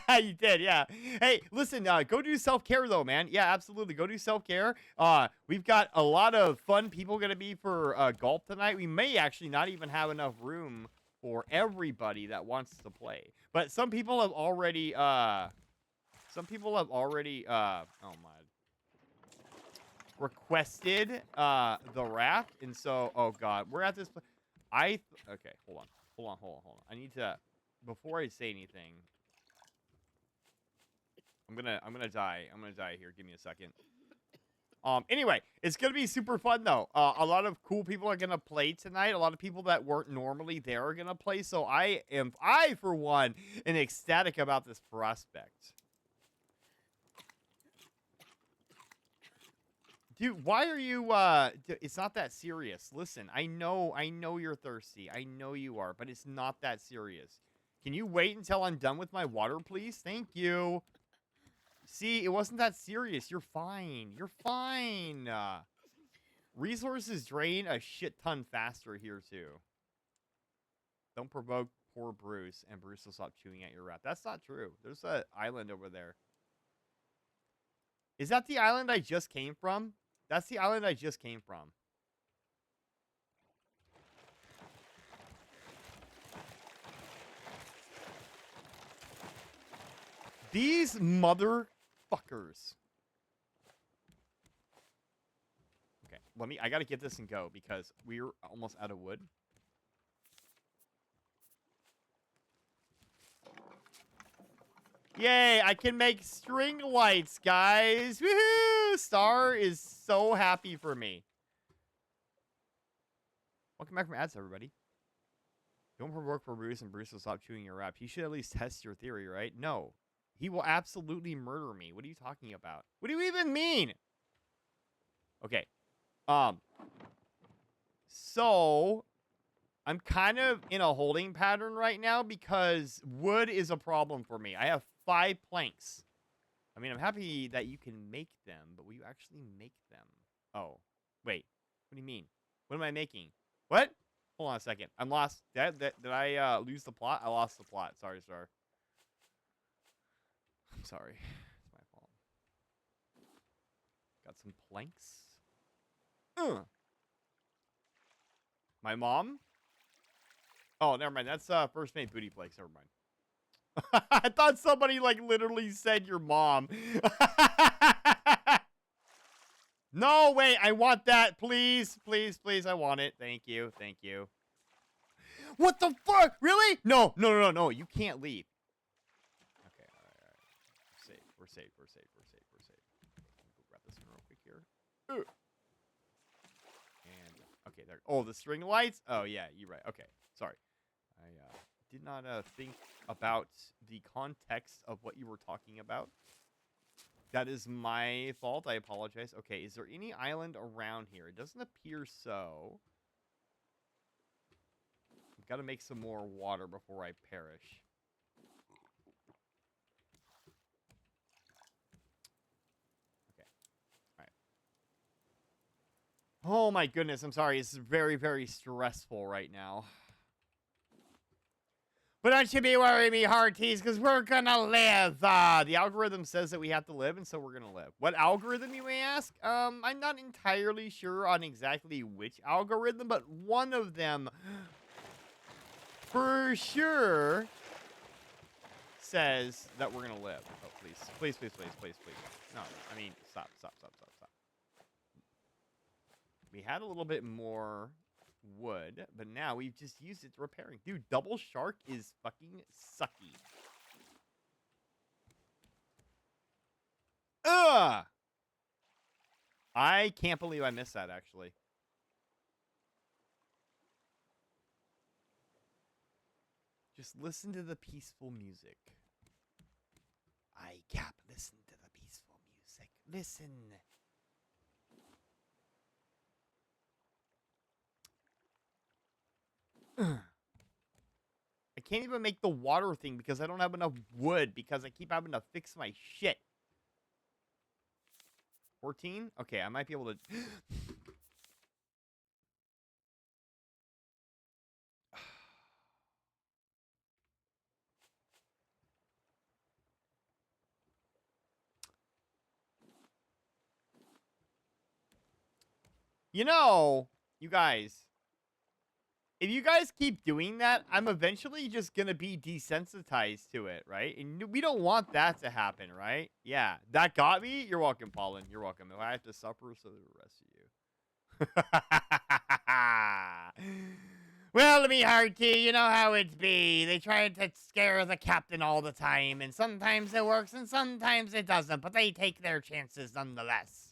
You did, yeah. Hey, listen, go do self-care though, man. Yeah, absolutely. Go do self-care. We've got a lot of fun people gonna be for golf tonight. We may actually not even have enough room for everybody that wants to play. But some people have already oh my, requested the raft, and so oh god, we're at this okay, hold on. I need to, before I say anything, I'm gonna die here. Give me a second. Anyway, it's gonna be super fun though. A lot of cool people are gonna play tonight. A lot of people that weren't normally there are gonna play. So I for one am ecstatic about this prospect. Dude, why are you, it's not that serious. Listen, I know you're thirsty. I know you are, but it's not that serious. Can you wait until I'm done with my water, please? Thank you. See, it wasn't that serious. You're fine. Resources drain a shit ton faster here, too. Don't provoke poor Bruce, and Bruce will stop chewing at your rat. That's not true. There's an island over there. Is that the island I just came from? That's the island I just came from. These motherfuckers. I gotta get this and go because we're almost out of wood. Yay, I can make string lights, guys. Woohoo! Star is so happy for me. Welcome back from ads, everybody. Don't work for Bruce and Bruce will stop chewing your wrap. He should at least test your theory, right? No. He will absolutely murder me. What are you talking about? What do you even mean? Okay. So I'm kind of in a holding pattern right now because wood is a problem for me. I have 5 planks. I mean, I'm happy that you can make them, but will you actually make them? Oh, wait. What do you mean? What am I making? What? Hold on a second. I'm lost. Did I lose the plot? I lost the plot. Sorry, sir. I'm sorry. It's my fault. Got some planks. My mom? Oh, never mind. That's first mate booty flakes. Never mind. I thought somebody like literally said your mom. No, wait. I want that. Please, please, please. I want it. Thank you. Thank you. What the fuck? Really? No, no, no, no, no. You can't leave. Okay, all right, all right. We're safe. We're safe. We're safe. We're safe. We're safe. Let me go grab this one real quick here. And okay, there. Oh, the string lights. Oh yeah, you're right. Okay, sorry. I did not think about the context of what you were talking about. That is my fault. I apologize. Okay, is there any island around here? It doesn't appear so. I've got to make some more water before I perish. Okay. All right. Oh my goodness. I'm sorry. It's very, very stressful right now. But don't you be worrying me, hearties, because we're gonna live. The algorithm says that we have to live, and so we're gonna live. What algorithm, you may ask? I'm not entirely sure on exactly which algorithm, but one of them, for sure, says that we're gonna live. Oh, please. Please, please, please, please, please. No, I mean, stop, stop, stop, stop, stop. We had a little bit more wood, but now we've just used it to repairing. Dude, double shark is fucking sucky. Ugh! I can't believe I missed that, actually. Just listen to the peaceful music. I can't listen to the peaceful music. Listen. I can't even make the water thing because I don't have enough wood because I keep having to fix my shit. 14? Okay, I might be able to... You know, you guys, if you guys keep doing that, I'm eventually just going to be desensitized to it, right? And we don't want that to happen, right? Yeah, that got me. You're welcome, Pollen. You're welcome. If I have to suffer, so the rest of you. Well, me hearty, you know how it be. They try to scare the captain all the time, and sometimes it works and sometimes it doesn't, but they take their chances nonetheless.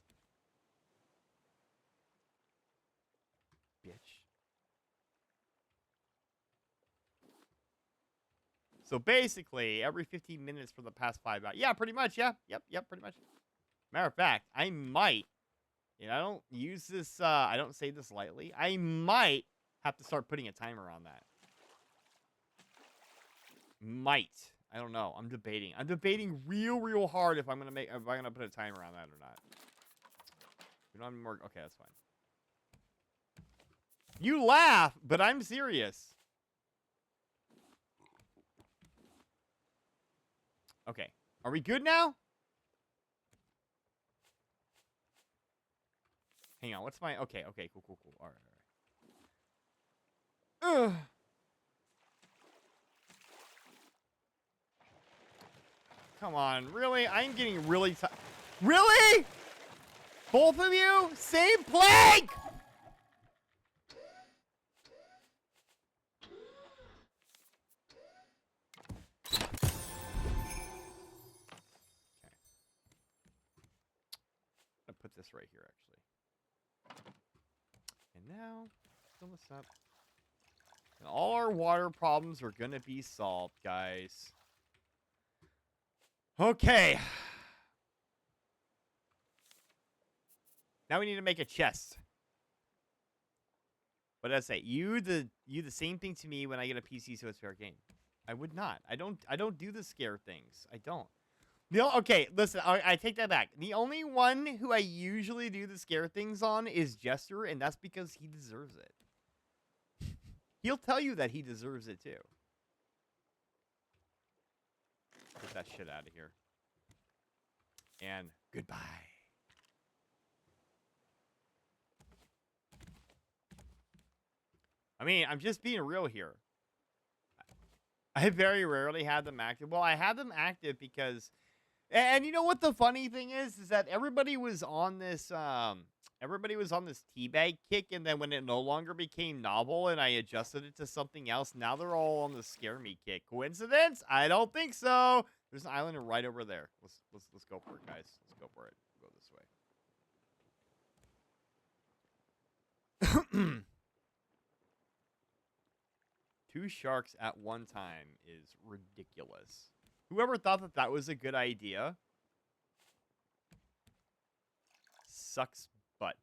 So basically, every 15 minutes for the past 5 hours. Yeah, pretty much, yeah. Yep, pretty much. Matter of fact, I might, and I don't use this, I don't say this lightly, I might have to start putting a timer on that. Might. I don't know. I'm debating. I'm debating real hard if I'm gonna put a timer on that or not. We don't have any more. Okay, that's fine. You laugh, but I'm serious. Okay. Are we good now? Hang on. What's my... Okay, cool. All right. Ugh. Come on. Really? I'm getting really tired. Really? Both of you? Same plank! I'll put this right here, actually. And now, fill this up. And all our water problems are gonna be solved, guys. Okay. Now we need to make a chest. What did I say? You the same thing to me when I get a PC, so it's fair game. I would not. I don't do the scare things. I don't. Okay, listen, I take that back. The only one who I usually do the scare things on is Jester, and that's because he deserves it. He'll tell you that he deserves it, too. Get that shit out of here. And goodbye. I mean, I'm just being real here. I very rarely have them active. Well, I have them active because... And you know what the funny thing is that everybody was on this teabag kick, and then when it no longer became novel and I adjusted it to something else, now they're all on the scare me kick. Coincidence? I don't think so. There's an island right over there. Let's go for it, guys. Let's go for it. We'll go this way. 2 sharks at one time is ridiculous. Whoever thought that that was a good idea sucks butt.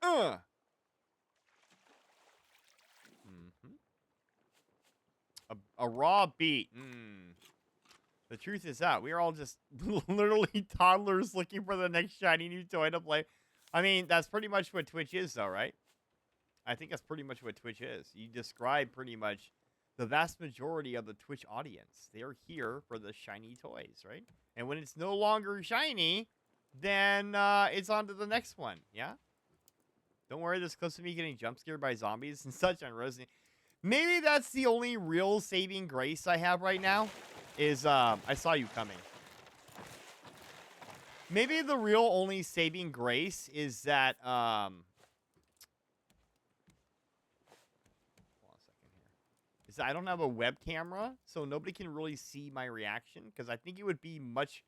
A raw beat. The truth is that we are all just literally toddlers looking for the next shiny new toy to play. I mean, that's pretty much what Twitch is, though, right? I think that's pretty much what Twitch is. You describe pretty much the vast majority of the Twitch audience. They are here for the shiny toys, right? And when it's no longer shiny, then it's on to the next one, yeah? Don't worry, this close to me getting jump scared by zombies and such on Resident. Maybe that's the only real saving grace I have right now, is I saw you coming. Maybe the real only saving grace is that, I don't have a web camera, so nobody can really see my reaction, because I think it would be much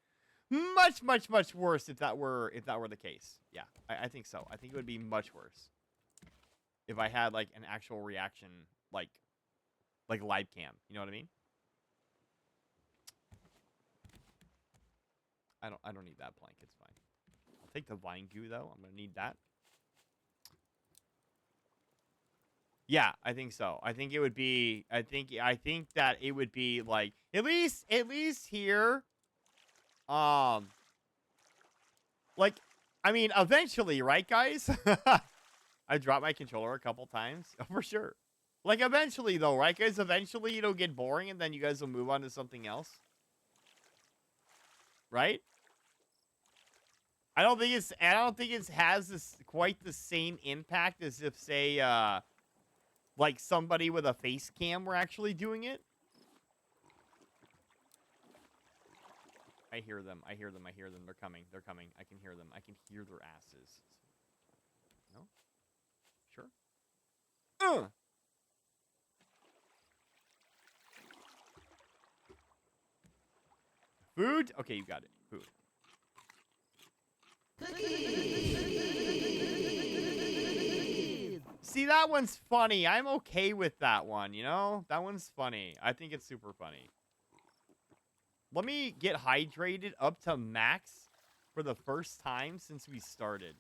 worse if that were the case. Yeah, I think so. I think it would be much worse if I had like an actual reaction, like live cam. You know what I mean? I don't need that plank. It's fine. I'll take the vine goo though. I'm gonna need that. Yeah, I think so. I think it would be. I think that it would be like at least here. Like, I mean, eventually, right, guys? I dropped my controller a couple times for sure. Like, eventually, though, right, guys? Eventually, it'll get boring, and then you guys will move on to something else, right? I don't think it has this quite the same impact as if, say, like somebody with a face cam were actually doing it. I hear them. They're coming. I can hear them. I can hear their asses. No? Sure? Food? Okay, you got it. Food. See, that one's funny. I'm okay with that one, you know? That one's funny. I think it's super funny. Let me get hydrated up to max for the first time since we started.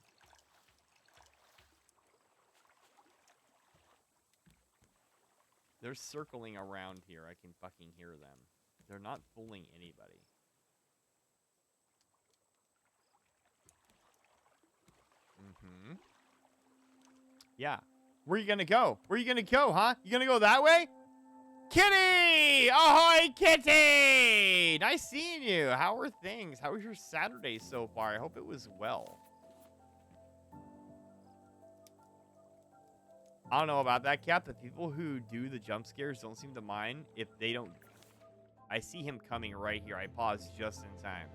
They're circling around here. I can fucking hear them. They're not fooling anybody. Yeah. Where you gonna go? Where you gonna go, huh? You gonna go that way? Kitty! Ahoy, Kitty! Nice seeing you. How are things? How was your Saturday so far? I hope it was well. I don't know about that, Cap. The people who do the jump scares don't seem to mind if they don't... I see him coming right here. I paused just in time.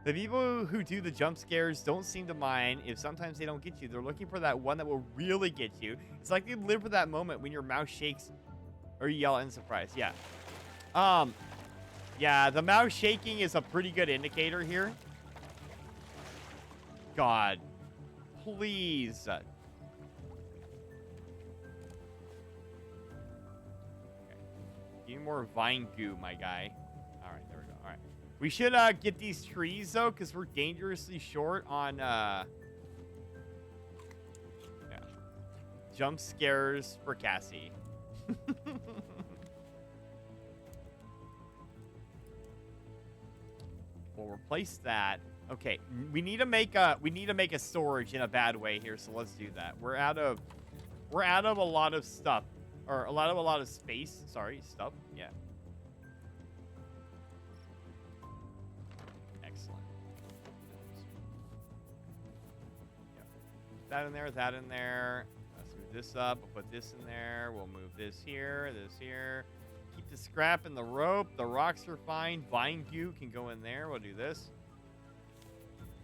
The people who do the jump scares don't seem to mind if sometimes they don't get you. They're looking for that one that will really get you. It's like they live for that moment when your mouth shakes or you yell in surprise. Yeah. Yeah, the mouse shaking is a pretty good indicator here. God. Please. Okay. Give me more vine goo, my guy. All right, there we go. All right. We should get these trees, though, because we're dangerously short on... Yeah. Jump scares for Cassie. We'll replace that. Okay, we need to make a storage in a bad way here, so let's do that. We're out of a lot of stuff, or a lot of space. Sorry, stuff. Yeah. Excellent. Yeah. That in there. That in there. Let's move this up. We'll put this in there. We'll move this here. This here. Keep the scrap and the rope. The rocks are fine. Vine goo can go in there. We'll do this.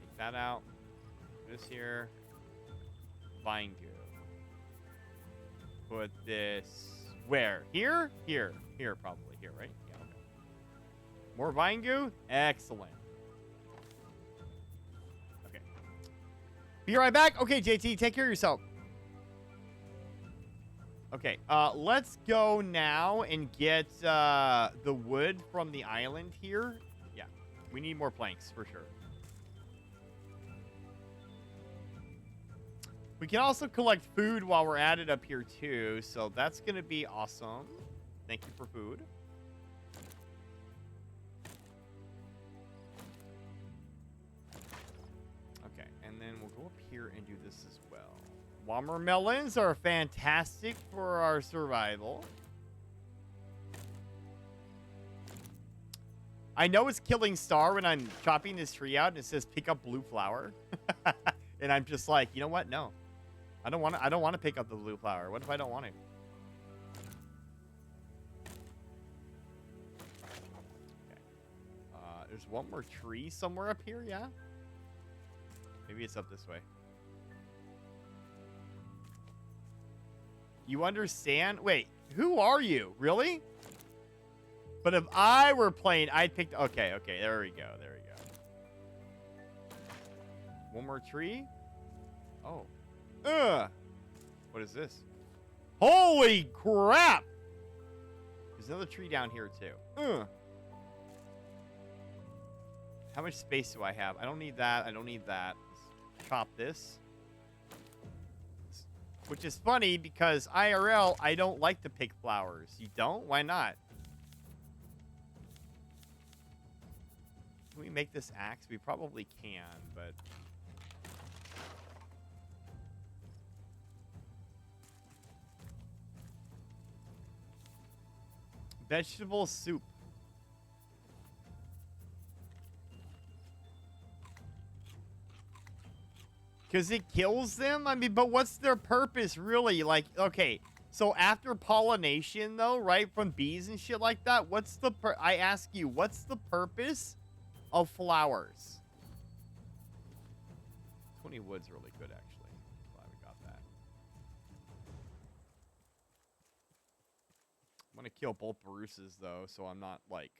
Take that out. This here. Vine goo. Put this where? Here? Here. Here, probably. Here, right? Yeah, okay. More vine goo? Excellent. Okay. Be right back. Okay, JT, take care of yourself. Okay, let's go now and get the wood from the island here. Yeah, we need more planks for sure. We can also collect food while we're at it up here too, so that's going to be awesome. Thank you for food. Okay, and then we'll go up here and do this as well. Watermelons are fantastic for our survival. I know it's killing Star when I'm chopping this tree out and it says pick up blue flower. And I'm just like, you know what? No. I don't want to pick up the blue flower. What if I don't want to? Okay. There's one more tree somewhere up here, yeah? Maybe it's up this way. You understand? Wait, who are you? Really? But if I were playing, I'd pick... Okay, okay, there we go, there we go. One more tree? Oh. Ugh. What is this? Holy crap! There's another tree down here, too. Ugh. How much space do I have? I don't need that. I don't need that. Let's chop this. Which is funny because IRL, I don't like to pick flowers. You don't? Why not? Can we make this axe? We probably can, but... Vegetable soup. Because it kills them? I mean, but what's their purpose, really? Like, okay, so after pollination, though, right, from bees and shit like that, what's the... I ask you, what's the purpose of flowers? 20 wood's really good, actually. Glad we got that. I'm going to kill both Baruses, though, so I'm not, like...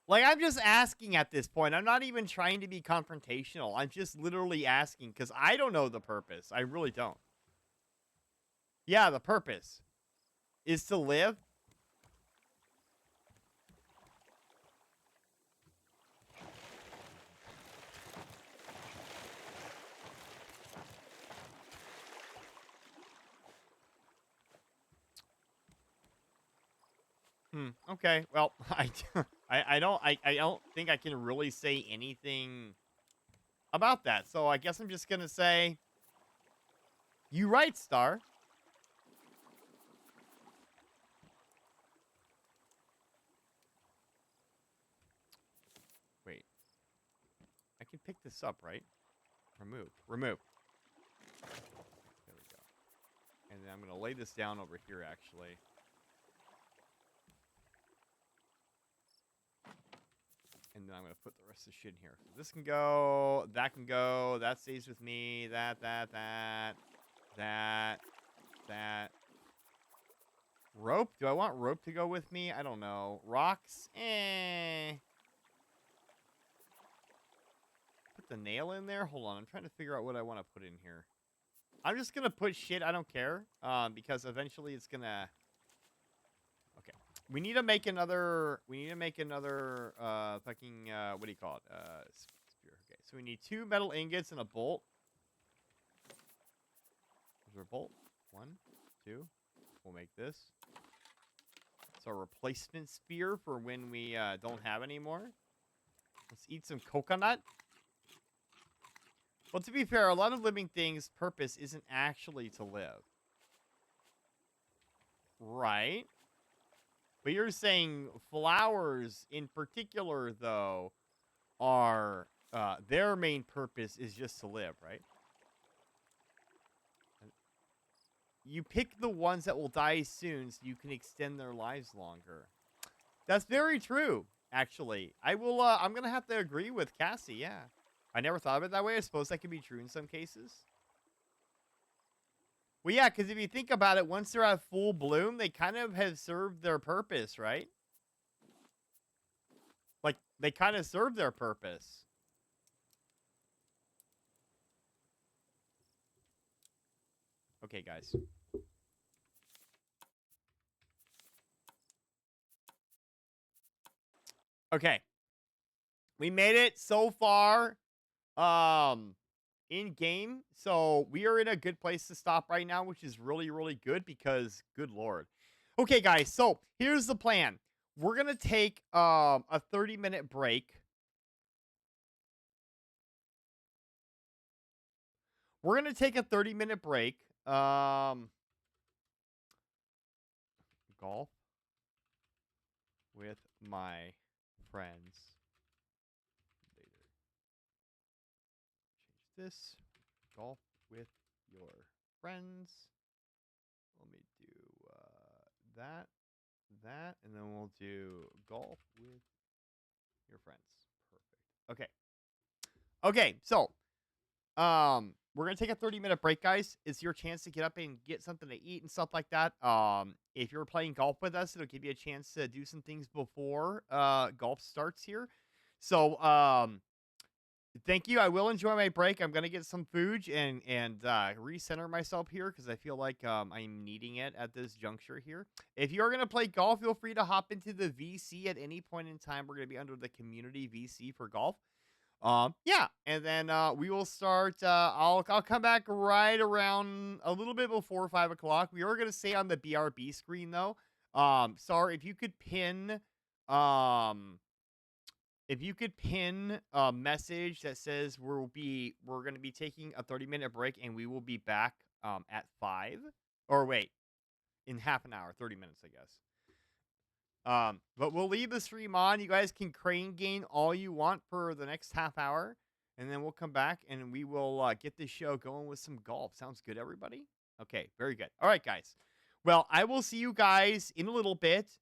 Like, I'm just asking at this point. I'm not even trying to be confrontational. I'm just literally asking because I don't know the purpose. I really don't. Yeah, the purpose is to live. Okay. Well, I don't think I can really say anything about that. So I guess I'm just gonna say, you right, Star. pick this up, right? Remove. Remove. There we go. And then I'm going to lay this down over here, actually. And then I'm going to put the rest of the shit in here. So this can go. That stays with me. That. Rope? Do I want rope to go with me? I don't know. Rocks? Put the nail in there? Hold on. I'm trying to figure out what I want to put in here. I'm just going to put shit. I don't care. Because eventually it's going to... Okay. We need to make another... fucking... what do you call it? Spear. Okay. So we need 2 metal ingots and a bolt. Is there a bolt? 1, 2. We'll make this. It's our replacement spear for when we don't have any more. Let's eat some coconut. Well, to be fair, a lot of living things' purpose isn't actually to live. Right? But you're saying flowers in particular, though, are... their main purpose is just to live, right? You pick the ones that will die soon so you can extend their lives longer. That's very true, actually. I'm going to have to agree with Cassie, yeah. I never thought of it that way. I suppose that could be true in some cases. Well, yeah, because if you think about it, once they're at full bloom, they kind of have served their purpose, right? Like, they kind of serve their purpose. Okay, guys. Okay. We made it so far in game. So we are in a good place to stop right now, which is really, really good because good lord. Okay, guys. So here's the plan. We're going to take a 30-minute break. We're going to take a 30-minute break. Golf with my friends later. Change this. Golf with your friends. Let me do that, and then we'll do golf with your friends. Perfect. Okay. Okay, so we're gonna take a 30-minute break, guys. It's your chance to get up and get something to eat and stuff like that. If you're playing golf with us, it'll give you a chance to do some things before golf starts here. So thank you. I will enjoy my break. I'm gonna get some food and recenter myself here because I feel like I'm needing it at this juncture here. If you're gonna play golf, feel free to hop into the VC at any point in time. We're gonna be under the community VC for golf. Yeah, and then we will start. I'll come back right around a little bit before 5 o'clock. We are gonna stay on the BRB screen though. Sorry, if you could pin a message that says we're gonna be taking a 30-minute break and we will be back at 5, or wait, in half an hour, 30 minutes, I guess. But we'll leave the stream on. You guys can crane gain all you want for the next half hour, and then we'll come back and we will get this show going with some golf. Sounds good, everybody? Okay, very good. All right, guys. Well, I will see you guys in a little bit.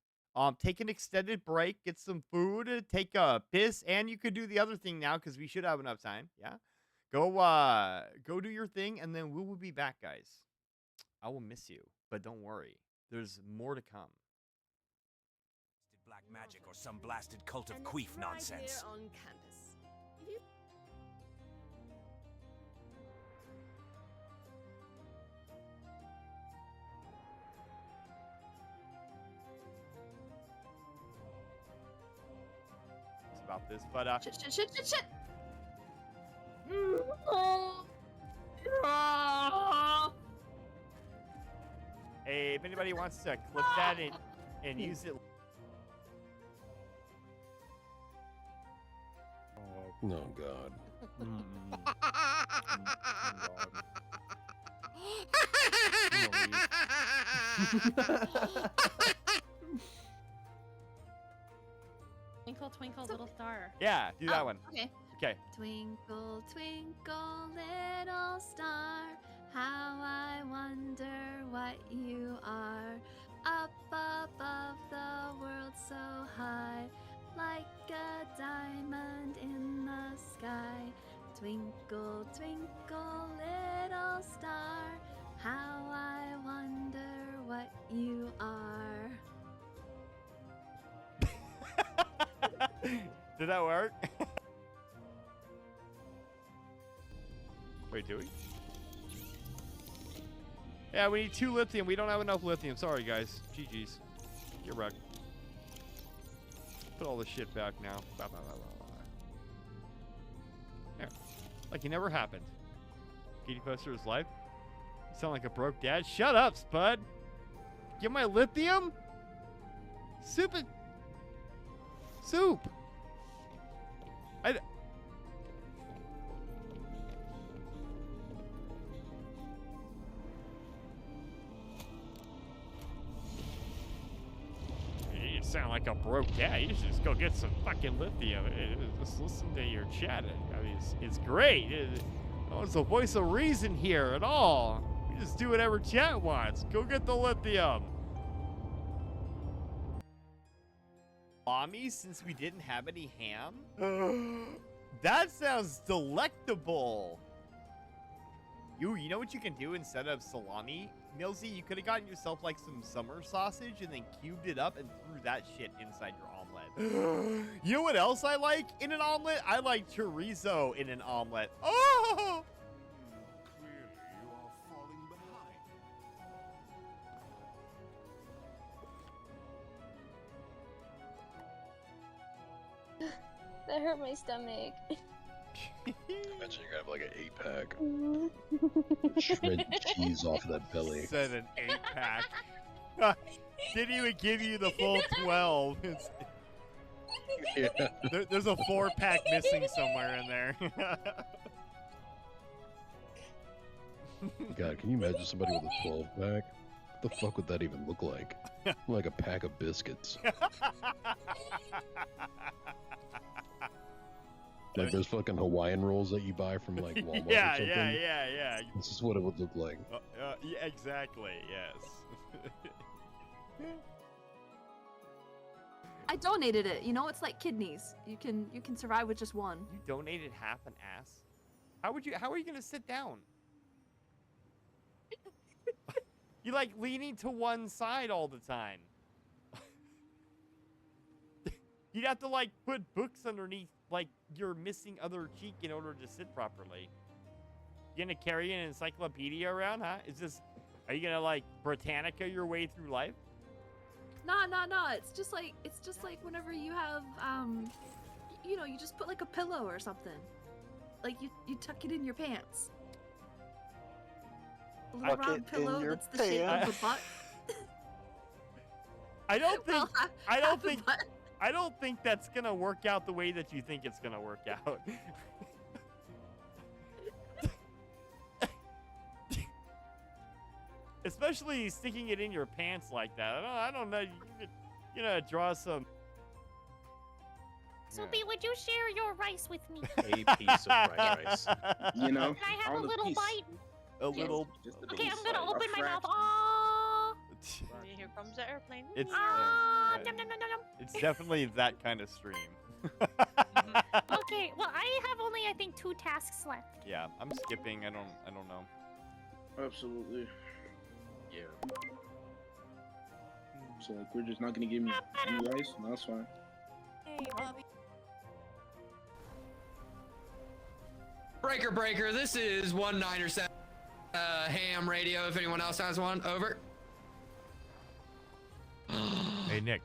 Take an extended break, get some food, take a piss, and you could do the other thing now because we should have enough time. Yeah, go do your thing, and then we will be back, guys. I will miss you, but don't worry. There's more to come. Black magic or some blasted cult of queef nonsense. On campus. It's about this, but Shit. Hey, if anybody wants to clip that and use it. Oh, God. Twinkle, twinkle, little star. Yeah, do that one. Okay. Okay. Twinkle, twinkle, little star, how I wonder what you are. Up above the world so high, like a diamond in the sky. Twinkle, twinkle, little star, how I wonder what you are. Did that work? Wait, do we? Yeah, we need 2 lithium. We don't have enough lithium. Sorry, guys. GG's. You're wrecked. Put all this shit back now. Blah, blah, blah, blah, blah. There. Like it never happened. Katie Poster is life. You sound like a broke dad. Shut up, Spud. Get my lithium? Soup. You sound like a broke dad. You should just go get some fucking lithium. Just listen to your chat. I mean, it's great. No one's the voice of reason here at all. You just do whatever chat wants. Go get the lithium. Mommy, since we didn't have any ham? That sounds delectable. You know what you can do instead of salami? Millsy, you could have gotten yourself like some summer sausage and then cubed it up and threw that shit inside your omelet. You know what else I like in an omelet? I like chorizo in an omelet. Oh! Clearly, you are falling behind. That hurt my stomach. Imagine you're gonna have like an 8-pack. Shred cheese off of that belly. Said an 8-pack. Didn't even give you the full 12. Yeah. There's a 4-pack missing somewhere in there. God, can you imagine somebody with a 12-pack? What the fuck would that even look like? Like a pack of biscuits. Like those fucking Hawaiian rolls that you buy from like Walmart or something. Yeah. This is what it would look like. Yeah, exactly, yes. I donated it. You know, it's like kidneys. You can survive with just one. You donated half an ass? How are you gonna sit down? You like leaning to one side all the time. You'd have to like put books underneath like your missing other cheek in order to sit properly. You gonna carry an encyclopedia around, huh? Are you gonna like Britannica your way through life? No. It's just like whenever you have you know, you just put like a pillow or something. Like you tuck it in your pants. A little round pillow that's the shape of a butt. I don't think that's gonna work out the way that you think it's gonna work out. Especially sticking it in your pants like that. I don't know. You're gonna draw some. Soupy, would you share your rice with me? A piece of fried rice. You know, Can I have a little bite? Okay, I'm gonna open my mouth. Oh. Here comes the airplane. It's Nom, nom, nom, nom, nom. it's definitely that kind of stream. Okay, well, I have only, I think, 2 tasks left. Yeah, I'm skipping. I don't know. Absolutely. Yeah. So like, we're just not gonna give me any rice. No, that's fine. Hey, Bobby. Breaker, this is 197 ham radio. If anyone else has one, over. Hey, Nick.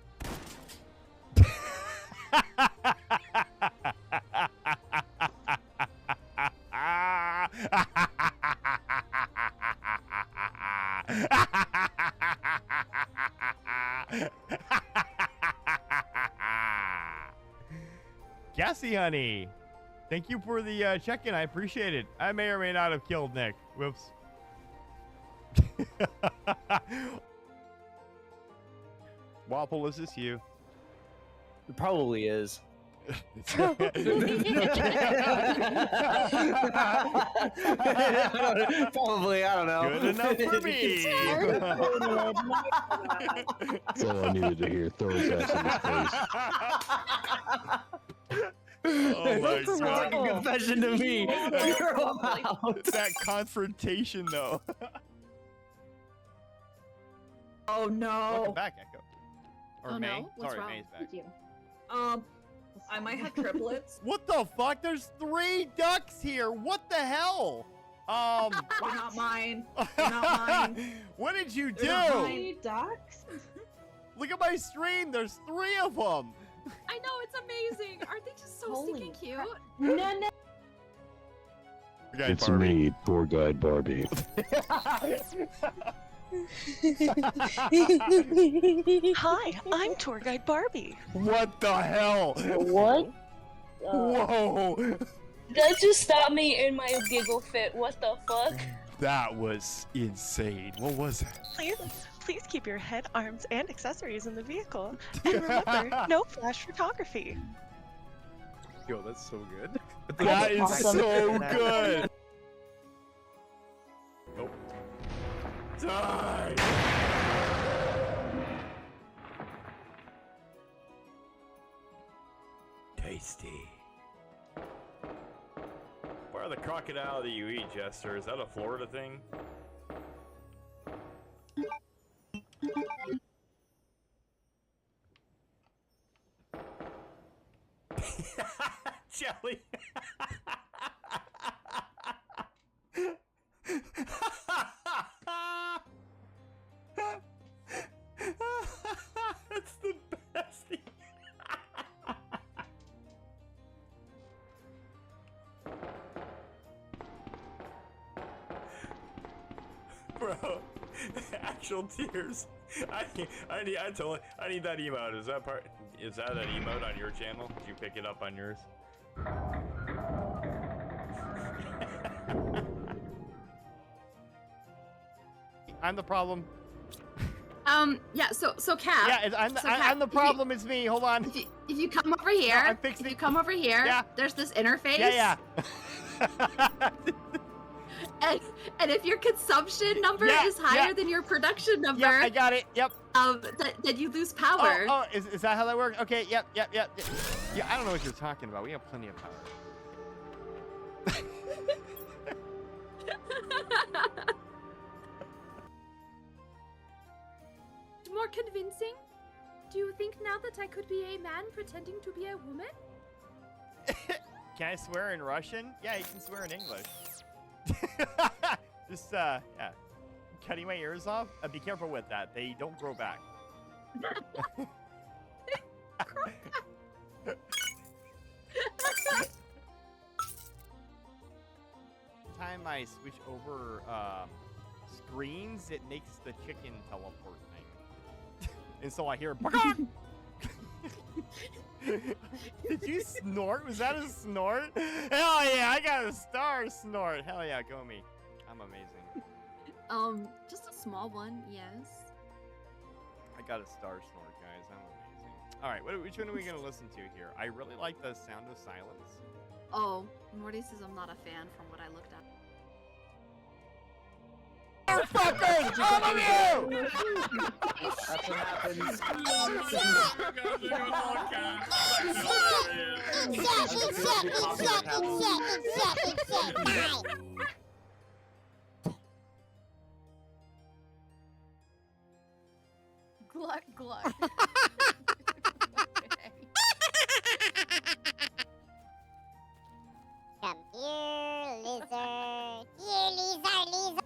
Gassy honey, thank you for the check-in. I appreciate it. I may or may not have killed Nick. Whoops. Waffle, is this you? It probably is. Probably, I don't know. Good enough for me. That's all I needed to hear. Throw his ass in his face. Oh my That sounds like a god. confession to me. You're allowed. That confrontation though. Oh no. Welcome back, Echo. Or Oh, May. no? What's Sorry, wrong? May's back. I might have triplets. What the fuck? There's 3 ducks here. What the hell? They're not mine. They're not mine. What did you do? They're not mine. Ducks? Look at my stream. There's 3 of them. I know, it's amazing. Aren't they just so stinking cute? No. It's me, tour guide Barbie. Hi, I'm tour guide Barbie. What the hell? What? Whoa. That just stopped me in my giggle fit. What the fuck? That was insane. What was that? Please keep your head, arms, and accessories in the vehicle. And remember, no flash photography. Yo, that's so good. That is awesome. so good. Nope. Die. Tasty. Where are the crocodile that you eat, Jester? Is that a Florida thing? Jelly. That's the best. Bro, actual tears. I need that emote. Is that an emote on your channel? Did you pick it up on yours? I'm the problem. Yeah, so Cap. Yeah, I'm the problem. It's me. Hold on. If you come over here, I'm fixing if you come over here, Yeah. there's this interface. Yeah. And if your consumption number Yeah, is higher yeah. than your production number, Yep, I got it. Yep. then you lose power. Oh, is that how that works? Okay, yep. Yeah, I don't know what you're talking about. We have plenty of power. More convincing? Do you think now that I could be a man pretending to be a woman? Can I swear in Russian? Yeah, you can swear in English. Just, yeah. Cutting my ears off? Be careful with that. They don't grow back. Time I switch over screens, it makes the chicken teleport thing. And so I hear "Bakak!" Did you snort? Was that a snort? Hell yeah, I got a star snort. Hell yeah, go me. I'm amazing. Just a small one, yes. I got a star snort, guys. I'm amazing. All right, which one are we gonna listen to here? I really like the Sound of Silence. Oh, Morty says I'm not a fan from what I looked at. Fuckers! All of you! That's what happens. Gluck, gluck. Come here, lizard. Here, lizard.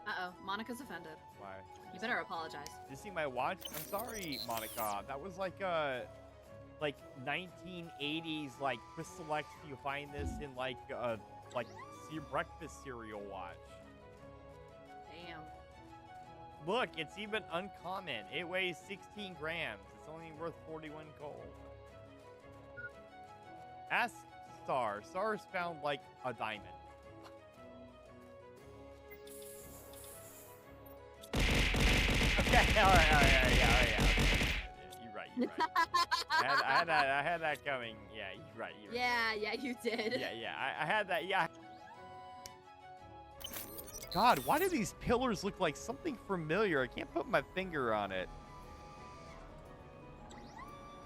Uh-oh, Monica's offended. Why? You better apologize. Did you see my watch? I'm sorry, Monica. That was like 1980s like Crystal X. You find this in like breakfast cereal watch. Damn. Look, it's even uncommon. It weighs 16 grams. It's only worth 41 gold. Ask Star. Star's found like a diamond. Okay, all right, yeah. Okay. You're right. you're right. I had that coming. Yeah, you're right. You're right. Yeah, you did. Yeah. I had that. Yeah. God, why do these pillars look like something familiar? I can't put my finger on it.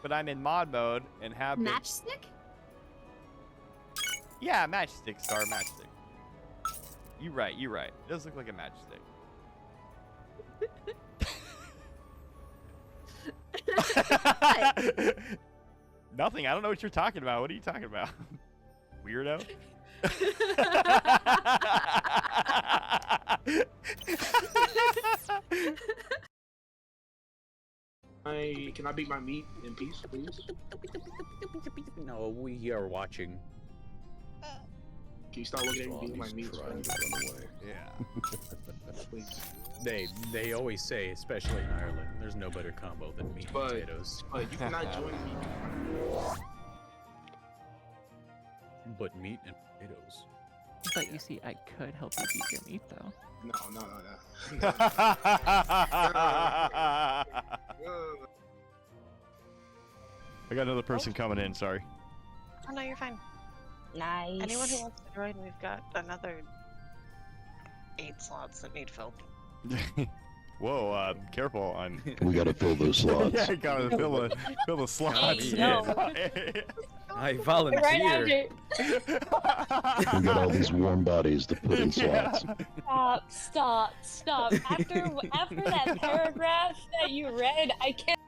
But I'm in mod mode and have been. Matchstick? Yeah, matchstick, Star, matchstick. You're right. It does look like a matchstick. Nothing. I don't know what you're talking about. What are you talking about? Weirdo? Can I beat my meat in peace, please? No, we are watching. Can you stop looking at me beating my meat? Yeah. Please. They always say, especially in Ireland, there's no better combo than meat and potatoes. But you cannot join me. But meat and potatoes. But you see, I could help you beat your meat, though. No. I got another person coming in, sorry. Oh no, you're fine. Nice. Anyone who wants to join, we've got another 8 slots that need filled. Whoa, careful. We gotta fill those slots. Yeah, gotta fill the slots. I volunteer. We got all these warm bodies to put in slots. Stop. After that paragraph that you read, I can't.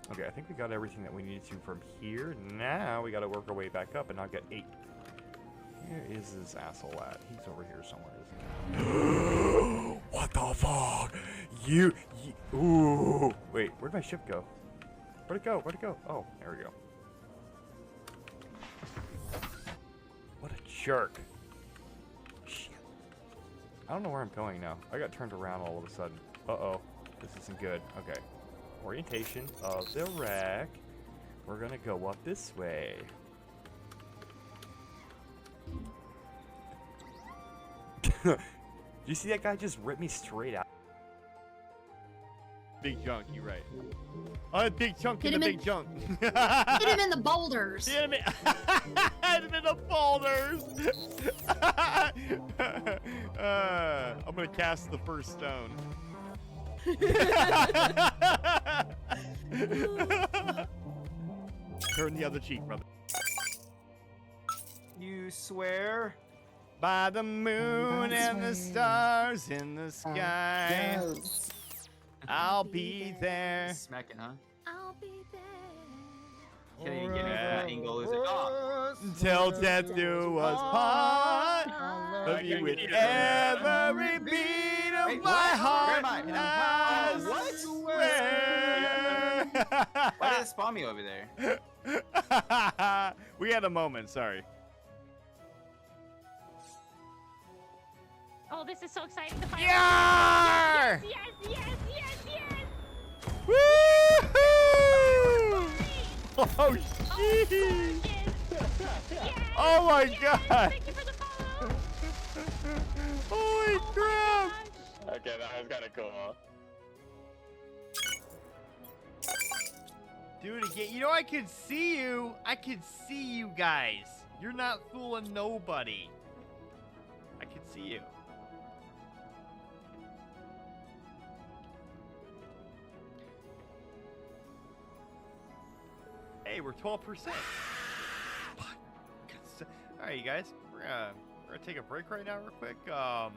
Okay, I think we got everything that we needed to from here. Now we gotta work our way back up and not get 8. Where is this asshole at? He's over here somewhere, isn't he? What the fuck? You. Ooh. Wait, where'd my ship go? Where'd it go? Oh, there we go. What a jerk. Shit. I don't know where I'm going now. I got turned around all of a sudden. Uh-oh. This isn't good. Okay. Orientation of the wreck. We're gonna go up this way. Do you see that guy just rip me straight out? Big junk, you're right. Oh, big chunk in the big junk. Hit him in the boulders. Hit him in the boulders. I'm gonna cast the first stone. Turn the other cheek, brother. You swear? By the moon and the stars in the sky, I'll be there. Smacking, huh? I'll be there. Can't even get into that angle. Is it? Oh. Till death do us part. If you would every beat of my heart, I swear. Why did it spawn me over there? We had a moment, sorry. Oh, this is so exciting to find Yeah! out. Yes. Woohoo! Oh, jeez! Oh my god! Thank you for the follow. Holy crap! Okay, that was kind of cool. Dude, again, you know I could see you. I could see you guys. You're not fooling nobody. I could see you. Hey, we're 12%. Alright, you guys. We're gonna take a break right now real quick. We're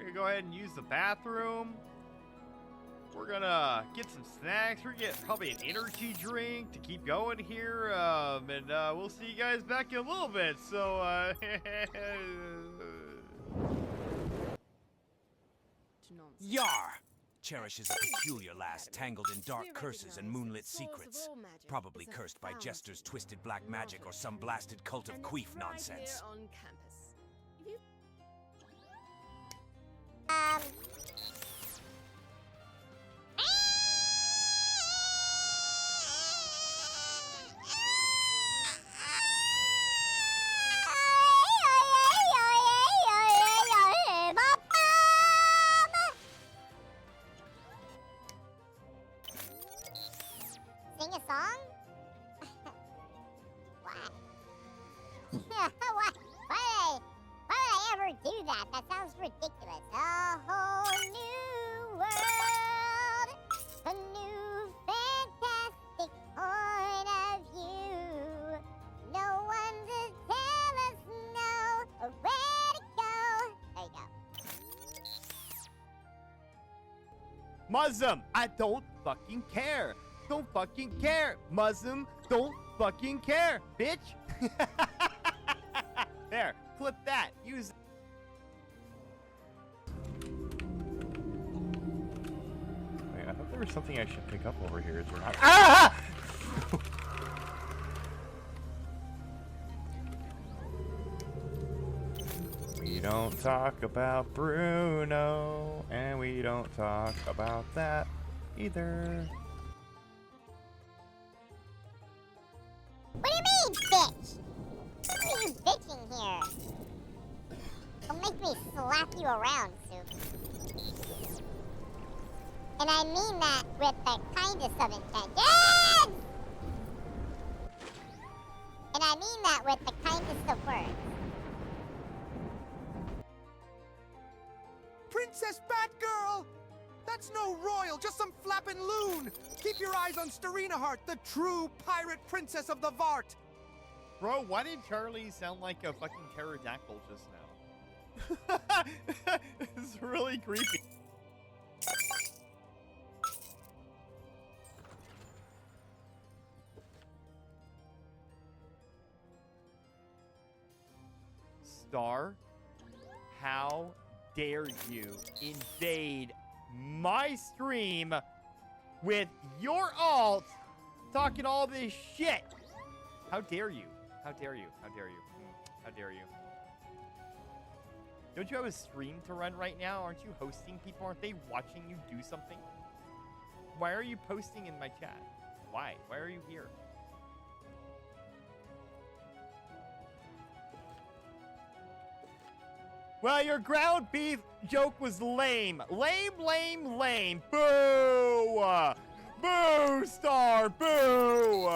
gonna go ahead and use the bathroom. We're gonna get some snacks. We're gonna get probably an energy drink to keep going here. And we'll see you guys back in a little bit. So, Yar! Cherishes a peculiar lass tangled in dark curses and moonlit secrets. Probably cursed by jesters, twisted black magic, or some blasted cult of queef nonsense. sing a song? What? Why would I ever do that? That sounds ridiculous. A whole new world, a new fantastic point of view. No one to tell us no or where to go. There you go. Muslim, I don't fucking care. Don't fucking care. Muslim, don't fucking care, bitch. There, clip that. Use. Wait, I thought there was something I should pick up over here. Is there not? Ah! We don't talk about Bruno, and we don't talk about that either. What do you mean, bitch? What are you bitching here? Don't make me slap you around, Soup. And I mean that with the kindest of intentions! And I mean that with the kindest of words. Princess Batgirl! That's no royal, just some flapping loon! Keep your eyes on Starina Heart, the true pirate princess of the Vart! Bro, why did Charlie sound like a fucking pterodactyl just now? It's really creepy. Star, how dare you invade my stream with your alt talking all this shit? How dare you? How dare you? How dare you? How dare you? Don't you have a stream to run right now? Aren't you hosting people? Aren't they watching you do something? Why are you posting in my chat? Why? Why are you here? Well, your ground beef joke was lame. Lame, lame, lame. Boo! Boo, Star! Boo!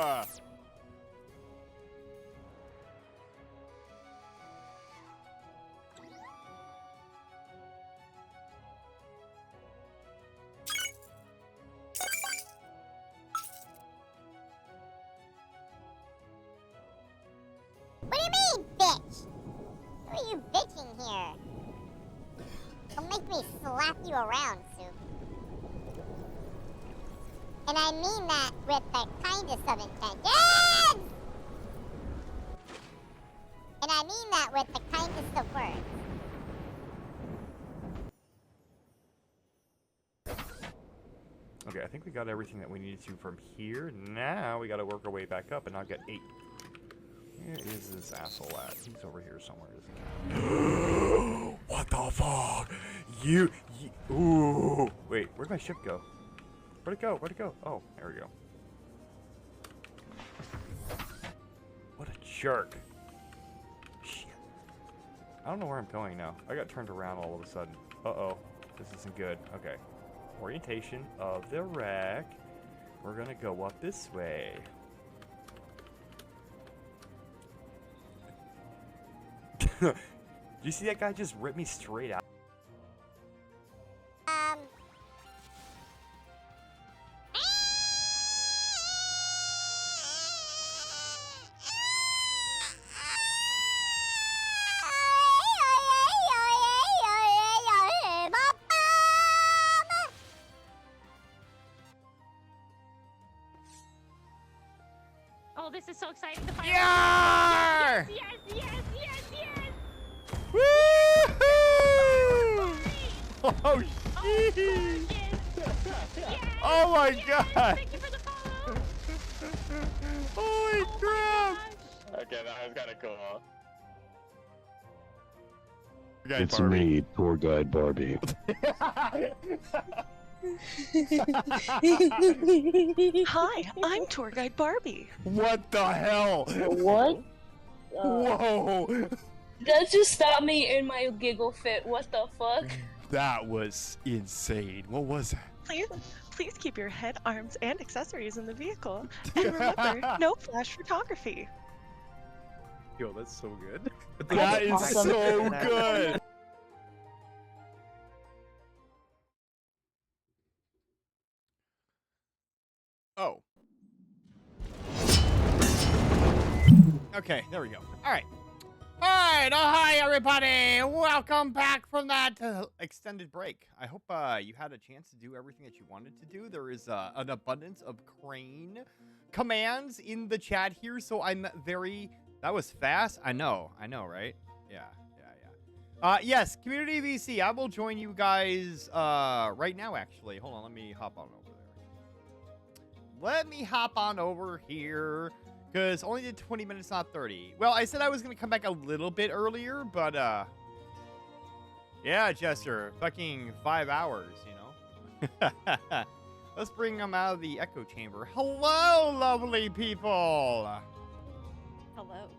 What do you mean, bitch? Who are you bitching here? Don't make me slap you around, Soup. And I mean that with the kindest of intentions! And I mean that with the kindest of words. Okay, I think we got everything that we needed to from here. Now we gotta work our way back up and not get 8. Where is this asshole at? He's over here somewhere, isn't he? What the fuck? You ooh. Wait, where'd my ship go? Where'd it go? Where'd it go? Oh, there we go. What a jerk. Shit. I don't know where I'm going now. I got turned around all of a sudden. Uh-oh. This isn't good. Okay. Orientation of the wreck. We're gonna go up this way. Did you see that guy just rip me straight out? Oh, this is so exciting. The fireworks. Yeah! Yes, yes, yes, yes, Woo! Oh, shit! Oh my god! Thank you for the follow. Holy crap! Okay, that was kind of cool. It's me, tour guide Barbie. Hi, I'm tour guide Barbie. What the hell? What? Whoa! That just stopped me in my giggle fit. What the fuck? That was insane. What was that? Please keep your head, arms, and accessories in the vehicle. And remember, no flash photography. Yo, that's so good. That is so good. Oh. Okay, there we go. All right. All right. Oh, hi, everybody. Welcome back from that extended break. I hope you had a chance to do everything that you wanted to do. There is an abundance of crane commands in the chat here, so I'm very... That was fast? I know, right? Yeah. Yes, Community VC. I will join you guys right now, actually. Hold on, let me hop on over there. Let me hop on over here, because only did 20 minutes, not 30. Well, I said I was going to come back a little bit earlier, but, yeah, Jester, fucking 5 hours, you know? Let's bring them out of the echo chamber. Hello, lovely people! Hello.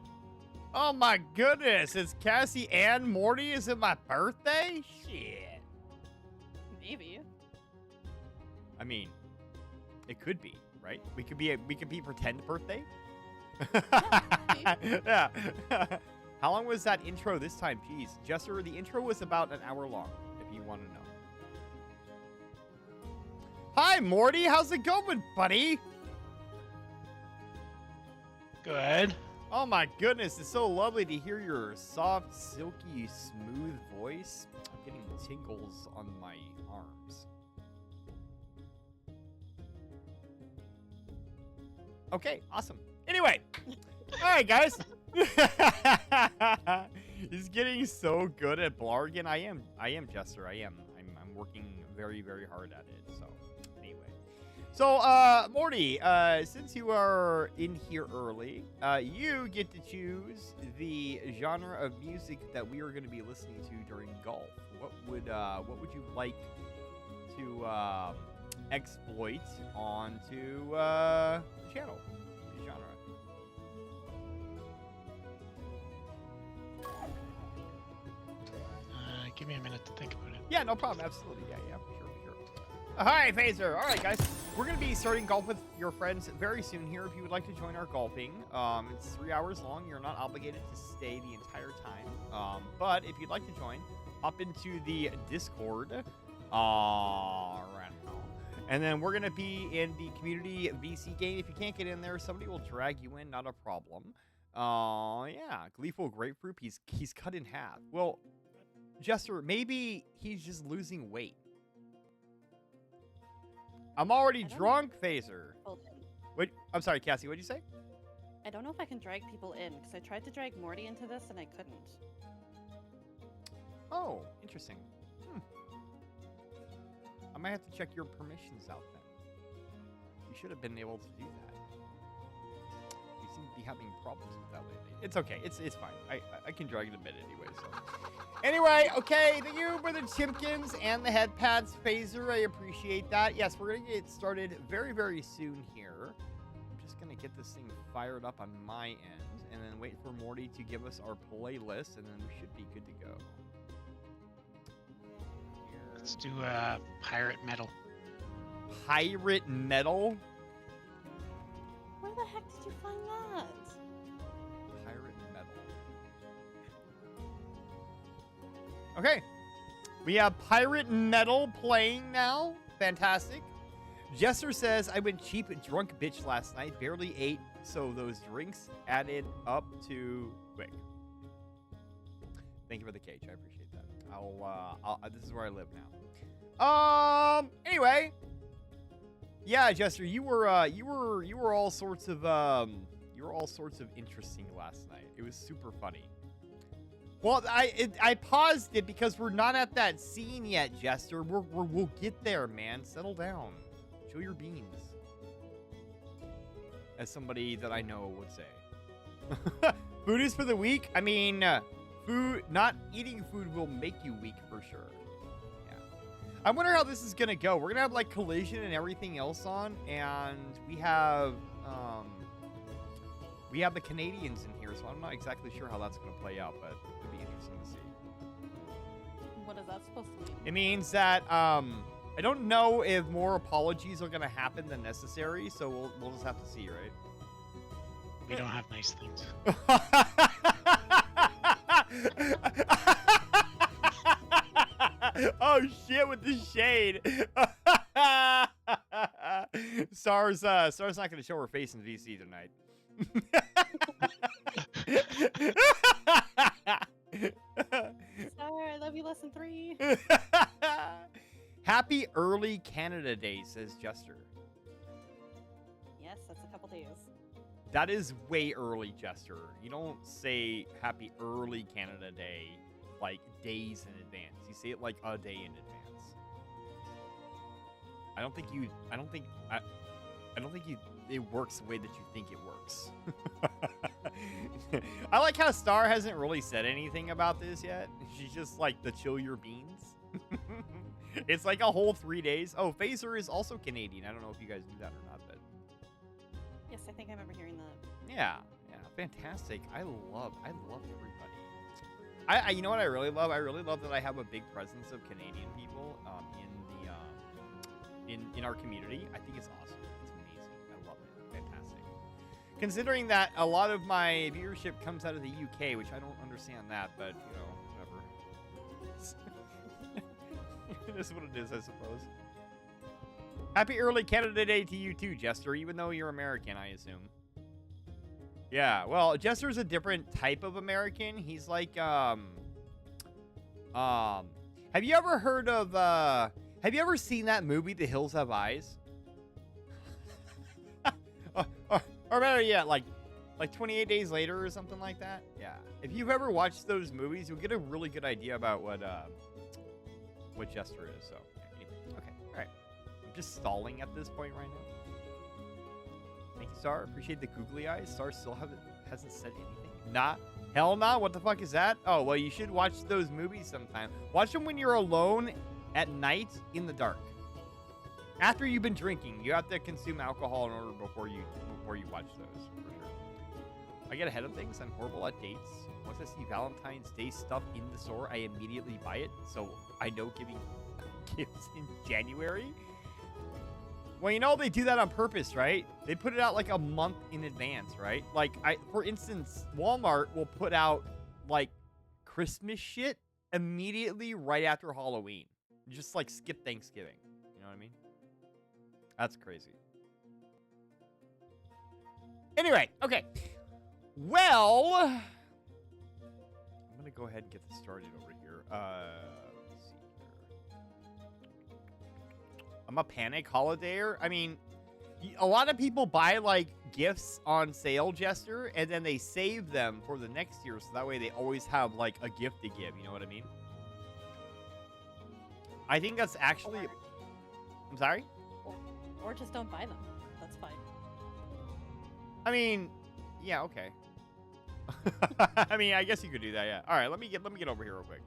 Oh my goodness, it's Cassie and Morty. Is it my birthday? Shit. Maybe. I mean, it could be, right? We could be pretend birthday. Yeah. How long was that intro this time? Jeez, Jester, the intro was about an hour long, if you want to know. Hi, Morty. How's it going, buddy? Good. Oh my goodness, it's so lovely to hear your soft, silky, smooth voice. I'm getting tingles on my arms. Okay, awesome. Anyway, all right, guys. He's getting so good at Blargan. I am Jester. I'm working very, very hard at it. So. So, Morty, since you are in here early, you get to choose the genre of music that we are going to be listening to during golf. What would you like to exploit onto the channel? The genre. Give me a minute to think about it. Yeah, no problem. Absolutely. Yeah, sure. Hi, Phaser. All right, guys. We're going to be starting golf with your friends very soon here. If you would like to join our golfing, it's 3 hours long. You're not obligated to stay the entire time. But if you'd like to join, hop into the Discord right now. And then we're going to be in the community VC game. If you can't get in there, somebody will drag you in. Not a problem. Yeah. Gleeful Grapefruit. He's cut in half. Well, Jester, maybe he's just losing weight. I'm already drunk, Phaser. Wait, I'm sorry, Cassie, what'd you say? I don't know if I can drag people in, because I tried to drag Morty into this and I couldn't. Oh, interesting. I might have to check your permissions out then. You should have been able to do that. You seem to be having problems with that lately. It's okay. It's fine. I can drag it a bit anyway, so. Anyway, okay, thank you for the chimkins and the head pads, Phaser. I appreciate that. Yes, we're going to get started very, very soon here. I'm just going to get this thing fired up on my end and then wait for Morty to give us our playlist, and then we should be good to go. Let's do pirate metal. Pirate metal? Where the heck did you find that? Pirate metal. Okay. We have pirate metal playing now. Fantastic. Jester says, I went cheap drunk bitch last night. Barely ate, so those drinks added up to quick. Thank you for the cage. I appreciate that. This is where I live now. Anyway. Yeah, Jester, you were all sorts of interesting last night. It was super funny. Well, I paused it because we're not at that scene yet, Jester. We'll get there, man. Settle down. Show your beans. As somebody that I know would say. Food is for the weak. I mean, not eating food will make you weak for sure. Yeah. I wonder how this is gonna go. We're gonna have like collision and everything else on, and we have the Canadians in here, so I'm not exactly sure how that's gonna play out, but it'll be interesting to see. What is that supposed to mean? It means that I don't know if more apologies are gonna happen than necessary, so we'll just have to see, right? We don't have nice things. Oh shit! With the shade. Star's not gonna show her face in VC tonight. Sorry, I love you. Lesson 3. Happy early Canada Day, says Jester. Yes, that's a couple days. That is way early, Jester. You don't say happy early Canada Day like days in advance. You say it like a day in advance. I don't think it works the way that you think it works. I like how Star hasn't really said anything about this yet. She's just like the chill your beans. It's like a whole 3 days. Oh, Phaser is also Canadian. I don't know if you guys knew that or not, but Yes, I think I remember hearing that. yeah, fantastic. I love everybody. I you know what I really love? I really love that I have a big presence of Canadian people in our community. I think it's awesome. It's amazing. I love it. Fantastic. Considering that a lot of my viewership comes out of the UK, which I don't understand that, but you know, whatever. It is what it is, I suppose. Happy early Canada Day to you too, Jester, even though you're American, I assume. Yeah, well, Jester's a different type of American. He's like, have you ever heard of, have you ever seen that movie, The Hills Have Eyes? or better yet, like 28 Days Later or something like that? Yeah. If you've ever watched those movies, you'll get a really good idea about what Jester is, so. Yeah, anyway, okay, alright. I'm just stalling at this point right now. Thank you, Star. Appreciate the googly eyes. Star still hasn't said anything. Nah. Hell nah. What the fuck is that? Oh, well, you should watch those movies sometime. Watch them when you're alone at night in the dark. After you've been drinking, you have to consume alcohol in order before you watch those, for sure. I get ahead of things. I'm horrible at dates. Once I see Valentine's Day stuff in the store, I immediately buy it. So I know giving gifts in January. Well, you know, they do that on purpose, right? They put it out like a month in advance, right? Like, for instance, Walmart will put out like Christmas shit immediately right after Halloween. Just like skip Thanksgiving. You know what I mean? That's crazy. Anyway, okay. Well, I'm gonna go ahead and get this started over here. Let's see here. I'm a panic holidayer. I mean, a lot of people buy like gifts on sale, Jester, and then they save them for the next year, so that way they always have like a gift to give. You know what I mean? I think that's actually. I'm sorry? Or just don't buy them. That's fine. I mean, yeah, okay. I mean, I guess you could do that, yeah. All right, let me get over here real quick.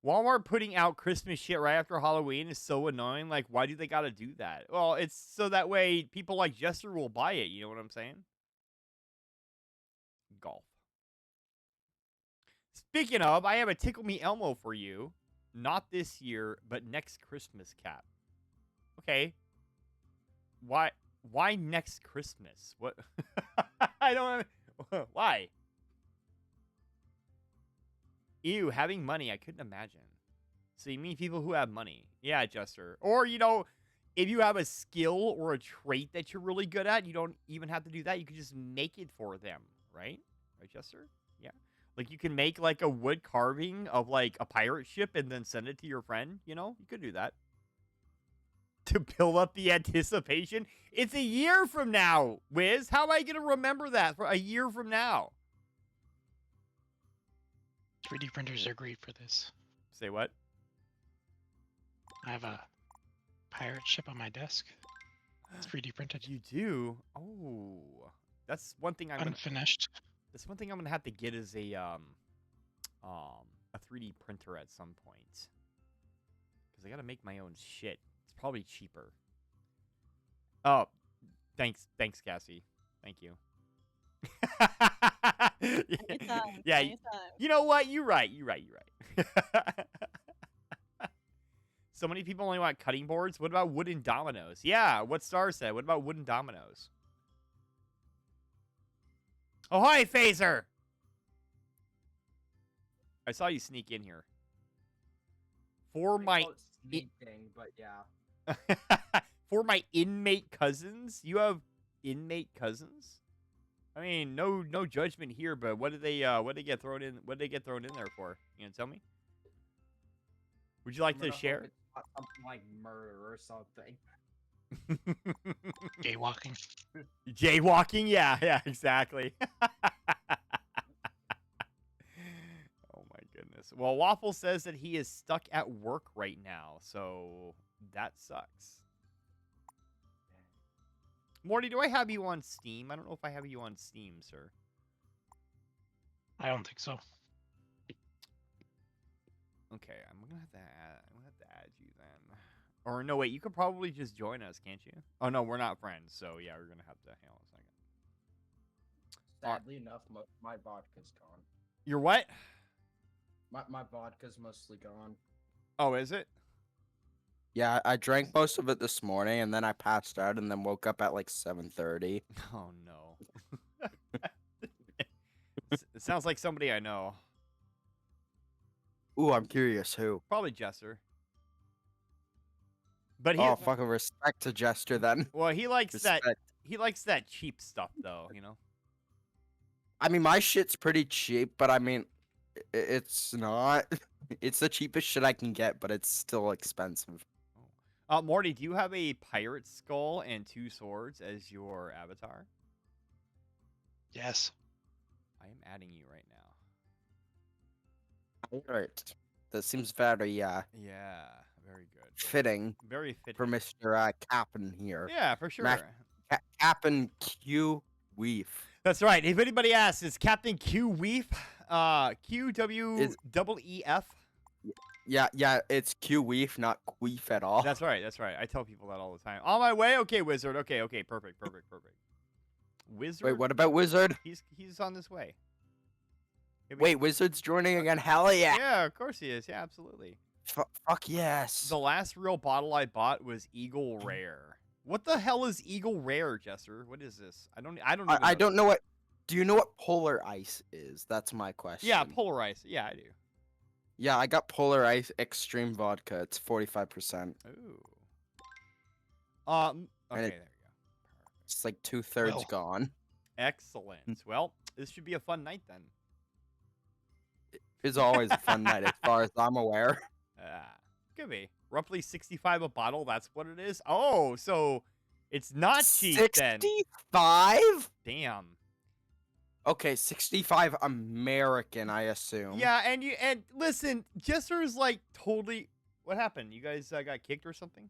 Walmart putting out Christmas shit right after Halloween is so annoying. Like, why do they gotta do that? Well, it's so that way people like Jester will buy it. You know what I'm saying? Golf. Speaking of, I have a Tickle Me Elmo for you. Not this year, but next Christmas, Cap. Okay. Why next Christmas? What? I don't. Why? Ew, having money. I couldn't imagine. So you mean people who have money? Yeah, Jester. Or, you know, if you have a skill or a trait that you're really good at, you don't even have to do that. You can just make it for them, right? Right, Jester? Yeah. Like, you can make, like, a wood carving of, like, a pirate ship and then send it to your friend, you know? You could do that. To build up the anticipation. It's a year from now, Wiz. How am I going to remember that for a year from now? 3D printers are great for this. Say what? I have a pirate ship on my desk. It's 3D printed. You do? Oh, that's one thing I'm unfinished. That's one thing I'm gonna have to get is a 3D printer at some point. Because I gotta make my own shit. It's probably cheaper. Oh, thanks, Cassie. Thank you. Yeah, anytime. you know what? You're right. You're right. So many people only want cutting boards. What about wooden dominoes? Yeah, what Star said. What about wooden dominoes? Oh, hi, Phaser! I saw you sneak in here. For my Sneaking, but yeah. for my inmate cousins? You have inmate cousins? I mean, no judgment here, but what did they get thrown in there for? You gonna tell me? Would you like to share? It's not something like murder or something. Jaywalking. Jaywalking? Yeah, exactly. Oh my goodness. Well, Waffle says that he is stuck at work right now, so that sucks. Morty, do I have you on Steam? I don't know if I have you on Steam, sir. I don't think so. Okay, I'm gonna have to add you then. Or no, wait, you could probably just join us, can't you? Oh no, we're not friends, so yeah, we're gonna have to hang on a second. Sadly enough, my vodka's gone. Your what? My vodka's mostly gone. Oh, is it? Yeah, I drank most of it this morning, and then I passed out, and then woke up at like 7:30. Oh no. It sounds like somebody I know. Ooh, I'm curious who. Probably Jester. But Oh, fucking respect to Jester then. Well, he likes Respect. that cheap stuff though, you know. I mean, my shit's pretty cheap, but I mean, it's not. It's the cheapest shit I can get, but it's still expensive. Morty, do you have a pirate skull and 2 swords as your avatar? Yes. I am adding you right now. Alright. That seems very, Yeah, very good. fitting. Very fitting. For Mr. Cap'n here. Yeah, for sure. Cap'n Q Weef. That's right. If anybody asks, is Captain Q Weef? QWEEF? Yeah, it's Q Weef, not Queef at all. That's right. I tell people that all the time. On my way? Okay, Wizard. Okay, perfect. Wizard? Wait, what about Wizard? He's on this way. Wait, Wizard's joining again? Hell yeah. Yeah, of course he is. Yeah, absolutely. Fuck yes. The last real bottle I bought was Eagle Rare. What the hell is Eagle Rare, Jester? What is this? I don't know what. Do you know what Polar Ice is? That's my question. Yeah, Polar Ice. Yeah, I do. Yeah, I got Polar Ice Extreme Vodka. It's 45%. Ooh. Okay, there you go. It's like 2/3 gone. Excellent. Well, this should be a fun night then. It's always a fun night, as far as I'm aware. Could be. Roughly 65 a bottle. That's what it is. Oh, so it's not cheap 65? then. 65? Damn. Okay, 65 American, I assume. Yeah, and listen, Jester's like totally. What happened? You guys got kicked or something?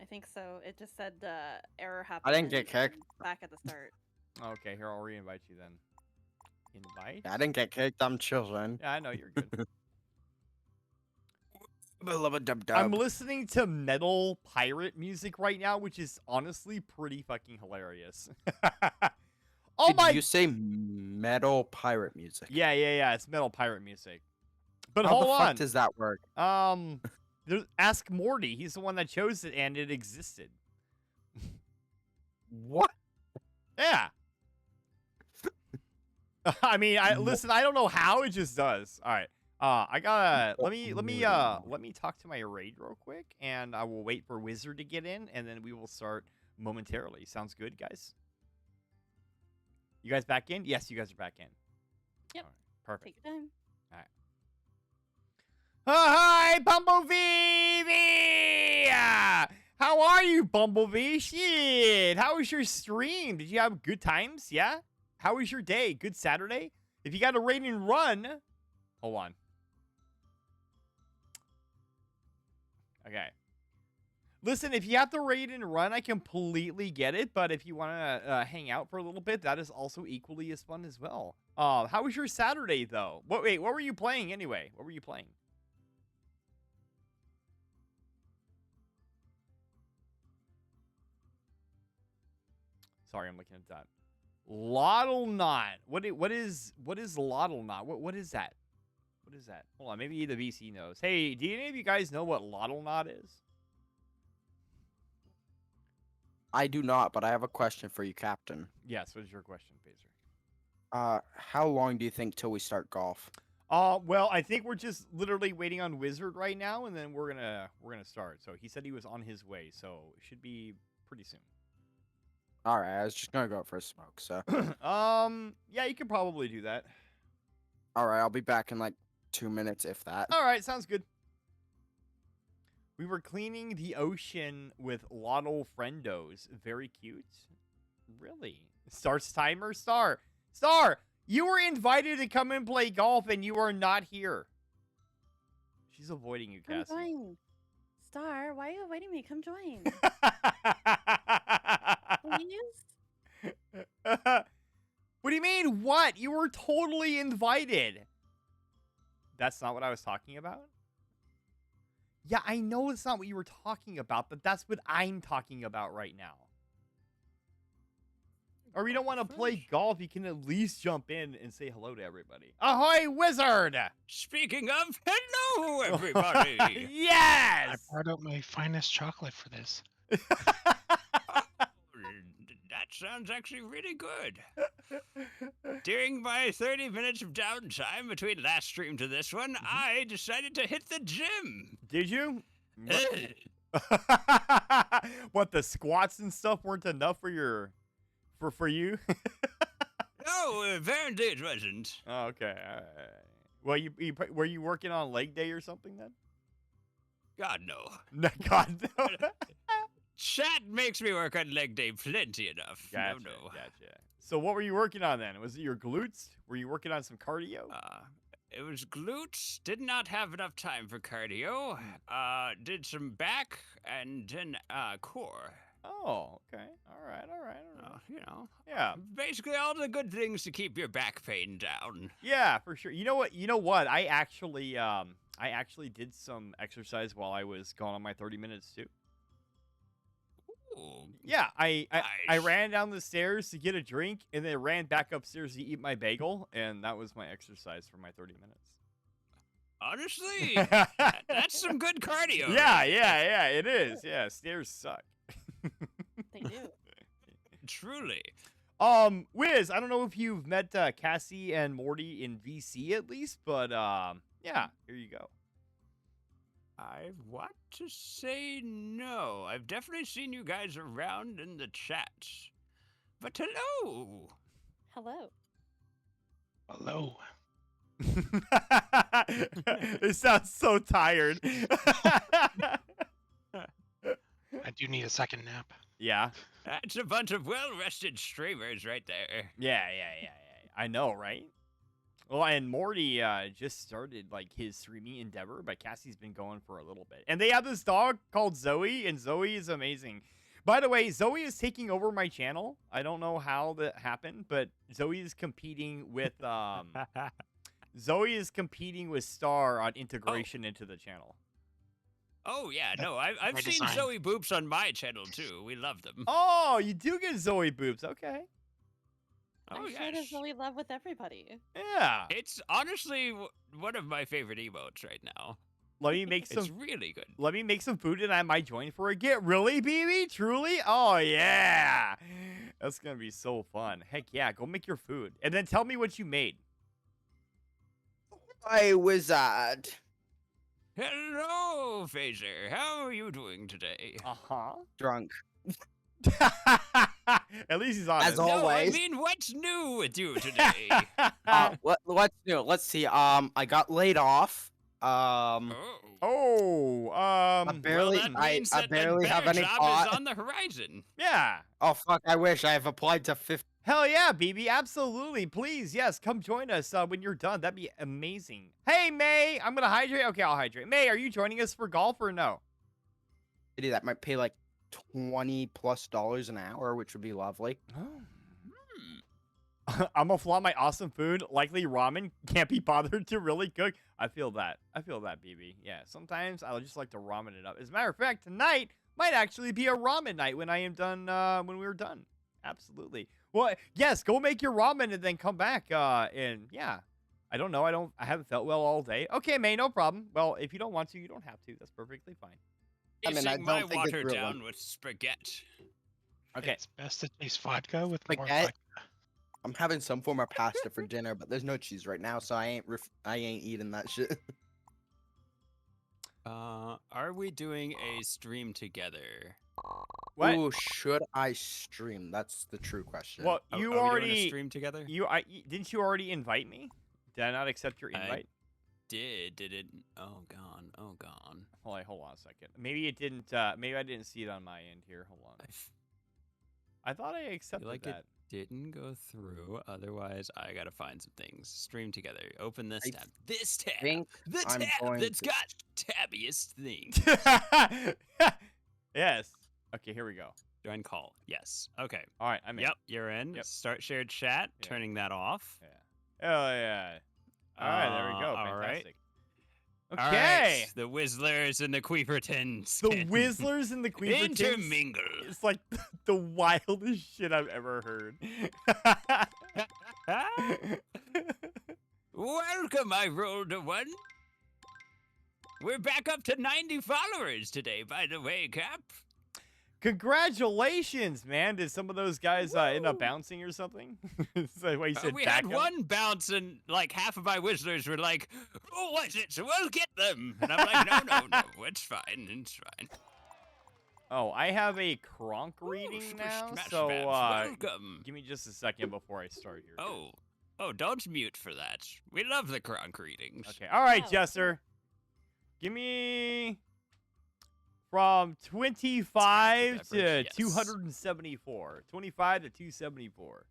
I think so. It just said error happened. I didn't get kicked. Back at the start. Okay, here, I'll re-invite you then. Invite? I didn't get kicked. I'm chilling. Yeah, I know, you're good. Dub-dub. I'm listening to metal pirate music right now, which is honestly pretty fucking hilarious. Did you say metal pirate music? Yeah, it's metal pirate music. But How hold the on. fuck does that work? Ask Morty. He's the one that chose it, and it existed. What? Yeah. I mean, listen. I don't know how, it just does. All right. I gotta let me talk to my raid real quick, and I will wait for Wizard to get in, and then we will start momentarily. Sounds good, guys? You guys back in? Yes, you guys are back in. Yep. All right, perfect. Take your time. All right. Hi, Bumblebee! How are you, Bumblebee? Shit! How was your stream? Did you have good times? Yeah? How was your day? Good Saturday? If you got a raid and run... Hold on. Okay. Listen, if you have to raid and run, I completely get it. But if you want to hang out for a little bit, that is also equally as fun as well. How was your Saturday, though? Wait, what were you playing anyway? What were you playing? Sorry, I'm looking at that Lottle knot. What is lottle knot? What is that? What is that? Hold on, maybe the VC knows. Hey, do any of you guys know what lottle knot is? I do not, but I have a question for you, Captain. Yes, what is your question, Phaser? How long do you think till we start golf? Well, I think we're just literally waiting on Wizard right now, and then we're gonna start. So he said he was on his way, so it should be pretty soon. All right, I was just gonna go out for a smoke. So. Yeah, you could probably do that. All right, I'll be back in like 2 minutes, if that. All right, sounds good. We were cleaning the ocean with Lottle friendos. Very cute. Really? Starts timer? Star, you were invited to come and play golf, and you are not here. She's avoiding you, Come Cassie. join. Star, why are you avoiding me? Come join. Please? What do you mean, what? You were totally invited. That's not what I was talking about? Yeah, I know it's not what you were talking about, but that's what I'm talking about right now. Or we don't want to play golf, you can at least jump in and say hello to everybody. Ahoy, Wizard! Speaking of, hello, everybody! Yes! I brought out my finest chocolate for this. That sounds actually really good. During my 30 minutes of downtime between last stream to this one, I decided to hit the gym. Did you? What, the squats and stuff weren't enough for your... For you? No, apparently it wasn't. Oh, okay. All right. Well, you were you working on leg day or something then? God, no. No, God, no. Chat makes me work on leg day plenty enough. Gotcha, No. Gotcha. So what were you working on then? Was it your glutes? Were you working on some cardio? It was glutes. Did not have enough time for cardio. Did some back and then core. Oh, okay. All right. You know. Yeah. Basically all the good things to keep your back pain down. Yeah, for sure. You know what? I actually did some exercise while I was gone on my 30 minutes too. Ooh, Yeah, I nice. ran down the stairs to get a drink and then ran back upstairs to eat my bagel, and that was my exercise for my 30 minutes. Honestly, that's some good cardio. Yeah, it is. Yeah, stairs suck. They do. Truly. Wiz, I don't know if you've met Cassie and Morty in VC at least, but yeah, here you go. I want to say no. I've definitely seen you guys around in the chat. But hello. Hello. Hello. It sounds so tired. I do need a second nap. Yeah. That's a bunch of well-rested streamers right there. Yeah. I know, right? Well, and Morty just started like his streaming endeavor, but Cassie's been going for a little bit. And they have this dog called Zoe, and Zoe is amazing. By the way, Zoe is taking over my channel. I don't know how that happened, but Zoe is competing with Star on integration into the channel. Oh yeah, no, I've seen design. Zoe Boops on my channel too. We love them. Oh, you do get Zoe boobs. Okay. Oh, I'm sure there's Zoe love with everybody. Yeah. It's honestly one of my favorite emotes right now. Let me make some. It's really good. Let me make some food, and I might join for a get. Really, BB? Truly? Oh yeah, that's gonna be so fun. Heck yeah, go make your food, and then tell me what you made. Hi, Wizard. Hello, Phaser. How are you doing today? Drunk. At least he's honest. As No, I always. mean, what's new with you today? What's new? Let's see. I got laid off. I barely, well, that means I that barely the have better any job pot. is on the horizon. Yeah. Oh fuck! I wish I have applied to 50. Hell yeah, BB. Absolutely. Please, yes, come join us when you're done. That'd be amazing. Hey, May. I'm gonna hydrate. Okay, I'll hydrate. May, are you joining us for golf or no? That might pay like $20+ an hour, which would be lovely. I'm gonna flaunt my awesome food. Likely ramen. Can't be bothered to really cook. I feel that, BB. Yeah, sometimes I just like to ramen it up. As a matter of fact, tonight might actually be a ramen night when I am done. When we're done. Absolutely. Well, yes, go make your ramen and then come back. And yeah, I don't know. I haven't felt well all day. Okay, May, no problem. Well, if you don't want to, you don't have to. That's perfectly fine. I mean, I Chasing my don't think it's water real, down with spaghetti. Okay. It's best to taste vodka with more Spaghetti? vodka. I'm having some form of pasta for dinner, but there's no cheese right now, so I ain't eating that shit. Are we doing a stream together? What? Ooh, should I stream? That's the true question. Well, Are you we doing a already stream together? didn't you already invite me? Did I not accept your invite? Did it? Oh, gone. Oh, gone. Hold on a second. Maybe it didn't. Maybe I didn't see it on my end here. Hold on. I thought I accepted like that. It didn't go through. Otherwise, I gotta find some things. Stream together. Open this tab. This tab. think The I'm tab going that's to- got tabbiest things. Yes. Okay, here we go. Join call. Yes. Okay. All right, I'm in. Yep, you're in. Yep. Start shared chat. Yeah. Turning that off. Yeah. Oh yeah. All right, there we go. All right. Fantastic. All Okay. right, the Whizzlers and the Queepertons. The Whizzlers and the Queepertons. Intermingle. It's like the wildest shit I've ever heard. Welcome, I rolled a 1. We're back up to 90 followers today, by the way, Cap. Congratulations, man. Did some of those guys end up bouncing or something? Is that why you said We back had up? one bounce, and like half of my Whizzlers were like, "Oh, was it? So we'll get them." And I'm like, "No, it's fine, it's fine." Oh, I have a Kronk reading now, smash so babs, welcome. give me just a second before I start here. Oh, don't mute for that. We love the Kronk readings. Okay, all right, Jester. Give me from 25 to Yes. 274. 25 to 274.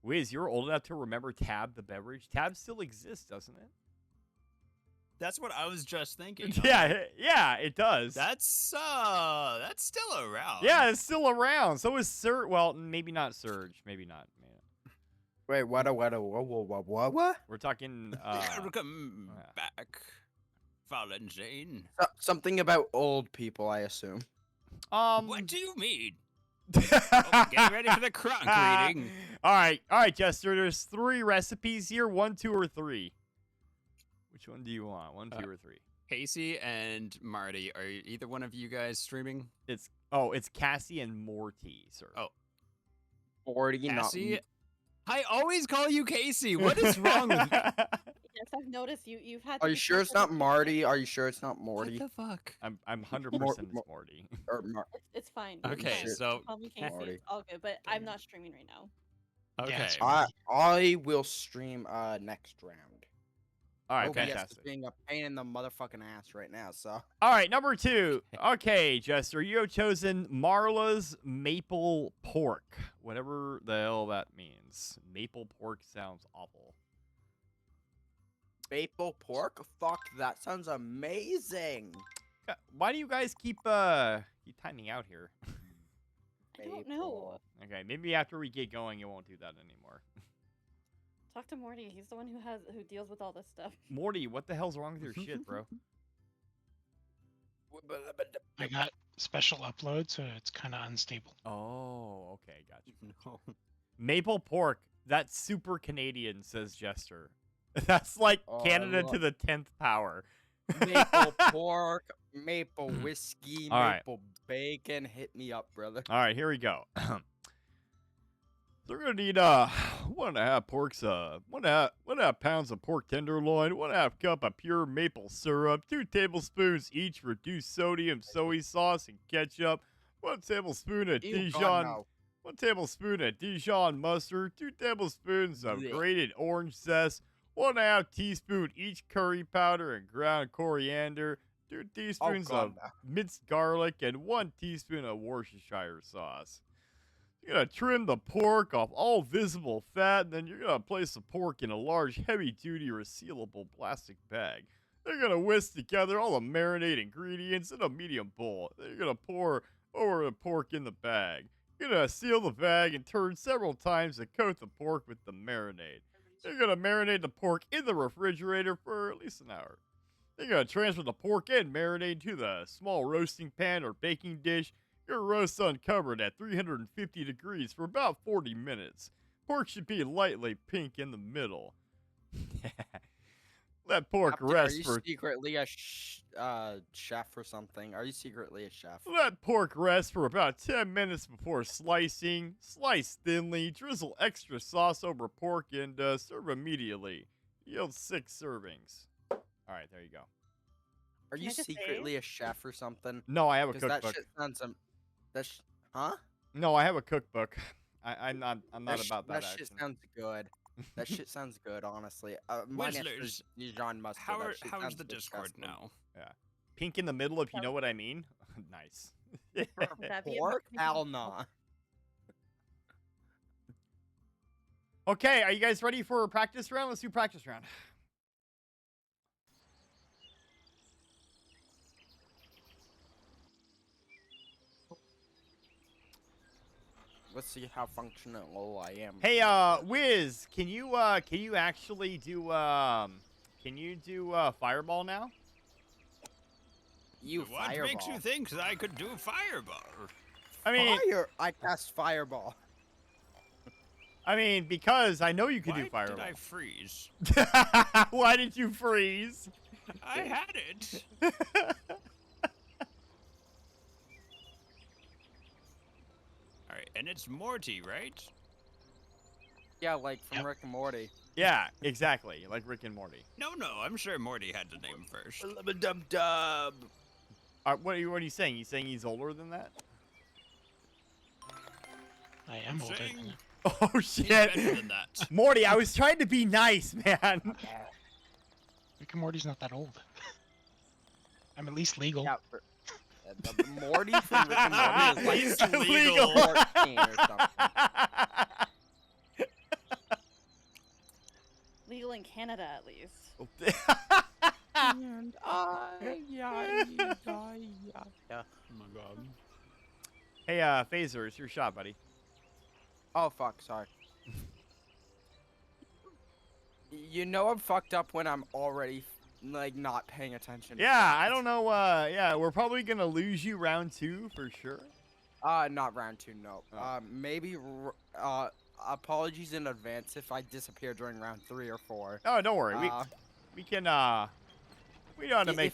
Wiz, you're old enough to remember Tab, the beverage. Tab still exists, doesn't it? That's what I was just thinking. Yeah, it does. That's still around. Yeah, it's still around. So is Surge. Well, maybe not Surge. Maybe not. Wait, what? We're talking. Welcome back, Fallen Zane. Something about old people, I assume. What do you mean? Get ready for the Kronk reading. All right, Jester. There's 3 recipes here. 1, 2, or 3. Which one do you want? 1, 2, or 3? Casey and Marty, are either one of you guys streaming? It's Cassie and Morty, sir. Oh, Morty, Cassie. not. I always call you Casey. What is wrong with you? Yes, I've noticed you've had. Are you sure it's not Marty? Are you sure it's not Morty? What the fuck? I'm 100% it's Morty. Or It's fine. Okay, It's fine. so Call me Casey. Marty. It's all good, but I'm not streaming right now. okay. I will stream next round. All right, OBS fantastic. is being a pain in the motherfucking ass right now, so. All right, number 2. Okay, Jester, you have chosen Marla's Maple Pork. Whatever the hell that means. Maple pork sounds awful. Maple pork? Fuck, that sounds amazing. Why do you guys keep timing out here? I don't know. Okay, maybe after we get going, you won't do that anymore. Talk to Morty. He's the one who deals with all this stuff. Morty, what the hell's wrong with your shit, bro? I got special upload, so it's kind of unstable. Oh, okay, gotcha. Maple pork, that's super Canadian, says Jester. That's like Canada to the 10th power. Maple pork, maple whiskey, All right. maple bacon. Hit me up, brother. All right, here we go. They're gonna need 1.5 porks, 1.5 pounds of pork tenderloin, 1.5 cup of pure maple syrup, 2 tablespoons each reduced sodium soy sauce and ketchup, 1 tablespoon of Ew, God, Dijon, no. 1 tablespoon of Dijon mustard, 2 tablespoons of Blech. grated orange zest, 1/2 teaspoon each curry powder and ground coriander, 2 teaspoons God, of no. minced garlic, and 1 teaspoon of Worcestershire sauce. You're going to trim the pork off all visible fat, and then you're going to place the pork in a large, heavy-duty, resealable plastic bag. They're going to whisk together all the marinade ingredients in a medium bowl. Then you're going to pour over the pork in the bag. You're going to seal the bag and turn several times to coat the pork with the marinade. You're going to marinate the pork in the refrigerator for at least an hour. You're going to transfer the pork and marinade to the small roasting pan or baking dish. Your roast uncovered at 350 degrees for about 40 minutes. Pork should be lightly pink in the middle. Let pork Captain, rest are you for secretly a chef or something? Are you secretly a chef? Let pork rest for about 10 minutes before slicing. Slice thinly, drizzle extra sauce over pork, and serve immediately. Yield 6 servings. All right, there you go. Are you secretly a chef or something? No, I have a 'Cause that cookbook. shit sounds huh? No, I have a cookbook. I'm not about that. That shit accent. sounds good. That shit sounds good, honestly. My answer is Dijon mustard. How That shit is sounds the Discord disgusting. now? Yeah. Pink in the middle, if you know what I mean. Nice. Pork? Hell nah. Okay, are you guys ready for a practice round? Let's do practice round. Let's see how functional I am. Hey, Wiz, can you actually do Fireball now? What makes you think that I could do Fireball? I mean, I cast Fireball. I mean, because I know you can do Why Fireball. did I freeze? Why did you freeze? I had it. All right, and it's Morty, right? Yeah, like from Rick and Morty. Yeah, exactly, like Rick and Morty. No, I'm sure Morty had the name first. Dub. What are you saying? You saying he's older than that? I am older than that. Oh shit! better than that. Morty, I was trying to be nice, man. Rick and Morty's not that old. I'm at least legal. Yeah, Morty from Rick and Morty is like Legal. 14 or something. Legal in Canada, at least. And yeah. Oh my god. Hey, Phaser, it's your shot, buddy. Oh fuck, sorry. You know I'm fucked up when I'm already like not paying attention. Yeah, I don't know. Yeah, we're probably gonna lose you round 2 for sure. Not round 2, no. Maybe. Apologies in advance if I disappear during round 3 or 4. Oh, don't worry. We can. We know how to make.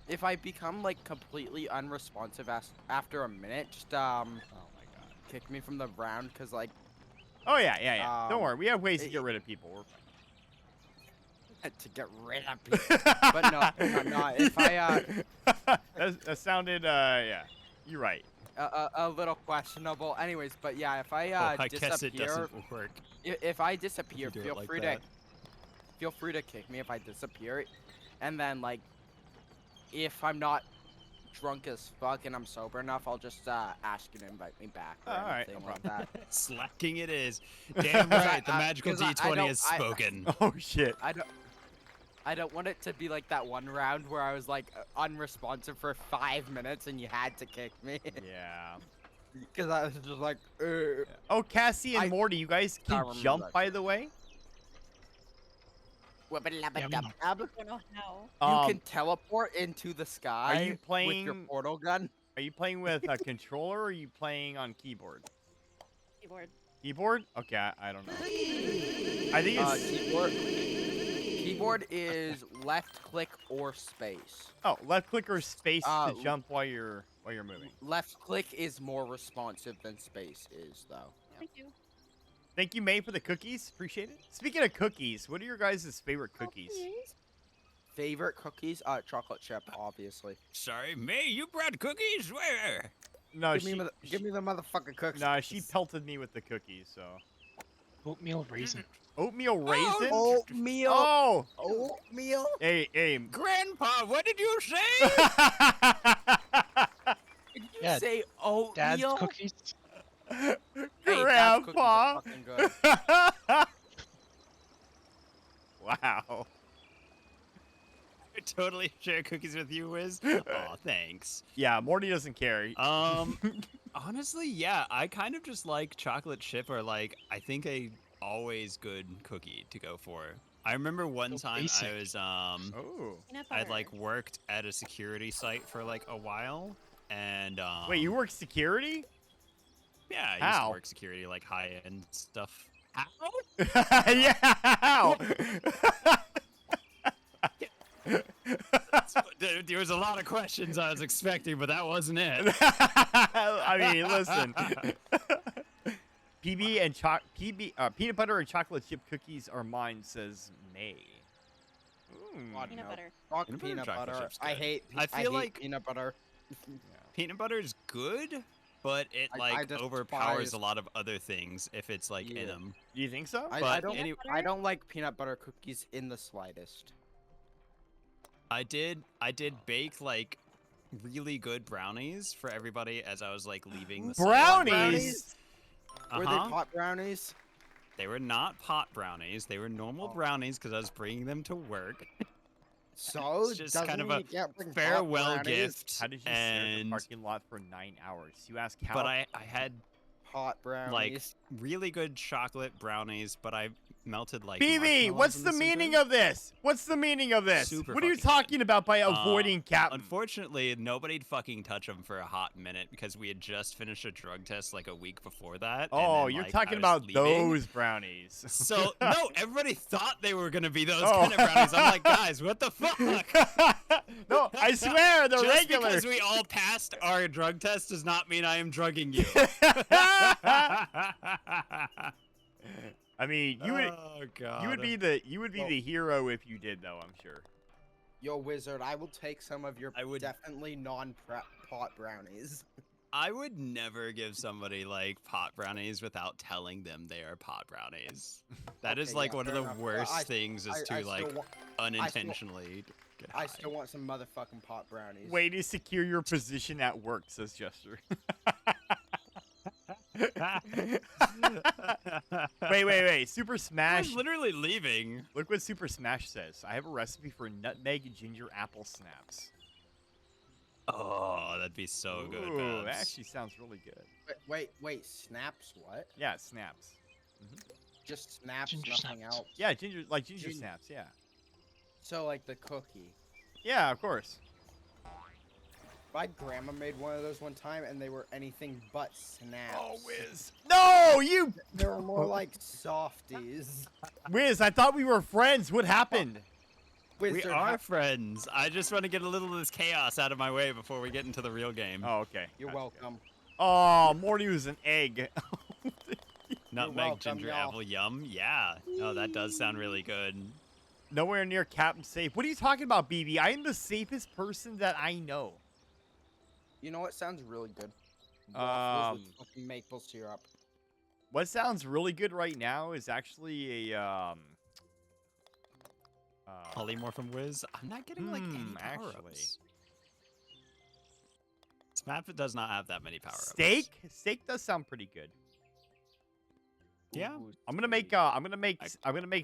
If I become like completely unresponsive after a minute, just Oh my god. kick me from the round, cause like. Oh yeah. Don't worry. We have ways to get rid of people. We're fine. To get rid of people. But no. If I that sounded. Yeah. You're right. A little questionable. Anyways, but yeah, if I I disappear, guess it doesn't work. If I disappear, You do it feel like free that. to kick me if I disappear, and then like, if I'm not drunk as fuck and I'm sober enough, I'll just ask you to invite me back or All right, anything no like that. Slacking it is. Damn right, the magical 'cause I D20 has spoken. Oh shit. I don't want it to be like that one round where I was like unresponsive for 5 minutes and you had to kick me. Yeah. Because I was just like, Oh, Cassie and Morty, you guys I can remember jump, that by shit. the way. Whibbidi-labba-dub-dub. I don't know how. You can teleport into the sky Are you with your playing? portal gun. Are you playing with a controller or are you playing on keyboard? Keyboard. Keyboard? Okay, I don't know. I think it's Keyboard is left click or space. Oh, left click or space to Uh, jump while you're moving. Left click is more responsive than space is, though. Thank you. Thank you, May, for the cookies. Appreciate it. Speaking of cookies, what are your guys' favorite cookies? Favorite cookies? Chocolate chip, obviously. Sorry, May, you brought cookies? Where? No, give me the motherfucking cookies. No, she pelted me with the cookies, so. Oatmeal raisin. Oatmeal raisin? Oatmeal. Oh! Oatmeal. Hey. Grandpa, what did you say? Did you Yeah, say oatmeal? Dad's cookies. Hey, Dad's cookies Grandpa. are fucking good. Wow. I totally share cookies with you, Wiz. Aw, thanks. Yeah, Morty doesn't care. Honestly, yeah, I kind of just like chocolate chip or like, I think a always good cookie to go for. I remember one So time basic. I was, Oh. Peanut I'd butter. like worked at a security site for like a while, And Wait, you work security? Yeah, I used How? to work security, like high-end stuff. How? Yeah, how? There was a lot of questions I was expecting, but that wasn't it. I mean, listen. Peanut butter and chocolate chip cookies are mine, says May. Peanut butter. Fuck Peanut butter peanut chocolate butter. chip's I good. hate. I I feel hate like peanut butter. peanut butter is good, but it I overpowers despise- a lot of other things if it's like in them. Do you think so? But I don't. any- I don't like peanut butter cookies in the slightest. I did bake like really good brownies for everybody as I was like leaving the site. Brownies? Were they pot brownies? They were not pot brownies. They were normal brownies because I was bringing them to work. So It's just doesn't kind of mean a you can't bring pot farewell brownies? gift. How did you stare at the and parking lot for 9 hours? You ask how? but I had Hot brownies. like really good chocolate brownies, but I melted like BB, marshmallows what's in the center. meaning of this? What's the meaning of this? Super What are you fucking talking about by avoiding Captain? Unfortunately, nobody'd fucking touch them for a hot minute because we had just finished a drug test like a week before that. Oh, and then, you're like, talking I was about leaving. those brownies. So no, everybody thought they were gonna be those Oh. kind of brownies. I'm like, guys, what the fuck? No, I swear they're Just regular. because we all passed our drug test does not mean I am drugging you. I mean, you would Oh god. you would be the hero if you did, though. I'm sure. Yo, wizard, I will take some of your definitely non-pot brownies. I would never give somebody like pot brownies without telling them they are pot brownies. That is Okay, like yeah, one of fair the enough. worst I- things is I to still like want- unintentionally get I high. still want some motherfucking pot brownies. Way to secure your position at work, says Jester. Wait. Super I Smash. was literally leaving. Look what Super Smash says. I have a recipe for nutmeg ginger apple snaps. Oh, that'd be so good. Ooh, that Babs. actually sounds really good. Wait, snaps what? Yeah, snaps. Just snaps, Ginger nothing snaps. else. Yeah, ginger snaps. Yeah. So like the cookie. Yeah, of course. My grandma made one of those one time, and they were anything but snaps. Oh, Wiz. No, you. They were more like softies. Wiz, I thought we were friends. What happened? We Wizard, are friends. I just want to get a little of this chaos out of my way before we get into the real game. Oh, okay. You're Gotcha. welcome. Oh, Morty was an egg. Nutmeg, welcome, ginger, y'all. apple, yum. Yeah. Oh, that does sound really good. Nowhere near Captain Safe. What are you talking about, BB? I am the safest person that I know. You know what sounds really good? Waffles with fucking maple syrup. What sounds really good right now is actually a Polymorph and Wiz. I'm not getting like any actually. power-ups. Smap does not have that many power-ups. steak. Steak does sound pretty good. Yeah. I'm gonna make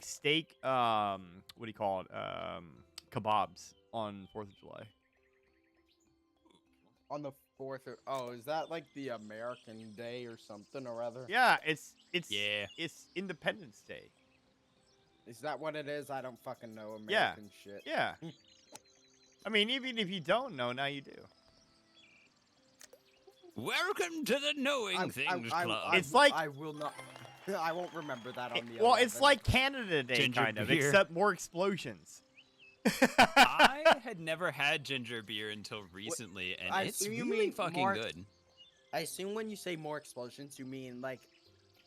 steak. What do you call it? Kebabs on 4th of July. On the 4th of... Oh, is that like the American Day or something or other? Yeah, it's Independence Day. Is that what it is? I don't fucking know American Yeah. shit. Yeah. I mean, even if you don't know, now you do. Welcome to the Knowing Things Club. It's like- I will not... I won't remember that on the Well, it's 11th. like Canada Day, Ginger kind of, beer. except more explosions. I had never had ginger beer until recently, and I it's assume you really mean fucking more- good. I assume when you say more explosions, you mean like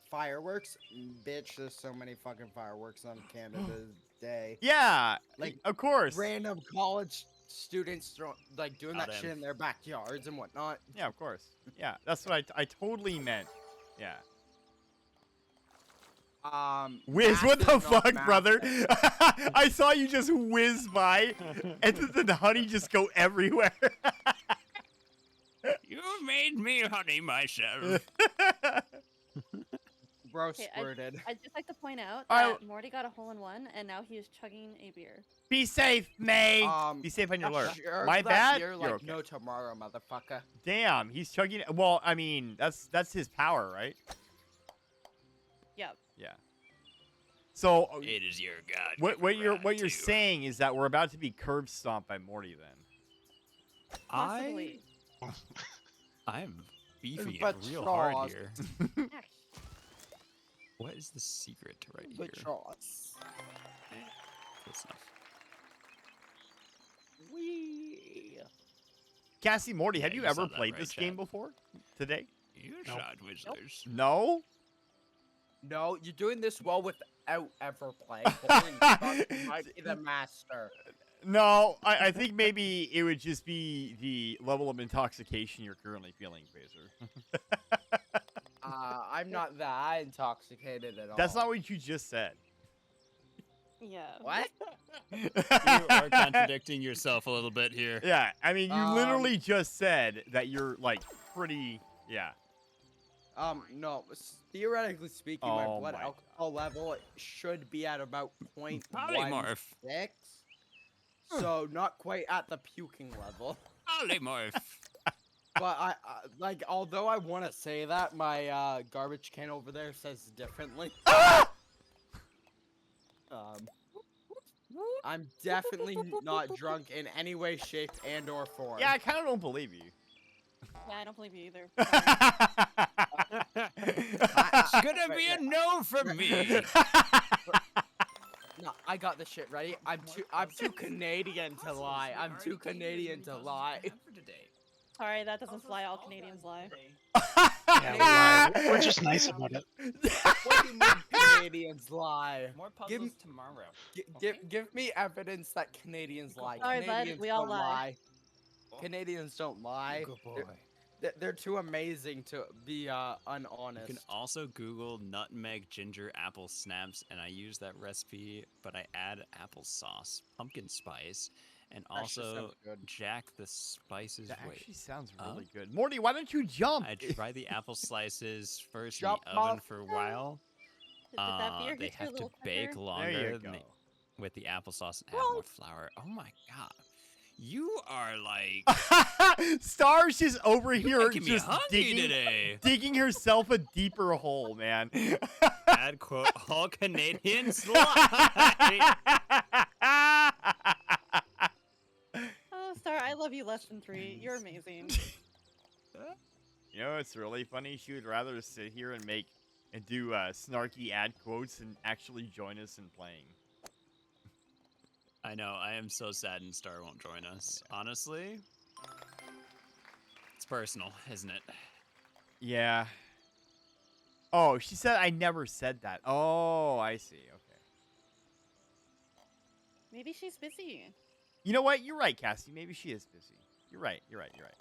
fireworks? Bitch, there's so many fucking fireworks on Canada's Day. Yeah, Like, of course. Random college students like doing Oh, that damn. shit in their backyards and whatnot. Yeah, of course. Yeah, that's what I totally meant. Yeah. Whiz, what math the is not fuck, math. brother? I saw you just whiz by, and then the honey just go everywhere. You made me honey myself. Bro Okay, squirted. I'd just like to point out Alright. that Morty got a hole-in-one, and now he is chugging a beer. Be safe, May. Be safe on your lure. Sure, My that bad. beer You're like okay. no tomorrow, motherfucker. Damn, he's chugging. Well, I mean, that's his power, right? Yep. Yeah. So It is your god. what you're saying is that we're about to be curb stomped by Morty then. Possibly. I'm beefing it But real hard Charles- here. What is the secret right here? But Charles. Close enough. Wee. Cassie Morty, have Yeah, you you saw ever that played right, this chat. game before? Today? You shot Wizards. No? No, you're doing this well without ever playing. Holy fuck, you might be the master. No, I think maybe it would just be the level of intoxication you're currently feeling, Phaser. I'm not that intoxicated at all. That's not what you just said. Yeah. What? You are contradicting yourself a little bit here. Yeah, I mean, you literally just said that you're, like, pretty... Yeah. No. Theoretically speaking, my Oh blood my alcohol level should be at about Polymorph. 0.16. So not quite at the puking level. Polymorph. But I like, although I want to say that, my garbage can over there says differently. I'm definitely not drunk in any way, shape, and/or form. Yeah, I kind of don't believe you. Yeah, I don't believe you either. It's gonna be a no from me. No, I got this shit ready. I'm too Canadian to lie. I'm too Canadian to lie. Sorry, that doesn't fly. All Canadians lie. Yeah, we're just nice about it. What do you mean Canadians lie? More Give puzzles me- tomorrow. Give me evidence that Canadians lie. Sorry, bud, Canadians we all don't lie. Canadians don't lie. Good boy. They're too amazing to be unhonest. You can also Google nutmeg ginger apple snaps, and I use that recipe, but I add applesauce, pumpkin spice, and That shit also sounds good. jack the spices. That Wait, actually sounds really huh? good. Morty, why don't you jump? I dry the apple slices first Jump, in the oven for a while. Did that beer They hit you a have to little bake quicker? longer There you than go. with the applesauce and add more flour. Oh my god. You are like Star's just over here making me just hungry today. digging herself a deeper hole, man. Add quote all Canadians lie. Oh, Star, I love you less than 3. You're amazing. You know, it's really funny. She would rather sit here and do snarky ad quotes and actually join us in playing. I know. I am so saddened Star won't join us. Honestly, it's personal, isn't it? Yeah. Oh, she said I never said that. Oh, I see. Okay. Maybe she's busy. You know what? You're right, Cassie. Maybe she is busy. You're right. You're right. You're right.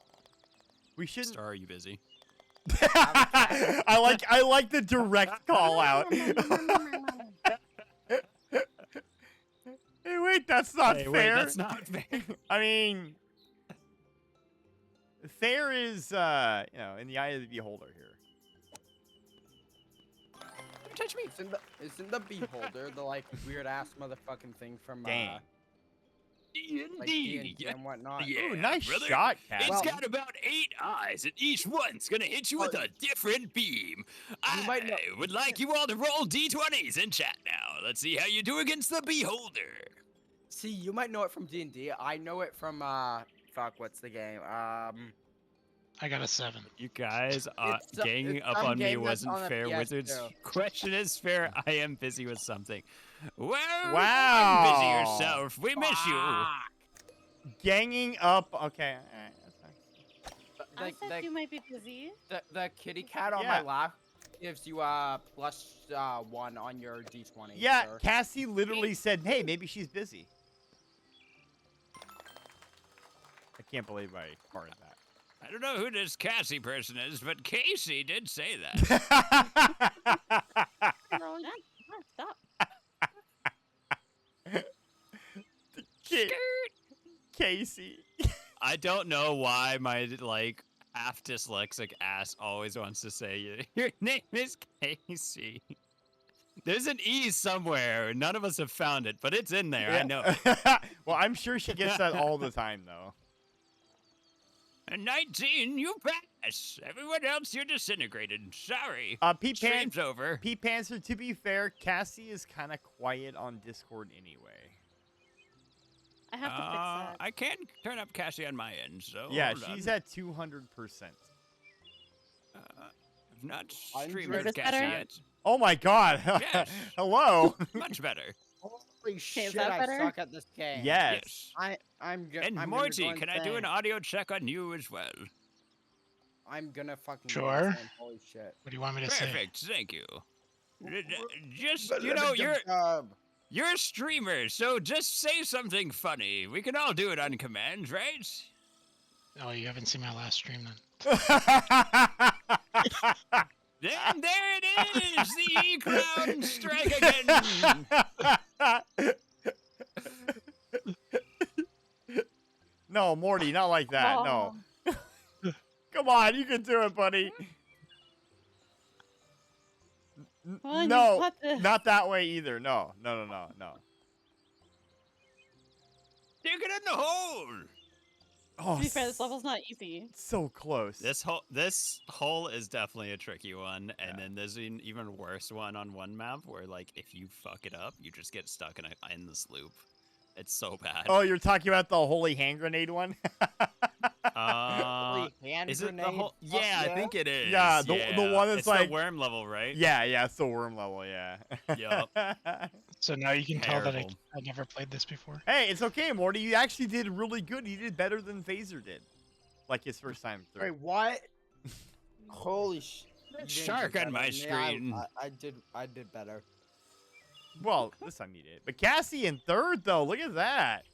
We shouldn't. Star, are you busy? I like the direct call out. Hey, wait, that's not Hey, fair. wait, that's not fair. I mean, fair is, in the eye of the beholder here. Don't touch me. Isn't the beholder the like weird ass motherfucking thing from Dang. like D&D, D&D and whatnot? Yeah, Ooh, nice brother. shot, Cass. It's Well- got about 8 eyes, and each one's gonna hit you with a different beam. I might know- would like you all to roll d20s in chat now. Let's see how you do against the beholder. See, you might know it from D&D. I know it from fuck, what's the game? I got a 7. You guys, It's a- ganging it's up some on me game that's wasn't on the fair, Wizards. PS2. Question is fair. I am busy with something. Well, Wow. I'm busy yourself. We miss you. Ganging up. Okay. All right, that's fine. I said you might be busy. The kitty cat on Yeah. my lap gives you a +1 on your D20. Yeah, sir. Cassie literally said, hey, maybe she's busy. I can't believe I farted that. I don't know who this Cassie person is, but Casey did say that. Stop. Casey. I don't know why my like half dyslexic ass always wants to say your name is Casey. There's an E somewhere. None of us have found it, but it's in there. I know. Well, I'm sure she gets that all the time, though. And 19, you pass. Everyone else, you're disintegrated. Sorry. Pete Stream's over. Pete Panzer, to be fair, Cassie is kind of quiet on Discord anyway. I have to fix that. I can turn up Cassie on my end, so Yeah, hold she's on. at 200%. I've not I'm streamed Rita's with Cassie better? yet. Oh my god. Yes. Hello. Much better. Holy shit! that I better? suck at this game. Yes. I'm gonna. And Morty, can I do an audio check on you as well? I'm gonna fucking. go Sure. insane. Holy shit. What do you want me to say? Perfect, thank you. Just, you know, you're a streamer, so just say something funny. We can all do it on command, right? Oh, you haven't seen my last stream then. Then there it is, the E-Clown strike again. No, Morty, not like that. No. Come on, you can do it, buddy. on, No, you got this. not that way either. No. Stick it in the hole. Oh, To be fair, this level's not easy. so close. This hole is definitely a tricky one, and then there's an even worse one on one map where, like, if you fuck it up, you just get stuck in this loop. It's so bad. Oh, you're talking about the holy hand grenade one? Is it the whole? Yeah, I think it is. Yeah, the one that's it's like the worm level, right? Yeah, it's the worm level. Yeah. Yup. So now you can tell that I Terrible. never played this before. Hey, it's okay, Morty. You actually did really good. You did better than Phaser did, like his first time through. Wait, what? Holy shit! Shark on my screen. I did better. Well, this time you did. But Cassie in third, though. Look at that.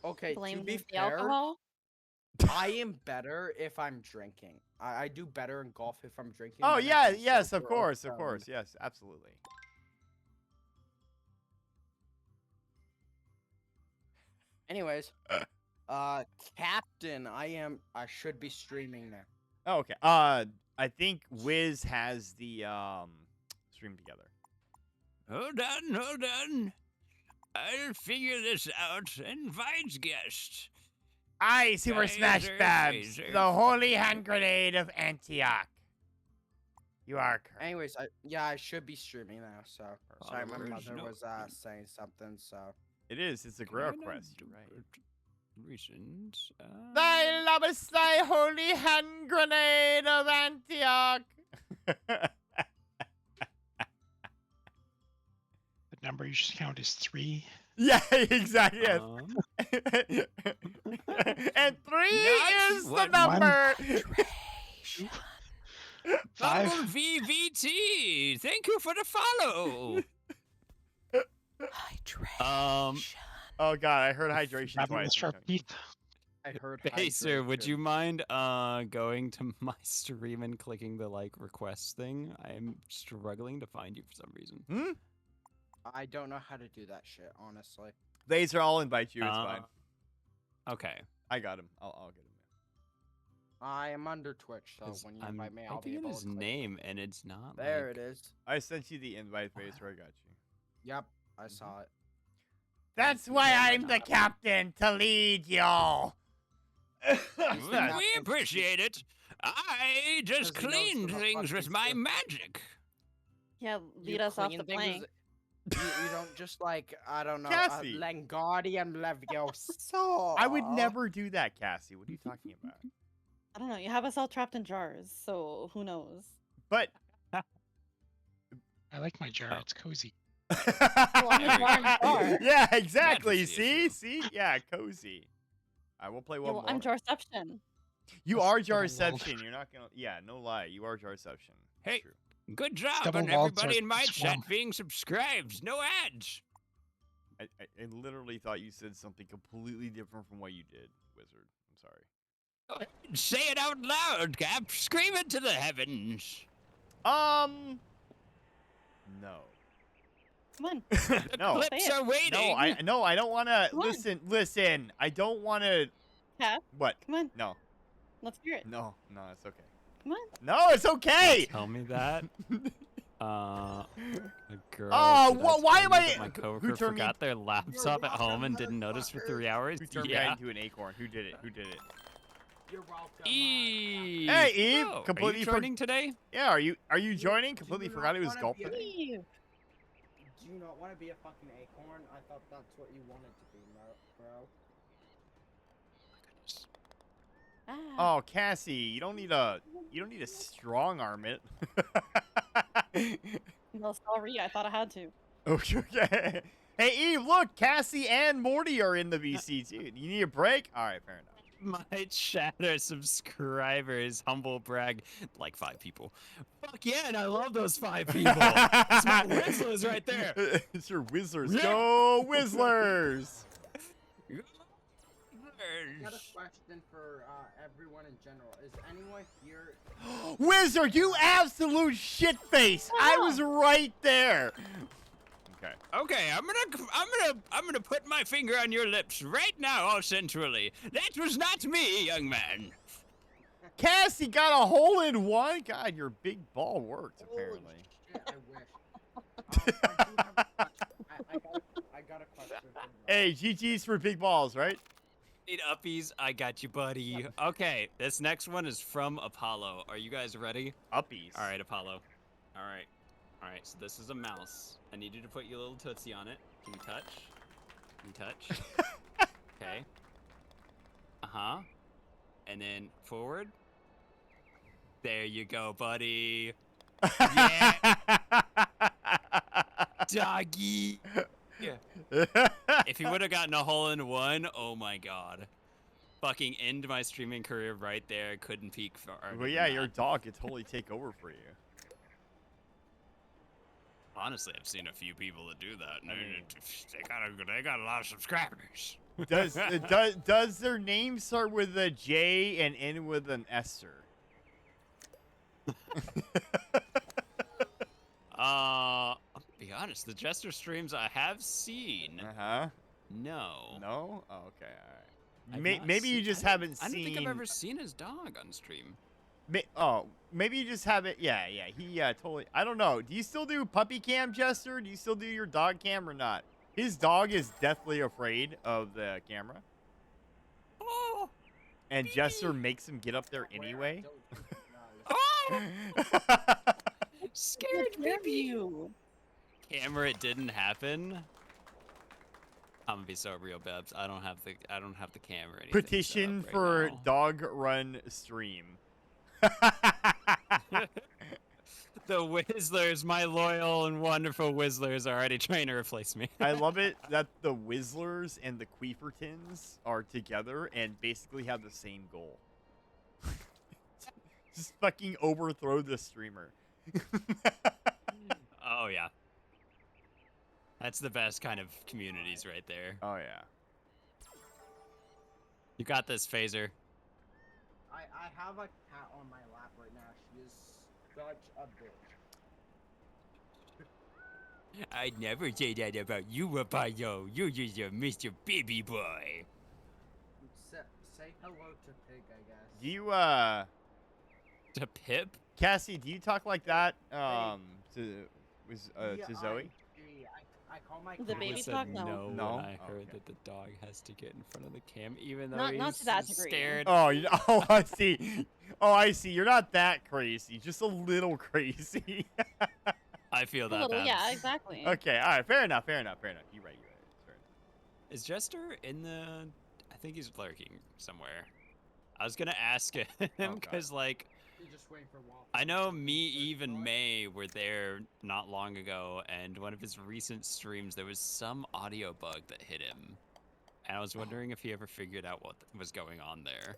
Okay, Blame to be the fair, alcohol? I am better if I'm drinking. I do better in golf if I'm drinking. Oh, than if yeah. I'm Yes, of sober or course. Of stoned. course. Yes, absolutely. Anyways, Captain, I should be streaming now. Oh, okay. I think Wiz has the stream together. Hold on. I'll figure this out. Invite guest. I Super Smash Phaser, Babs, Phaser. the holy hand grenade of Antioch. You are correct. Anyways, I should be streaming now. So sorry, my Followers, mother no. was saying something. So It is. It's a Can I great not request. do You're right. it? Recent. Thy lovest thy holy hand grenade of Antioch. The number you should count is 3. Yeah, exactly. Yes. And 3 is the what number. Five. Bumble VVT. Thank you for the follow. Oh god, I heard hydration Grabbing twice. the sharp teeth. I heard. Pacer, would hydration. you mind going to my stream and clicking the like request thing? I am struggling to find you for some reason. I don't know how to do that shit, honestly. Laser, I'll invite you. It's fine. Okay. I got him. I'll get him. I am under Twitch, so 'Cause when you I'm invite me, I'll be typing in able his to click. name and it's not. There like... it is. I sent you the invite, Pacer. I got you. Yep, I saw it. That's why I'm the captain, to lead y'all. We appreciate it. I just Because he knows cleaned who the things fuck with he's my doing. magic. Yeah, You lead us off clean the things, plank. You don't just like, I don't know, Cassie. Lengardium Levioso. I would never do that, Cassie. What are you talking about? I don't know. You have us all trapped in jars, so who knows? But I like my jar. It's cozy. yeah, exactly. That's the issue. See? Yeah, cozy. I will play Yeah, one well, more. I'm Jarception. You are Double walled. Jarception. You're not gonna. Yeah, no lie. You are Jarception. Hey, True. good job Double on walled everybody in my swamp. chat being subscribed. No ads. I literally thought you said something completely different from what you did, Wizard. I'm sorry. Say it out loud, Cap. Scream it to the heavens. No. Come on. No. Clips are waiting. No, I don't want to. Come on. Listen. I don't want to. Cap, What? come on. No. Let's hear it. No, it's okay. Come on. No, it's okay. Tell me that. A girl. Oh, did I why tell am you I- that My coworker who turned me- forgot their laptop at home and didn't notice for 3 hours. Who turned me into an acorn? Who did it? You're welcome. Eve. Hey, Eve. Oh, Completely are you joining today? Yeah, are you joining? Completely forgot it was golf today. Eve. Do you not want to be a fucking acorn? I thought that's what you wanted to be, bro. Oh, Cassie, you don't need to strong arm it. Well, sorry, I thought I had to. Okay. Hey, Eve, look, Cassie and Morty are in the VC too. You need a break? All right, fair enough. My chatter subscribers, humble brag, like 5 people. Fuck yeah, and I love those 5 people. It's my Whizzlers right there. It's your Whizzlers. Yeah. Go Whizzlers! I got a question for everyone in general. Is anyone here? Wizard, you absolute shitface! I was right there. Okay. Okay, I'm gonna put my finger on your lips right now, all centrally. That was not me, young man. Cassie got a hole in one. God, your big ball worked apparently. Shit, I wish. I got a question. Hey, GG's for big balls, right? Need uppies? I got you, buddy. Okay, this next one is from Apollo. Are you guys ready? Uppies. All right, Apollo. All right. All right, so this is a mouse. I need you to put your little tootsie on it. Can you touch? Can you touch? Okay. Uh-huh. And then forward. There you go, buddy. Yeah. Doggy. Yeah. If he would have gotten a hole in one, oh my god. Fucking end my streaming career right there. Couldn't peak for. Well, yeah, your dog could totally take over for you. Honestly, I've seen a few people that do that. They got a lot of subscribers. Does their name start with a J and end with an Esther? I'll be honest. The Jester streams I have seen. No. No? Oh, okay, all right. Maybe you just haven't seen. I don't think I've ever seen his dog on stream. Maybe you just haven't. Yeah. He totally. I don't know. Do you still do puppy cam, Jester? Do you still do your dog cam or not? His dog is deathly afraid of the camera. Oh. And Jester makes him get up there anyway. Oh. Scared baby. Camera, it didn't happen. I'm gonna be so real, Bebs. I don't have the camera. Petition for dog run stream. The Whizzlers, my loyal and wonderful Whizzlers, are already trying to replace me. I love it that the Whizzlers and the Queefertons are together and basically have the same goal. Just fucking overthrow the streamer. Oh yeah. That's the best kind of communities right there. Oh yeah. You got this, Phaser. I have a cat on my lap right now. She is such a bitch. I'd never say that about you, Apollo. You're just a Mr. Baby Boy. Say hello to Pig, I guess. Do you To Pip? Cassie, do you talk like that to Zoe? I call my The baby talk? No. No? When I heard that the dog has to get in front of the cam, even though Not he's to that degree. scared. Oh, I see. Oh, I see. You're not that crazy. Just a little crazy. I feel A that. little, Babs. yeah, exactly. Okay, all right. Fair enough. You're right. Fair enough. Is Jester in the? I think he's lurking somewhere. I was gonna ask him because, like, just waiting for waffles. I know me, Eve, and May were there not long ago, and one of his recent streams, there was some audio bug that hit him, and I was wondering if he ever figured out what was going on there.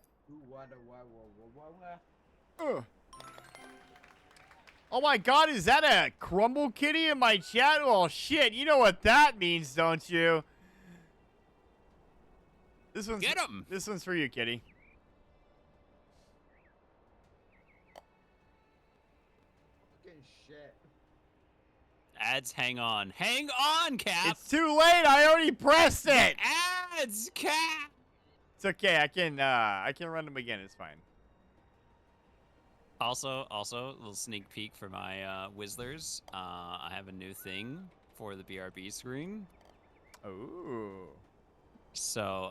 Oh my god, is that a Crumble Kitty in my chat? Oh shit, you know what that means, don't you? This one's Get him! This one's for you, Kitty. Fucking shit. Ads, hang on. Hang on, Cap! It's too late, I already pressed it! Ads, Cap! It's okay, I can run them again, it's fine. Also, a little sneak peek for my Whizzlers. I have a new thing for the BRB screen. Ooh. So,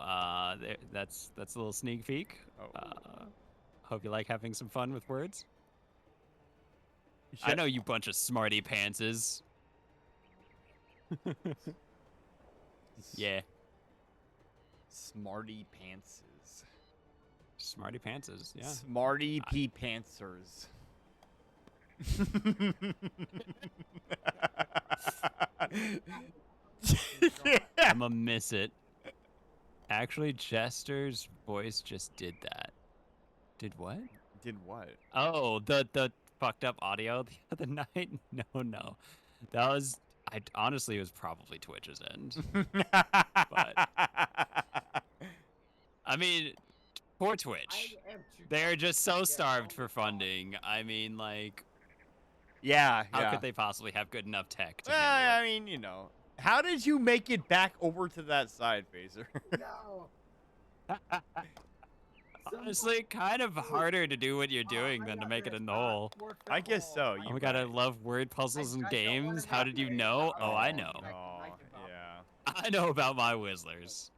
that's a little sneak peek. Hope you like having some fun with words. I know you bunch of smarty pantses. Yeah. Smarty pantses. Smarty pantses, yeah. Smarty P pantsers. I'ma miss it. Actually, Chester's voice just did that. Did what? Did what? Oh, the fucked up audio the other night? No. That was honestly it was probably Twitch's end. But I mean, poor Twitch. They're just so starved for funding. I mean, like, Yeah. how could they possibly have good enough tech to Well, handle I mean, you know. How did you make it back over to that side, Phaser? No. Honestly, kind of harder to do what you're doing than to make it in the hole. I guess so. Oh my god, I love word puzzles and games. How did you know? Oh, I know. Oh, yeah. I know about my Whizzlers.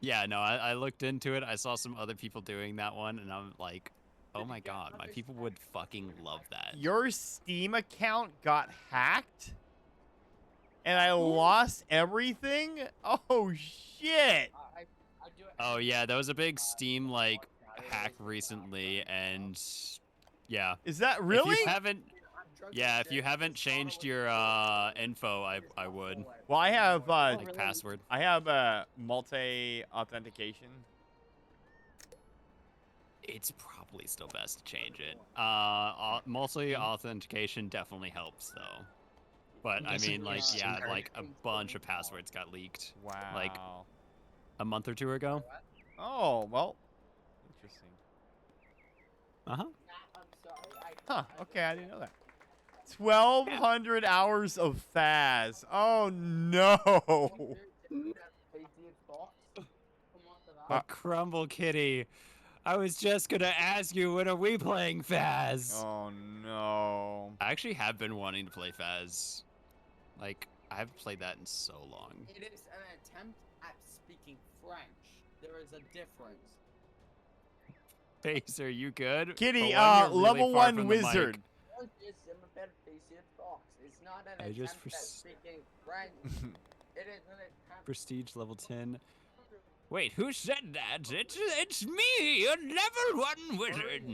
Yeah, no, I looked into it. I saw some other people doing that one, and I'm like, oh my god, my people would fucking love that. Your Steam account got hacked? And I lost everything? Oh, shit. Oh yeah, there was a big Steam like hack recently, and yeah. Is that really? If you haven't changed your info, I would. Well, I have like password. I have multi authentication. It's probably still best to change it. Multi authentication definitely helps though. But I mean, like, yeah, like a bunch of passwords got leaked. Wow. Like a month or two ago. Oh, well. Interesting. Uh-huh. Huh, okay, I didn't know that. 1,200 hours of Faz. Oh, no. Crumble Kitty. I was just gonna ask you, when are we playing Faz? Oh, no. I actually have been wanting to play Faz. Like, I haven't played that in so long. It is an attempt at speaking French. There is a difference. Phaser, you good? Kitty, For one, you're really level far 1 from the wizard. mic. It's not an I just attempt at speaking French. It is an attempt. Prestige level 10. Wait, who said that? It's me, a level 1 wizard.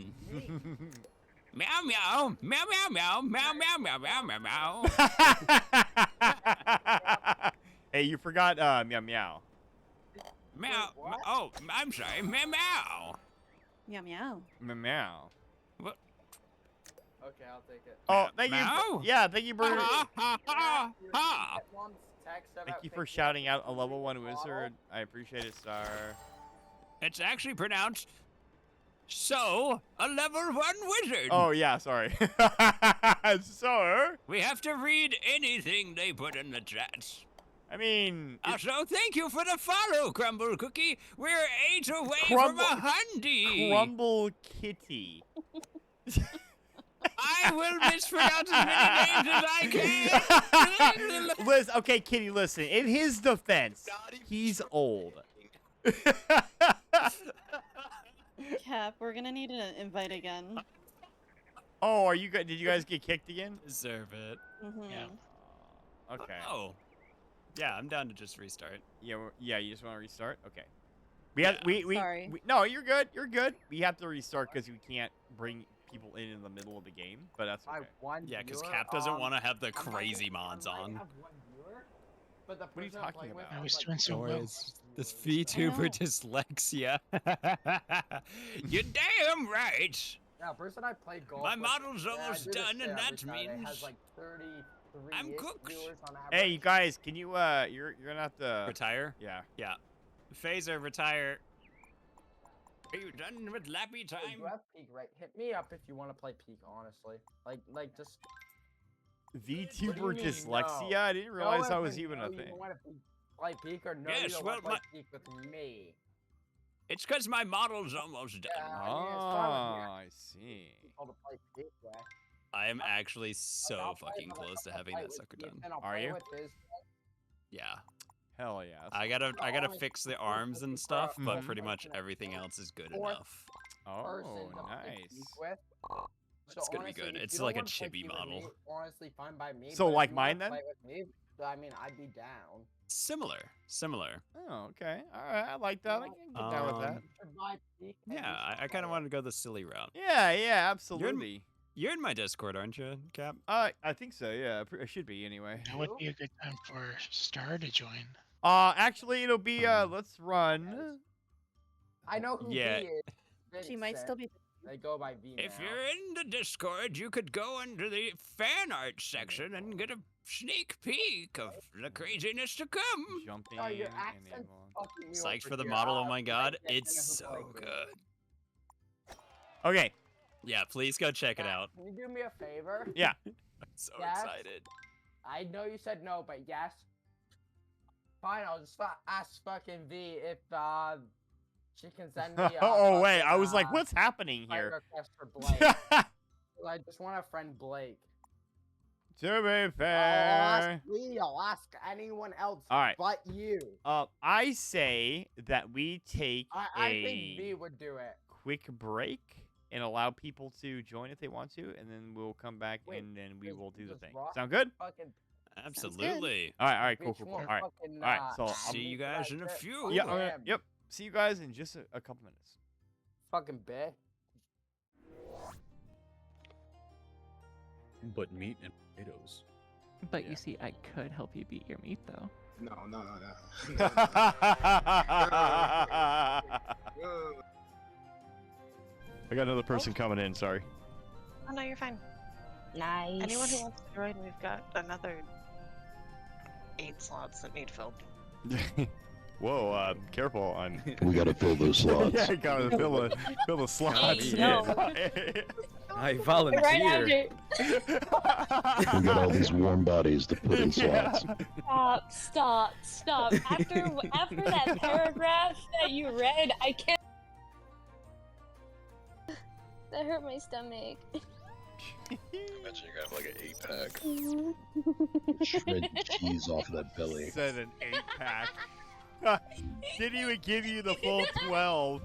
Meow meow, meow meow meow, meow meow meow meow meow meow. Hey, you forgot meow meow. Meow. Oh, I'm sorry. Meow meow. Meow meow. Meow meow. What? Okay, I'll take it. Oh, thank you. Meow? Yeah, thank you for Thank thank you for shouting out a level 1 wizard. I appreciate it, Star. It's actually pronounced so a level 1 wizard. Oh yeah, sorry. So we have to read anything they put in the chat. I mean, also, thank you for the follow, Crumble Cookie. We're 8 away from 100. Crumble Kitty. I will mispronounce as many names as I can. Liz, okay, Kitty, listen. In his defense, he's old. Cap, we're gonna need an invite again. Oh, are you good? Did you guys get kicked again? Deserve it. Yeah. Okay. Oh. Yeah, I'm down to just restart. Yeah, yeah. You just want to restart? Okay. We have we Sorry. no, you're good. You're good. We have to restart because we can't bring people in the middle of the game, but that's okay. Yeah, because Cap doesn't want to have the crazy mods on. What are you talking about? I was doing so well. It's this VTuber dyslexia. You're damn right. Yeah, person I played golf. My with, model's I almost do this done, shit and every that Saturday. It means has like 33 I'm cooked. viewers on average. Hey, you guys, can you you're gonna have to retire. Yeah. Yeah. Phaser, retire. Are you done with lappy time? You have peak, right? Hit me up if you want to play peak, honestly. Like just. VTuber What do you mean, dyslexia? no? I didn't realize that was No, even a you thing. don't want to play peak or no? Yes, you don't well, want to play peak with me. It's because my model's almost done. I see. People to play peak with. I am actually so fucking close to having that sucker done. Are you? Yeah. Hell yeah. I gotta fix the arms and stuff, but pretty much everything else is good enough. Oh, nice. It's gonna be honestly, good. if It's you don't like a wanna play chibi team with me, model. honestly, fine by me. So, but if like you wanna mine then? play with me, I mean, I'd be down. Similar. Oh, okay. All right. I like that. I can get down with that. Yeah, I kind of wanted to go the silly route. Yeah, absolutely. You're in my Discord, aren't you, Cap? I think so. Yeah, I should be anyway. That would be a good time for Star to join. Actually, it'll be let's run. I know who Yeah. V is. She might still be. They go by V now. If you're in the Discord, you could go into the fan art section and get a sneak peek of the craziness to come. Jumping. Oh, your accent's fucking me Psyched over for the here. model. Oh my god, I it's know who so played this. good. Okay. Yeah, please go check it out. Can you do me a favor? Yeah. I'm so Yes? excited. I know you said no, but yes. Fine, I'll just ask fucking V if she can send me. Oh wait, I was like, what's happening friend here? request for Blake. I just want a friend Blake. To be I'll fair. ask Lee. I'll ask anyone else. All right. But you. I say that we take I think V would do it. quick break and allow people to join if they want to, and then we'll come back and then we will do the thing. Sound good? Absolutely. All right, cool. Bitch All won't right, fucking, all right. So See you guys in a few. Yeah. Yep. See you guys in just a couple minutes. Fucking bitch. But meat and potatoes. But you see, I could help you beat your meat, though. No. I got another person coming in. Sorry. Oh no, you're fine. Nice. Anyone who wants to join, we've got another 8 slots that need filled. Whoa, careful. We gotta fill those slots. Yeah, gotta fill the slots. I volunteer. We got all these warm bodies to put in slots. Stop. After that paragraph that you read, I can't. That hurt my stomach. Imagine you're gonna have like an 8-pack. Shred cheese off of that belly. Said an 8-pack. Didn't even give you the full 12.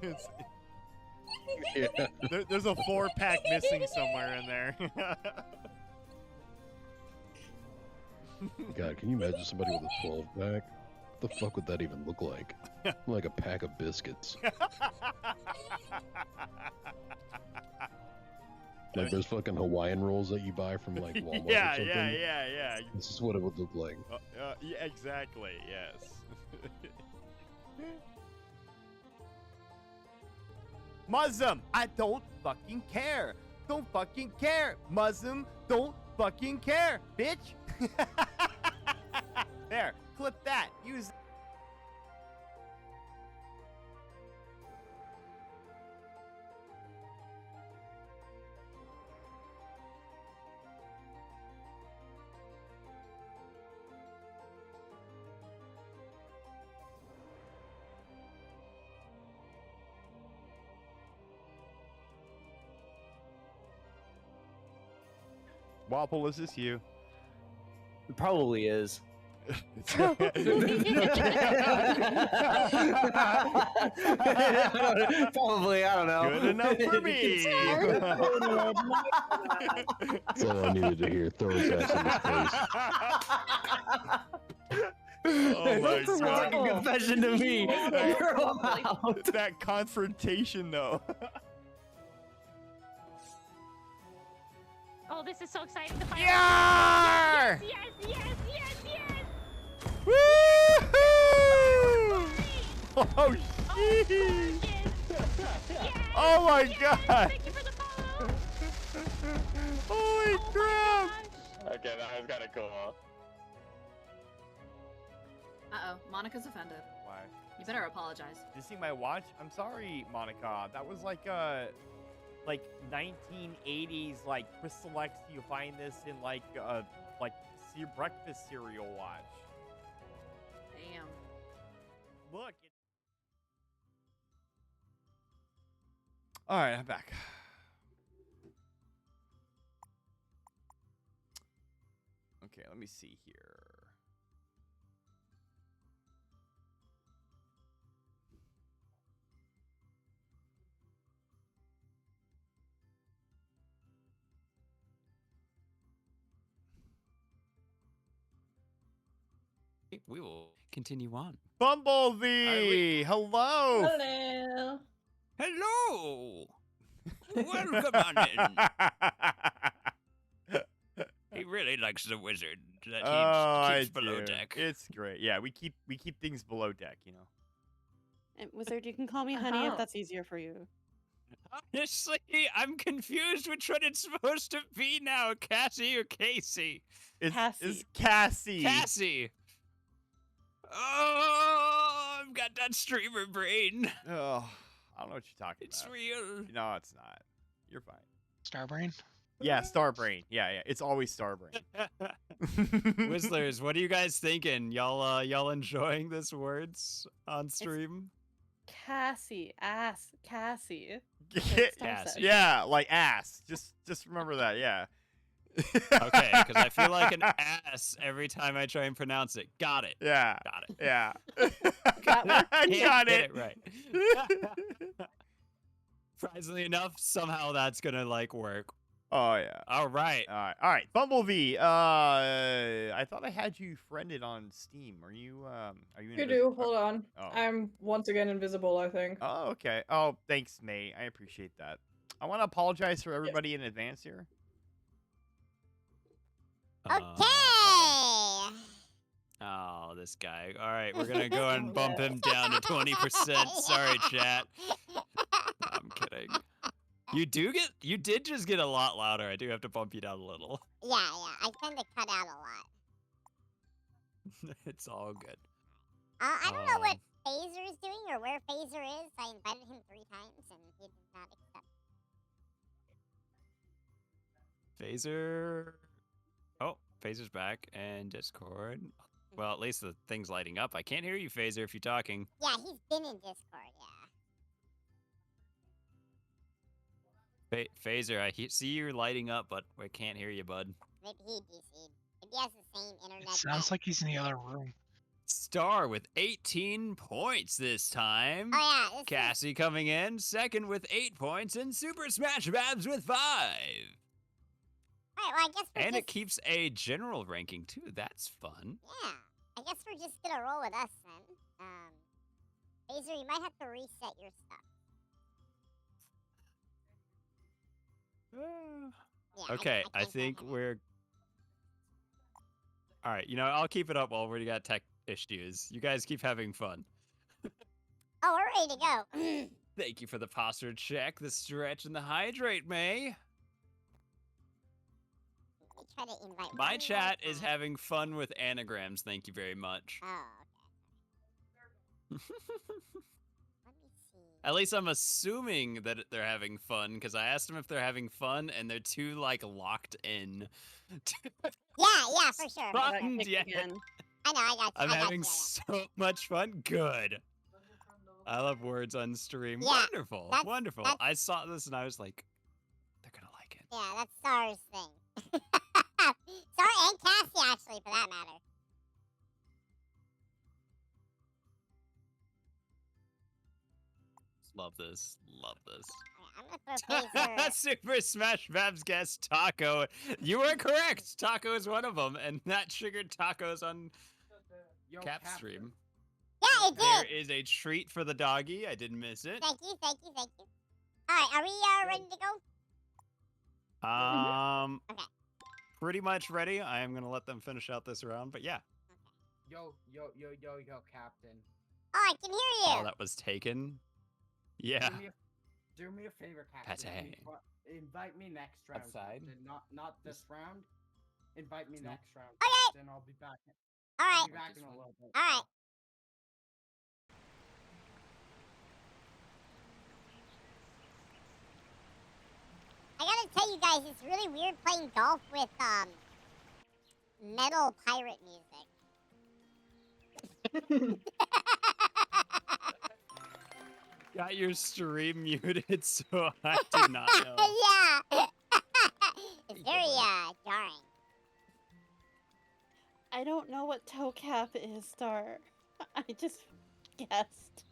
Yeah. There's a 4-pack missing somewhere in there. God, can you imagine somebody with a 12-pack? What the fuck would that even look like? Like a pack of biscuits. Like those fucking Hawaiian rolls that you buy from like Walmart or something. Yeah. This is what it would look like. Yeah, exactly. Yes. Muslim, I don't fucking care. Don't fucking care. Muslim, don't fucking care, bitch. There, clip that. Use. Wapple, is this you? It probably is. Probably, I don't know. Good enough for me. That's all I needed to hear. Throw his ass in his face. Oh my That sounds like a confession to me. That confrontation, though. Oh, this is so exciting. The fire. Yeah! Yes. Woohoo! Oh shit! Oh my god! Thank you for the follow. Holy crap! Okay, that was kind of cool. Uh-oh, Monica's offended. Why? You better apologize. Did you see my watch? I'm sorry, Monica. That was like 1980s like Crystal X. You find this in like breakfast cereal watch. Damn. Look. All right, I'm back. Okay, let me see here. we will continue on. Bumblebee, hello. Hello. Hello. Welcome on in. He really likes the wizard that he keeps below deck. It's great. Yeah, we keep things below deck, you know. And Wizard, you can call me Honey if that's easier for you. Honestly, I'm confused which one it's supposed to be now, Cassie or Casey. It's Cassie. Cassie. Oh, I've got that streamer brain. Oh, I don't know what you're talking It's about. real. No, it's not. You're fine. Starbrain? Yeah, Starbrain. Yeah. It's always Starbrain. Whistlers, what are you guys thinking? Y'all enjoying this words on stream? Cassie. Cassie. Yeah, like ass. Just remember that. Yeah. Okay, because I feel like an ass every time I try and pronounce it. Got it. Yeah. Got it. Yeah. Can't Got get it. right. Surprisingly enough, somehow that's gonna like work. Oh yeah. All right. All right. Bumblebee. I thought I had you friended on Steam. Are you in You do. Hold on. Oh. I'm once again invisible, I think. Oh, okay. Oh, thanks, May. I appreciate that. I want to apologize for everybody in advance here. Okay. Oh, this guy. All right, we're gonna go and bump him down to 20%. Sorry, chat. I'm kidding. You did just get a lot louder. I do have to bump you down a little. Yeah. I tend to cut out a lot. It's all good. I don't know what Phaser is doing or where Phaser is. I invited him 3 times and he did not accept. Phaser. Oh, Phaser's back and Discord. Well, at least the thing's lighting up. I can't hear you, Phaser, if you're talking. Yeah, he's been in Discord, yeah. Phaser, I see you lighting up, but I can't hear you, bud. Maybe he DC'd. Maybe he has the same internet. Sounds like he's in the other room. Star with 18 points this time. Oh, yeah. Cassie coming in second with 8 points, and Super Smash Babs with 5. Alright, well, I guess we're And just... it keeps a general ranking, too. That's fun. Yeah. I guess we're just gonna roll with us then. Phaser, you might have to reset your stuff. Yeah, Okay, I think we're... Alright, I'll keep it up while we got tech issues. You guys keep having fun. Oh, we're ready to go. Thank you for the posture check, the stretch, and the hydrate, May. Try to invite My chat is having fun with anagrams, thank you very much. Oh, okay. At least I'm assuming that they're having fun, because I asked them if they're having fun, and they're too, locked in. Yeah, for sure. Fun, yeah. I know, I got you. I'm having so much fun. Good. I love words on stream. Yeah, Wonderful. that's- Wonderful. that's- I saw this, and I was like, they're going to like it. Yeah, that's Star's thing. Star and Cassie, actually, for that matter. Love this. Love this. I'm gonna throw Phaser. Super Smash Babs guest Taco. You were correct. Taco is one of them, and that triggered tacos on Cap stream. Yeah, it There did. is a treat for the doggy. I didn't miss it. Thank you. Alright, are we ready to go? Okay. Pretty much ready. I am gonna let them finish out this round, but yeah. Yo, Captain. Oh, I can hear you. Oh, that was taken. Yeah. Do me a favor, Captain. Pate. Invite me next round. Outside? Captain. Not this round. Invite me next round. Okay. Then I'll be back. Alright. I'll be back in a little bit. Alright. I gotta tell you guys, it's really weird playing golf with metal pirate music. Got your stream muted, so I did not know. Yeah. It's very jarring. I don't know what toe cap is, Star. I just guessed.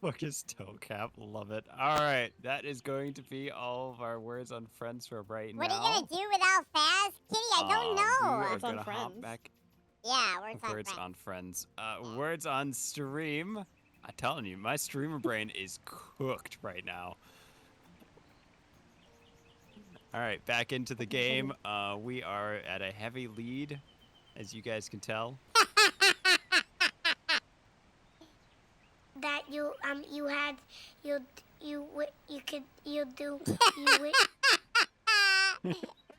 Focus toe cap, love it. All right, that is going to be all of our words on friends for right What now. are you gonna do without Faz? Kitty, I don't know. We are It's on gonna hop Friends. back Yeah, words on Words friends. on friends. Words on stream. I'm telling you, my streamer brain is cooked right now. All right, back into the game. We are at a heavy lead, as you guys can tell. That you had you could you do you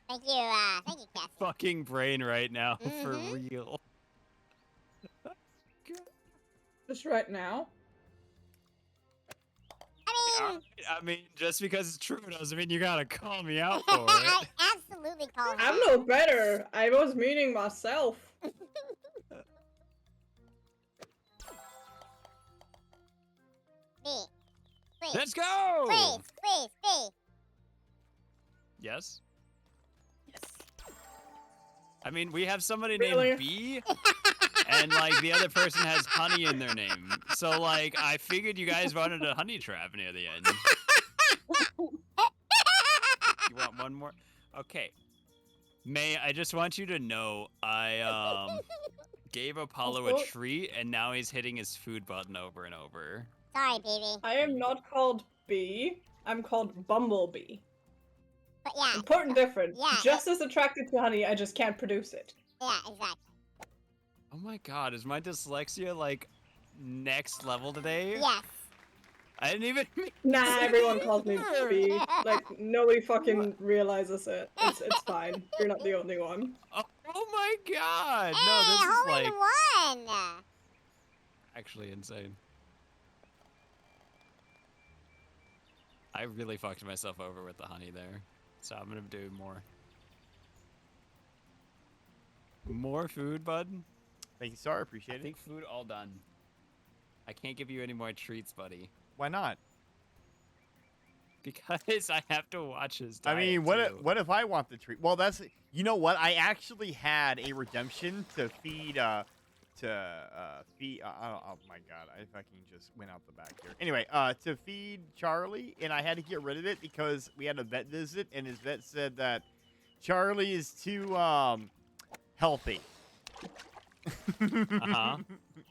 Thank you, Cassie. Fucking brain right now, for real. Just right now. I mean, just because it's true doesn't mean you gotta call me out for it. Absolutely call I'm no better. I was meaning myself. Me. Please. Let's go! Please. Yes? Yes. I mean, we have somebody Really? named B, and, like, the other person has honey in their name. So, like, I figured you guys wanted a honey trap near the end. You want one more? Okay. May, I just want you to know, I, gave Apollo a treat, and now he's hitting his food button over and over. Sorry, baby. I am not called Bee. I'm called Bumblebee. But yeah. Important difference. Yeah. Just as attracted to honey, I just can't produce it. Yeah, exactly. Oh my god, is my dyslexia, like, next level today? Yes. I didn't even... Nah, everyone calls me Bee. Like, nobody fucking realizes it. It's fine. You're not the only one. Oh my god! Hey, No, this is hole like... in one. actually insane. I really fucked myself over with the honey there. So I'm gonna do more. More food, bud? Thank you, sir. Appreciate it. I think food all done. I can't give you any more treats, buddy. Why not? Because I have to watch his I diet, mean, too. what if I want the treat? Well, that's, you know what? I actually had a redemption to feed oh my god, I fucking just went out the back here. Anyway, to feed Charlie, and I had to get rid of it because we had a vet visit, and his vet said that Charlie is too healthy. Uh-huh.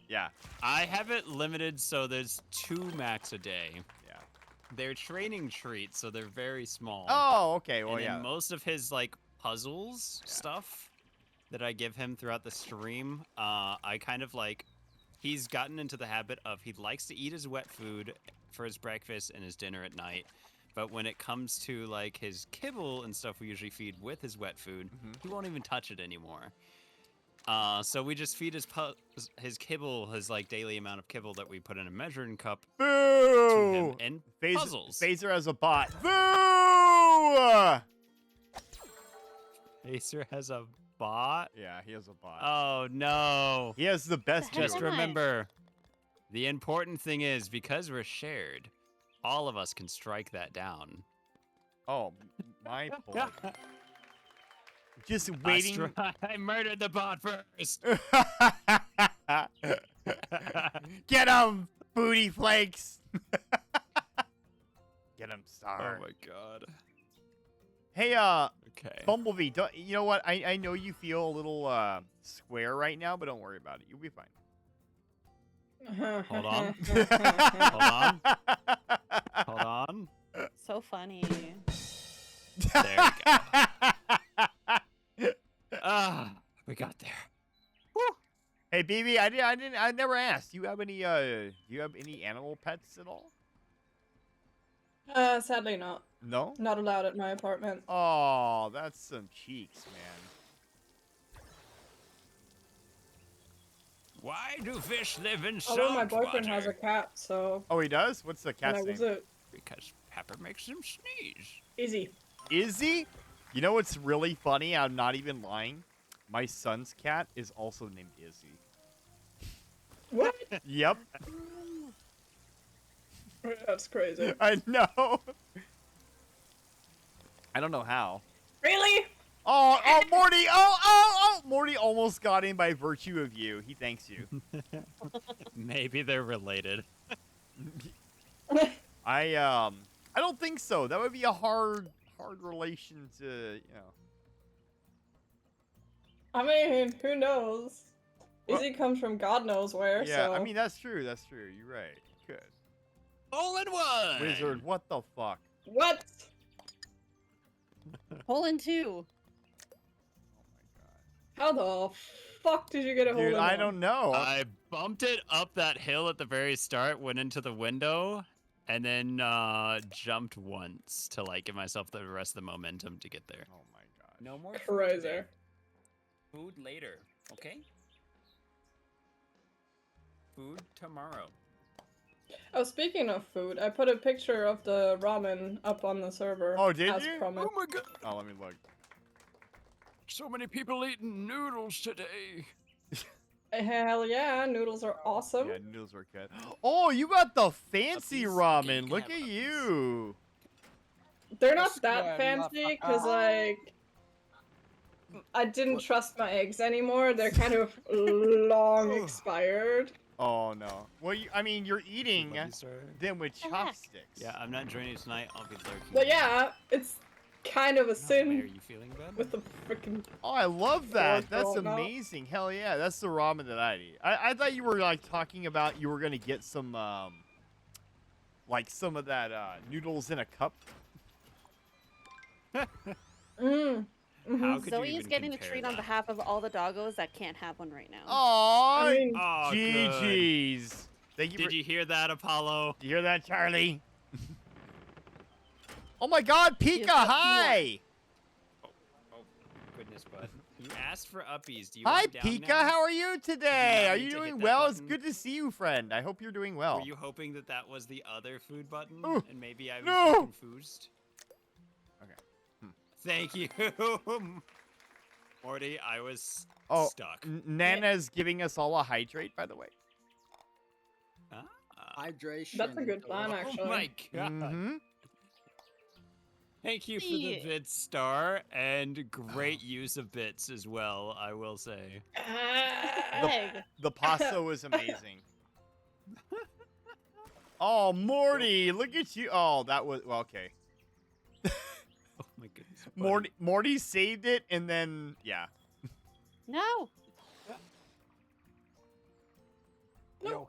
Yeah. I have it limited so there's 2 max a day. Yeah. They're training treats, so they're very small. Oh, okay. Well, and yeah. then most of his, like, puzzles stuff that I give him throughout the stream, I kind of, like, he's gotten into the habit of he likes to eat his wet food for his breakfast and his dinner at night. But when it comes to, like, his kibble and stuff we usually feed with his wet food, he won't even touch it anymore. So we just feed his kibble, his, like, daily amount of kibble that we put in a measuring cup to him and puzzles. Phaser has a bot. Boo! Phaser has a bot? Yeah, he has a bot. Oh, no. He has the best. Just remember, the important thing is, because we're shared, all of us can strike that down. Oh, my point. Just waiting. I murdered the bot first. Get him, booty flakes. Get him, Star. Oh my god. Hey, okay. Bumblebee, you know what? I know you feel a little square right now, but don't worry about it. You'll be fine. Hold on. Hold on. Hold on. So funny. There we go. We got there. Woo. Hey, BB, I never asked. Do you have any animal pets at all? Sadly not. No? Not allowed at my apartment. Oh, that's some cheeks, man. Why do fish live in salt Although my boyfriend water? has a cat, so... Oh, he does? What's the and cat's I was name? it. Because Pepper makes him sneeze. Easy. Izzy? You know what's really funny? I'm not even lying. My son's cat is also named Izzy. What? Yep. That's crazy. I know. I don't know how. Really? Oh, Morty! Oh! Morty almost got in by virtue of you. He thanks you. Maybe they're related. I don't think so. That would be a hard relation to, you know. I mean, who knows? Izzy comes from God knows where, Yeah, so... I mean, that's true. That's true. You're right. Good. Hole in one! Wizard, what the fuck? What? Hole in 2. How the fuck did you get a hole Dude, in I one? don't know. I bumped it up that hill at the very start, went into the window, and then jumped once to like give myself the rest of the momentum to get there. Oh my god. No more Crazy. food later, okay? Food tomorrow. Oh, speaking of food, I put a picture of the ramen up on the server. Oh, did as you? promised. Oh my god! Oh, let me look. So many people eating noodles today. Hell yeah, noodles are awesome. Yeah, noodles were good. Oh, you got the fancy piece of ramen. cake, Look have at a you. They're That's not that good, fancy, motherfucker. because, like, I didn't trust my eggs anymore. They're kind of long expired. Oh no. Well, I mean, you're eating Lucky star. them with chopsticks. Yeah, I'm not joining you tonight. I'll be lurking. But yeah, it's kind of a Are sin you feeling bad? with the freaking... Oh, I love that. Pork That's roll, no. amazing. Hell yeah, that's the ramen that I eat. I thought you were like talking about you were gonna get some like some of that noodles in a cup. Mm. How could Zoe you is even getting a compare treat on that? behalf of all the doggos that can't have one right now. Aw, I mean, Oh, good. GG's. Thank you. Did you hear that, Apollo? You hear that, Charlie? Oh my God, Pika! got Hi. Oh, goodness, bud. You asked for uppies. Do you Hi, want down Pika. now? How are you today? allow Are me you to hit doing that well? It's button? good to see you, friend. I hope you're doing well. Were you hoping that that was the other food button? Ooh, And maybe I was no. confused? Okay. Thank you. Morty, I was Oh, stuck. Nana's giving us all a hydrate, by the way. Hydration. That's a good plan, actually. Oh my god. Mm-hmm. Thank you for the vid star and great use of bits as well, I will say. Egg. The pasta was amazing. Oh, Morty, look at you. Oh, that was well, okay. Oh my goodness. buddy. Morty saved it, and then yeah. No. No.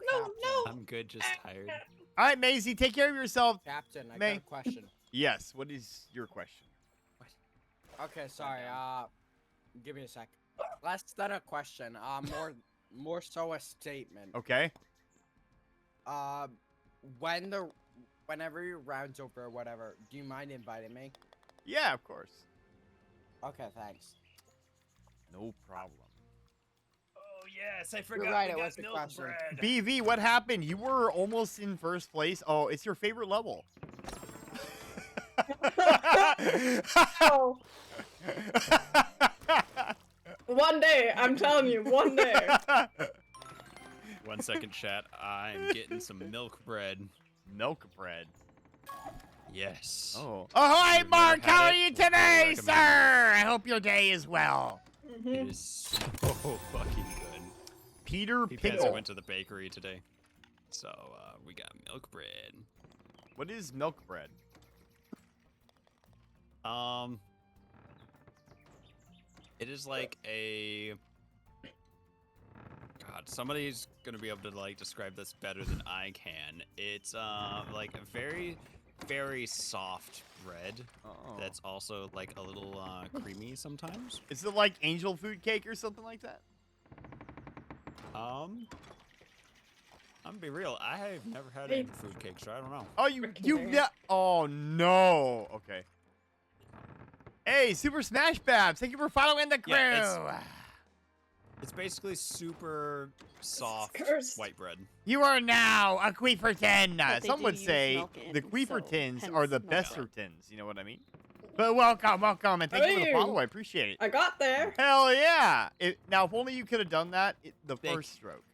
I'm good, just tired. All right, Maisie, take care of yourself. Captain, I May- got a question. Yes. What is your question? Okay, sorry. Give me a sec. Less than a question. More so a statement. Okay. Whenever your round's over or whatever, do you mind inviting me? Yeah, of course. Okay, thanks. No problem. Oh yes, I You're forgot right, we it got was the milk question. bread. BV, what happened? You were almost in first place. Oh, it's your favorite level. Oh. One day, I'm telling you, one day. 1 second, chat. I'm getting some milk bread. Milk bread. Yes. Oh. Ahoy, You've Mark! never How had are you it? Well, I today, recommend sir? I hope your day is well. It is so fucking good. Peter He Pants, I Pickle. went to the bakery today, so we got milk bread. What is milk bread? It is like a. God, somebody's gonna be able to like describe this better than I can. It's like a very, very soft bread that's also like a little creamy sometimes. Is it like angel food cake or something like that? I'm gonna be real. I have never had Hey. any food cake, so I don't know. Oh, you Freaking yeah. Oh no. Okay. Hey, Super Smash Babs, thank you for following the crew. Yeah, it's basically super soft cursed. white bread. You are now a Queeferton. But they Some do would use say milk in, the so Queefertons hence are the milk bestertons. You know what I mean? But welcome, and thank you for the Hey. follow. I appreciate it. I got there. Hell yeah! Now, if only you could have done that the Thank first stroke.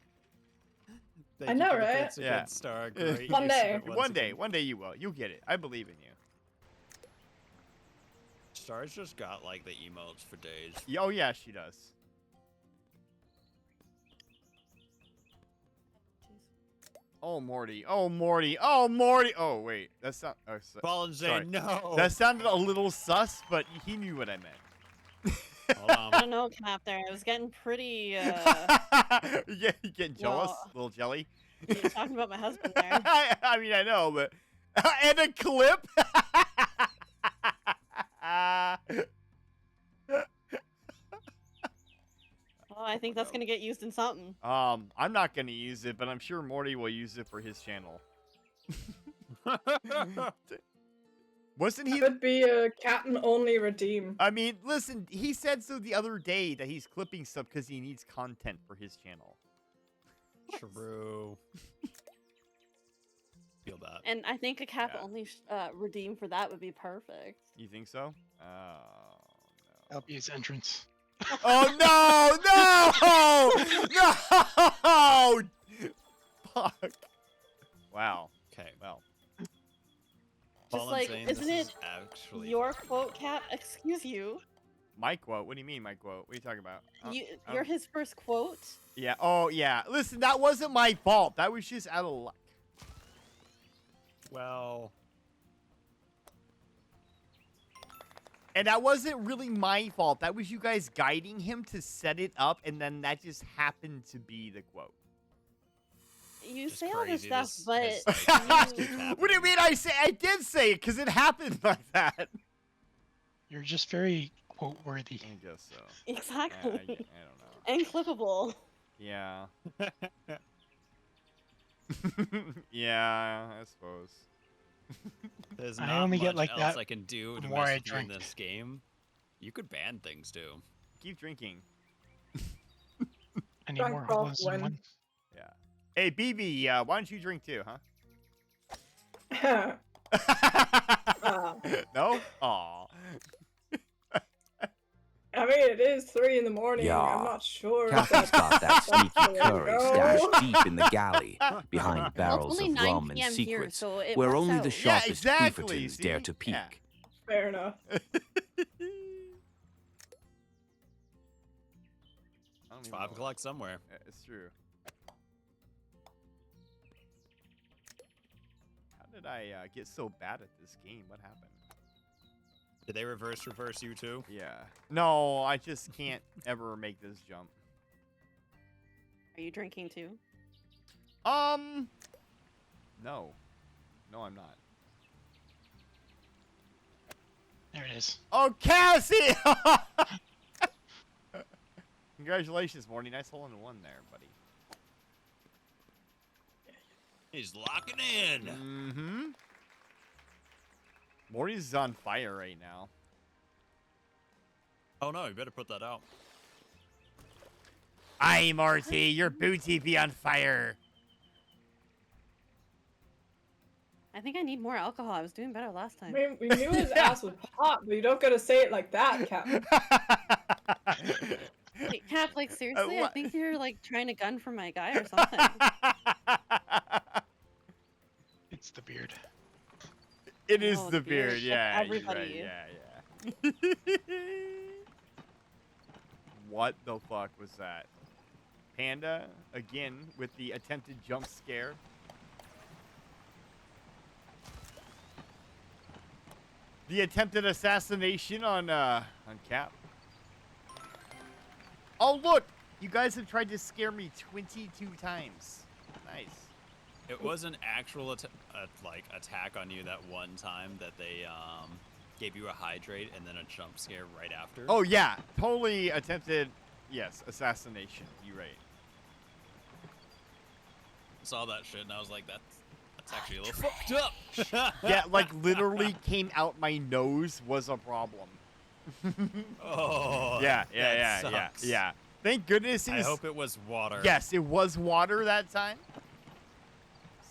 Thank I you know, for the right? bits of Yeah. Red Star. Great One use of day. it once One day again. you will. You'll get it. I believe in you. Star's just got like the emotes for days. Oh yeah, she does. Oh Morty. Oh Morty. Oh Morty. Oh wait, that's not. Oh, Colin sorry. saying no. That sounded a little sus, but he knew what I meant. I don't know, Cap. There, I was getting pretty. You getting jealous, Well, little jelly? You're talking about my husband there. I mean, I know, but and a clip. Oh, I think that's gonna get used in something. I'm not gonna use it, but I'm sure Morty will use it for his channel. Wasn't he? Could be a Captain only redeem. I mean, listen, he said so the other day that he's clipping stuff because he needs content for his channel. True. Feel that. And I think a Cap only redeem for that would be perfect. You think so? That'll be his entrance. Oh no! No! Fuck. Wow. Okay. Well. Just like, isn't it actually your quote, Cap? Excuse you. My quote? What do you mean, my quote? What are you talking about? You're his first quote. Yeah. Oh, yeah. Listen, that wasn't my fault. That was just out of luck. Well. And that wasn't really my fault. That was you guys guiding him to set it up, and then that just happened to be the quote. You Just say all this crazy. stuff, but What do you mean? I did say it because it happened like that. You're just very quote worthy. I guess so. Exactly. I don't know. And clippable. Yeah. Yeah, I suppose. There's I not only much get like else that I can do to the more I mess with you in drink. this game. You could ban things too. Keep drinking. I need Drunk more golf holes than win. Yeah. one. Hey, BB, why don't you drink too, huh? No? Aw. I mean, it is 3 in the morning. I'm not sure. Captain's got that sneaky curry go. stashed deep in the galley, behind barrels only of 9 rum and PM here, secrets, so it where works only out. the Yeah, sharpest exactly, Queefertons dare see? to peek. Yeah. Fair enough. It's 5 o'clock somewhere. It's true. How did I get so bad at this game? What happened? Did they reverse you too? Yeah. No, I just can't ever make this jump. Are you drinking too? No. No, I'm not. There it is. Oh, Cassie! Congratulations, Morty. Nice hole in one there, buddy. He's locking in. Mm-hmm. Morty's on fire right now. Oh no, you better put that out. Aye, Morty, your booty be on fire. I think I need more alcohol. I was doing better last I time. mean, we knew his ass was hot, but you don't gotta say it like that, Captain. Wait, Cap, like seriously? I what? think you're like trying to gun for my guy or something. It's the beard. It is Oh, the beard. beard, That's yeah. You're everybody. right, yeah. What the fuck was that? Panda, again, with the attempted jump scare. The attempted assassination on Cap. Oh, look! You guys have tried to scare me 22 times. Nice. It was an actual attack on you that one time that they gave you a hydrate and then a jump scare right after. Oh, yeah. Totally attempted, yes, assassination. You're right. Saw that shit and I was like, that's actually a little fucked up. Yeah, like literally came out my nose was a problem. Oh, yeah. that sucks. Thank goodness I hope it was water. Yes, it was water that time.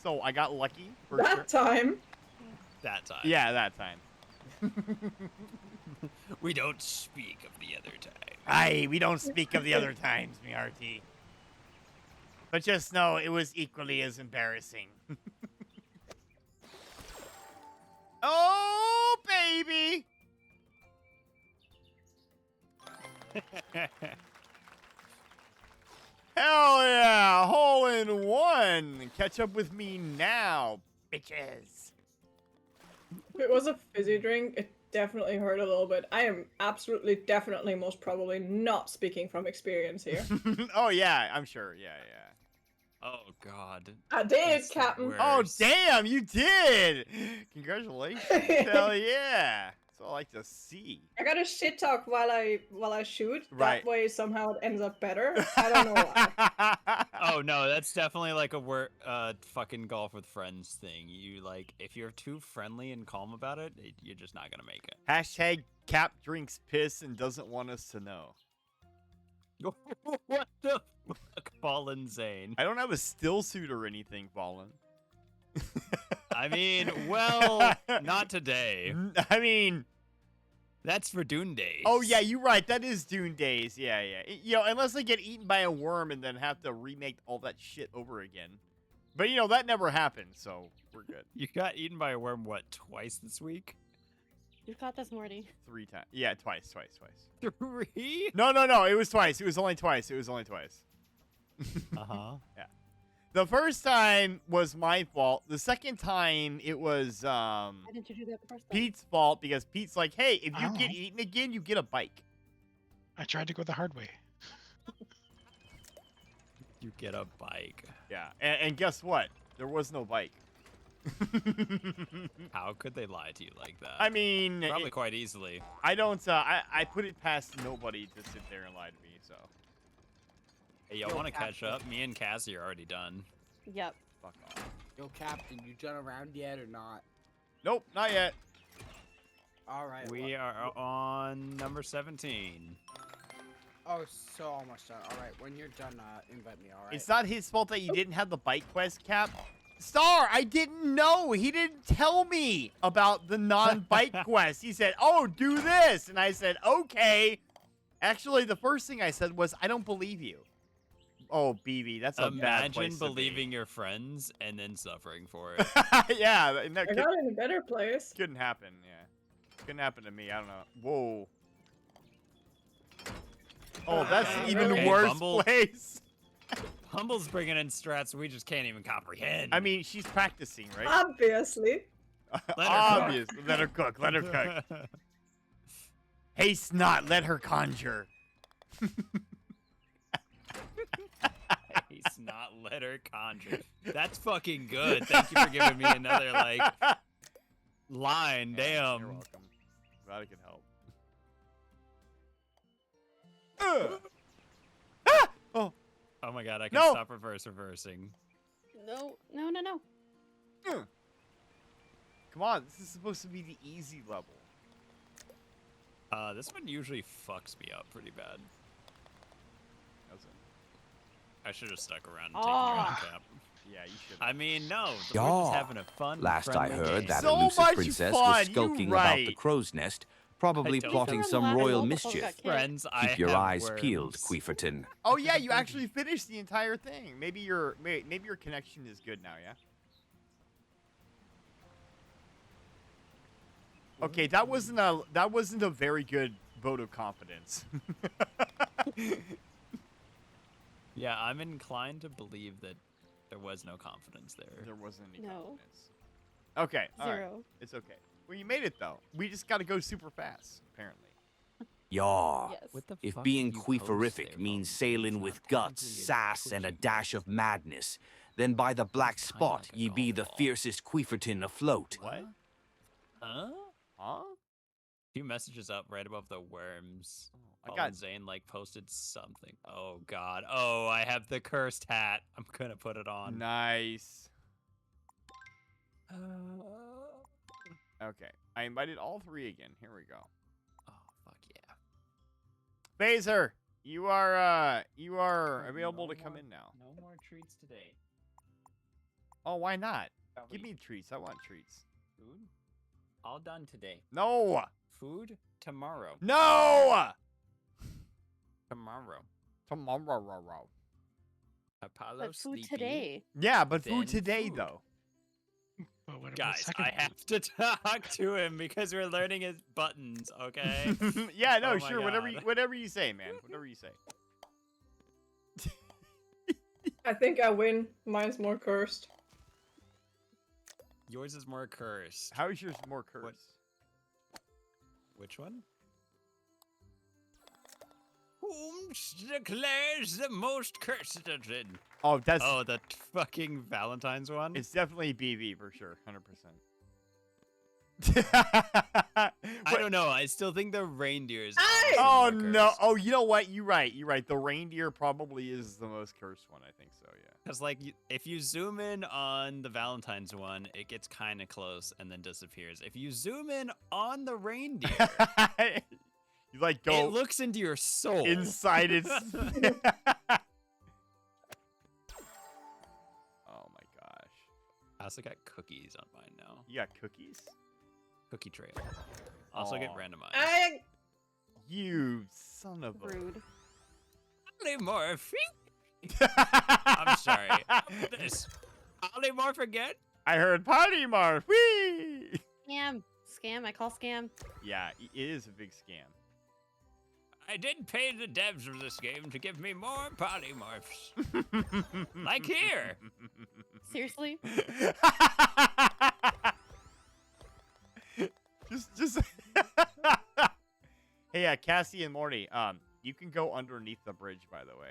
So I got lucky. For sure. Time? That time. Yeah, that time. We don't speak of the other time. Aye, we don't speak of the other times, me RT. But just know it was equally as embarrassing. Oh, baby! Hell yeah! Hole in one! Catch up with me now, bitches. If it was a fizzy drink, it definitely heard a little bit. I am absolutely, definitely, most probably not speaking from experience here. Oh yeah, I'm sure. Yeah, yeah. Oh God. I did, Captain. Oh damn, you did! Congratulations. Hell yeah. That's all I like to see. I gotta shit talk while I shoot. Right. That way somehow it ends up better. I don't know why. Oh no, that's definitely like a fucking golf with friends thing. You like, if you're too friendly and calm about it, you're just not gonna make it. Hashtag Cap drinks piss and doesn't want us to know. What the fuck, Fallen Zane? I don't have a still suit or anything, Fallen. I mean, well, not today. I mean, that's for Dune Days. oh yeah, you're right. That is Dune Days. Yeah, yeah. You know, unless I get eaten by a worm and then have to remake all that shit over again. But you know, that never happened, so we're good. You got eaten by a worm, what, twice this week? You've got this, Morty. 3 times. Yeah, twice. 3? No, it was twice. It was only twice. Uh-huh. Yeah. The first time was my fault. The second time it was Why didn't you do that the first time? Pete's fault because Pete's like, hey, if you get eaten again, you get a bike. I tried to go the hard way. You get a bike. Yeah, and guess what? There was no bike. How could they lie to you like that? I mean, probably quite easily. I don't. I put it past nobody to sit there and lie to me. So. Hey, y'all want to catch up? Me and Cassie are already done. Yep. Fuck off. Yo, Captain, you done around yet or not? Nope, not yet. All right. We are on number 17. Oh, so almost done. All right, when you're done, invite me. All right. It's not his fault that you didn't have the bike quest, Cap. Star, I didn't know. He didn't tell me about the non-bike quest. He said, oh, do this. And I said, okay. Actually, the first thing I said was, I don't believe you. Oh, BB, that's a bad place Imagine to believing be. your friends and then suffering for it. Yeah, and that I got in a better place. couldn't happen, yeah. Couldn't happen to me, I don't know. Whoa. Oh, that's an even Okay, worse Bumble. place. Humble's bringing in strats we just can't even comprehend. I mean, she's practicing, right? Obviously. Obvious. Let her cook. Let her cook. Haste not. Let her conjure. He's not let her conjure. That's fucking good. Thank you for giving me another like line. Damn. You're welcome. Glad I could help. Oh. Oh my god, I can No. stop reversing. No. Come on, this is supposed to be the easy level. This one usually fucks me up pretty bad. Does it? I should have stuck around and taken your own cap. Yeah, you should. I mean, no, we're just having a fun. Last I friendly heard, game. that So elusive much princess fun, was you skulking about the right. crow's nest, probably I don't plotting think- some royal mischief. Friends, I Keep your have eyes worms. peeled, Queeferton. Oh yeah, you actually finished the entire thing. Maybe your connection is good now, yeah? Okay, that wasn't a very good vote of confidence. Yeah, I'm inclined to believe that there was no confidence there. There wasn't any No. confidence. Okay, all right. Zero. It's okay. Well, you made it though. We just got to go super fast, apparently. Yaw. Yes. What the If fuck being did you post queeferific there, means Bones? sailing It's with not guts, technically a sass, and a twitchy. dash of madness, then by the black It's kinda spot like a ye be golf the ball. fiercest queeferton afloat. What? Huh? Huh? Few messages up right above the worms. I Fallen got Zane like posted something. Oh god. Oh, I have the cursed hat. I'm gonna put it on. nice. Okay, I invited all three again. Here we go. Oh fuck yeah. Phaser, you are available to come in now. No more treats today. Oh, why not? Shall Give we- me treats. I want treats. Food? All done today. No. Food tomorrow. No. Tomorrow. Tomorrow. Apollo But food sleepy. today. Yeah, but Then food today food. though. But what about Guys, second I food? have to talk to him because we're learning his buttons, okay? Yeah, no, Oh my sure. Whatever God. whatever you say, man. Whatever you say. I think I win. Mine's more cursed. Yours is more cursed. How is yours more cursed? Which one? Whom declares the most cursed? Oh, that's. Oh, the fucking Valentine's one. It's definitely BB for sure, 100%. I don't know. I still think the reindeers. Oh no! Oh, you know what? You're right. You're right. The reindeer probably is the most cursed one. I think so. Yeah. Because like, if you zoom in on the Valentine's one, it gets kind of close and then disappears. If you zoom in on the reindeer, you like go. It looks into your soul. Inside its. Oh my gosh! I also got cookies on mine now. You got cookies? Cookie trail. Also get Aw. randomized. You son of a. Rude. Polymorph. I'm sorry. This polymorph again? I heard polymorph. Whee! Scam. Scam. I call scam. Yeah, it is a big scam. I did pay the devs of this game to give me more polymorphs. Like here. Seriously? Just. Hey, Cassie and Morty. You can go underneath the bridge, by the way.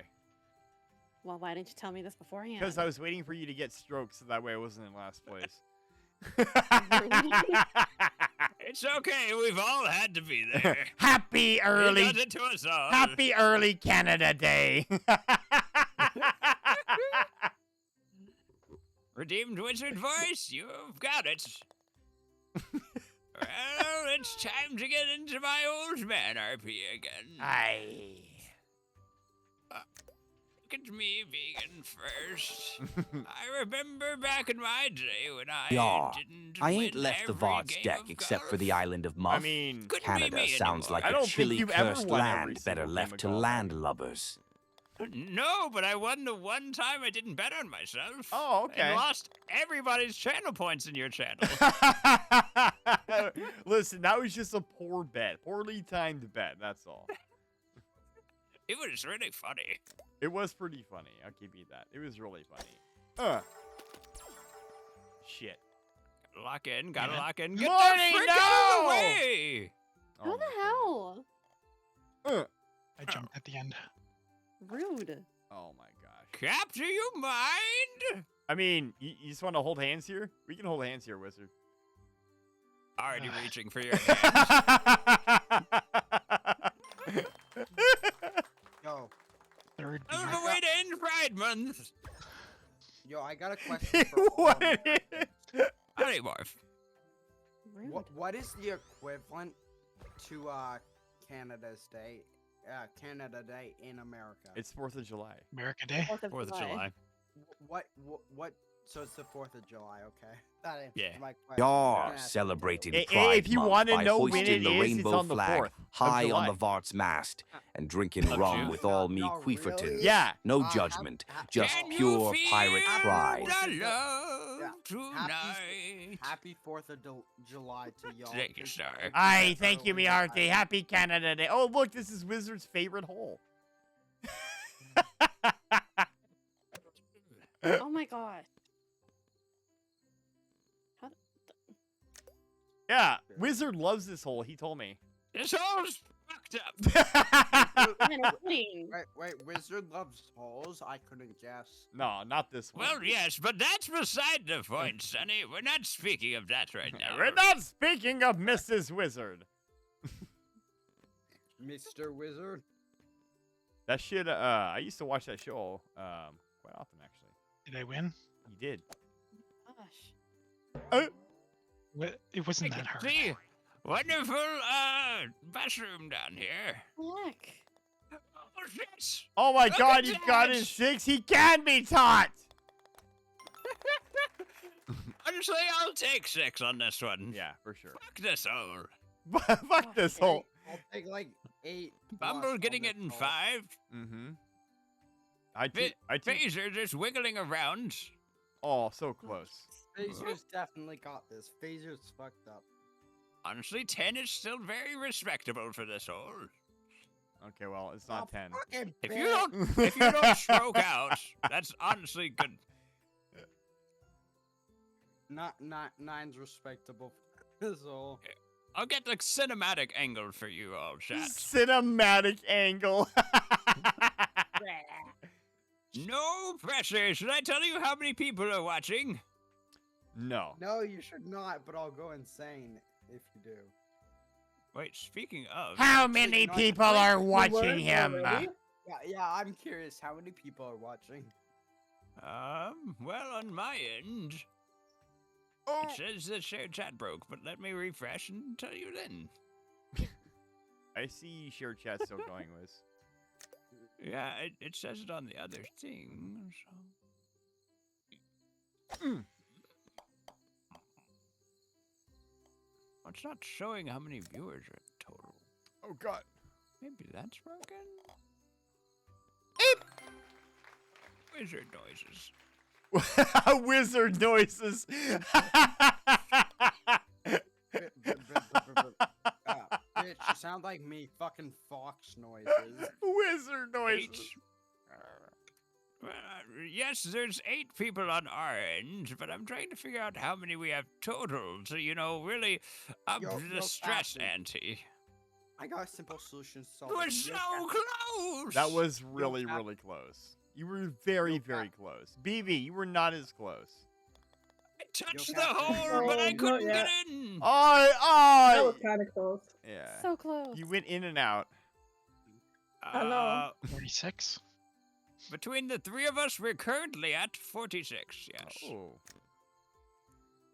Well, why didn't you tell me this beforehand? Because I was waiting for you to get stroked, so that way I wasn't in last place. It's okay. We've all had to be there. Happy early. He does it to us all. Happy early Canada Day. Redeemed Wizard Voice, you've got it. Well, it's time to get into my old man RP again. Aye. Look at me vegan first. I remember back in my day when I didn't I ain't win left the every Vard's game deck of except golf. for the island of Muff. I mean, Couldn't be Canada me sounds anymore. like I a don't think chilly, you've ever cursed won every land better single left game to of golf. landlubbers. No, but I won the one time I didn't bet on myself. Oh, okay. And lost everybody's channel points in your channel. Listen, that was just a poor bet. Poorly timed bet, that's all. It was really funny. It was pretty funny. I'll give you that. It was really funny. Shit. Gotta lock in, gotta lock in. Morty, Get the frick out of the no! way! How the hell? I jumped at the end. Rude. Oh my gosh. Cap, do you mind? I mean, you just want to hold hands here? We can hold hands here, Wizard. Already reaching for your hand. Yo. Third On beer. the way to end Pride Month. Yo, I got a question for all What of you. Polymorph. Rude. What is the equivalent to Canada's Day? Canada Day in America. It's 4th of July. America Day. 4th of 4th of July. What? So it's the 4th of July, okay? That answers Yeah. my question. You're Yeah. celebrating If Pride you Month wanna by know when hoisting it the is, it's rainbow on the flag 4th of high on July. the Vart's mast and drinking rum June. with all me No, queefertons. really? Yeah. No Have- judgment, have- just Can you pure feel pirate pride. the love Yeah. tonight? Happy 4th of July to y'all. Thank you, sir. Aye, thank you, me hearty. Happy Canada Day. Oh, look, this is Wizard's favorite hole. Oh my gosh. How Yeah, Wizard loves this hole. He told me. This hole's fucked up. Wait. Wait, Wizard loves holes? I couldn't guess. No, not this one. Well, yes, but that's beside the point, Sonny. We're not speaking of that right now. We're not speaking of Mrs. Wizard. Mr. Wizard? That shit, I used to watch that show quite often, actually. Did I win? You did. Gosh. It wasn't that hard. See, wonderful bathroom down here. Heck. Oh, shit. Oh my Look god, at he that. got his 6. He can be taught. Honestly, I'll take 6 on this one. Yeah, for sure. Fuck this hole. Fuck this hole. I'll take like 8. Bumble getting it in 5. Mm-hmm. I think. Phaser just wiggling around. Oh, so close. Phaser's definitely got this. Phaser's fucked up. Honestly, 10 is still very respectable for this hole. Okay, well, it's not 10. If you don't stroke out, that's honestly good. Not 9's respectable for this hole. I'll get the cinematic angle for you all, chat. Cinematic angle. No pressure. Should I tell you how many people are watching? No. No, you should not, but I'll go insane if you do. Wait, speaking of... How many people are watching him? Yeah, I'm curious. How many people are watching? Well, on my end, it says the shared chat broke, but let me refresh and tell you then. I see shared chat still going, Wiz. Yeah, it says it on the other thing, so... It's not showing how many viewers are total. Oh, God. Maybe that's broken? Wizard noises. Wizard noises. Bitch, you sound like me. Fucking fox noises. Wizard noises. Yes, there's 8 people on our end, but I'm trying to figure out how many we have total to, really up the stress ante. I got a simple solution to solve We're it. so close! That was really, really close. You were very, very close. BB, you were not as close. I touched the hole, but I couldn't get in! That was kind of close. Yeah. So close. You went in and out. I know. 46? Between the 3 of us, we're currently at 46, yes. Oh.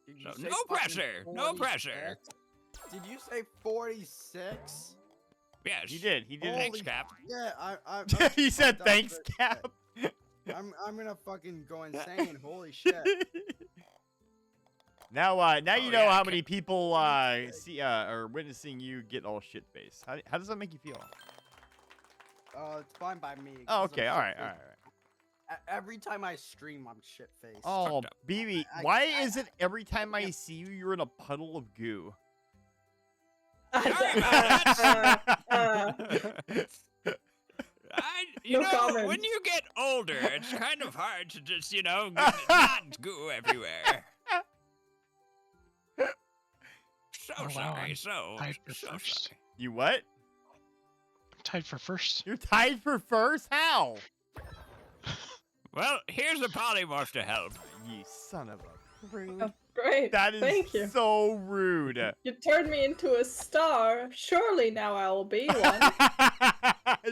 Did So you say no fucking pressure, no pressure. 46? Did you say 46? Yes. He did. He did. Thanks, Cap. Yeah, He said fucked up thanks, for- Cap. I'm gonna fucking go insane. Holy shit. Now you know how many people see are witnessing you get all shit faced. How does that make you feel? It's fine by me. Oh, 'cause okay. I'm All right. shit-faced. Every time I stream, I'm shit faced. Oh, BB, why is it every time I see you, you're in a puddle of goo? You No know, comment. when you get older, it's kind of hard to just, not goo everywhere. So Oh, wow, sorry, I'm so tied for first. sorry. You what? I'm tied for first. You're tied for first? How? Well, here's a polymorph to help. You son of a... Rude. Oh, great. That is Thank you. so rude. You turned me into a star. Surely now I will be one.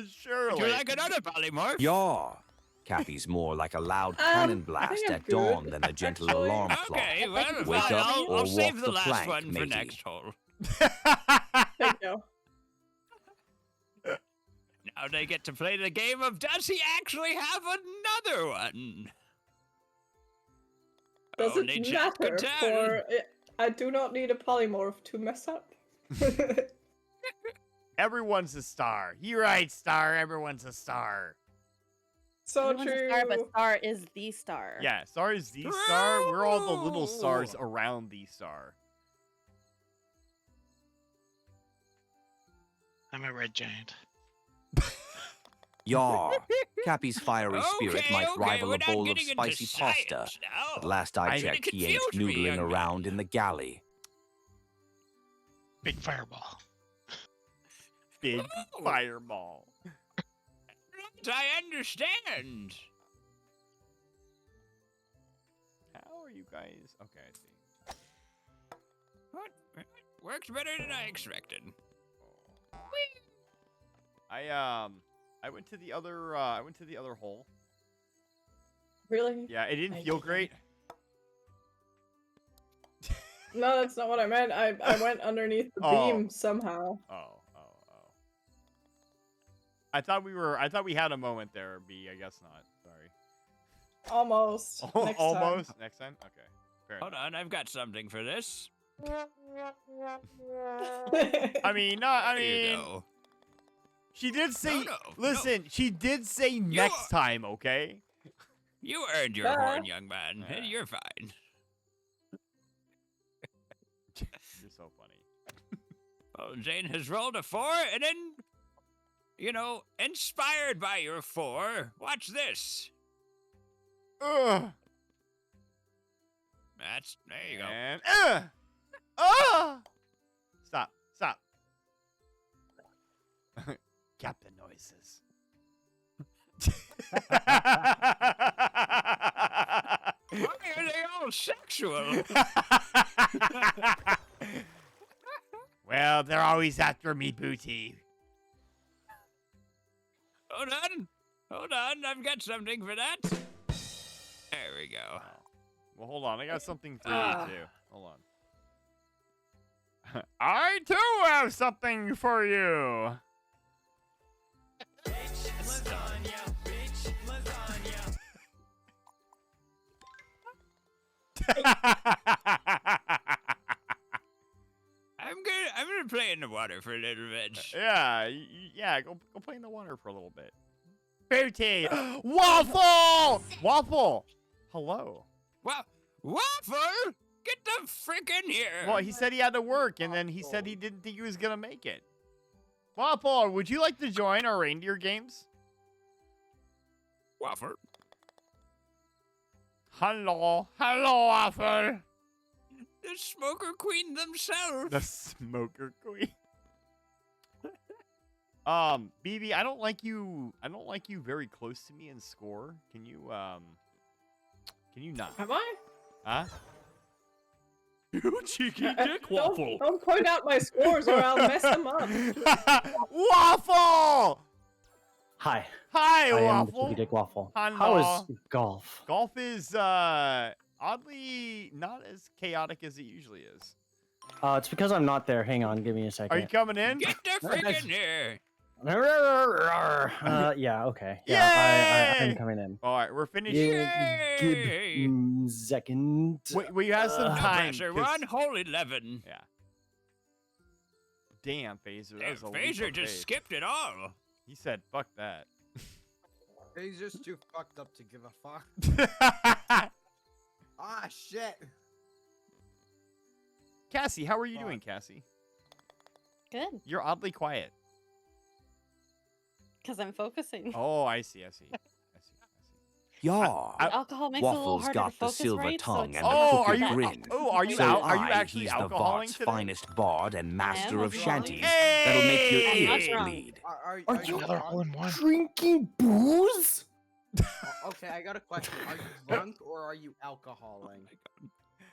Surely. Would you like another polymorph? Yaw. Cappy's more like a loud I cannon think blast I'm at dawn good, than a gentle actually. alarm clock. Okay, well, Wake fine, up I'll or save walk the the last plank, one for matey. next hole. Thank you. Now they get to play the game of does he actually have another one? Does Only it Jack could matter? tell. For I do not need a polymorph to mess up. Everyone's a star. You're right, Star. Everyone's a star. So Everyone's a true. star, but star is the star. Yeah, Star is the star. We're all the little stars around the star. I'm a red giant. Yaw. Cappy's fiery spirit Okay, might okay, rival we're a not bowl of getting into spicy pasta. science now. But last I You're checked, gonna he ain't confuse me, noodling young man. around in the galley. Big fireball. Big fireball. I understand. How are you guys? Okay, I see. What? Works better than I expected. I went to the other hole. Really? Yeah, it didn't Thank feel you. great. No, that's not what I meant. I went underneath the Oh. beam somehow. Oh. I thought we had a moment there, B. I guess not. Sorry. Almost. Next time. Almost. Next time. Okay. Fair Hold on, I've got something for this. I mean, no. I There you mean, go. she did say. No, listen, she did say next time. Okay. You earned your horn, young man. Yeah. You're fine. You're so funny. Well, Jane has rolled a 4, and then, inspired by your 4, watch this. Ugh. There you go. And Stop. Captain noises. Why are they all sexual? Well, they're always after me, booty. Hold on, I've got something for that. There we go. Well, hold on, I got something for you too. Hold on. I too have something for you. I'm gonna play in the water for a little bit. Yeah, go play in the water for a little bit. Booty! Waffle! Waffle! Hello. Waffle! Get the frick in here! Well, he said he had to work, and then he said he didn't think he was gonna make it. Waffle, would you like to join our reindeer games? Waffle. Hello, Waffle. The Smoker Queen themselves. The Smoker Queen. BB, I don't like you very close to me in score. Can you not? Have I? Huh? You cheeky dick, Waffle. Don't point out my scores or I'll mess them up. Waffle! Hi. Hi, I am the Waffle. Cheeky Dick Waffle. Hello. How is golf? Golf is oddly not as chaotic as it usually is. It's because I'm not there. Hang on, give me a second. Are you coming in? Get the frick in here. Yeah, okay. Yeah, I'm coming in. All right, we're finished. Good second. We have some time. Pressure 1, hole 11. Yeah. Damn, Phaser. That was a leap Phaser of just faith. skipped it all. He said, fuck that. He's just too fucked up to give a fuck. Ah, shit. Cassie, how are you doing, Cassie? Good. You're oddly quiet. Because I'm focusing. Oh, I see. Yaw. Alcohol makes it a little Waffle's harder got to the focus, silver right? So tongue it's and not the are crooked you- grin. are you so out? Are you I, actually he's the alcoholing Vart's today? finest bard and master of wrong. shanties that'll make your I'm not ears drunk. bleed. Are you Another hole in one. Drinking booze? Okay, I got a question. Are you drunk or are you alcoholing?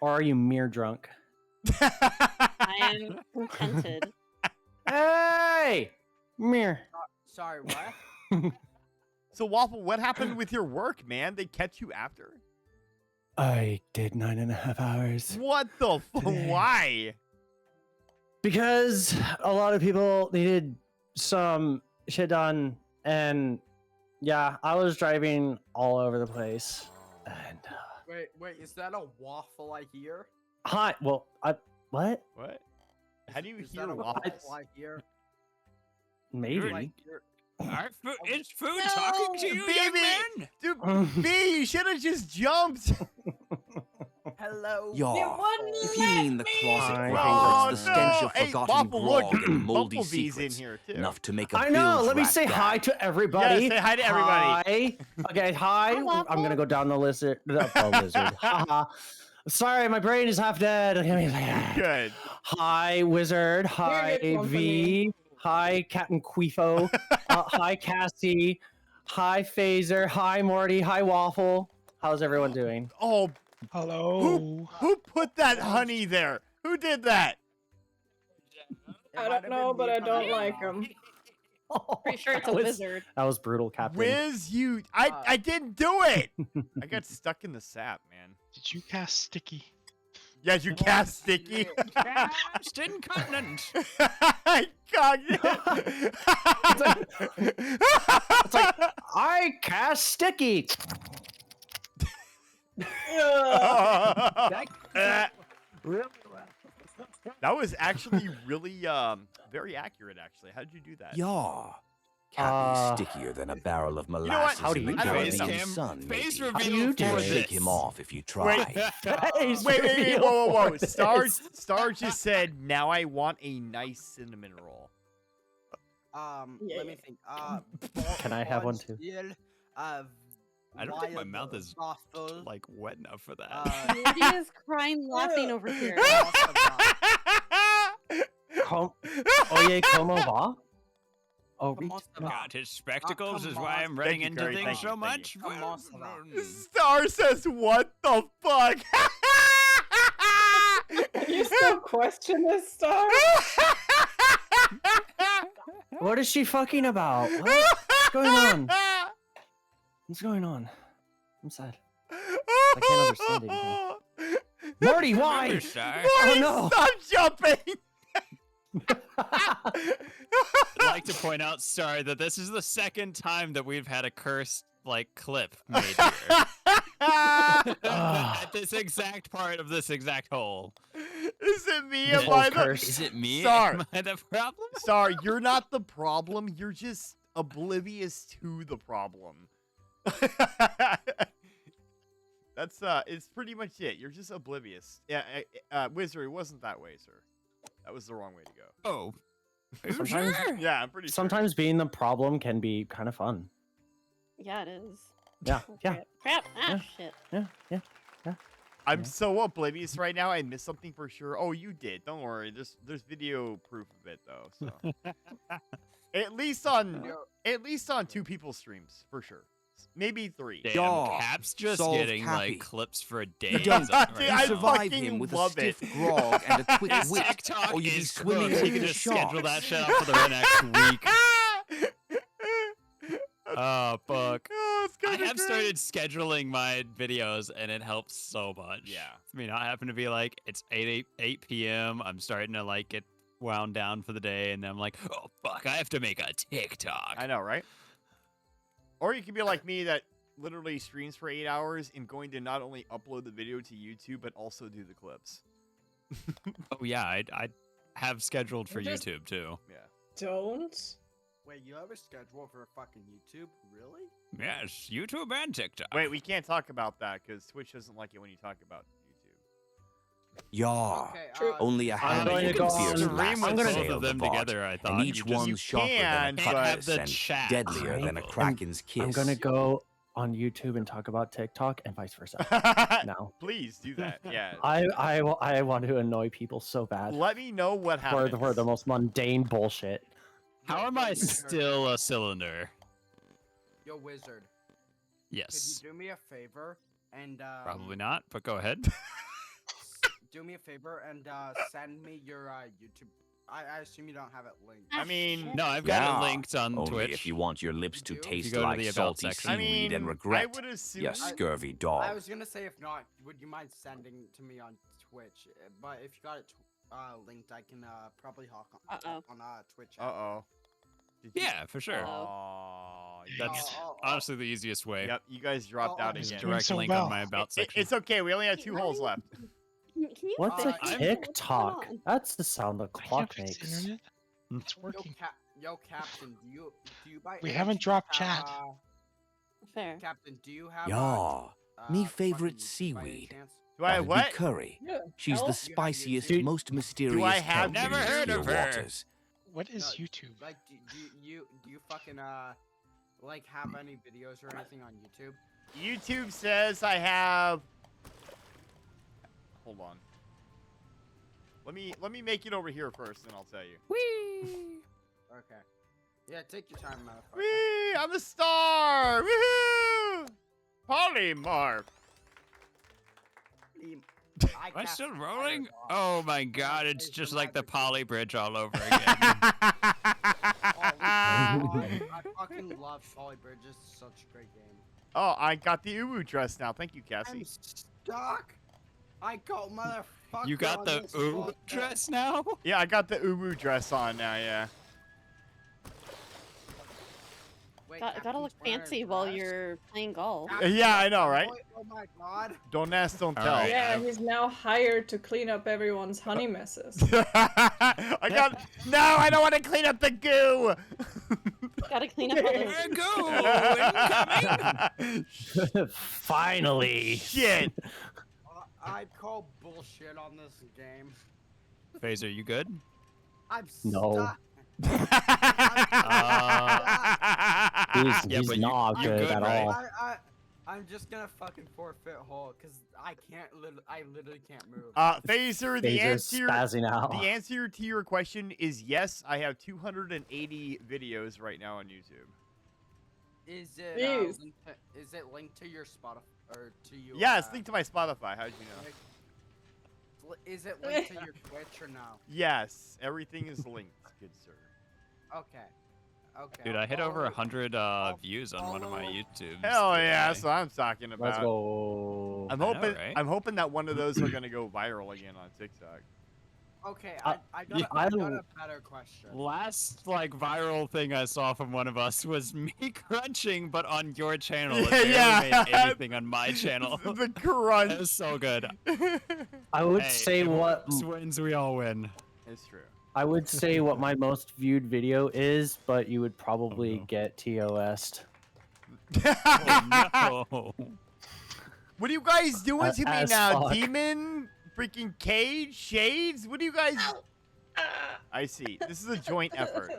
Or are you mere drunk? I am contented. Hey! Mere. Sorry, what? So, Waffle, what happened with your work, man? They kept you after? I did 9.5 hours. What the Why? Because a lot of people needed some shit done, and yeah, I was driving all over the place. And Wait, is that a waffle I hear? hi, well, what? What? How do you Is hear that a waffles? waffle I hear? Maybe. Like, Is food talking to you, young man? Dude, B, you should have just jumped. Hello. Yaw. If you mean the closet I holds the hate stench no. of Hey, forgotten Waffle, look, grog and moldy Bumblebee's secrets, in here, too. enough to make a I know. bilge Let me rat say gag. hi to everybody. Yeah, say hi to everybody. Hi. Okay, hi. I'm gonna go down the lizard. The lizard. Haha. Sorry, my brain is half dead. Good. Hi, wizard. Hi, good V. Hi, Captain Queefo. Hi, Cassie. Hi, Phaser. Hi, Morty. Hi, Waffle. How's everyone doing? Oh, Hello. who put that honey there? Who did that? I don't know, but I don't like them. Pretty sure it's a That was- wizard. That was brutal, Captain. Wiz, you. I didn't do it. I got stuck in the sap, man. Did you cast sticky? Yes, you cast sticky. Cast incontinent. It's like, I cast sticky. That was actually really very accurate. Actually, how did you do that? Yaw. Can't be stickier than a barrel of know what? molasses How do in the you do it? Caribbean Cam, sun. face maybe. reveal You for can this. shake him off if you try. Wait, whoa. Star just said, now I want a nice cinnamon roll. Let me think. Can I have one too? I don't think my mouth is like wet enough for that. Morty is crying laughing over here. Oye, como va? Oh, Got his spectacles is why I'm running you, into Curry, things thank you, so thank much. Star says, "What the fuck?" You still question this, Star? What is she fucking about? What's going on? What's going on? I'm sad. I can't understand anything. Morty, why? Remember, Star? Oh no! Stop jumping! I'd like to point out, Star, that this is the second time that we've had a cursed like clip made here. At this exact part of this exact hole. Is it me? This Am I hole's the cursed. Is it me? Star? Am I the problem? Star, you're not the problem. You're just oblivious to the problem. That's it's pretty much it. You're just oblivious. Yeah, Wizard, it wasn't that way, sir. That was the wrong way to go. Oh. Sometimes, Yeah, I'm pretty sure. sometimes being the problem can be kind of fun. Yeah, it is. Yeah, yeah, Crap. Ah, Yeah. shit. yeah. I'm so oblivious right now. I missed something for sure. Oh, you did. Don't worry. There's video proof of it though. So at least on 2 people's streams for sure. Maybe 3. Damn, Cap's just getting like clips for days. don't. right Dude, now. I survive fucking him with a love stiff it. grog and a quick His wit, TikTok or you'd be is swimming cooked. with We the can just schedule that sharks. shit out for the next week. Oh, fuck. Oh, it's I kinda have great. started scheduling my videos, and it helps so much. Yeah. I mean, I happen to be like, it's 8 p.m. I'm starting to like get wound down for the day, and then I'm like, oh, fuck, I have to make a TikTok. I know, right? Or you can be like me that literally streams for 8 hours and going to not only upload the video to YouTube, but also do the clips. Oh, yeah, I have scheduled for Just- YouTube, too. Yeah. Don't. Wait, you have a schedule for fucking YouTube? Really? Yes, YouTube and TikTok. Wait, we can't talk about that because Twitch doesn't like it when you talk about YouTube. Yar. Okay, True. Only a I'm handful going to of go on fierce stream lads with both sail of the them Vought, together, I thought. and You each just- one's you sharper can, than a but- have cutlass the and chat. deadlier than a kraken's kiss. I'm gonna go on YouTube and talk about TikTok and vice versa. now, Please do that. Yeah. I want to annoy people so bad Let me know what happens. for the most mundane bullshit. How am I still a cylinder? Yo, Wizard. Yes. Could you do me a favor and Probably not, but go ahead. do me a favor and send me your YouTube. I assume you don't have it linked. I mean, No, I've got Yeah. it linked on Only Twitch. if you want your lips to You taste go to like the About salty section. I seaweed mean, and I regret. would assume. You scurvy dog. I was gonna say if not, would you mind sending to me on Twitch? But if you got it linked, I can probably hawk on Twitch. Uh-oh. Yeah, for sure. Oh, That's honestly the easiest way. Yep, you guys dropped out Just again. direct so link well. on my About section. It's okay. We only have 2 holes left. Can you What's a fix it? TikTok? What's going on? That's the sound the I clock can't fix the makes. internet. It's working. Yo, Captain, do you by We any haven't chance dropped have, chat. Fair. Captain, do you have Yar. Me favorite fucking by any seaweed. chance? Do I That'd be what? Curry. Yeah. She's Hell? the spiciest, Dude, most mysterious I have character never in heard Clear of her? Waters. What is No, YouTube? Like, do you fucking like have any videos or anything on YouTube? YouTube says I have. Hold on. Let me make it over here first, and I'll tell you. Whee! Okay. Yeah, take your time, motherfucker. Whee! I'm the star! Woohoo! Polymorph. Am I still rolling? Oh my god, it's just like the Poly Bridge all over again. I fucking love Poly Bridge. It's such a great game. Oh, I got the Uwu dress now. Thank you, Cassie. I'm stuck. I got motherfucker. You got on the this ooh fucking- dress now? Yeah, I got the Uwu dress on now, yeah. Wait, Gotta Captain's look wearing a fancy while dress? you're playing golf. Yeah, I know, right? Oh my god. Don't ask, don't All tell. right. Yeah, he's now hired to clean up everyone's honey messes. I got. No, I don't want to clean up the goo. Gotta clean up all those. There go! Incoming! Finally. Shit. I call bullshit on this game. Phaser, you good? I'm No. stuck. He's Yeah, but not you good good, at right? all. I'm just gonna fucking forfeit whole, cause I literally can't move. Phaser, Phaser's spazzing out. the answer to your question is yes. I have 280 videos right now on YouTube. Is it Jeez. linked to your Spotify or to you? Yeah, it's linked to my Spotify. How'd you know? Is it linked to your Twitch or no? Yes, everything is linked, good sir. Okay. Okay. Dude, I'll I hit over follow- 100 views on one of my YouTubes. Hell yeah, today. that's what I'm talking about. Let's go. I'm I know, hoping right? I'm hoping that one of those are gonna go viral again on TikTok. Okay, Uh, I got, yeah, I got a better question. Last like viral thing I saw from one of us was me crunching, but on your channel. It Yeah, barely yeah. made anything on my channel. The crunch. It was so good. I would Hey, say if what Ops wins, we all win. It's true. I would say what my most viewed video is, but you would probably get TOS'd. Oh, no. What are you guys doing to me As now? fuck. Demon? Freaking Cage? Shades? What do you guys... I see. This is a joint effort.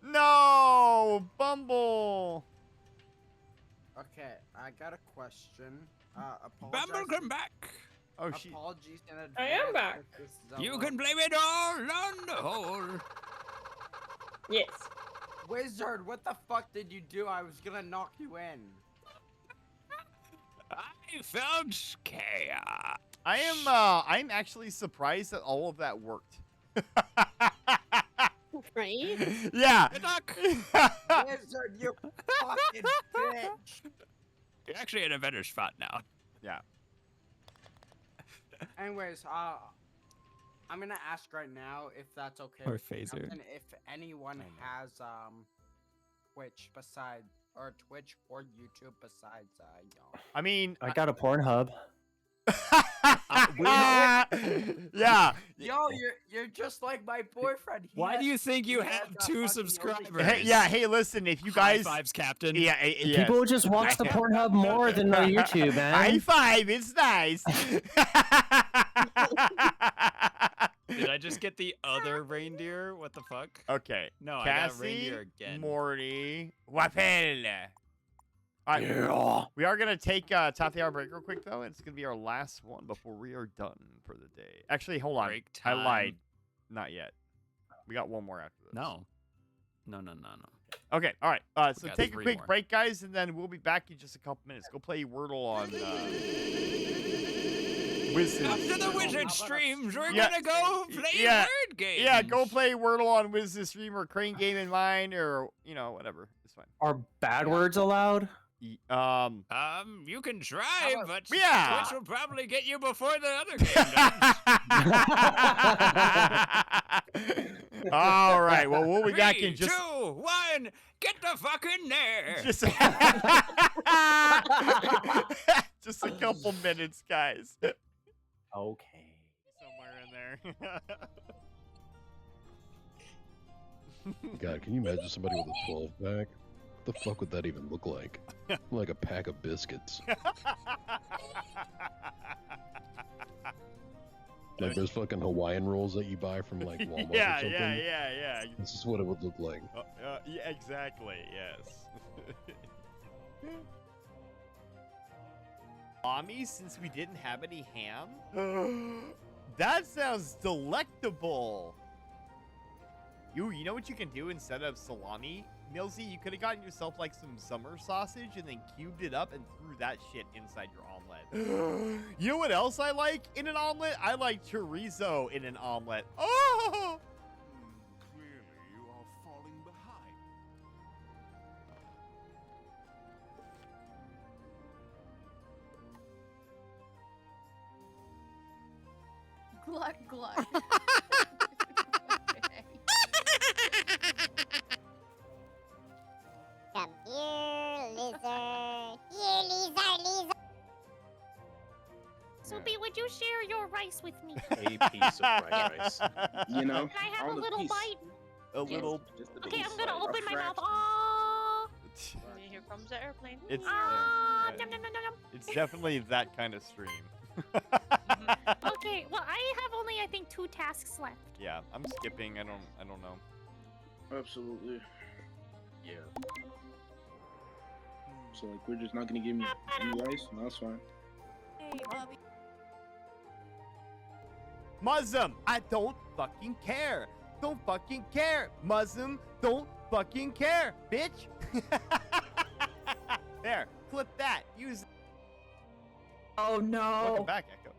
No! Bumble! Okay, I got a question. Bumble, come back. Oh, shit. Apologies in advance. I am back. if this is You out can blame it all on the hole. Yes. Wizard, what the fuck did you do? I was gonna knock you in. I felt chaos. I'm actually surprised that all of that worked. Right? Yeah. Good luck. Wizard, you fucking bitch. You're actually in a better spot now. Yeah. Anyways, I'm gonna ask right now if that's okay. Or with you, Phaser. Captain, if anyone has Twitch beside or Twitch or YouTube besides y'all. I mean... I got a Pornhub. yeah. Yo, you're just like my boyfriend. He Why has- do you think you he has have a 2 fucking subscribers? Hey, yeah, hey, listen, if you guys... High fives, Captain. Yeah, People just watch the Pornhub more than their YouTube, man. High five, it's nice. Did I just get the other reindeer? What the fuck? Okay. No, I got Cassie, a reindeer again. Morty, Waffle. Alright, we are gonna take top of the hour break real quick though. It's gonna be our last one before we are done for the day. Actually, hold on. Break I time. lied. Not yet. We got one more after this. No. No. Okay, all right. So got take a 3 quick more. break, guys, and then we'll be back in just a couple minutes. Go play Wordle on Wizards. After the wizard streams, we're Yeah. gonna go play Yeah. word games. Yeah, go play Wordle on Wizard Stream or Crane Game in mine or whatever. It's fine. Are bad words allowed? You can try, about- but Yeah. Twitch will probably get you before the other game does. All right. Well, we'll be back in 3, just 2, 1, get the fuck in there. just just a couple minutes, guys. Okay. Somewhere in there. God, can you imagine somebody with a 12 pack? What the fuck would that even look like? Like a pack of biscuits. Like those fucking Hawaiian rolls that you buy from like Walmart yeah, or something. yeah. This is what it would look like. Yeah, exactly. Yes. Salami, since we didn't have any ham. That sounds delectable. You know what you can do instead of salami, Millsy? You could have gotten yourself like some summer sausage and then cubed it up and threw that shit inside your omelet. You know what else I like in an omelet? I like chorizo in an omelet. Oh! Clearly, you are falling behind. Gluck gluck. Come here, lizard. Here, lizard. Soupy, would you share your rice with me? A piece of fried rice. You know, Can I have a on the little piece. bite? A little. Just a Okay, piece. I'm gonna A open my mouth. fraction. Oh, Here comes the airplane. It's ah, yum, yum, yum, yum, yum. it's definitely that kind of stream. Okay, well, I have only, I think, 2 tasks left. Yeah, I'm skipping. I don't know. Absolutely. Yeah. So like, we're just not gonna give me any rice. No, that's fine. Muslim, I don't fucking care. Don't fucking care. Muslim, don't fucking care, bitch. There, clip that. Use. Oh no. Welcome back, Echo.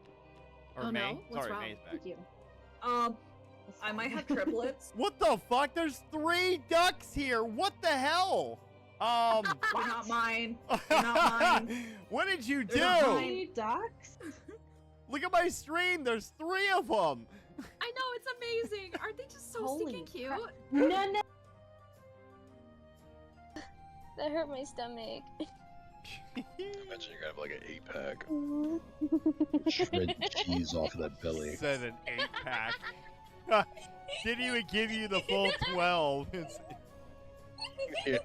Or Oh, May. no? What's Sorry, wrong? May's back. Thank you. I might have triplets. What the fuck? There's 3 ducks here. What the hell? They're not mine. They're not mine. What did you do? They're not mine. Ducks? Look at my stream. There's 3 of them. I know, it's amazing. Aren't they just so stinking cute? No. That hurt my stomach. Imagine you're gonna have like an 8-pack. Shred cheese off of that belly. Said an 8-pack. Didn't even give you the full 12. Yeah.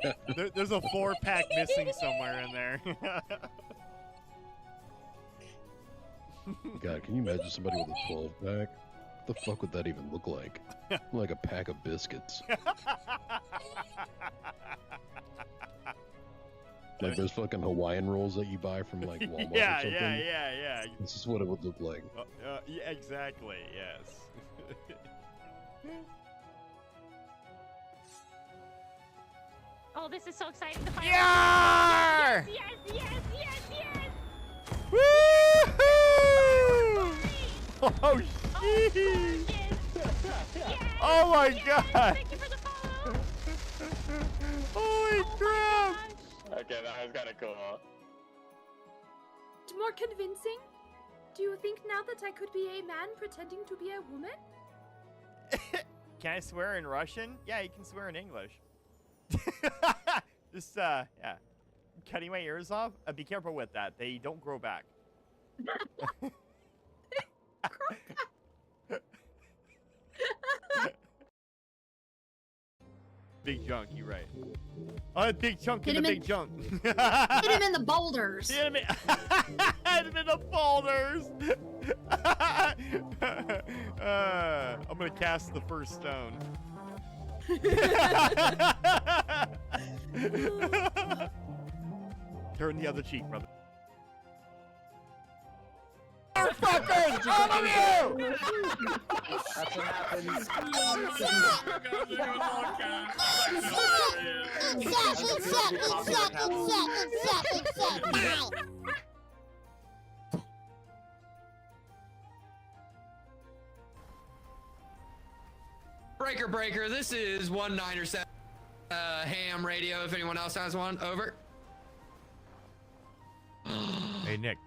There's a 4-pack missing somewhere in there. God, can you imagine somebody with a 12-pack? What the fuck would that even look like? Like a pack of biscuits. Like those fucking Hawaiian rolls that you buy from like Walmart or something. Yeah. This is what it would look like. Yeah, exactly, yes. Oh, this is so exciting to find Yeah! Yes! Woohoo! Oh, shit! Oh my god! Thank you for the follow. Holy crap! Okay, that was kind of cool. More convincing? Do you think now that I could be a man pretending to be a woman? Can I swear in Russian? Yeah, you can swear in English. Just, yeah. Cutting my ears off? Be careful with that. They don't grow back. Big chunk, you're right. Oh, big chunk in the big chunk. Hit him in the boulders. Hit him in the boulders. I'm gonna cast the first stone. Turn the other cheek, brother. Fuckers! All of you! That's what happens. Breaker, this is 197 ham radio. If anyone else has one, over. Hey, Nick.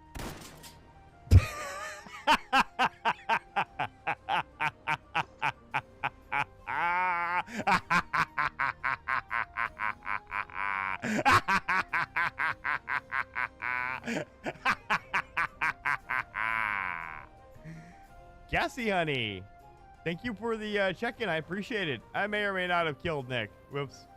Gassy honey, thank you for the check-in. I appreciate it. I may or may not have killed Nick. Whoops.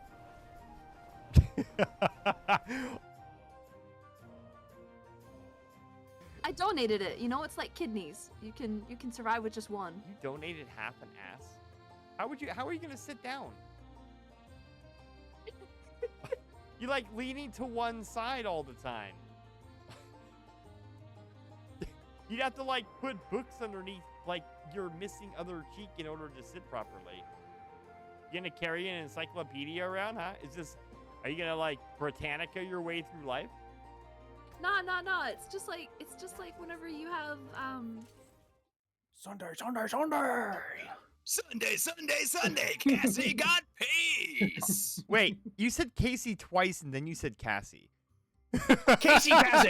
I donated it. You know, it's like kidneys. You can survive with just one. You donated half an ass? How are you gonna sit down? You like leaning to one side all the time. You'd have to like put books underneath like your missing other cheek in order to sit properly. You gonna carry an encyclopedia around, huh? Are you gonna like Britannica your way through life? No. It's just like whenever you have Sunday. Sunday, Cassie got peace. Wait, you said Casey twice and then you said Cassie. Casey Cassie!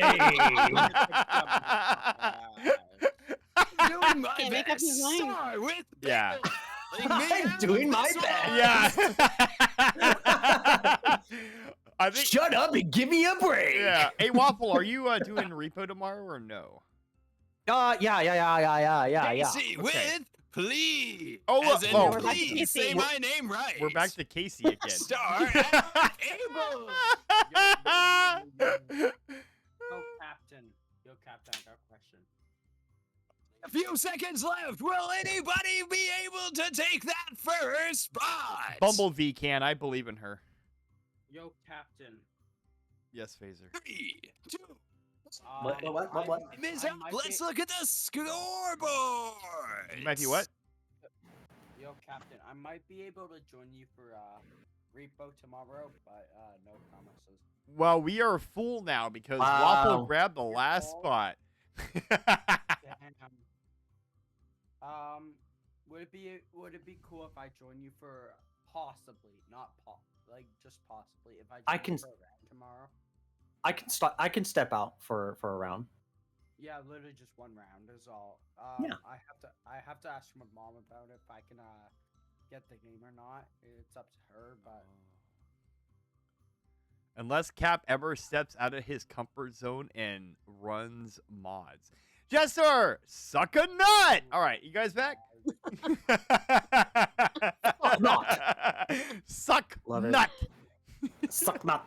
Doing my Can't make up best. his mind. Sorry, with Yeah. I'm doing my best. Yeah. I think. Shut up and give me a break. Yeah. Hey, Waffle, are you doing repo tomorrow or no? Yeah. Casey with please. Oh, look. As in, Oh, please say my name right. We're back to Casey again. Star Able. Yo, Captain, I got a question. A few seconds left. Will anybody be able to take that first spot? Bumblebee can. I believe in her. Yo, Captain. Yes, Phaser. 3, 2. What? Miss out. Let's look at the scoreboard. Matthew, what? Yo, Captain, I might be able to join you for repo tomorrow, but no promises. Well, we are full now because Wow. Waffle grabbed the last spot. Damn. Would it be cool if I join you for possibly, not just possibly, if I I can- join you for a round tomorrow? I can step out for a round. Yeah, literally just one round is all. Yeah. I have to ask my mom about if I can get the game or not. It's up to her, but Unless Cap ever steps out of his comfort zone and runs mods. Jester, suck a nut. All right, you guys back? Suck Love it. nut. Suck nut.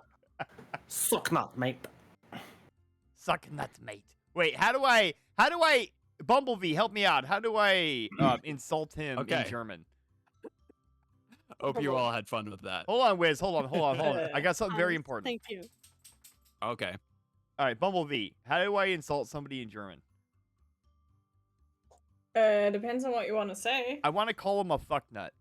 Suck nut, mate. Suck nut, mate. Wait, how do I Bumblebee, help me out. How do I insult him Okay. in German? Hope you all had fun with that. Hold on, Wiz. Hold on. I got something very important. Thank you. Okay. All right, Bumblebee, how do I insult somebody in German? Depends on what you want to say. I want to call him a fuck nut.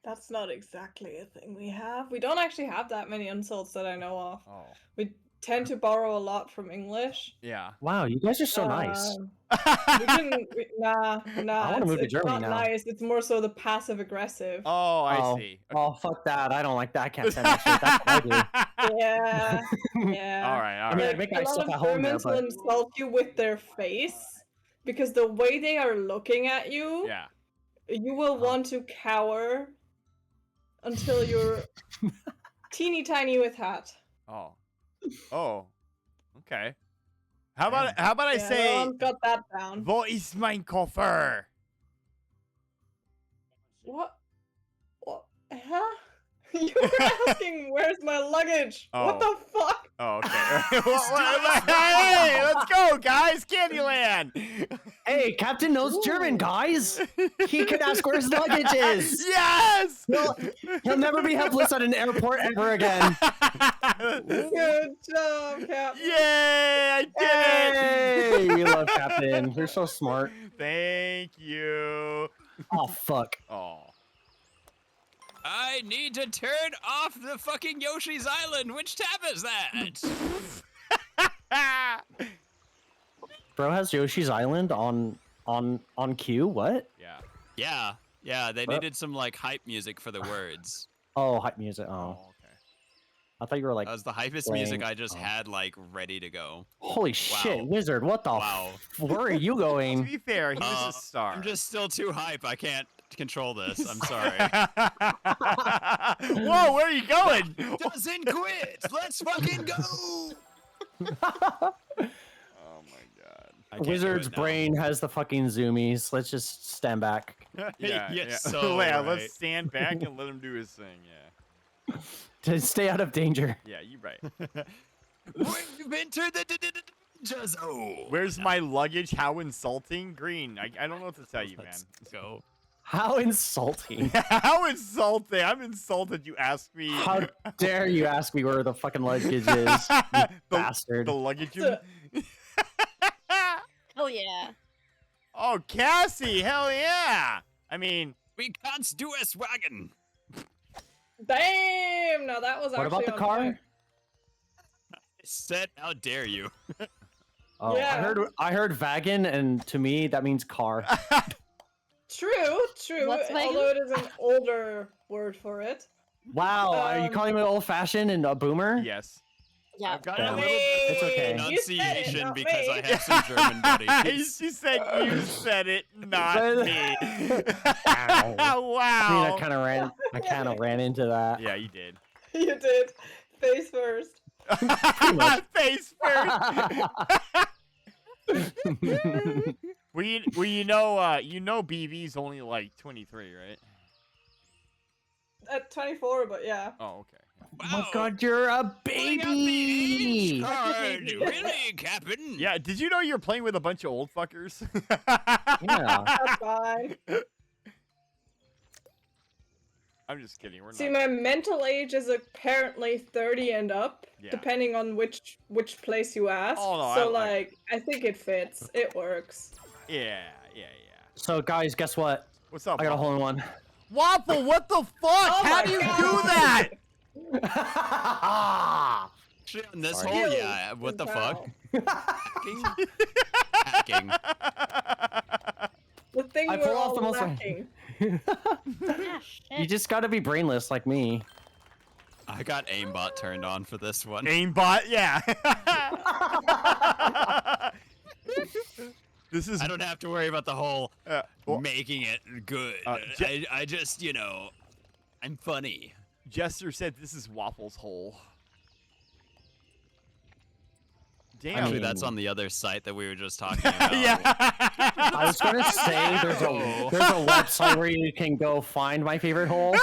That's not exactly a thing we have. We don't actually have that many insults that I know of. Oh. We tend to borrow a lot from English. Yeah. Wow, you guys are so nice. Nah. I wanna move to it's Germany not now. nice. It's more so the passive aggressive. Oh, I see. Oh, fuck that. I don't like that. I can't stand that shit. That's what I do. Yeah. Yeah. All right. I mean, I make A my lot stuff of at home there, Germans will but insult you with their face because the way they are looking at you, Yeah. you will want to cower until you're teeny tiny with hat. Oh. Okay. How about I Yeah, say no one's got that down. Wo ist mein Koffer? What? Huh? You were asking where's my luggage? What Oh. the fuck? Oh, okay. Hey, let's go, guys. Candyland. hey, Captain knows German, guys. He could ask where his luggage is. Yes. He'll never be helpless at an airport ever again. Good job, Cap. Yay! I did Hey, it. we love Captain. You're so smart. Thank you. Oh, fuck. Oh. I need to turn off the fucking Yoshi's Island. Which tab is that? Bro has Yoshi's Island on queue. What? Yeah. Yeah. They What? needed some like hype music for the words. Oh, hype music. Oh. Okay. I thought you were like. That was the hypest playing- music I just oh. had like ready to go. Holy shit, Wizard! What the? Wow. Where are you To going? be fair, he was a star. I'm just still too hype. I can't control this. I'm sorry. Whoa, where are you going? Doesn't quit. Let's fucking go. Oh my god. I can't do Wizard's it now. brain has the fucking zoomies. Let's just stand back. Yeah, so yeah, right. let's stand back and let him do his thing. Yeah. To stay out of danger. Yeah, you're right. We've entered the danger zone. Where's my luggage? How insulting. Green, I don't know what to tell you, man. Let's go. How insulting. How insulting. I'm insulted you asked me. How dare you ask me where the fucking luggage is, you bastard. The luggage. Oh yeah. Oh, Cassie, hell yeah. I mean, We can't do a wagon. Damn! Now that was What actually about the on car? point. I said, how dare you? Oh, Yeah. I heard wagon, and to me that means car. True. What's wagon? Although it is an older word for it. Wow, are you calling me old-fashioned and a boomer? yes. Yeah. I've got Damn. a little bit It's okay. of You said it, enunciation not because me. I have some German buddies. She said you said it, not But- me. Ow. Wow. I mean, I kind of ran into that. Yeah, you did. You did. Face first. Face first. Well, you know BB's only like 23, right? At 24, but yeah. Oh, okay. Oh my god, you're a baby! Card. Really, Captain? Yeah, did you know you're playing with a bunch of old fuckers? Yeah. That's fine. I'm just kidding. We're See, not. my mental age is apparently 30 and up, Yeah. depending on which place you ask. Oh, no, so I think it fits. It works. Yeah. So guys, guess what? What's up? I got a Waffle? hole in one. Waffle, what the fuck? Oh How my do you God. do that? Actually, on this Sorry. hole, yeah. What the fuck? Hacking. The thing I we're pull off all the most. lacking. You just gotta be brainless like me. I got aimbot turned on for this one. Aimbot, yeah. This is. I don't have to worry about the whole making it good. I just, I'm funny. Jester said this is Waffle's hole. Damn. Actually, that's on the other site that we were just talking about. Yeah. I was gonna say there's a website where you can go find my favorite hole.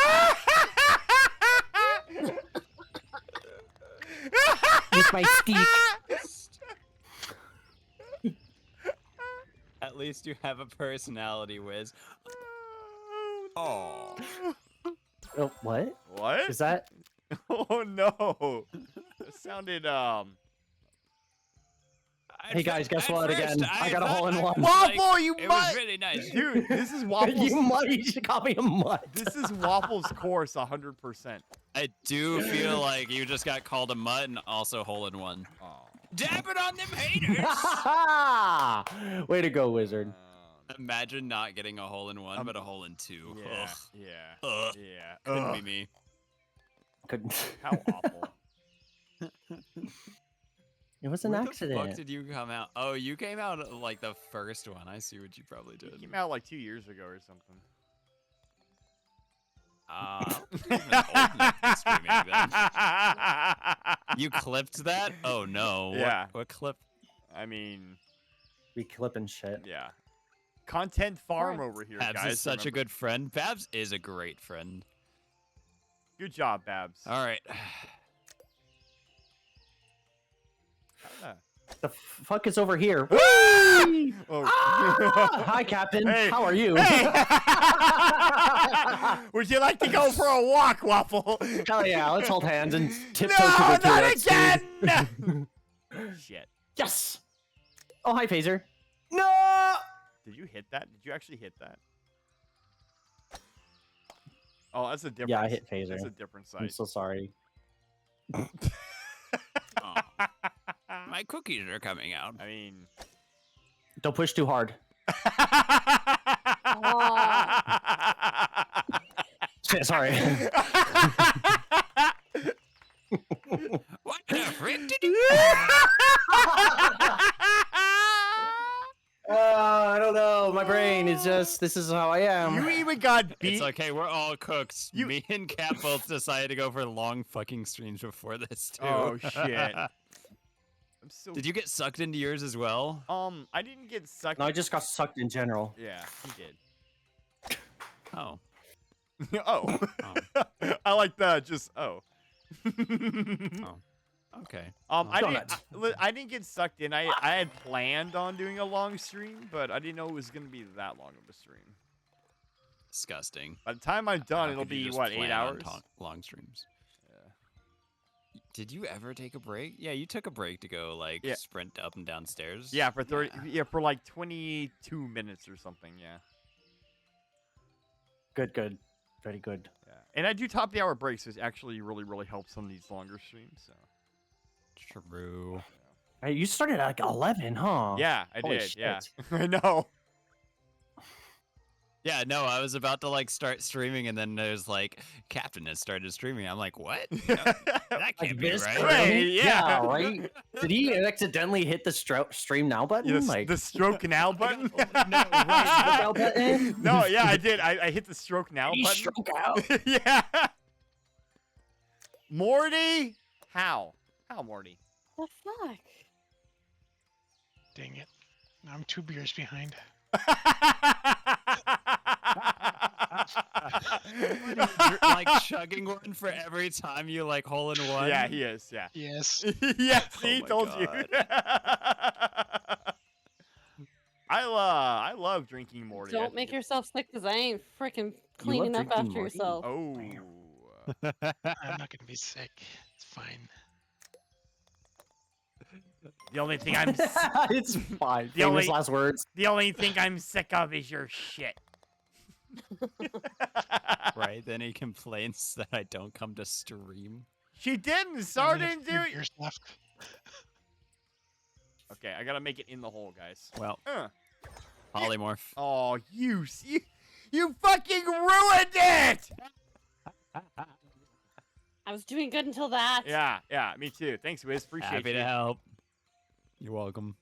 With my steak. At least you have a personality, Wiz. Oh. Oh, what? What? Is that? Oh no. That sounded Hey guys, guess what? Again, I got a hole in one. Waffle, you It mutt! was really nice. Dude, this is Waffle's. You mutt! You should call me a mutt. This is Waffle's course, 100%. I do feel like you just got called a mutt and also hole in one. Dab it on them haters! Way to go, wizard. Imagine not getting a hole in one, but a hole in two. Yeah, Ugh. yeah, Ugh. yeah. Couldn't be me. Couldn't. How awful. It was an Where accident. the fuck did you come out? Oh, you came out like the first one. I see what you probably did. It came out like 2 years ago or something. You clipped that? Oh no. Yeah. What clip? I mean, we clipping shit. Yeah. Content farm over here, Babs guys. is such a remember. good friend. Babs is a great friend. Good job, Babs. All right. The fuck is over here? Oh. Hi, Captain. Hey. How are you? Hey. Would you like to go for a walk, Waffle? Hell yeah, let's hold hands and tiptoe No, to the not toilets, again! dude. Shit. Yes. Oh, hi, Phaser. No. Did you hit that? Did you actually hit that? Oh, that's a different. Yeah, I hit Phaser. That's a different site. I'm so sorry. My cookies are coming out. I mean, don't push too hard. Sorry. What the frick did you? I don't know. My brain is just. This is how I am. You even got beat. It's okay. We're all cooks. Me and Kat both decided to go for long fucking streams before this too. Oh shit. I'm so. Did you get sucked into yours as well? I didn't get sucked. No, I just got sucked in general. Yeah, he did. Oh. Oh. I like that. Just oh. Oh. Okay. I didn't get sucked in. I had planned on doing a long stream, but I didn't know it was gonna be that long of a stream. Disgusting. By the time I'm done, How it'll could you be just what, plan 8 on hours? long streams. Yeah. Did you ever take a break? Yeah, you took a break to go like sprint up and down stairs. Yeah, for 30. Yeah, for like 22 minutes or something. Yeah. Good. Very good. Yeah. And I do top the hour breaks, which actually really helps on these longer streams. So. True. Hey, you started at like 11, huh? Yeah, I Holy did. shit. Yeah, I know. Yeah, no, I was about to like start streaming, and then there's like Captain has started streaming. I'm like, what? No, that can't be right. Wait, yeah. Right. Did he accidentally hit the stream now button? Yes, like the stroke now button? now button? No, yeah, I did. I hit the stroke now He button. stroke out. Yeah. Morty? How? How, Morty? The fuck? Dang it. I'm 2 beers behind. You're like chugging one for every time you like hole in one. Yeah, he is. Yeah. Yes. Yes, he Oh my told you. God. I love drinking Morty. I Don't think make it's- yourself sick, because I ain't freaking cleaning up drinking after Morty? yourself. Oh. I'm not gonna be sick. It's fine. The only thing I'm It's fine. The Famous only- last words. the only thing I'm sick of is your shit. Right? Then he complains that I don't come to stream. She didn't. Star didn't do it. Years left. Okay, I gotta make it in the hole, guys. Well, polymorph. Oh, you fucking ruined it! I was doing good until that. Yeah, me too. Thanks, Wiz. Appreciate Happy you. to help. You're welcome.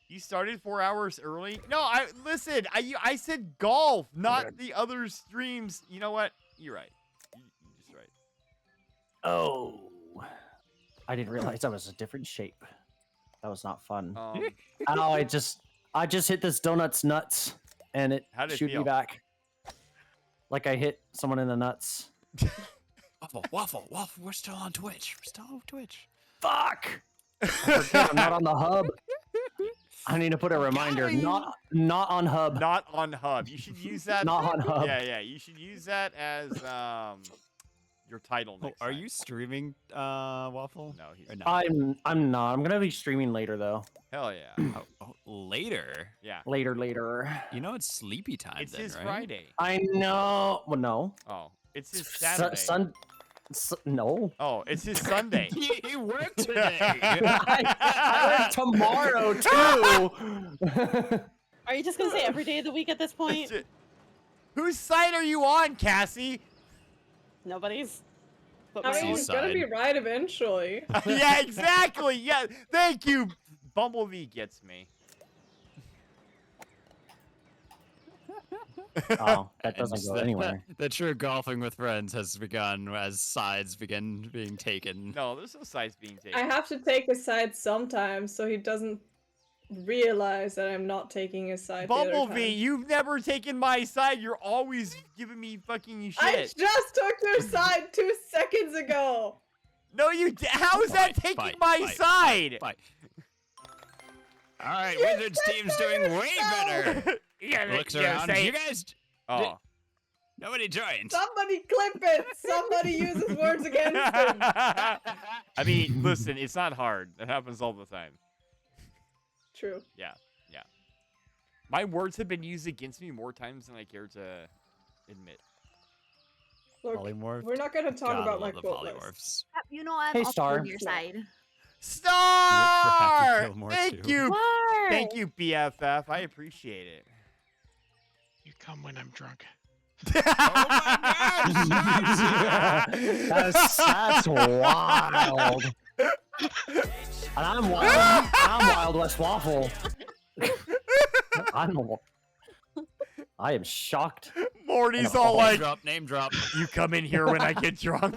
You started 4 hours early. No, I said golf, not the other streams. You know what? You're right. You're just right. Oh. I didn't realize that was a different shape. That was not fun. Oh, I just hit this donut's nuts, and it How'd it shoot feel? me back. Like I hit someone in the nuts. Waffle. We're still on Twitch. Fuck! I forget, I'm not on the hub. I need to put a reminder. Not on hub. Not on hub. You should use that. Not on hub. Yeah. You should use that as your title. Next Are time. you streaming, Waffle? No, he's Or no? I'm not. I'm gonna be streaming later though. Hell yeah. Later. Yeah. Later. You know it's sleepy time. It's then, his right? Friday. I know. Well, no. Oh, it's his Saturday. No. Oh, it's his Sunday. He worked today. I work tomorrow too. Are you just gonna say every day of the week at this point? Whose side are you on, Cassie? Nobody's. But I mean, mine. he's gonna be right eventually. Yeah, exactly. Yeah, thank you. Bumblebee gets me. Oh, that doesn't And go the- anywhere. The true golfing with friends has begun as sides begin being taken. No, there's no sides being taken. I have to take his side sometimes, so he doesn't realize that I'm not taking his side. the other Bumblebee, time. you've never taken my side. You're always giving me fucking shit. I just took your side 2 seconds ago. No, how is that taking my side? Bye. All right, Wizards team's doing way better. Looks around. You guys. Oh. Nobody joined. Somebody clip it. Somebody uses words against him. I mean, listen, it's not hard. It happens all the time. True. Yeah. My words have been used against me more times than I care to admit. Look, Polymorph. we're not gonna talk Gotta about my love the quote list. polymorphs. You know, I'm Hey, also Star. on your side. Star! Kill more Thank too. you. Star! Thank you, BFF. I appreciate it. You come when I'm drunk. That's wild. And I'm wild. I'm Wild West Waffle. I am shocked. Morty's And all like, Name drop. you come in here when I get drunk.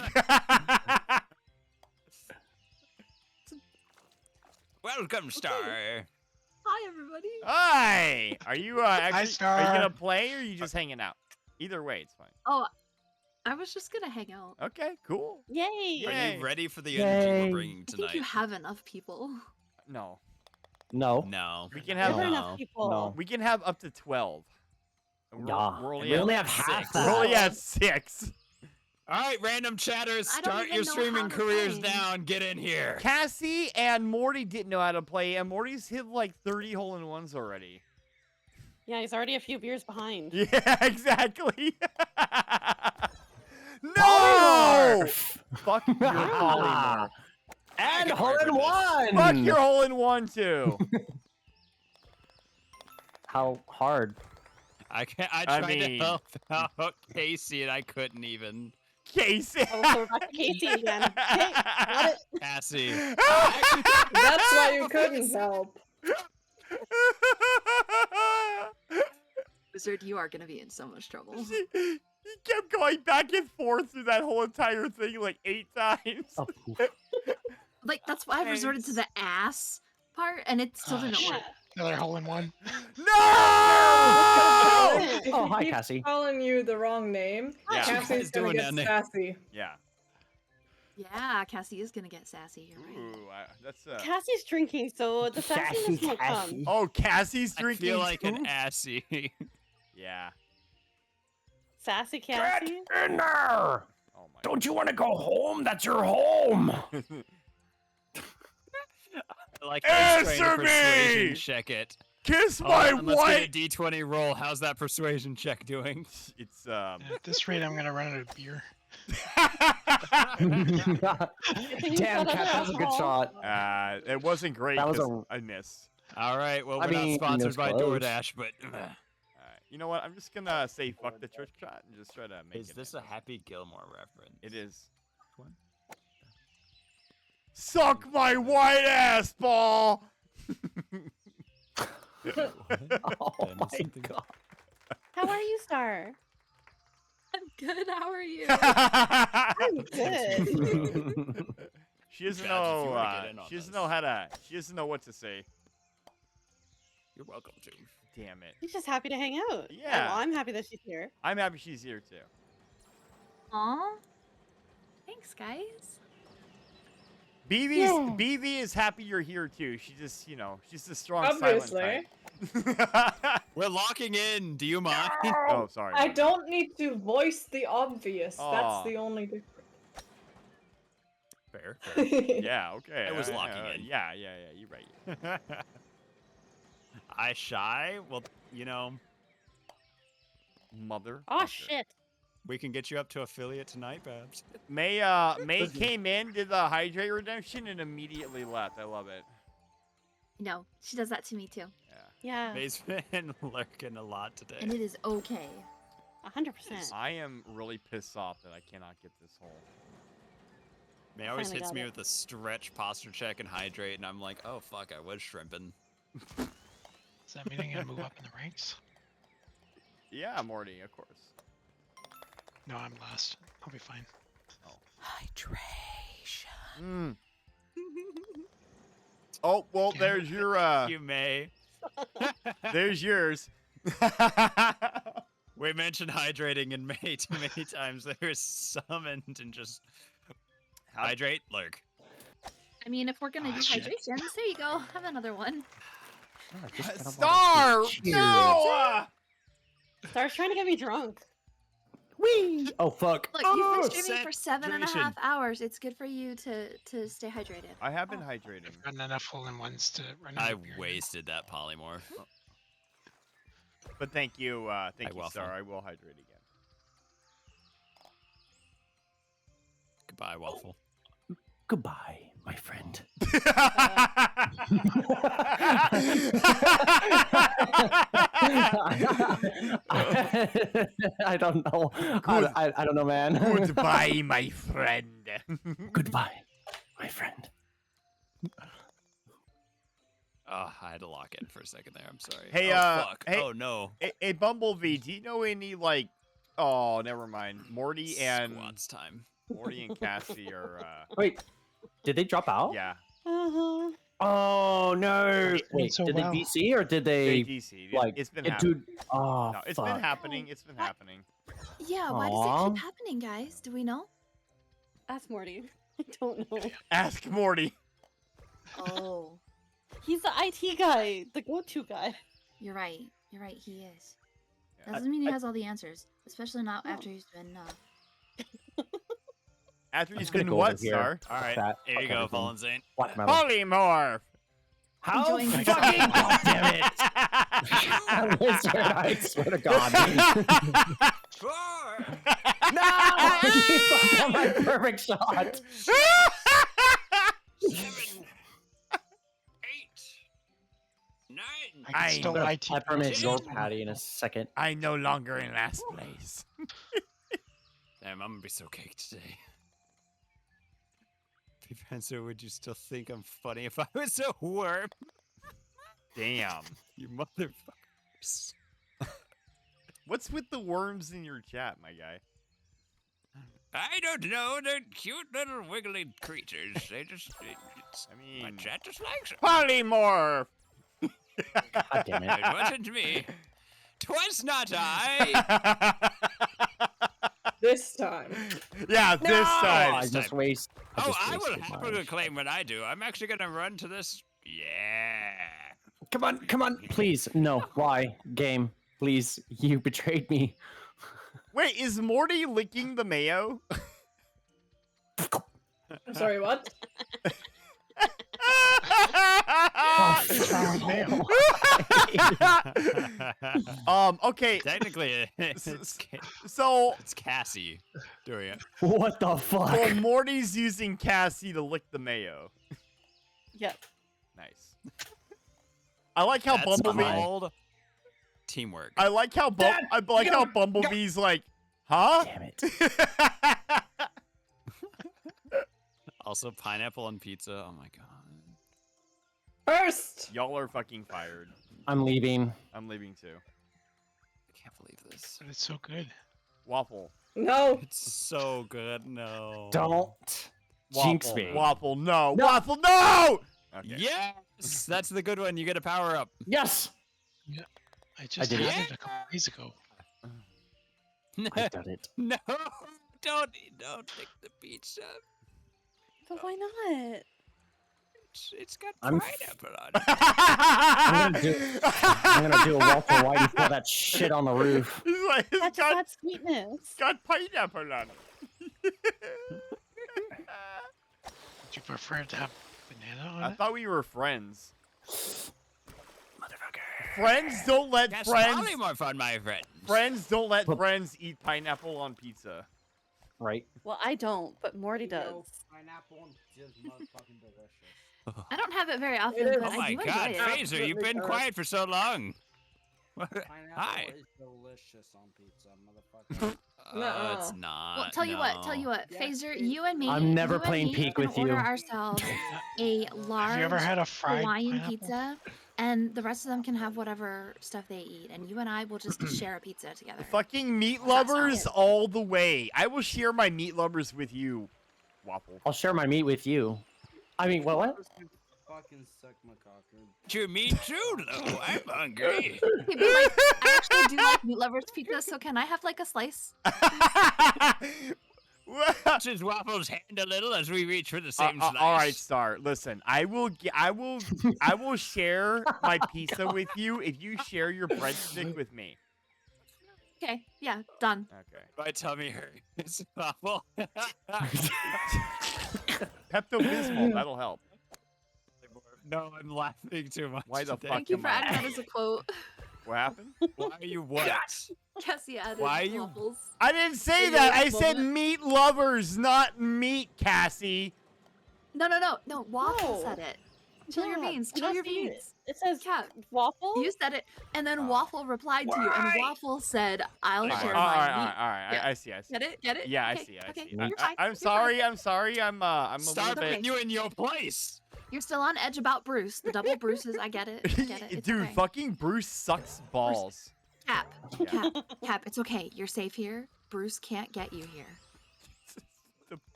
Welcome, Star. Hi, everybody. Hi. Are you actually? Are you Star. gonna play or are you just hanging out? Either way, it's fine. Oh, I was just gonna hang out. Okay, cool. Yay! Are you ready for the energy Yay. we're bringing I think you tonight? have enough people. No, No. No. we can Never have enough people. No. we can have up to 12. And Yeah. we're only We at, only have half six. that. we're only at 6. All right, random chatters, I don't start even your know streaming how to careers play. down. Get in here. Cassie and Morty didn't know how to play, and Morty's hit like 30 hole-in-ones already. Yeah, he's already a few beers behind. Yeah, exactly. No! Polymorph. Fuck your polymorph. And hole in one. Fuck your hole-in-one too. How hard? I I tried mean- to help out Casey, and I couldn't even. Casey. Oh, so we're back to Casey again. Okay, got it. Cassie. That's why you couldn't help. Wizard, you are gonna be in so much trouble. He kept going back and forth through that whole entire thing like 8 times. Oh, Like, that's why I resorted to the ass part, and it still didn't work. Another hole in one. No! If Oh, he hi, keeps Cassie. calling you the wrong name, Yeah. Cassie's gonna doing get down there? sassy. Yeah. Yeah, Cassie is gonna get sassy. You're right. Ooh, that's Cassie's drinking, so the sassiness will come. Oh, Cassie's drinking. I feel like an too? assy. Yeah. Sassy Cassie. In there! Oh my. Don't you want to go home? That's your home. Like Answer persuasion me! check it. Kiss Hold my on, let's white. get a D20 roll. How's that persuasion check doing? It's At this rate, I'm gonna run out of beer. Damn, Damn, Cat, that was a good shot. It wasn't great. That was 'cause I missed. All right. Well, I we're mean, not sponsored it's by close. DoorDash, but You know what? I'm just gonna say fuck the trick shot and just try to make is it. this a Happy Gilmore reference? It is. Suck my white ass ball. Oh my god. How are you, Star? I'm good. How are you? I'm good. She doesn't Chad, if you know. wanna get in on She doesn't this. know how to. She doesn't know what to say. You're welcome to. Damn it. He's just happy to hang out. Yeah. Well, I'm happy that she's here. I'm happy she's here too. Aw. Thanks, guys. BV is happy you're here too. She just, she's a strong silent type. We're locking in. Do you mind? Oh, sorry. I don't need to voice the obvious. Aw. That's the only difference. Fair. Yeah, okay. I was locking in. Yeah, you're right. I shy? Well, Mother. Oh shit. we can get you up to affiliate tonight, Babs. May came in, did the hydrate redemption, and immediately left. I love it. No, she does that to me too. Yeah. May's been lurking a lot today. And it is okay. 100%. I am really pissed off that I cannot get this hole. May always Finally hits got me it. with a stretch posture check and hydrate, and I'm like, oh fuck, I was shrimping. Does that mean I'm gonna move up in the ranks? Yeah, Morty, of course. No, I'm last. I'll be fine. Hydration. Oh, well, there's your, You may. there's yours. We mentioned hydrating in May too many times. They were summoned and just hydrate, lurk. I mean, if we're gonna do shit. hydrations, there you go. Have another one. Star! No! Star's trying to get me drunk. Whee! Oh fuck. Look, you've been streaming for 7.5 hours. It's good for you to stay hydrated. I have been hydrating. I've gotten enough hole-in-ones to run out I of beer. wasted that polymorph. But thank you, Waffle. Star. I will hydrate again. Goodbye, Waffle. Goodbye, my friend. I don't know. I don't know, man. Goodbye, my friend. Goodbye, my friend. Oh, I had to lock in for a second there. I'm sorry. Hey, oh, fuck. hey- Oh, no. Hey, Bumblebee, do you know any, like... Oh, never mind. Morty and... Squats time. Morty and Cassie are, Wait, did they drop out? Yeah. Uh-huh. Oh no! Wait, so did well. they DC or did they JDC. like It's been get happening. to? Oh, No, it's fuck. been happening. It's been happening. Yeah, why does Aw. it keep happening, guys? Do we know? Ask Morty. I don't know. Ask Morty. Oh, He's the IT guy, the go-to guy. you're right. You're right. He is. Yeah. Doesn't mean he has all the answers, especially not after he's been. After I'm he's just gonna been go what, over here. Star? All right. Fat, Here you fuck go, everything. Fallen Zane. Black metal. Polymorph. How Enjoying fucking himself. god damn it! I swear to God. No! You fucked up my perfect shot. 7, 8, 9. I can still I'm gonna IT peppermint your process. patty in a second. I'm no longer in last place. Damn, I'm gonna be so caked today. Spencer, would you still think I'm funny if I was a worm? Damn. You motherfuckers. What's with the worms in your chat, my guy? I don't know. They're cute little wiggly creatures. They just. my mean, chat just likes it. Polymorph. God damn it. It wasn't me. 'Twas not I. This time. Yeah, this time. I just waste. Oh, I will happily claim what I do. I'm actually gonna run to this. Yeah. Come on, please. No, why? Game, please. You betrayed me. Wait, is Morty licking the mayo? I'm sorry, what? Okay. Technically, it's it's Cassie doing it. What the fuck? So Morty's using Cassie to lick the mayo. Yep. Nice. I like how That's Bumblebee. called teamwork. I like how how Bumblebee's like, huh? Damn it. Also, pineapple on pizza. Oh my god. First. Y'all are fucking fired. I'm leaving. I'm leaving too. I can't believe this. But it's so good. Waffle. No. It's so good. No. Don't jinx me. Waffle, no. Waffle, no! Okay. Yes! That's the good one. You get a power up. Yes! Yeah. I just did it. had it a couple days ago. I did it. No! Don't take the pizza. But why not? It's got I'm- pineapple on I'm gonna do a waffle while you pour that shit on the roof. It's like, That's not sweetness. it's got pineapple on it. Would you prefer to have banana on I it? thought we were friends. Motherfucker. Friends don't let That's friends. probably more fun, my friend. Friends don't let friends eat pineapple on pizza. Right? Well, I don't, but Morty does. Pineapple on pizza is motherfucking delicious. I don't have it very often, It is. but Oh I my do god, enjoy it. Phaser, you've been Absolutely quiet for so long. Pineapple Hi. is delicious on pizza, motherfucker. Nuh-uh. It's not. Well, tell you what, Yeah, Phaser, it- you and me. I'm never you and playing me Peak can with order you. ourselves a large Have you ever had a fried Hawaiian pineapple? pizza, and the rest of them can have whatever stuff they eat, and you and I will just share a pizza together. Fucking meat How's that sound? lovers all the way. I will share my meat lovers with you, Waffle. I'll share my meat with you. I mean, what? Fucking suck my cocker. You me too, though. I'm hungry. Okay, but like, I actually do like meat lovers pizza, so can I have like a slice? Just Waffle's hand a little as we reach for the same slice. All right, Star. Listen, I will share my pizza with you if you share your breadstick with me. Okay, yeah, done. Okay. My tummy hurts. Waffle. Pepto-Bismol, that'll help. No, I'm laughing too much. Why the today. fuck Thank you am for I? adding that as a quote. What happened? Why are you what? Cassie added Why you- waffles. I didn't say that. I said meat lovers, not meat, Cassie. No, Waffle No. said it. Chill your Yeah, beans. I Chill your don't see it. beans. It says Cat, waffle. you said it, and then Waffle replied to you, and Waffle said, "I'll All share right, all my right, meat." all right. Yeah. I see. Get it? Get it? Yeah, I Okay, see. I okay, see. you're fine, I'm you're sorry. fine. I'm sorry. I'm a Start little bit. putting you in your place. You're still on edge about Bruce. The double Bruces. I get it. I get it. It's Dude, okay. fucking Bruce sucks balls. Cap. It's okay. You're safe here. Bruce can't get you here.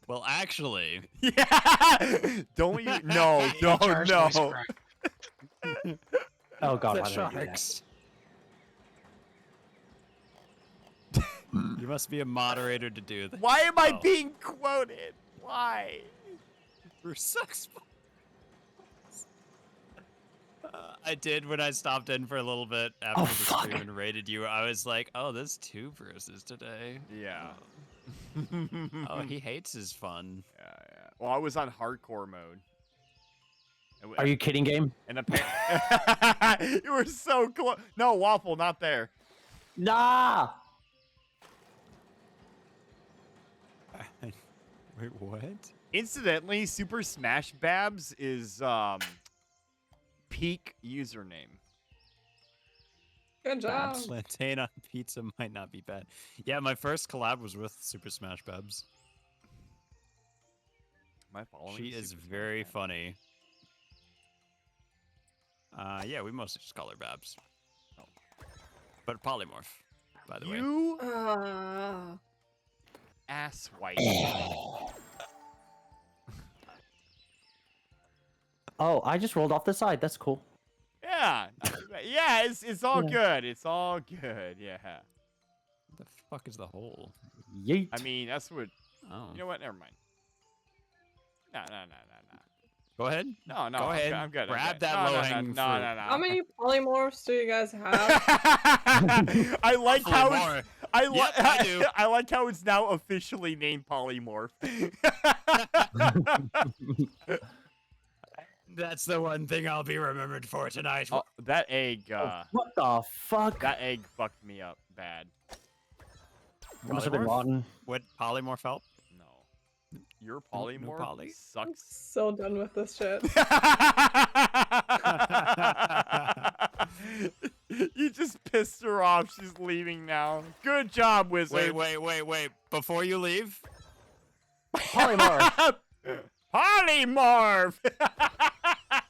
Well, actually, Yeah. Don't you? No, no, Charged no. ice crack. Oh god, the why did I do that? sharks. You must be a moderator to do that. Why am I Oh. being quoted? Why? Bruce sucks. I did when I stopped in for a little bit after Oh, the fuck. stream and rated you. I was like, oh, there's 2 Bruces today. Yeah. Oh, he hates his fun. Yeah. Well, I was on hardcore mode. Are you kidding, game? And apparently, you were so close. No, Waffle, not there. Nah. Wait, what? Incidentally, Super Smash Babs is peak username. Good job. Plantain on pizza might not be bad. Yeah, my first collab was with Super Smash Babs. Am I following? She is Super Smash very Babs? funny. Yeah, we mostly just call her Babs. Oh. But polymorph, by the way. You Uh, ass white. Oh, I just rolled off the side. That's cool. Yeah, yeah, it's all Yeah. good. It's all good. Yeah. What the fuck is the hole? Yeet. I mean, that's what. Oh. You know what? Never mind. No. Go ahead. No. Go ahead. I'm good. Grab I'm good. that No, low-hanging no. fruit. How many polymorphs do you guys have? I like how More. it's. I Yep, I do. I like how it's now officially named Polymorph. That's the one thing I'll be remembered for tonight. Oh, that egg. What the fuck? That egg fucked me up bad. Must have been rotten. Would polymorph help? No. Your No polymorph poly? sucks. So done with this shit. You just pissed her off. She's leaving now. Good job, wizard. Wait. Before you leave, Polymorph. Polymorph. At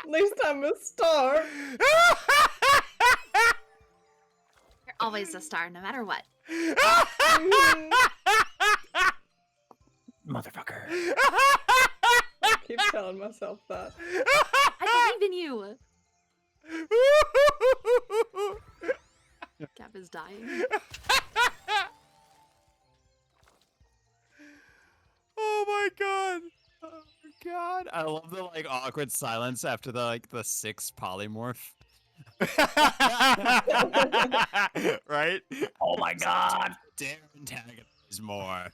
least I'm a star. You're always a star, no matter what. Motherfucker. I keep telling myself that. I believe in you. Gab is dying. Oh my god. oh god, I love the like awkward silence after the sixth polymorph. Right? Oh my god. Dare antagonize more.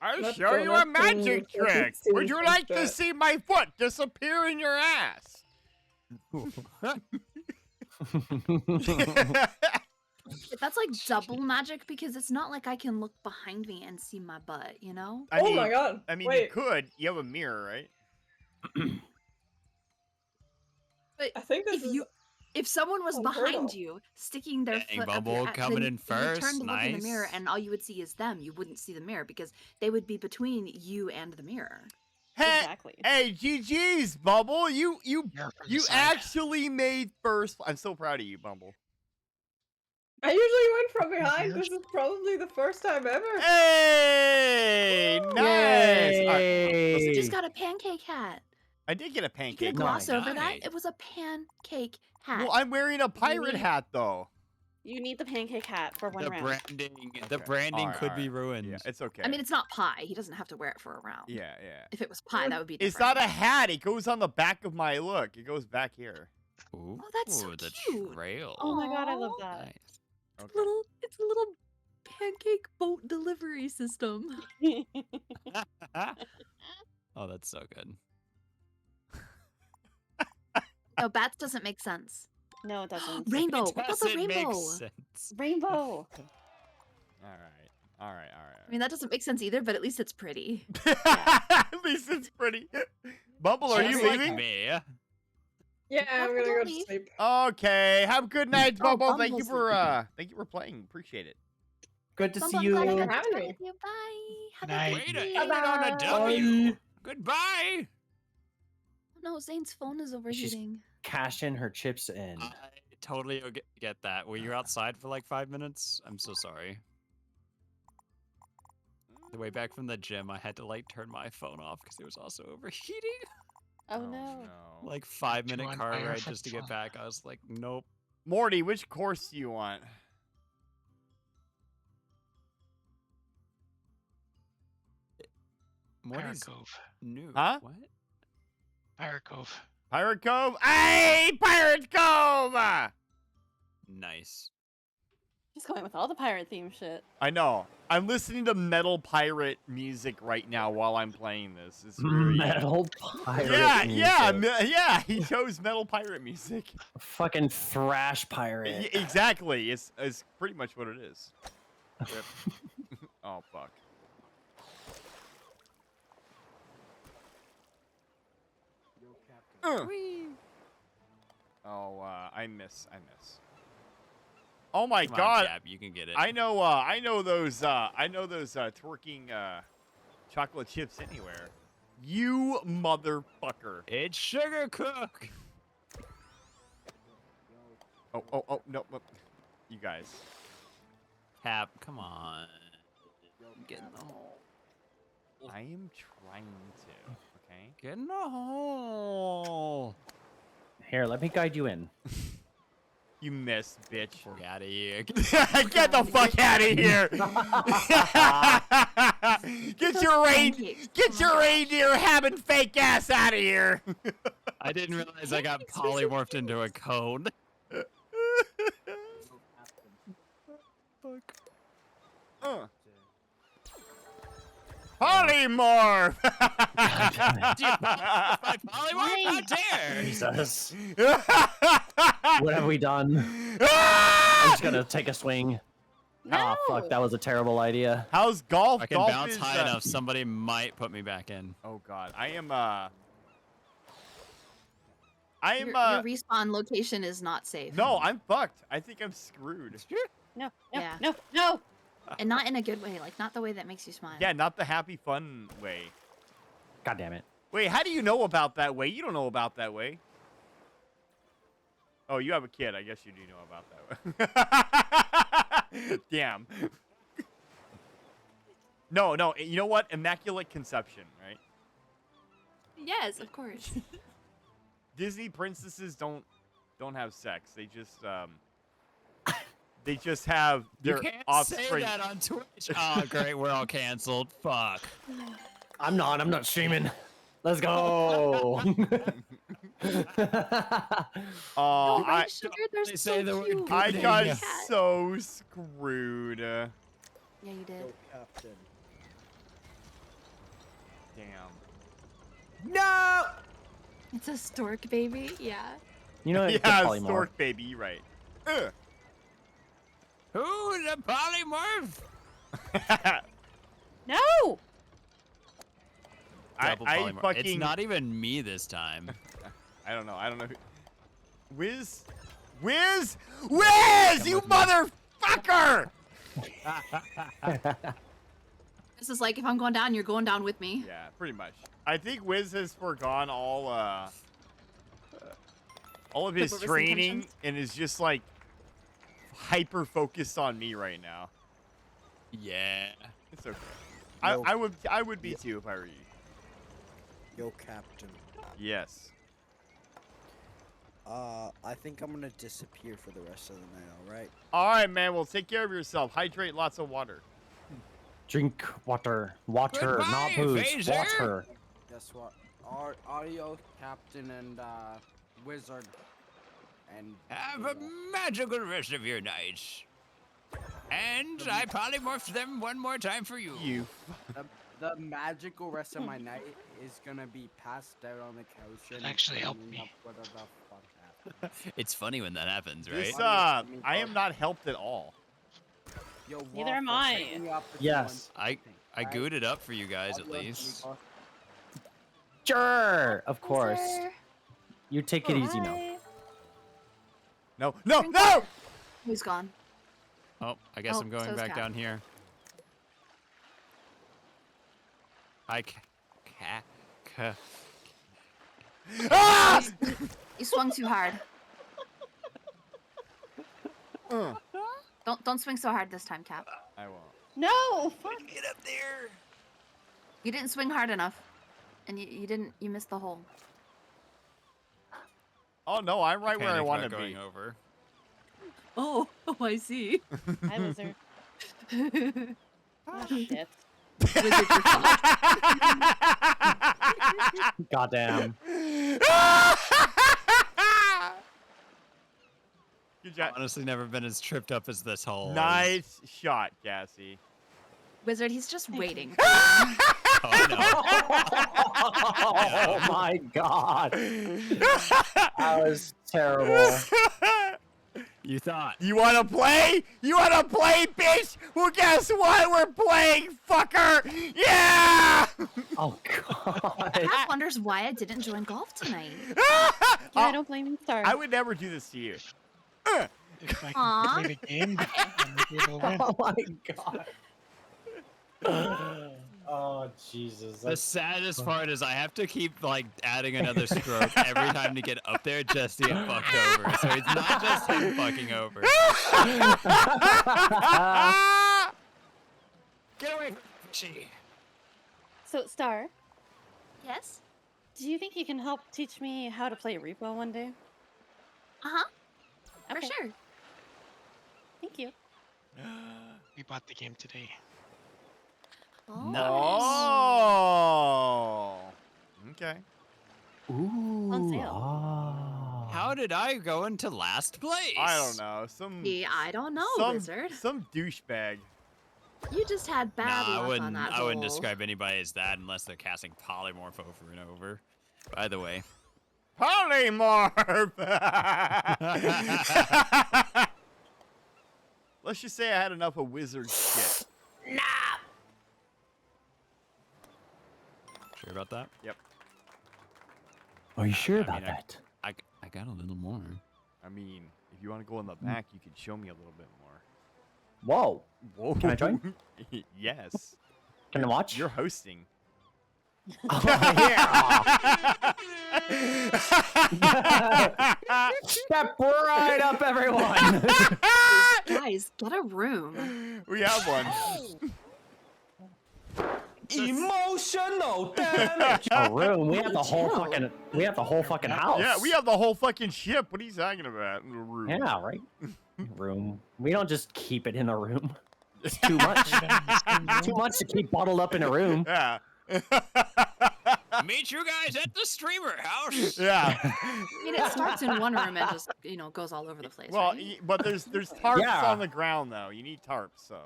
I'll Let's show go, you a let's go. magic Let's trick. see Would you some like to shit. see my foot disappear in your ass? That's like double magic because it's not like I can look behind me and see my butt, you know? I mean, my god. I mean, Wait. you could. You have a mirror, right? But I think this if someone was unheard behind of. you, sticking their Dang, foot up Bubble your ass, coming then in you turn first, to look in the mirror nice. and all you would see is them. You wouldn't see the mirror because they would be between you and the mirror. Hey, Exactly. hey, GG's, Bumble. You You're from the side. actually made first. I'm so proud of you, Bumble. I usually win from behind. This is probably the first time ever. Hey, nice. You just Hey. got a pancake hat. I did get a You pancake. could gloss Nice. over that. It was a pancake hat. Well, I'm wearing a pirate need- hat though. You need the pancake hat for one The round. branding, the Okay. branding Alright, could be alright. ruined. Yeah, it's okay. I mean, it's not pie. He doesn't have to wear it for a round. yeah. If it was pie, that would be It's different. not a hat. It goes on the back of my look. It goes back here. Ooh, Oh, that's so the cute. trail. Oh my god, I love Aw. that. Nice. Okay. It's a little pancake boat delivery system. Oh, that's so good. No, bats doesn't make sense. No, it doesn't. Rainbow. What about the Doesn't make rainbow? sense. Rainbow. All right. I mean, that doesn't make sense either, but at least it's pretty. At least it's pretty. Bumble, are Just you like leaving? me. Yeah, I'm Bumble, gonna go don't to leave. sleep. Okay. Have a good night, Oh, Bumble. Thank you Bumble's for playing. Appreciate it. Good to Bumble, see I'm you. glad I for got to having chat me. with you. Bye. Have Night. a Way good to day. end it on a W. Goodbye. No, Zane's phone is overheating. Cash in her chips in. I totally get that. Were you outside for like 5 minutes? I'm so sorry. The way back from the gym, I had to like turn my phone off because it was also overheating. Oh no. Like 5-minute on car fire ride from just to get fun. back. I was like, nope. Morty, which course do you want? Pirate Morty's Cove. new. Huh? What? Pirate Cove. Pirate Cove? Hey, Pirate Cove! Nice. He's going with all the pirate theme shit. I know. I'm listening to metal pirate music right now while I'm playing this. It's very Metal pirate. yeah. He chose metal pirate music. Fucking thrash pirate. Exactly. It's pretty much what it is. Yep. Oh fuck. Oh, I miss. Oh my Come on, god. Gab, you can get it. I know those twerking chocolate chips anywhere. You motherfucker. It's Sugar Cook. Oh, no. You guys. Cap, come on. Get in the hole. I am trying to, okay? Get in the hole. Here, let me guide you in. You missed, bitch. Get out of here. Get the fuck out of here. Get your reindeer having fake ass out of here. I didn't realize I got polymorphed into a cone. Polymorph! Polymorph? How dare! Jesus. What have we done? I'm just gonna take a swing. Ah, fuck, that was a terrible idea. How's golf? I can Golf bounce is, high enough, somebody might put me back in. Oh god, I am Your respawn location is not safe. No, I'm fucked. I think I'm screwed. No, Yeah. no. And not in a good way, like not the way that makes you smile. Yeah, not the happy fun way. God damn it. Wait, how do you know about that way? You don't know about that way. Oh, you have a kid. I guess you do know about that way. Damn. No, you know what? Immaculate conception, right? Yes, of course. Disney princesses don't have sex. They just have their You can't offspring. say that on Twitch. Oh, great, we're all canceled. Fuck. I'm not streaming. Let's go. Oh, right, Sugar, they're They so say the word cute. good I thing. got so screwed. Yeah, you did. Captain. Damn. No! It's a stork baby. Yeah. You know, it's Yeah, polymorph. stork baby, you're right. Who's a polymorph? No! Double I polymorph. fucking. It's not even me this time. I don't know. Wiz, you motherfucker! This is like if I'm going down, you're going down with me. Yeah, pretty much. I think Wiz has forgone all of his What was training intentions? and is just like hyper focused on me right now. Yeah. It's okay. Yo. I would be too if I were you. Yo, Captain. Yes. I think I'm gonna disappear for the rest of the night, alright? Alright, man. Well, take care of yourself. Hydrate lots of water. Drink water. Water, Goodbye, not booze. Phaser. Water. Guess what? Audio, Captain, and Wizard. And Have a magical rest of your night. And I polymorphed them one more time for you. the magical rest of my night is gonna be passed out on the couch. And Actually helped cleaning me. up whatever the fuck happened. It's funny when that happens, right? This, I am not helped at all. Yo, Neither am Waffle, I. set me up with Yes. one thing, I right? gooed it up for you guys at Audio, least. Nico. Sure, of course. Sir. You take it easy now. No, no, no! Who's gone? Oh, I guess Oh, I'm going so's back Cat. down here. Hi, Ah! You swung too hard. Don't swing so hard this time, Cap. I won't. No! Get up there. You didn't swing hard enough, and you missed the hole. Oh no, I'm right where I Panic want to about be. going over. Oh, I see. Hi, Wizard. Oh, shit. Wizard, you're fucked. Goddamn. Good job. Honestly, never been as tripped up as this hole. Nice shot, Cassie. Wizard, he's just waiting. Oh, no. Oh my god. That was terrible. You thought. You wanna play? You wanna play, bitch? Well, guess what? We're playing, fucker! Yeah! Oh god. Cap wonders why I didn't join golf tonight. Yeah, I don't blame you, Star. I would never do this to you. If I Aw. can play the game, I might be able to win. Oh my god. Oh Jesus. The saddest part is I have to keep like adding another stroke every time to get up there just to get fucked over. So it's not just him fucking over. Get away from she. So, Star, Yes? do you think you can help teach me how to play Repo one day? For Okay. sure. Thank you. We bought the game today. Oh. Okay. Ooh. On sale. How did I go into last place? I don't know. I don't know, Wizard. Some douchebag. You just had bad Nah, luck on that I wouldn't roll. describe anybody as that unless they're casting polymorph over and over. By the way. Polymorph! Let's just say I had enough of wizard shit. Nah. Sure about that? Yep. Are you sure about that? I got a little more. I mean, if you want to go in the back, you can show me a little bit more. Whoa. Whoa. Can I join? Yes. Can I watch? You're hosting. Oh, yeah. Step right up, everyone. Guys, get a room. We have one. Emotional damage. A room. We have the whole fucking. We have the whole fucking house. Yeah, we have the whole fucking ship. What are you talking about? The room. Yeah, right. Room. We don't just keep it in a room. It's too much. Too much to keep bottled up in a room. Yeah. Meet you guys at the streamer house. Yeah. I mean, it starts in one room and just, goes all over the place. Well, right? but there's tarps Yeah. on the ground though. You need tarps, so.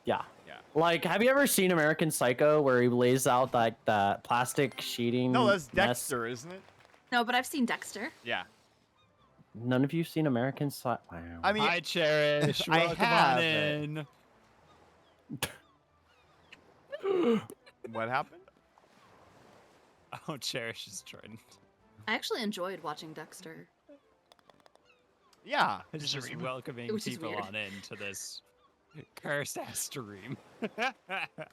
Yeah. Yeah. Like, have you ever seen American Psycho where he lays out like that plastic sheeting? No, that's mess? Dexter, isn't it? No, but I've seen Dexter. Yeah. None of you seen American Psycho? Wow. I mean, Hi, Cherish. I Welcome have, on in. What happened? Oh, Cherish is trying. I actually enjoyed watching Dexter. Yeah. It's just welcoming Which is people weird. on into this cursed ass stream.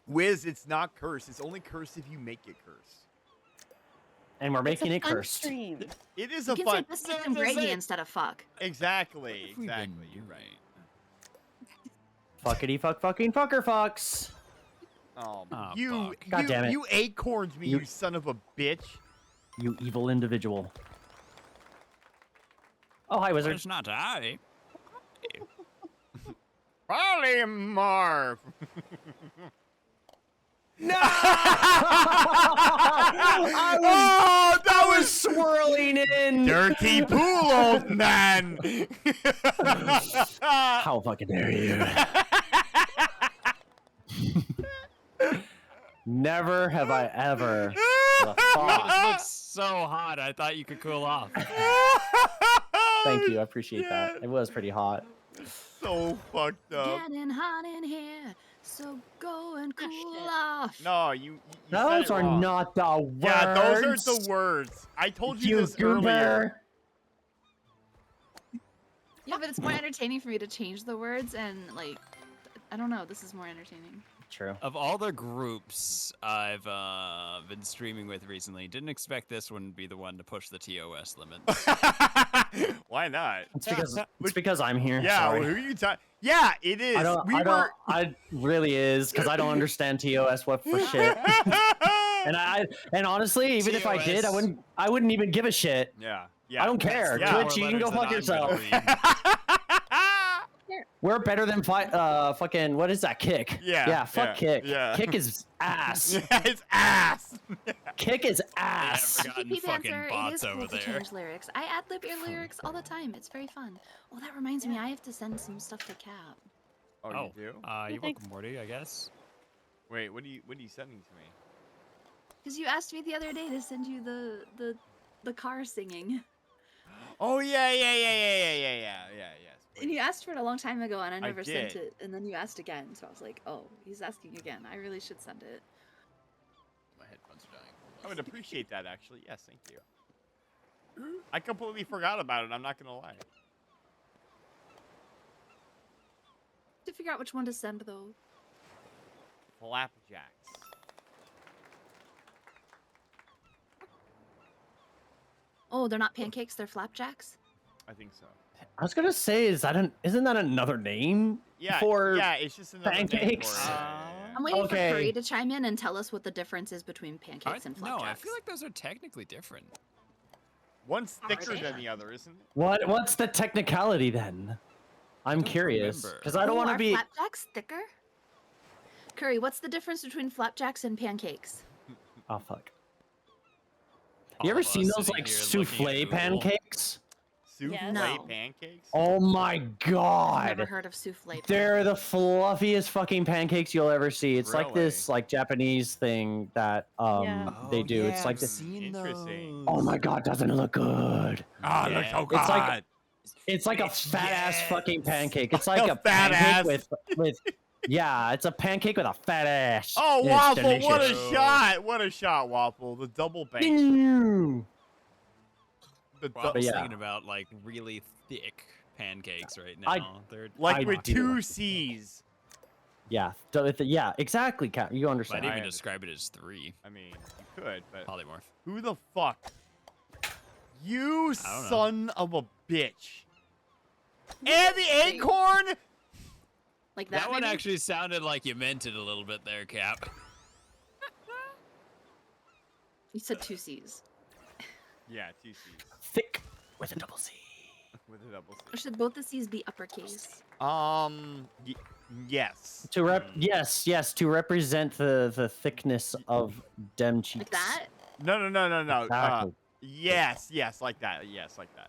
Wiz, it's not cursed. It's only cursed if you make it cursed. And we're making it Fun cursed. stream. It is You a can fun. say biscuits and gravy instead of fuck. Exactly. Exactly. You're right. Fuckity fuck fucking fucker fucks. Oh, Oh, you, fuck. God damn it. You acorned me, You- you son of a bitch. You evil individual. Oh, hi, wizard. It's not I. Polymorph. No! Oh, that was swirling in. dirty pool, old man. How fucking dare you? Never have I ever. The This thought. looks so hot. I thought you could cool off. Thank you, I appreciate that. It was pretty hot. So fucked up. Getting hot in here, so go and cool off. No, you Those said it are wrong. not the words. Yeah, those are the words. I told you this goober. earlier. Yeah, but it's more entertaining for me to change the words and I don't know. This is more entertaining. True. Of all the groups I've been streaming with recently, didn't expect this one to be the one to push the TOS limits. Why not? It's because I'm here. Yeah, sorry. well, who you talking? Yeah, it is. I really is because I don't understand TOS what for shit. And honestly, even if I did, I wouldn't even give a shit. Yeah, yeah. I don't care. Yeah. Twitch, you can go fuck yourself. We're better than fucking what is that? Kick. Yeah, Fuck yeah, Kick. yeah. Kick is ass. Yeah, it's ass. Kick is ass. Forgotten PP fucking Dancer, it bots is over cool to there. change lyrics. I ad lib your lyrics all the time. It's very fun. Oh, that reminds me. I have to send some stuff to Cap. Oh, Oh, you do? you're thanks. welcome, Morty, I guess. Wait, what are you sending to me? Because you asked me the other day to send you the car singing. Oh yeah. And you asked for it a long time ago, and I never sent did. it. And then you asked again, so I was like, "Oh, he's asking again. I really should send it." My headphones are dying. I would appreciate that actually. Yes, thank you. I completely forgot about it. I'm not gonna lie. To figure out which one to send, though. Flapjacks. Oh, they're not pancakes. They're flapjacks. I think so. I was gonna say, isn't that another name Yeah, for yeah, it's just another name for pancakes? it. I'm waiting Okay. for Curry to chime in and tell us what the difference is between pancakes and No, flapjacks. I feel like those are technically different. One's thicker than the other, isn't it? What's the technicality then? I'm curious because I don't want to Are be. flapjacks thicker? Curry, what's the difference between flapjacks and pancakes? Oh fuck. All You ever of us seen those sitting like here looking souffle at Google. pancakes? Souffle No. pancakes? Oh my I've god. never heard of souffle. They're the fluffiest fucking pancakes you'll ever see. It's like Really? this like Japanese thing that they do. It's like this. Interesting. Oh my god, doesn't it look good? Oh, it looks so good. It's like a fat ass fucking pancake. It's like A a fat pancake ass. with yeah, it's a pancake with a fat ass. Oh, and it's Waffle, what a delicious. shot. What a shot, Waffle. The double bank. Ding. Well, I was But yeah. thinking about like really thick pancakes right now. They're Like I with do. 2 C's. Yeah, yeah, exactly. Cap, you understand. Might even describe it as 3. I mean, you could, but Polymorph. who the fuck? You I don't know. son of a bitch. And the acorn? Like That that, one maybe? actually sounded like you meant it a little bit there, Cap. You said 2 C's. Yeah, 2 C's. Thick with a double C. With a double Or should both the C's be uppercase? Yes. Yes, to represent the thickness of dem cheeks. Like that? No. Exactly. Yes, like that. Yes, like that.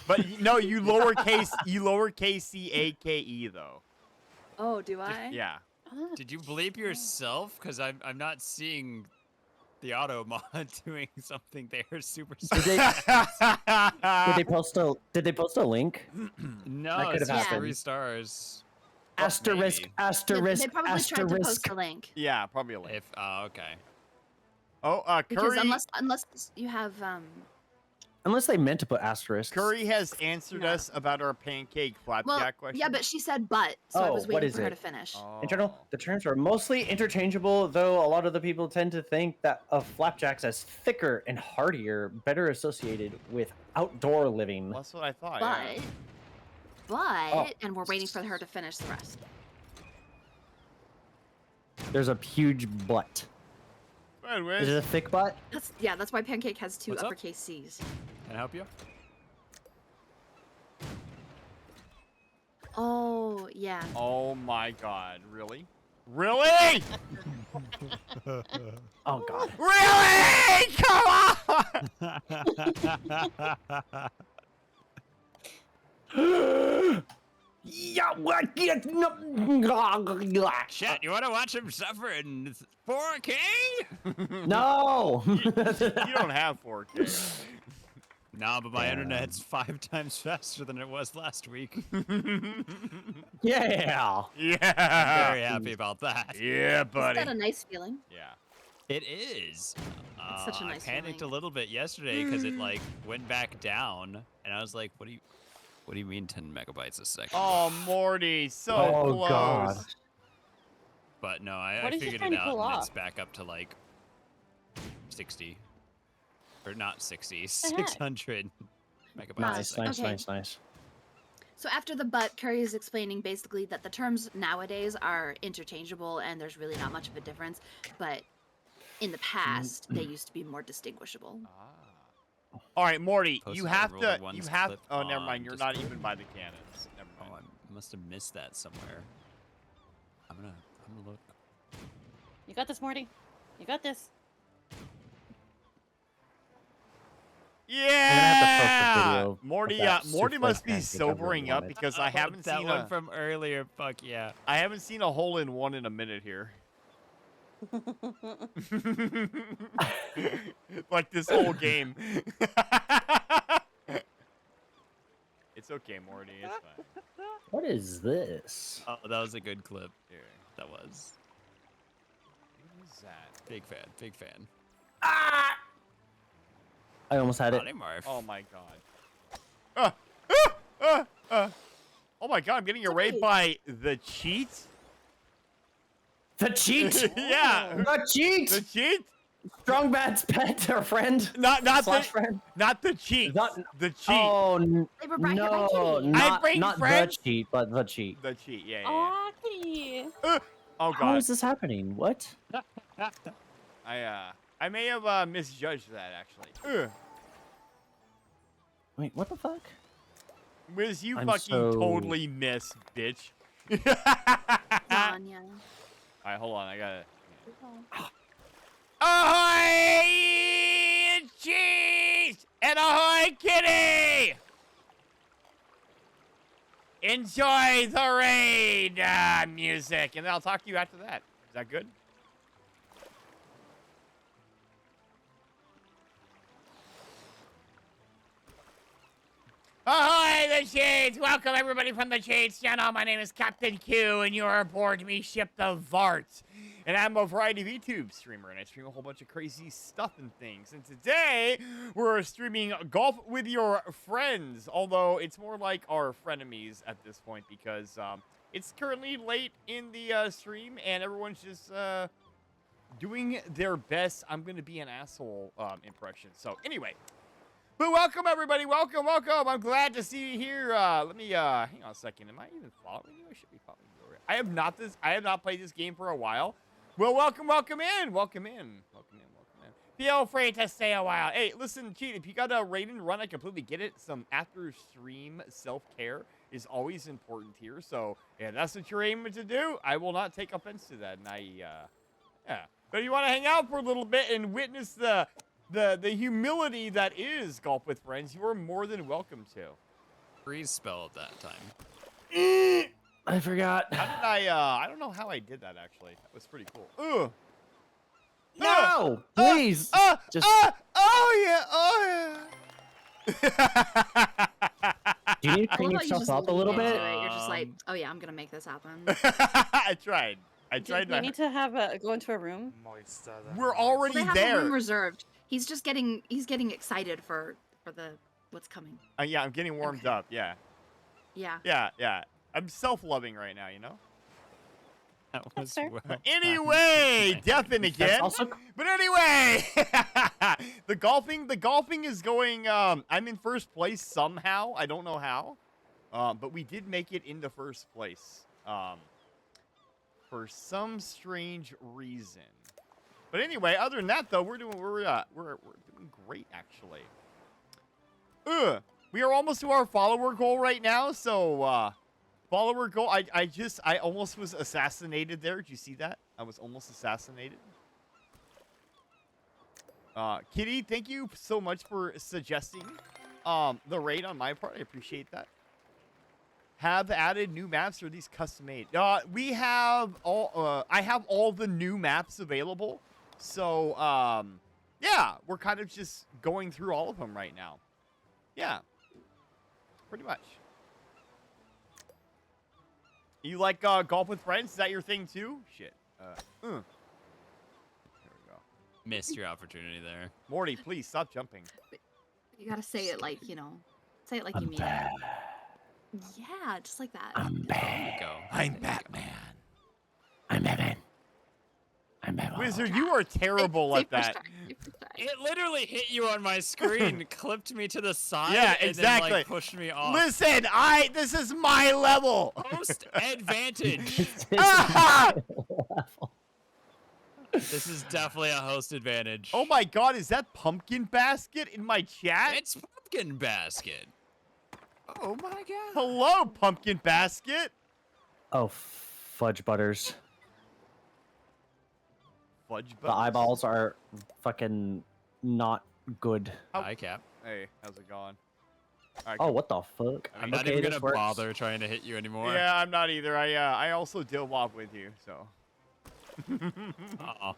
But no, you lowercase c a k e though. Oh, do I? Yeah. Did you bleep yourself? Because I'm not seeing the auto mod doing something there super. Did they post a link? No, That could it's have just happened. 3 stars. Asterisk, Maybe. asterisk, They probably tried to asterisk. post a link. Yeah, probably a link. If okay. Oh, Because Curry. unless you have Unless they meant to put asterisks. Curry has answered us about our pancake flapjack well, question. yeah, but she said but, so I was what waiting is for her it? to finish. In general, the terms are mostly interchangeable, though a lot of the people tend to think that of flapjacks as thicker and heartier, better associated with outdoor living. That's what I thought. But, and we're waiting for her to finish the rest. There's a huge butt. Yeah. Is it a thick butt? That's why pancake has 2 What's up? uppercase C's. Can I help you? Oh, yeah. Oh my god, really? Really? Oh god. Really? Come on! Yeah, what? Chat, you want to watch him suffer in 4K? No! You don't have 4K. Nah, but my internet's 5 times faster than it was last week. Yeah. Yeah. I'm very happy about that. Yeah, buddy. Isn't that a nice feeling? Yeah. It is. It's such a nice I panicked feeling. a little bit yesterday because it like went back down, and I was like, "What do you mean 10 megabytes a second?" Oh, Morty, so Oh, close. God. But no, What I is he figured trying it to out, pull and it's off? back up to like 60, or not 60, The heck? 600 megabytes. a Nice, second. nice. So after the but, Curry is explaining basically that the terms nowadays are interchangeable and there's really not much of a difference, but in the past they used to be more distinguishable. All right, Morty, Posted you a have roller to. once You have. clip Oh, never on mind. You're not Discord. even by the cannons. Never Oh, mind. I must have missed that somewhere. I'm gonna look. You got this, Morty. You got this. Yeah. of Morty. that Morty souffle must be pancake I really sobering up wanted. because I haven't that seen one a. from earlier. Fuck yeah. I haven't seen a hole-in-one in a minute here. Like this whole game. It's okay, Morty. It's fine. What is this? Oh, that was a good clip. Here. That was. What is that? Big fan. Big fan. I almost had it. Polymorph. Oh my god. Oh my god, I'm getting arrayed by the cheat? The cheat. Yeah. The cheat. The cheat? Strong Bad's pet or friend. Not Slash the friend. not the cheat. Not the cheat. Oh They were brought here by no, Kitty. I bring not friends. the cheat, but the cheat. The cheat, yeah. Aw, Kitty. Oh How god. is this happening? What? I I may have misjudged that actually. Ugh. Wait, what the fuck? Wiz, you I'm fucking so- totally missed, bitch. Lasagna. Alright, hold on. I gotta. Oh. Ahoy! Cheese! And ahoy, kitty! Enjoy the raid music, and then I'll talk to you after that. Is that good? Ahoy, the Shades! Welcome, everybody, from the Shades channel. My name is Captain Q, and you are aboard me ship the Vart. And I'm a variety of YouTube streamer, and I stream a whole bunch of crazy stuff and things. And today, we're streaming Golf with Your Friends, although it's more like our frenemies at this point, because it's currently late in the stream, and everyone's just doing their best I'm gonna be an asshole impression. So, anyway. But welcome, everybody. Welcome, welcome. I'm glad to see you here. Let me, hang on a second. Am I even following you? I should be following you. I have not played this game for a while. Well, welcome in. Welcome in. Feel free to stay a while. Hey, listen, Cheat, if you got a raid and run, I completely get it. Some after-stream self-care is always important here. So, yeah, that's what you're aiming to do. I will not take offense to that. And yeah. But if you want to hang out for a little bit and witness the humility that is Golf with Friends, you are more than welcome to. Freeze spell at that time. I forgot. How did I don't know how I did that, actually. That was pretty cool. Ugh. No! Please! Just... Oh, yeah. Do you need to I clean love how you yourself just up a little lean into bit? it. You're just like, oh yeah, I'm gonna make this happen. I tried. Do you need to have go into a room? We're already Well, they have there. a room reserved. He's just getting excited for the what's coming. Yeah, I'm getting warmed up. Yeah. Yeah. Yeah. I'm self-loving right now, you know? That was well. Anyway, Deafin again. But anyway, the golfing is going, I'm in first place somehow. I don't know how. But we did make it into first place. For some strange reason. But anyway, other than that though, we're doing great actually. We are almost to our follower goal right now, so follower goal. I almost was assassinated there. Did you see that? I was almost assassinated. Kitty, thank you so much for suggesting the raid on my part. I appreciate that. Have added new maps, or are these custom made? We have all. I have all the new maps available. So yeah, we're kind of just going through all of them right now. Yeah, pretty much. You like Golf with Friends? Is that your thing too? Shit. There we go. Missed your opportunity there. Morty, please stop jumping. You gotta say it like, you know, say it like you mean bad. it. Yeah, just like that. I'm bad. I'm Batman. I'm Batman. I'm Batman. Wizard, you are terrible at that. It literally hit you on my screen, clipped me to the side, Yeah, and exactly. then, like, pushed me off. Listen, this is my level. Host advantage. This is definitely a host advantage. Oh my god, is that Pumpkin Basket in my chat? It's Pumpkin Basket. Oh my god. Hello, Pumpkin Basket. Oh, fudge butters. Fudge butters. The eyeballs are fucking not good. Hi, Cap. Hey, how's it going? Right, Oh, what the fuck? I'm not Okay, even this gonna works. bother trying to hit you anymore. Yeah, I'm not either. I also deal wop with you, so. Aw.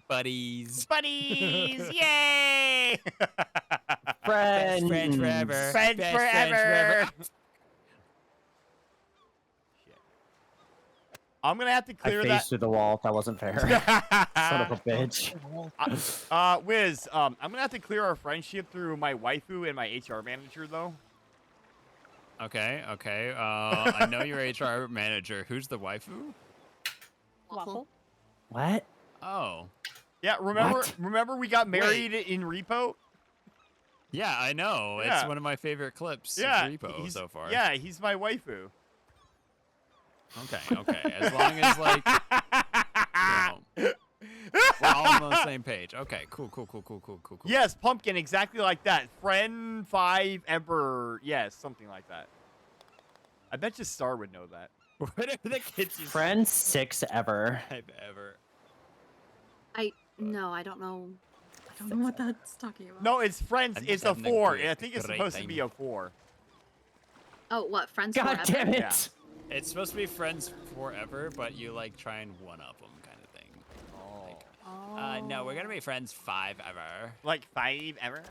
Buddies. Buddies! Yay! Friends. Friends forever. Friends Best forever. Shit. I'm gonna have to I clear phased that. through the wall. That wasn't fair. Son of a bitch. Wiz, I'm gonna have to clear our friendship through my waifu and my HR manager, though. Okay. I know your HR manager. Who's the waifu? Waffle. What? Oh. Yeah, remember we got married in Repo? Yeah, I know. Yeah. It's one of my favorite clips Yeah, of Repo so far. Yeah, he's my waifu. Okay. As long as, like, you know, all on the same page. Okay, cool. Yes, Pumpkin, exactly like that. Friend 5 Emperor. Yes, something like that. I bet you Star would know that. Whatever the kids use. Friend 6 ever. Ever. No, I don't know. I don't know what that's talking about. No, it's Friends. I'm It's just a having a 4. great- I think it's great supposed to time. be a 4. Oh, what? Friends God forever? damn it. Yeah. It's supposed to be friends forever, but you like try and one up them kind of thing. No, we're gonna be friends 5 ever. Like 5 ever?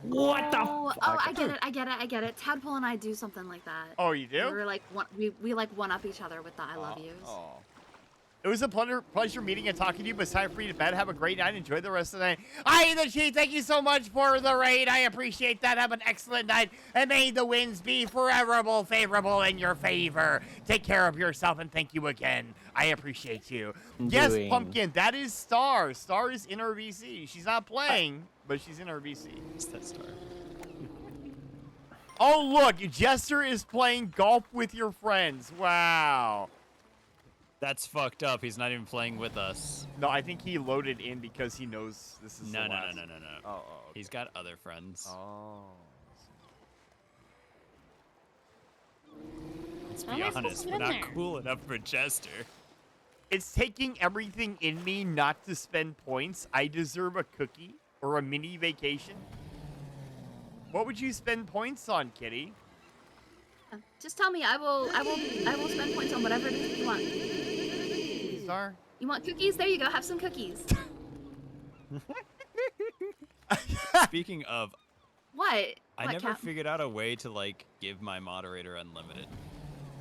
What the Oh, fuck? I get it. Tadpole and I do something like that. Oh, you do? We're like we like one up each other with the I love yous. Oh. It was a pleasure meeting and talking to you, but it's time for you to bed. Have a great night. Enjoy the rest of the night. I, the Chief, thank you so much for the raid. I appreciate that. Have an excellent night. And may the winds be favorable in your favor. Take care of yourself, and thank you again. I appreciate you. Yes, Pumpkin, that is Star. Star is in her VC. She's not playing, but she's in her VC. What's that Star? Oh, look. Jester is playing golf with your friends. Wow. That's fucked up. He's not even playing with us. No, I think he loaded in because he knows this is No. the last. Oh, okay. He's got other friends. Oh. Let's How be am I supposed honest, to we're get not in there? cool enough for Chester. It's taking everything in me not to spend points. I deserve a cookie or a mini vacation. What would you spend points on, Kitty? Just tell me. I will spend points on whatever it is you want. Star? You want cookies? There you go. Have some cookies. Speaking of, What? I What, never Cap? figured out a way to like give my moderator unlimited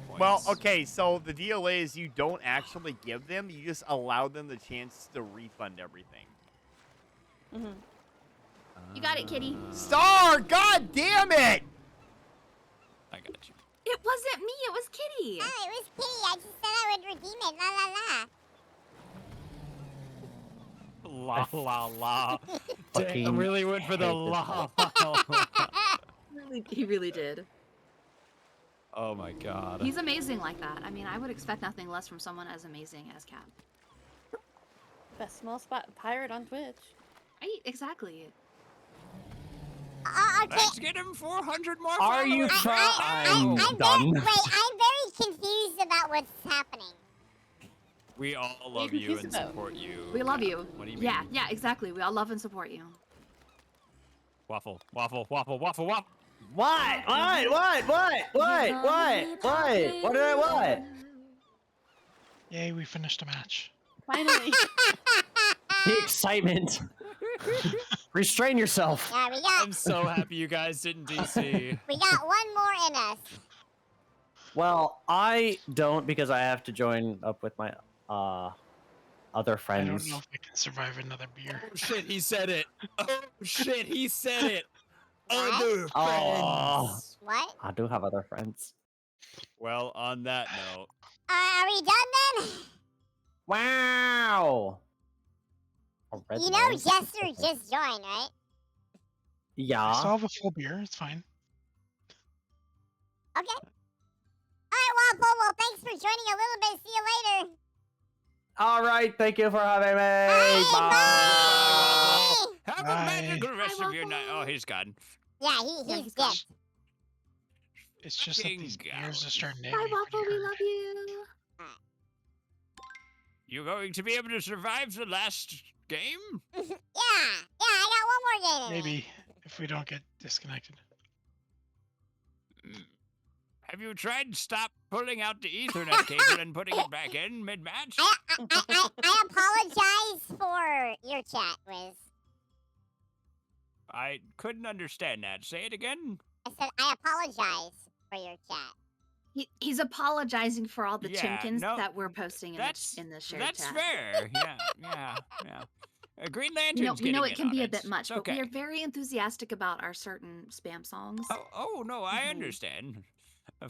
points. Well, okay, so the deal is you don't actually give them. You just allow them the chance to refund everything. You got it, Kitty. Star! God damn it! I got you. It wasn't me. It was Kitty. Oh, it was Kitty. I just said I would redeem it. La la la. La la la. Fucking Damn, really went for the hate this la. He really did. Oh my god. He's amazing like that. I mean, I would expect nothing less from someone as amazing as Cap. Best small spot pirate on Twitch. Right? Exactly. Okay. Let's get him 400 more Are you followers. I'm I'm done. very confused about what's happening. We all you love you confused and about? support you. We love you. What do you mean? Yeah, exactly. We all love and support you. Waffle, waffle, waffle, waffle, waffle. What? What did I what? Yay, we finished a match. Finally. The excitement. Restrain yourself. Yeah, we got I'm so happy you guys didn't DC. we got one more in us. Well, I don't because I have to join up with my other I don't friends. know if I can survive another beer. Oh shit, he said it. Oh shit, he said it. What? Other Oh. friends. What? I do have other friends. Well, on that note, Are we done then? Wow. A red You know rose? Jester just joined, right? I Yeah. still have a full beer. It's fine. Okay. Alright, Waffle, well, thanks for joining a little bit. See you later. All right. Thank you for having me. Bye. Bye. have a Bye. magical rest Bye, of your night. Waffle. Oh, he's gone. Yeah, Yeah, he's he's dead. It's just that these Fucking beers are starting to hit Bye, me Waffle. pretty We hard. love you. You're going to be able to survive the last game? Yeah, I got one more game in me. Maybe if we don't get disconnected. Have you tried to stop pulling out the Ethernet cable and putting it back in mid-match? I apologize for your chat, Wiz. I couldn't understand that. Say it again. I said I apologize for your chat. He's apologizing for all the Yeah, chimkins no, that we're posting That's in the shared that's chat. fair. Yeah. Green Lantern's We know getting it can in be on a bit much, It's but okay. we are very enthusiastic about our certain spam songs. Oh no, I understand.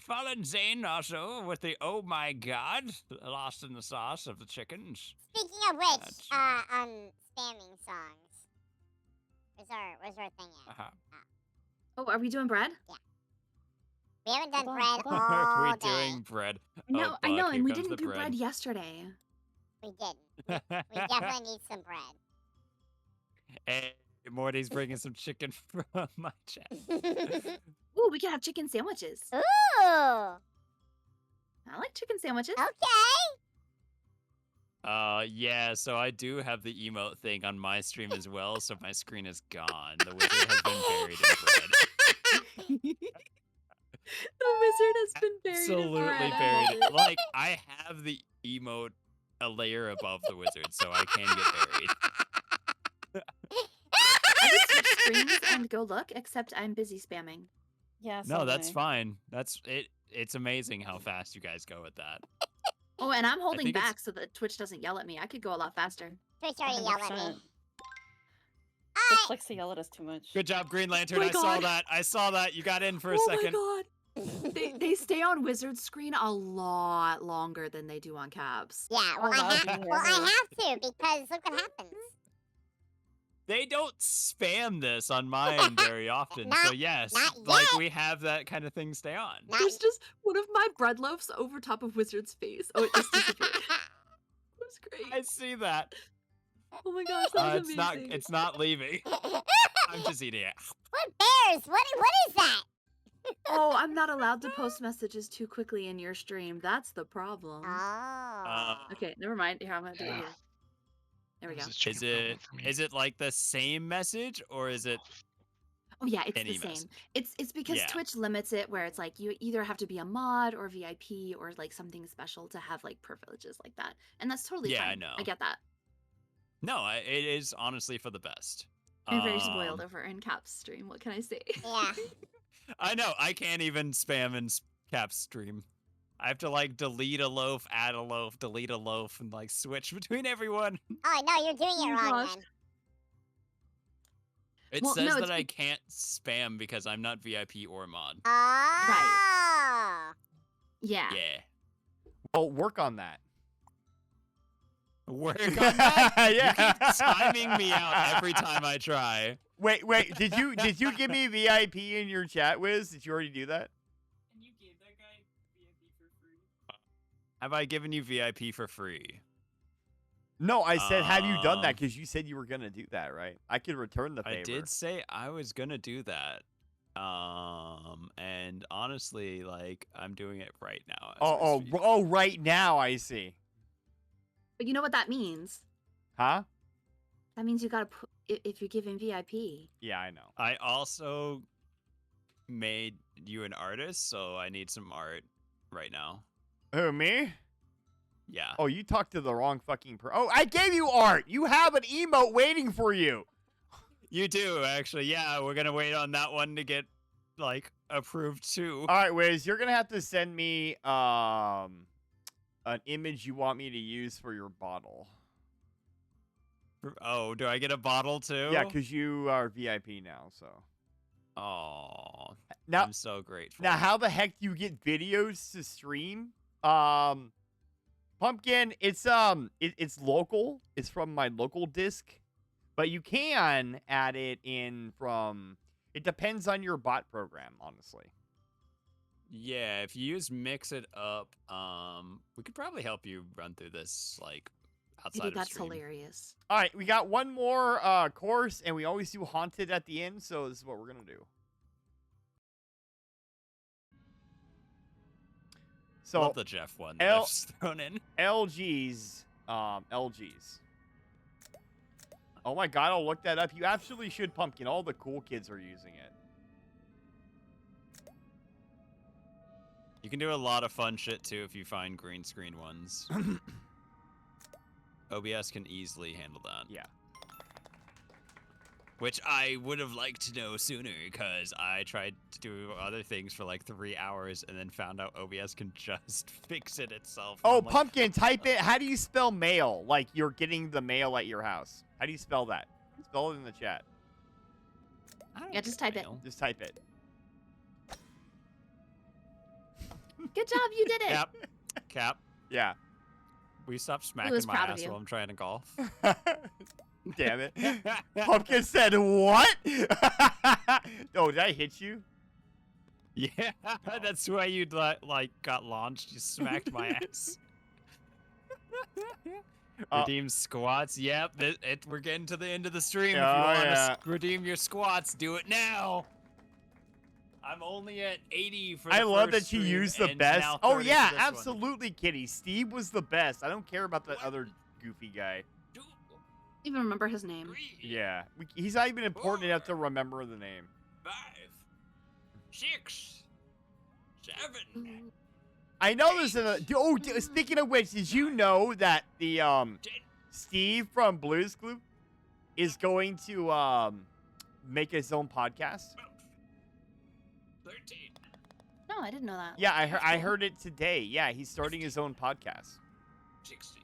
Fallen Zane also with the oh my god, lost in the sauce of the chickens. Speaking of which, That's- on spamming songs. Where's our thing at? Uh-huh. Oh, are we doing bread? We haven't done Hold on, bread hold on. Are all we day. doing bread? I know, Oh, Buck, and here we comes didn't the do bread yesterday. We didn't. We definitely need some bread. Hey, Morty's bringing some chicken from my chest. Ooh, we can have chicken sandwiches. Ooh. I like chicken sandwiches. Okay. Yeah, so I do have the emote thing on my stream as well, so my screen is gone. The wizard has been buried in bread. The wizard has been buried Absolutely in bread. buried. Like, I have the emote a layer above the wizard, so I can get buried. I would switch screens and go look, except I'm busy spamming. Yeah. No, that's fine. That's it. It's amazing how fast you guys go with that. Oh, and I'm holding think it's- back so that Twitch doesn't yell at me. I could go a lot faster. Twitch already yelled at me. Twitch likes to yell at us too much. Good job, Green Lantern. my I saw God. that. I saw that. You got in for a Oh second. my god. They stay on Wizard's screen a lot longer than they do on Caps. Yeah, well, Oh, I that'd be have to because look what happens. They don't spam this on mine very often. So yes, not like yet. we have that kind of thing stay on. There's just one of my bread loaves over top of Wizard's face. Oh, it just disappeared. It was great. I see that. Oh my gosh, that was amazing. It's not leaving. I'm just eating it. What bears? What is that? Oh, I'm not allowed to post messages too quickly in your stream. That's the problem. Oh. Okay, never mind. Here, I'm gonna do it here. There we go. Is it like the same message or is it? Oh yeah, it's any the same. message? It's because Yeah. Twitch limits it where it's like you either have to be a mod or VIP or like something special to have like privileges like that. And that's totally Yeah, fine. I know. I get that. No, it is honestly for the best. I'm very spoiled Um, over in Cap's stream. What can I say? Yeah. I know. I can't even spam in Cap's stream. I have to like delete a loaf, add a loaf, delete a loaf, and like switch between everyone. Oh no, you're doing it Oh, wrong gosh. then. It Well, says no, that it's I can't spam because I'm not VIP or mod. Oh. Yeah. Yeah. Well, work on that. Work on that? Yeah. You keep timing me out every time I try. Wait. Did you give me VIP in your chat, Wiz? Did you already do that? Have I given you VIP for free? No, I said, have you done that? Because you said you were gonna do that, right? I could return the favor. I did say I was gonna do that. And honestly, like I'm doing it right now. as we speak. Right now I see. But you know what that means? Huh? That means you gotta put if you're giving VIP. Yeah, I know. I also made you an artist, so I need some art right now. Who, me? Yeah. Oh, you talked to the wrong fucking Oh, I gave you art. You have an emote waiting for you. You do, actually. Yeah, we're gonna wait on that one to get like approved too. All right, Wiz, you're gonna have to send me an image you want me to use for your bottle. Oh, do I get a bottle too? Yeah, because you are VIP now, so. Oh, Now, I'm so grateful. Now, how the heck do you get videos to stream? Pumpkin, it's local. It's from my local disc, but you can add it in from. It depends on your bot program, honestly. Yeah, if you use Mix It Up, we could probably help you run through this like outside Dude, of that's stream. hilarious. All right, we got one more course, and we always do haunted at the end, so this is what we're gonna do. So Love the Jeff one that I've just thrown in. LGs. Oh my god, I'll look that up. You absolutely should, Pumpkin. All the cool kids are using it. You can do a lot of fun shit too if you find green screen ones. OBS can easily handle that. Yeah. Which I would have liked to know sooner, because I tried to do other things for like 3 hours and then found out OBS can just fix it itself. Oh, I'm like, Pumpkin, type it. How do you spell mail? Like you're getting the mail at your house. How do you spell that? Spell it in the chat. Yeah, just type it. Just type it. Good job, you did it. Cap. Yeah. We stop smacking was my proud of ass you. while I'm trying to golf. Damn it. Pumpkin said what? Oh, did I hit you? Yeah, that's why you like got launched. You smacked my ass. Redeem squats. Yep, we're getting to the end of the stream. Oh, if you want yeah. to redeem your squats, do it now. I'm only at 80 for the I love that first you stream used the and best. now Oh 30 yeah, for this one. absolutely, Kitty. Steve was the best. I don't care about that other goofy guy. Even remember his name. Yeah, he's not even important enough to remember the name. 5, 6, 7. I know there's a. Oh, speaking of which, did you know that the Steve from Blue's Clue is going to make his own podcast? 13. No, I didn't know that. Yeah, I heard it today. Yeah, he's starting his own podcast. 16.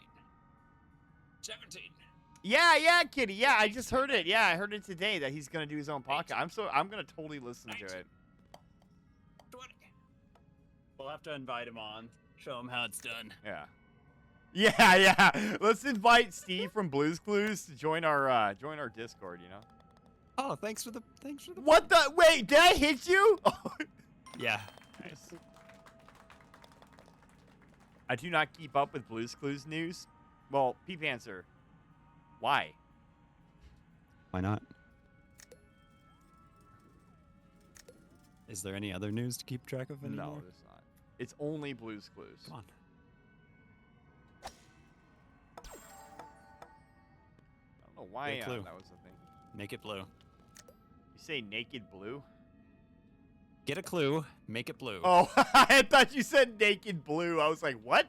17. Yeah, Kitty. Yeah, I just heard it. Yeah, I heard it today that he's gonna do his own podcast. I'm gonna totally listen to it. 20. We'll have to invite him on. Show him how it's done. Yeah. Yeah. Let's invite Steve from Blue's Clues to join our Discord. You know. Oh, thanks for the. What the? Wait, did I hit you? Yeah. Nice. I do not keep up with Blue's Clues news. Well, Peep Answer. Why? Why not? Is there any other news to keep track of anymore? No, there's not. It's only Blue's Clues. Come on. I don't know why Get a clue. that was a thing. Make it blue. You say naked blue? Get a clue. Make it blue. Oh, I thought you said naked blue. I was like, what?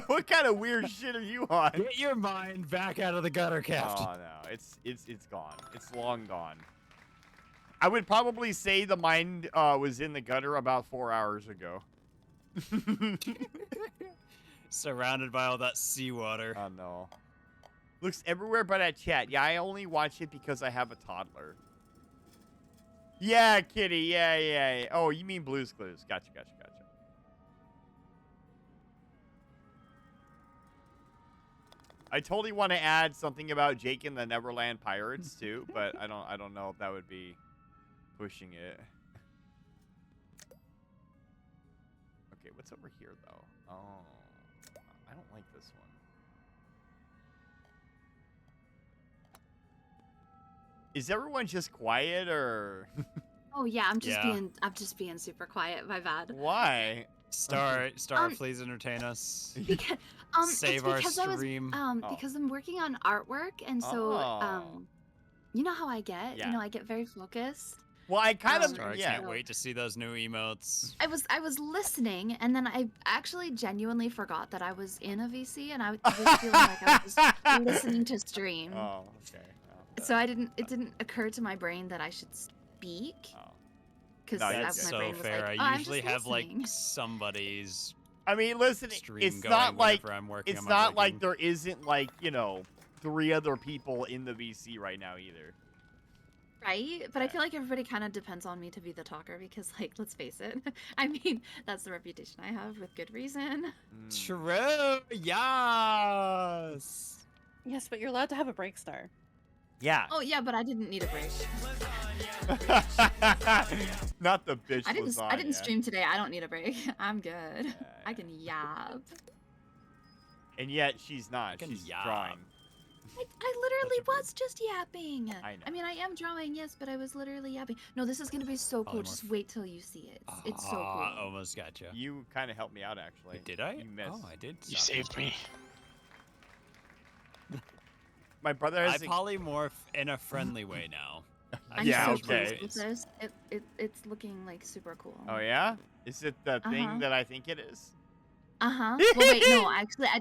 What kind of weird shit are you on? Get your mind back out of the gutter, Captain. Oh no, it's gone. It's long gone. I would probably say the mind was in the gutter about 4 hours ago. Surrounded by all that seawater. Oh no. Looks everywhere but at chat. Yeah, I only watch it because I have a toddler. Yeah, Kitty. Yeah. Oh, you mean Blue's Clues. Gotcha. I totally want to add something about Jake and the Neverland Pirates too, but I don't know if that would be pushing it. Okay, what's over here though? Oh, I don't like this one. Is everyone just quiet or? Oh yeah, I'm just being super quiet. My bad. Why? Star, please entertain us. Because, Save our stream. Because I'm working on artwork, and so you know how I get. Yeah. You know, I get very focused. Well, I kind of Star, can't wait to see those new emotes. I was listening, and then I actually genuinely forgot that I was in a VC, and I was feeling like I was just listening to stream. Oh, okay. So it didn't occur to my brain that I should speak. Because That's my so brain was fair. like, I I'm usually just have listening. like somebody's. I mean, listen, stream it's going not like whenever I'm working it's on my not like rigging. there isn't like 3 other people in the VC right now either. Right? But I feel like everybody kind of depends on me to be the talker because, like, let's face it. I mean, that's the reputation I have with good reason. True. Yes. Yes, but you're allowed to have a break, Star. Yeah. Oh, yeah, but I didn't need a break. Not the bitch. I didn't lasagna. stream today. I don't need a break. I'm good. I can yab. And yet she's not. She's drawing. I literally was just yapping. I know. I mean, I am drawing, yes, but I was literally yapping. No, this is gonna be so cool. Just wait till you see it. It's so cool. Almost gotcha. You kind of helped me out actually. Did I? You missed. Oh, I did. You saved me. My brother has. I polymorph in a friendly way now. I'm Yeah, so okay. pleased with this. It's looking like super cool. Oh yeah? Is it the thing that I think it is? Well, wait, no, actually, I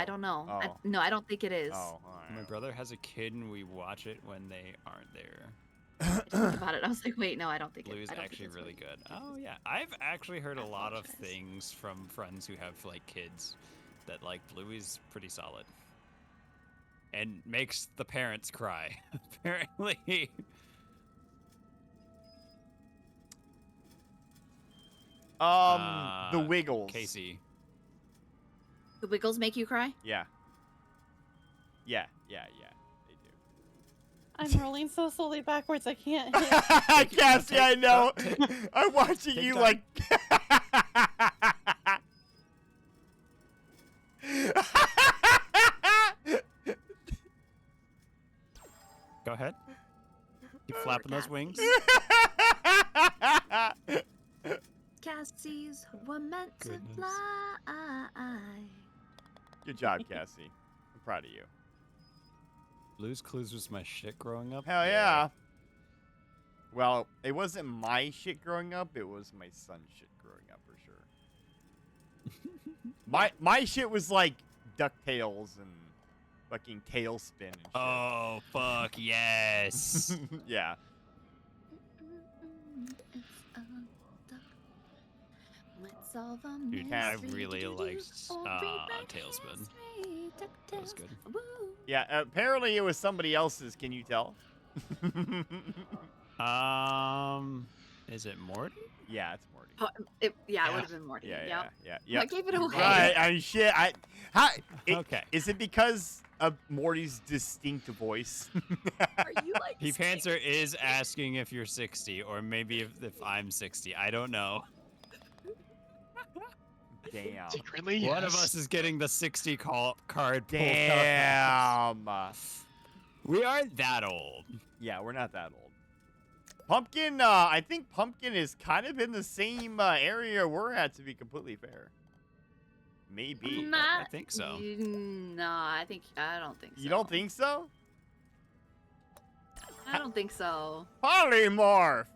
don't know. Oh. No, I don't think it is. Oh, My brother has a kid and we watch it when they aren't there. I didn't think about it. I was like, wait, no, I don't think Blue's I don't actually think it's really good. Oh yeah, I've actually heard a lot of things from friends who have like kids that like Bluey's pretty solid and makes the parents cry. Apparently. The Wiggles. Casey. The Wiggles make you cry? Yeah. Yeah. I'm rolling so slowly backwards, I can't hit. Cassie, I know. I'm watching you like. Go ahead. Keep flapping those wings. Cassie's were meant Goodness. to fly. Good job, Cassie. I'm proud of you. Blue's Clues was my shit growing up. Hell yeah. Well, it wasn't my shit growing up. It was my son's shit growing up for sure. my shit was like DuckTales and fucking Tailspin and shit. Oh, fuck, yes. Yeah. Dude, I really liked Tailspin. That was good. Yeah, apparently it was somebody else's. Can you tell? Is it Morty? Yeah, it's Morty. It would have been Morty. Yeah. I gave it away. Right. I mean, shit. Okay. Is it because of Morty's distinct voice? Are you like? Peep Answer is asking if you're 60, or maybe if I'm 60. I don't know. Damn. Secretly, One of us is getting the 60 card pulled out. Damn. We aren't that old. Yeah, we're not that old. Pumpkin, I think Pumpkin is kind of in the same area we're at, to be completely fair. Maybe. Not, I think so. No, I don't think so. You don't think so? I don't think so. Polymorph.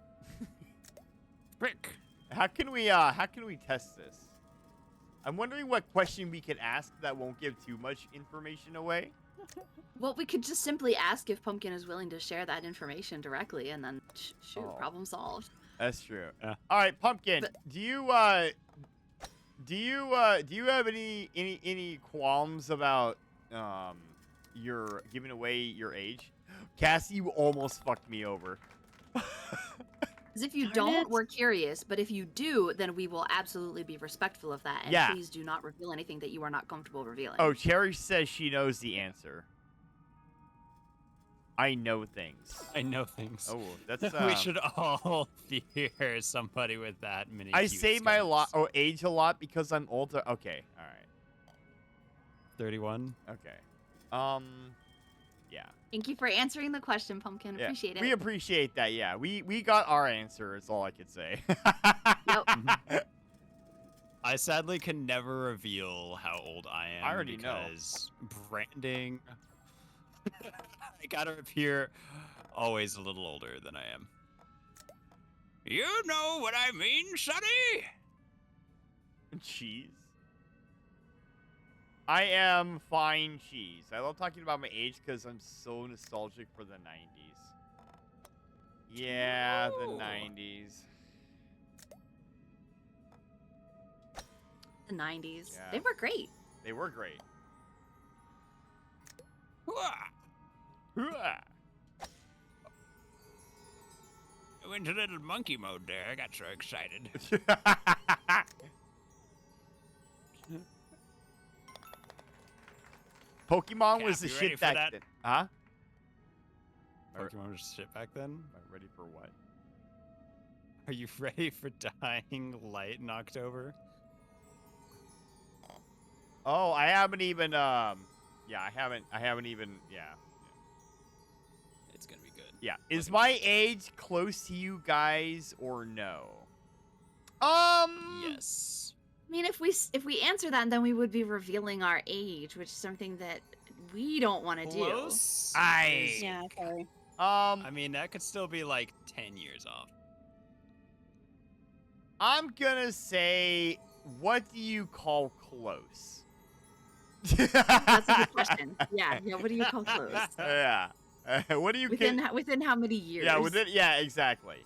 Frick. How can we test this? I'm wondering what question we could ask that won't give too much information away. Well, we could just simply ask if Pumpkin is willing to share that information directly, and then shoot, problem solved. That's true. Yeah. All right, Pumpkin. Do you have any qualms about your giving away your age? Cassie, you almost fucked me over. Because if you don't, we're curious. But if you do, then we will absolutely be respectful of that. And Yeah. please do not reveal anything that you are not comfortable revealing. Oh, Cherry says she knows the answer. I know things. I know things. Oh, that's we should all fear somebody with that many. I cute say my skills. age a lot because I'm older. Okay, all right. 31. Okay. Yeah. Thank you for answering the question, Pumpkin. Yeah. Appreciate it. We appreciate that. Yeah, we got our answer. Is all I could say. Yep. I sadly can never reveal how old I am. I already know. Because branding. I gotta appear always a little older than I am. You know what I mean, Sonny? Cheese. I am fine cheese. I love talking about my age because I'm so nostalgic for the 90s. Yeah, the 90s. The 90s. Yeah. They were great. They were great. I went to little monkey mode there. I got so excited. Pokemon Cap, was the you ready shit for back that? then. Huh? Pokemon was shit back then? Am I ready for what? Are you ready for Dying Light in October? Oh, I haven't even yeah, I haven't even It's gonna be good. Yeah. Is my age close to you guys or no? Yes. I mean, if we answer that, then we would be revealing our age, which is something that we don't want to do. Close? Yeah, sorry. I mean, that could still be like 10 years off. I'm gonna say, what do you call close? That's a good question. Yeah. What do you call close? Yeah. What do you within how many years? Yeah, yeah, exactly.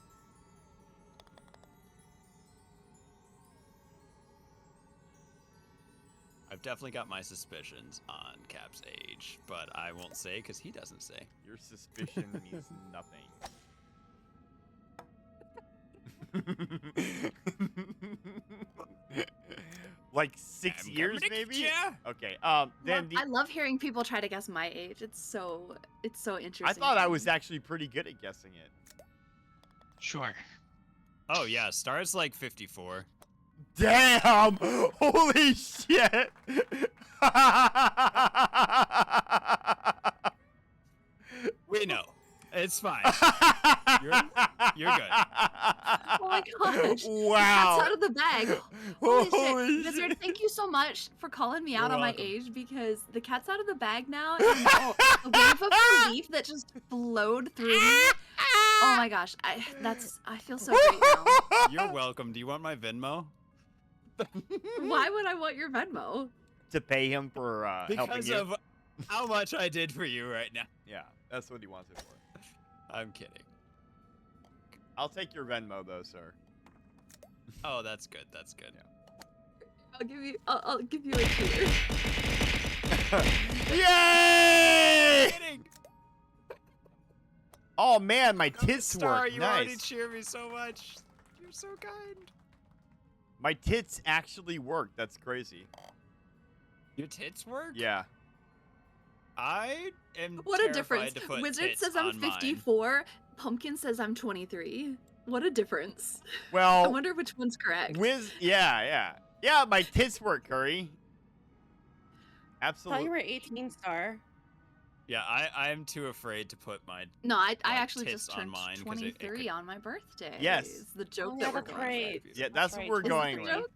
I've definitely got my suspicions on Cap's age, but I won't say because he doesn't say. Your suspicion means nothing. Like 6 years, maybe? Yeah. Okay. Then I love hearing people try to guess my age. It's so interesting. I thought I was actually pretty good at guessing it. Sure. Oh yeah, Star's like 54. Damn! Holy shit! We know. It's fine. You're good. Oh my gosh. The Wow. cat's out of the bag. Holy Holy shit. Wizard, thank you so much for calling me out You're on my welcome. age because the cat's out of the bag now. And the wave of relief that just flowed through me. Oh my gosh. I feel so great now. You're welcome. Do you want my Venmo? Why would I want your Venmo? To pay him for helping Because you. of how much I did for you right now. Yeah, that's what he wants it for. I'm kidding. I'll take your Venmo though, sir. Oh, that's good. That's good. I'll give you a cheer. Yay! Kidding. Oh man, my tits Star, work. you already Nice. cheer me so much. You're so kind. My tits actually work. That's crazy. Your tits work? Yeah. I am What a terrified difference. to put Wizard tits says I'm on mine. 54. Pumpkin says I'm 23. What a difference. I Well, wonder which one's correct. yeah. My tits work, Curry. I thought Absolutely. you were 18, Star. Yeah, I'm too afraid to put my No, I like, actually tits just on turned mine 'cause it 23 could- on my birthday. Yes. Is the joke Oh, that yeah, we're that's going right. with. Yeah, that's what we're Is going the with. joke?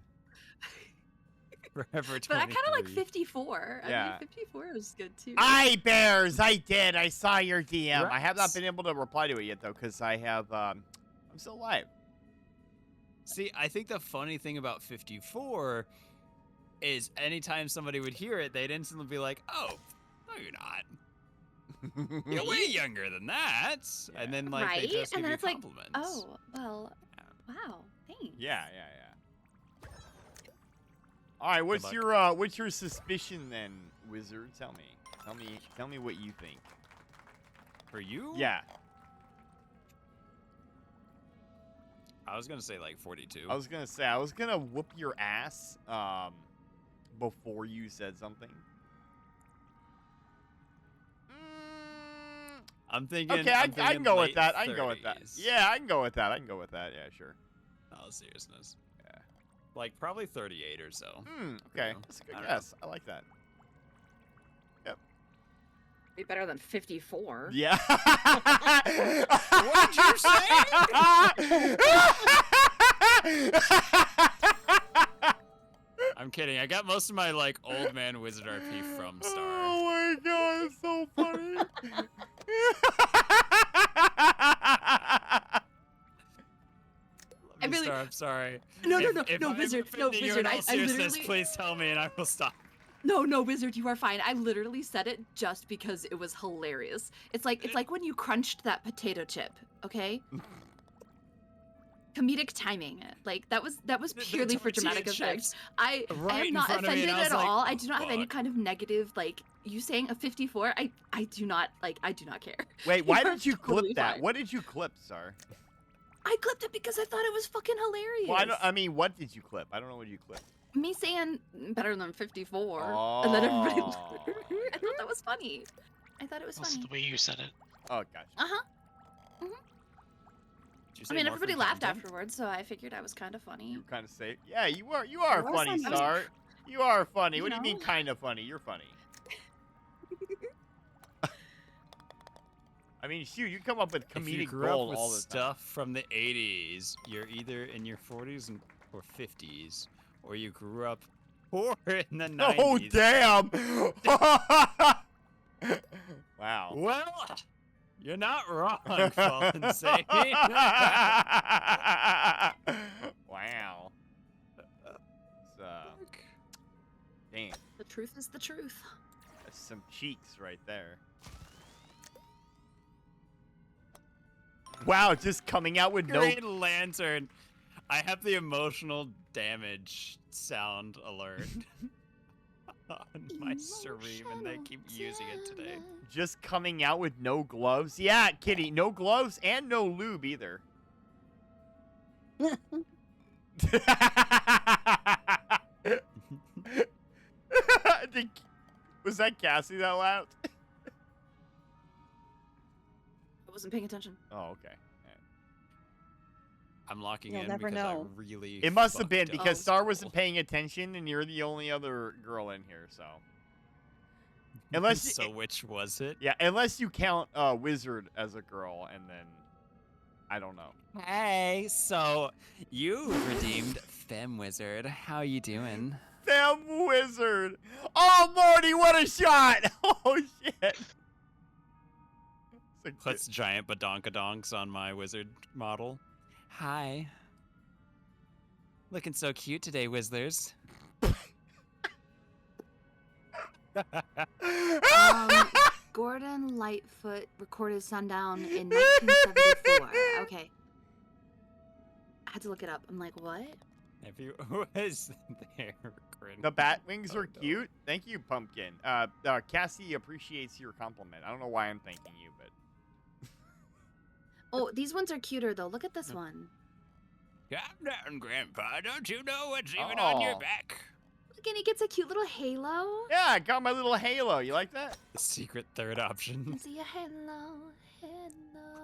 Forever 23. But I kind of like 54. I Yeah. mean, 54 is good too. Aye, Bears, I did. I saw your DM. I have not Rats. been able to reply to it yet though, because I have I'm still alive. See, I think the funny thing about 54 is anytime somebody would hear it, they'd instantly be like, "Oh, no, you're not. You're way younger than that." And then like right? they just And give then you it's like, compliments. oh, well, wow, thanks. Yeah. All right, what's luck. your suspicion then, Wizard? Tell me what you think. For you? Yeah, I was gonna say like 42. I was gonna whoop your ass before you said something. I'm thinking. Okay, I'm I thinking can go with late that. I can go with that. 30s. Yeah, I can go with that. Yeah, sure. All seriousness. Yeah. Like probably 38 or so. Okay, know, that's a good I don't guess. I like that. Yep. Be better than 54. Yeah. What did you I'm kidding. I got most of my like old man wizard RP from Star. Oh my god, it's so funny. I really- Star, I'm sorry. No, If no, I'm Wizard, no, offending you Wizard, in all I seriousness, literally- please tell me and I will stop. No, Wizard, you are fine. I literally said it just because it was hilarious. It's like when you crunched that potato chip, okay? Comedic timing. Like that was purely for dramatic tortilla effect. chips I right am in not front of me, and offended I was at like, all. I do not have any "Fuck." kind of negative like you saying a 54. I do not care. Wait, why You're did you totally clip that? fine. What did you clip, Sir? I clipped it because I thought it was fucking hilarious. Well, I mean, what did you clip? I don't know what you clipped. Me saying better than 54, and then everybody. Oh. I thought that was funny. I thought it was That's funny. the way you said it. Oh, gotcha. I mean, everybody laughed afterwards, so I figured I was kind of funny. Kind of safe. Yeah, you are I was funny, funny. Star. You are funny. You What do you mean know? kind of funny? You're funny. I mean, shoot, you come up with If you comedic grew up gold with all the time. stuff from the 80s, you're either in your 40s or 50s, or you grew up poor in the 90s. Oh, damn! Wow. Well, you're not wrong, Fallen Sage. Wow. It's, damn. The truth is the truth. That's some cheeks right there. Wow, just coming out with no... Green Lantern. I have the emotional damage sound alert on my stream, and they keep using it today. Just coming out with no gloves? Yeah, Kitty, no gloves and no lube either. Was that Cassie that laughed? I wasn't paying attention. Oh, okay. I'm locking You'll in never because know. I really. It must have been fucked up. because Star wasn't paying attention and you're the only other girl in here, so. Unless you, So which was it? yeah, unless you count Wizard as a girl, and then I don't know. Hey, so you redeemed Femme Wizard. How you doing? Femme Wizard. Oh, Morty, what a shot! Oh shit. Puts giant badonkadonks on my wizard model. Hi. Looking so cute today, Wizzlers. Gordon Lightfoot recorded Sundown in 1974. Okay. I had to look it up. I'm like, what? If you was there, Grin. The bat wings are cute. Thank you, Pumpkin. Cassie appreciates your compliment. I don't know why I'm thanking you, but Oh, these ones are cuter though. Look at this one. Calm down, Grandpa. Don't you know what's even on your Oh. back? Look, and he gets a cute little halo. yeah, I got my little halo. You like that? The secret third option. I see a halo.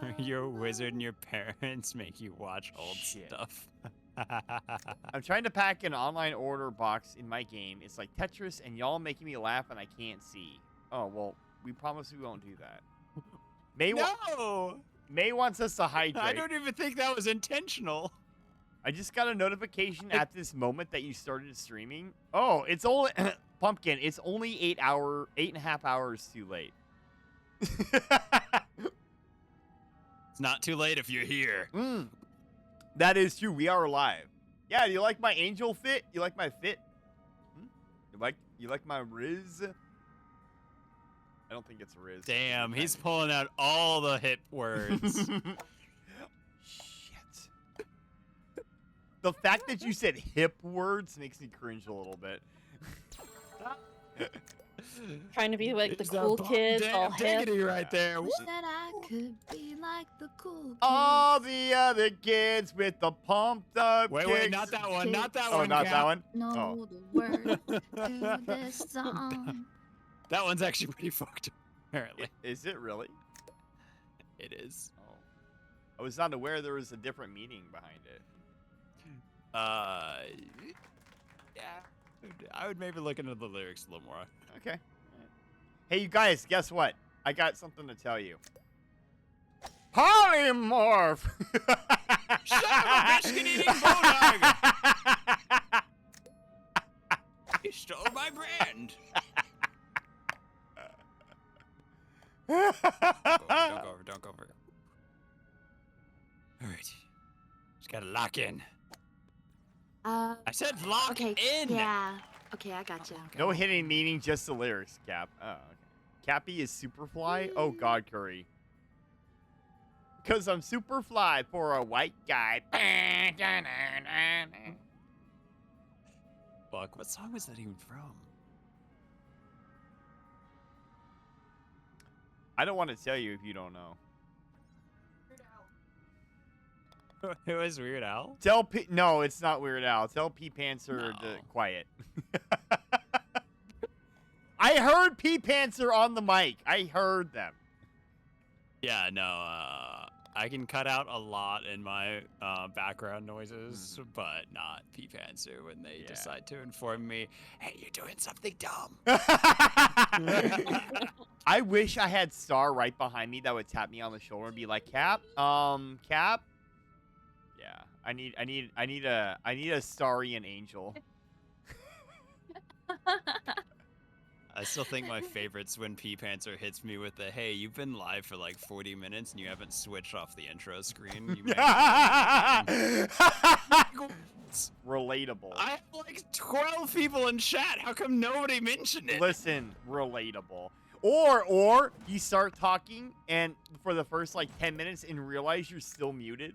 Where your wizard and your parents make you watch old stuff. I'm trying to pack an online order box in my game. It's like Tetris, and y'all making me laugh, and I can't see. Oh well, we promise we won't do that. May wants us to hydrate. I don't even think that was intentional. I just got a notification at this moment that you started streaming. Oh, it's only Pumpkin. It's only 8.5 hours too late. It's not too late if you're here. That is true. We are live. Yeah, do you like my angel fit? You like my fit? You like my Riz? I don't think it's Riz. Damn, he's pulling out all the hip words. The fact that you said hip words makes me cringe a little bit. Trying to be like the It's a cool bomb kids, damn all hip. diggity right there. Wish that I could be like the cool kids. All the other kids with the pumped up Wait, kicks. not that one, not that Oh, one. not Cap. that one? Know the words to this song. That one's actually pretty fucked up, apparently. Is it really? It is. Oh. I was not aware there was a different meaning behind it. Yeah. I would maybe look into the lyrics a little more. Okay. Hey, you guys, guess what? I got something to tell you. Polymorph! Son of a biscuit-eating bulldog! You stole my brand. Don't go over. All right. Just gotta lock in. I said lock in. Yeah. Okay, I gotcha. No hidden meaning, just the lyrics, Cap. Oh, okay. Cappy is Superfly? Oh, God, Curry. Because I'm Superfly for a white guy. Fuck, what song was that even from? I don't want to tell you if you don't know. It was Weird Al? Tell P... No, it's not Weird Al. Tell P. Panther to quiet. I heard P. Panther on the mic. I heard them. Yeah, no, I can cut out a lot in my background noises, but not P-Panther when they decide to inform me, hey, you're doing something dumb. I wish I had Star right behind me that would tap me on the shoulder and be like, Cap, Cap. Yeah, I need a Starry and Angel. I still think my favorite's when P-Panther hits me with the, hey, you've been live for like 40 minutes and you haven't switched off the intro screen. You Relatable. I have like 12 people in chat. How come nobody mentioned it? Listen, relatable. Or you start talking and for the first like 10 minutes and realize you're still muted.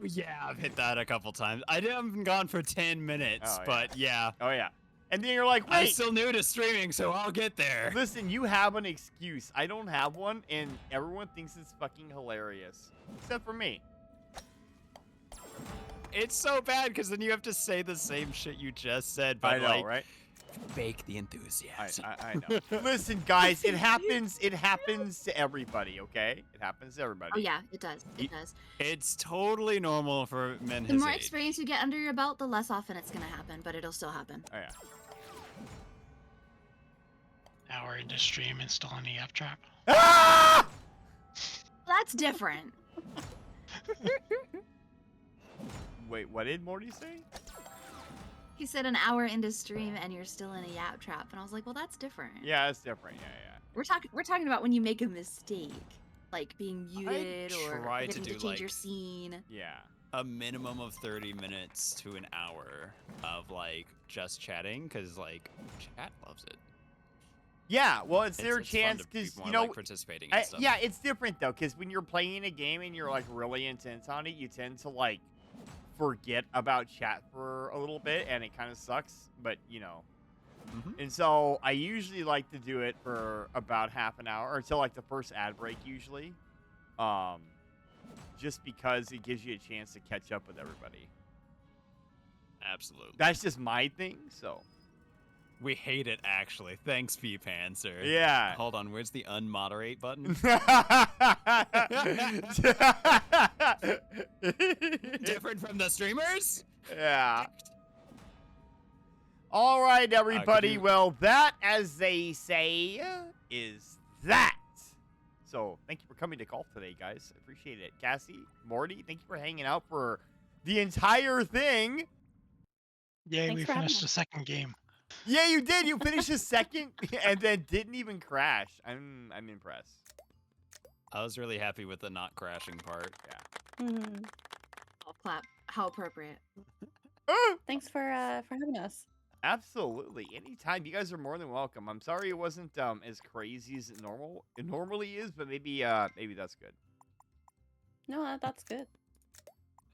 Yeah, I've hit that a couple times. I haven't gone for 10 minutes, but yeah. Oh, yeah. And then you're like, wait. I'm still new to streaming, so I'll get there. Listen, you have an excuse. I don't have one, and everyone thinks it's fucking hilarious. Except for me. It's so bad, because then you have to say the same shit you just said, but I know, like, right? fake the enthusiasm. I know. Listen, guys, it happens to everybody, okay? It happens to everybody. Oh yeah, it does. It does. It's totally normal for men The his more age. experience you get under your belt, the less often it's gonna happen, but it'll still happen. Oh yeah. hour into stream installing the app trap. Ah! That's different. Wait, what did Morty say? He said an hour into stream and you're still in a yap trap, and I was like, well, that's different. Yeah, it's different. Yeah. We're talking about when you make a mistake, like being muted or try to forgetting do, to change like- your scene. Yeah. A minimum of 30 minutes to an hour of like just chatting, because like chat loves it. Yeah, well, it's their It's fun chance to be because more, you know, like, participating and stuff. yeah, it's different though because when you're playing a game and you're like really intense on it, you tend to like forget about chat for a little bit, and it kind of sucks. But you know, and so I usually like to do it for about half an hour or until like the first ad break usually, just because it gives you a chance to catch up with everybody. Absolutely. That's just my thing. So. We hate it, actually. Thanks, P-Panzer. Yeah. Hold on, where's the unmoderate button? Different from the streamers? Yeah. All right, everybody. you- Well, that, as they say, is that. So, thank you for coming to golf today, guys. Appreciate it. Cassie, Morty, thank you for hanging out for the entire thing. Yay, Thanks we for having finished the us. second game. Yeah, you did. You finished the second and then didn't even crash. I'm impressed. I was really happy with the not crashing part. Yeah. Mhm. I'll clap. How appropriate. Thanks for having us. Absolutely. Anytime. You guys are more than welcome. I'm sorry it wasn't as crazy as it normally is, but maybe that's good. No, that's good.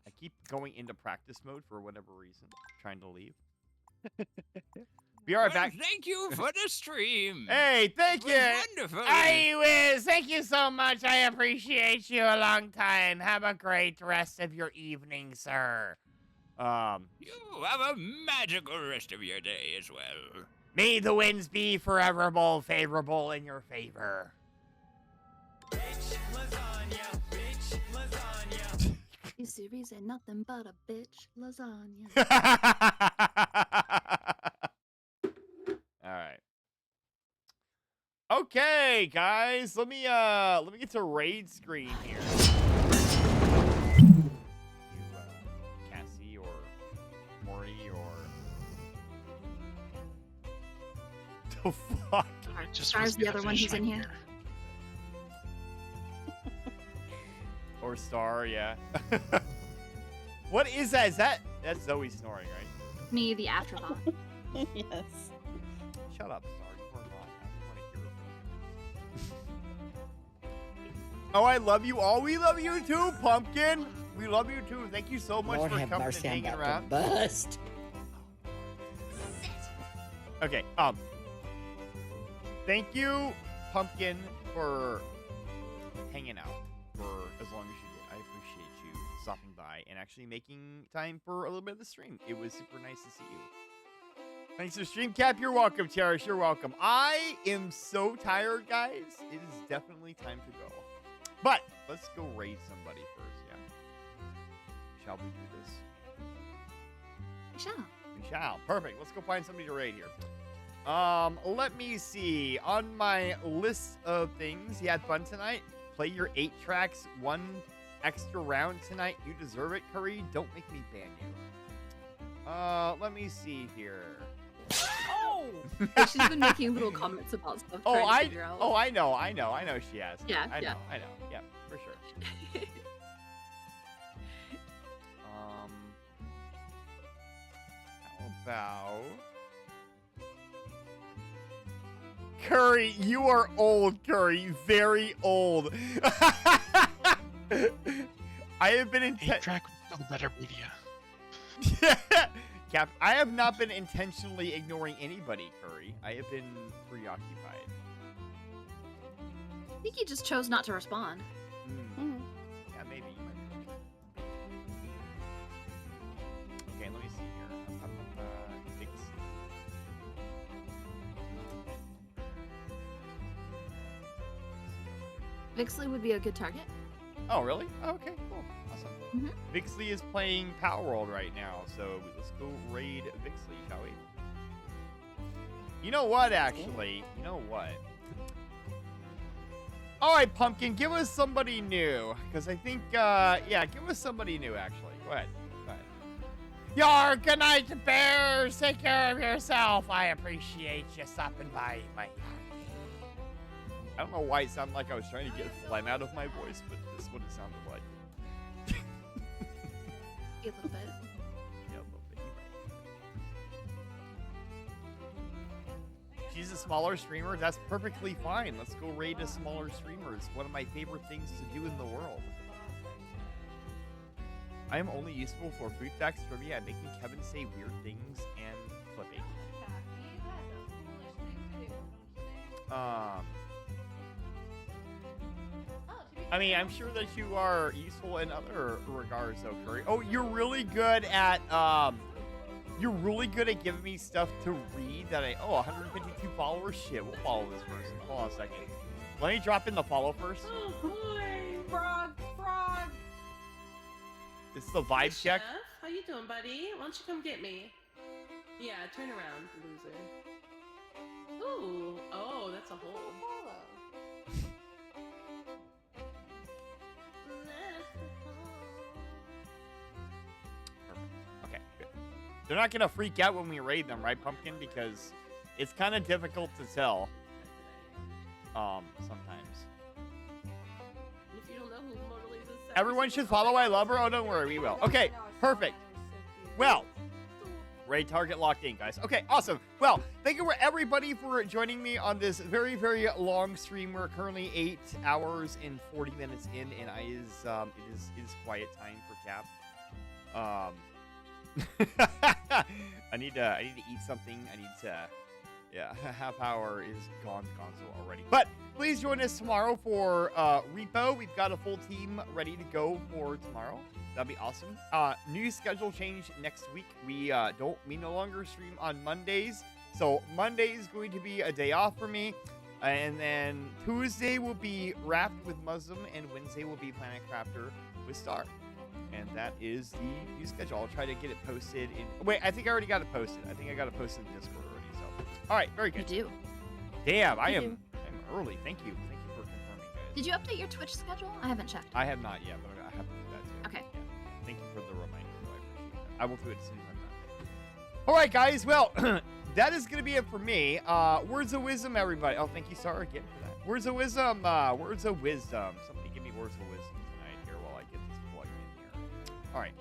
I keep going into practice mode for whatever reason, trying to leave. Be right back. Thank you for the stream. Hey, thank It you. was wonderful. Hey, Wiz, thank you so much. I appreciate you a long time. Have a great rest of your evening, sir. You have a magical rest of your day as well. May the winds be forevermore favorable in your favor. This series ain't nothing but a bitch lasagna. All right. Okay, guys, let me get to raid screen here. Cassie or Maury or the fuck? Star's the other one who's in here. Or Star, yeah. What is that? That's Zoe snoring, right? Me, the afterthought. Yes. Shut up, Star. You are not. I don't want to hear it from you. Oh, I love you all. We love you too, Pumpkin. We love you too. Thank you so much Lord for have coming and mercy, I'm hanging about around. to bust. Okay, thank you, Pumpkin, for hanging out for as long as you did. I appreciate you stopping by and actually making time for a little bit of the stream. It was super nice to see you. Thanks for stream cap. You're welcome, Cherish. You're welcome. I am so tired, guys. It is definitely time to go. But let's go raid somebody first, yeah. Shall we do this? We shall. We shall. Perfect. Let's go find somebody to raid here. Let me see. On my list of things, you had fun tonight. Play your 8 tracks, 1 extra round tonight. You deserve it, Curry. Don't make me ban you. Let me see here. Oh! She's been making little comments about stuff. Oh, trying to figure out. I know she has. Yeah, I yeah. know. Yeah, for sure. How about Curry? You are old, Curry. Very old. I have been track with better media. Cap, I have not been intentionally ignoring anybody, Curry. I have been preoccupied. I think he just chose not to respond. Yeah, maybe you might be right. Okay, let me see here. Vixley would be a good target. Oh, really? Oh, okay, cool. Awesome. Vixley is playing Power World right now, so let's go raid Vixley, shall we? You know what, actually? You know what? All right, Pumpkin, give us somebody new. Because I think, yeah, give us somebody new, actually. Go ahead. Go ahead. Your good night, bears. Take care of yourself. I appreciate you stopping by my yard. I don't know why it sounded like I was trying to get phlegm out of my voice, but this is what it sounded like. A little bit. Yeah, a little bit. She's a smaller streamer. That's perfectly fine. Let's go raid a smaller streamer. It's one of my favorite things to do in the world. I am only useful for food facts, trivia, and making Kevin say weird things and flipping. I mean, I'm sure that you are useful in other regards, though, Curry. Oh, you're really good at giving me stuff to read that 152 followers? Shit, we'll follow this person. Hold on a second. Let me drop in the follow first. Oh boy, frog. It's the vibe check. Chef, how you doing, buddy? Why don't you come get me? Yeah, turn around, loser. Ooh, oh, that's a hole. Okay, good. They're not gonna freak out when we raid them, right, Pumpkin? Because it's kind of difficult to tell. Sometimes. If you don't know who Mona Lisa is, Everyone should follow I Love Her. Oh, don't worry, we will. Okay, perfect. Well, raid target locked in, guys. Okay, awesome. Well, thank you for everybody for joining me on this very, very long stream. We're currently 8 hours and 40 minutes in, and it is quiet time for Cap. I need to eat something. I need to. Yeah, half hour is gone so already. But please join us tomorrow for Repo. We've got a full team ready to go for tomorrow. That'd be awesome. New schedule change next week. We no longer stream on Mondays. So Monday is going to be a day off for me. And then Tuesday will be RAFT with Muslim, and Wednesday will be Planet Crafter with Star. And that is the new schedule. I'll try to get it posted in. Wait, I think I already got it posted. I think I got it posted in Discord already. So, all right, very good. You do. Damn, I'm early. Thank you for confirming, guys. Did you update your Twitch schedule? I haven't checked. I have not yet, but I have to do that too. Okay. Yeah. Thank you for the reminder. Though. I appreciate that. I will do it as soon as I'm done. All right, guys. Well, that is gonna be it for me. Words of wisdom, everybody. Oh, thank you, Sarah, again for that. Words of wisdom. Words of wisdom. Somebody give me words of wisdom tonight here while I get this plugged in here. All right.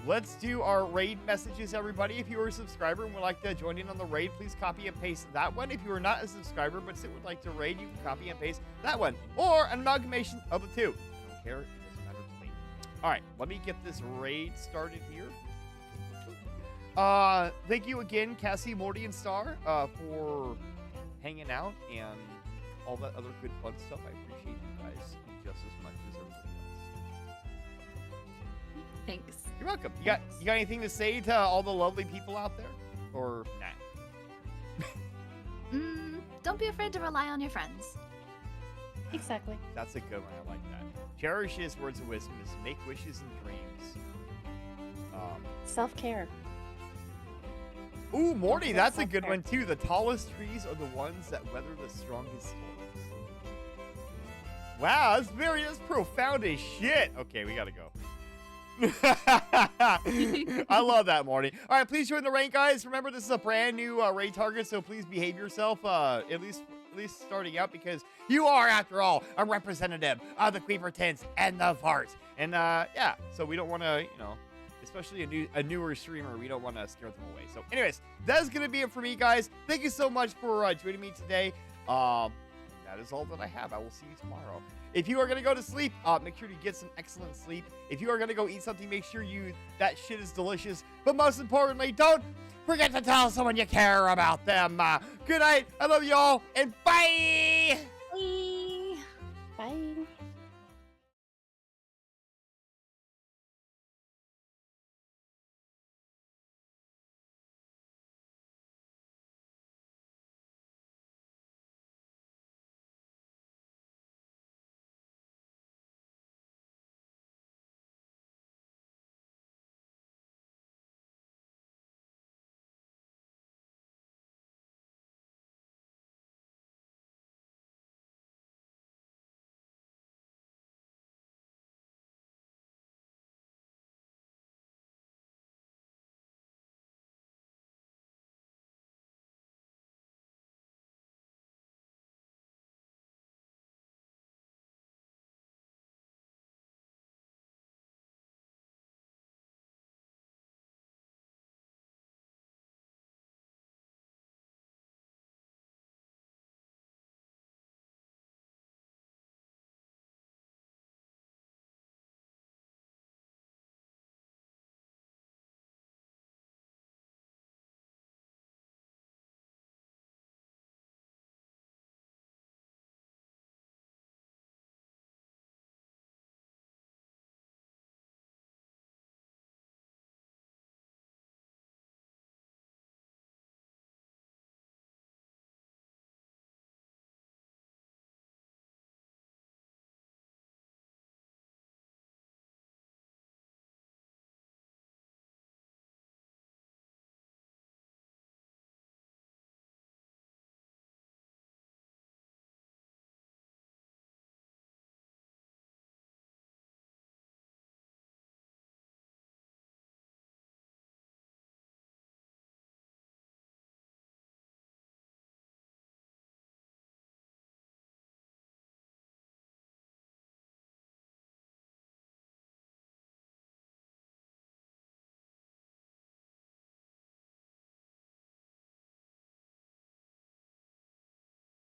Let's do our raid messages, everybody. If you are a subscriber and would like to join in on the raid, please copy and paste that one. If you are not a subscriber but still would like to raid, you can copy and paste that one. Or an amalgamation of the two. I don't care. It doesn't matter to me. All right. Let me get this raid started here. Thank you again, Cassie, Morty, and Star, for hanging out and all that other good fun stuff. I appreciate you guys just as much as everybody else. Thanks. You're welcome. You got anything to say to all the lovely people out there? Or nah? Don't be afraid to rely on your friends. Exactly. That's a good one. I like that. Cherish his words of wisdom is make wishes and dreams. Self-care. Ooh, Morty, that's a good one too. The tallest trees are the ones that weather the strongest storms. Wow, that's profound as shit. Okay, we gotta go. I love that, Morty. All right, please join the raid, guys. Remember, this is a brand new raid target, so please behave yourself. At least starting out, because you are, after all, a representative of the Queeper Tints and the Fart. And yeah, so we don't want to, especially a newer streamer, we don't want to scare them away. So, anyways, that is gonna be it for me, guys. Thank you so much for joining me today. That is all that I have. I will see you tomorrow. If you are going to go to sleep, make sure to get some excellent sleep. If you are going to go eat something, make sure that shit is delicious. But most importantly, don't forget to tell someone you care about them. Good night. I love you all. And bye.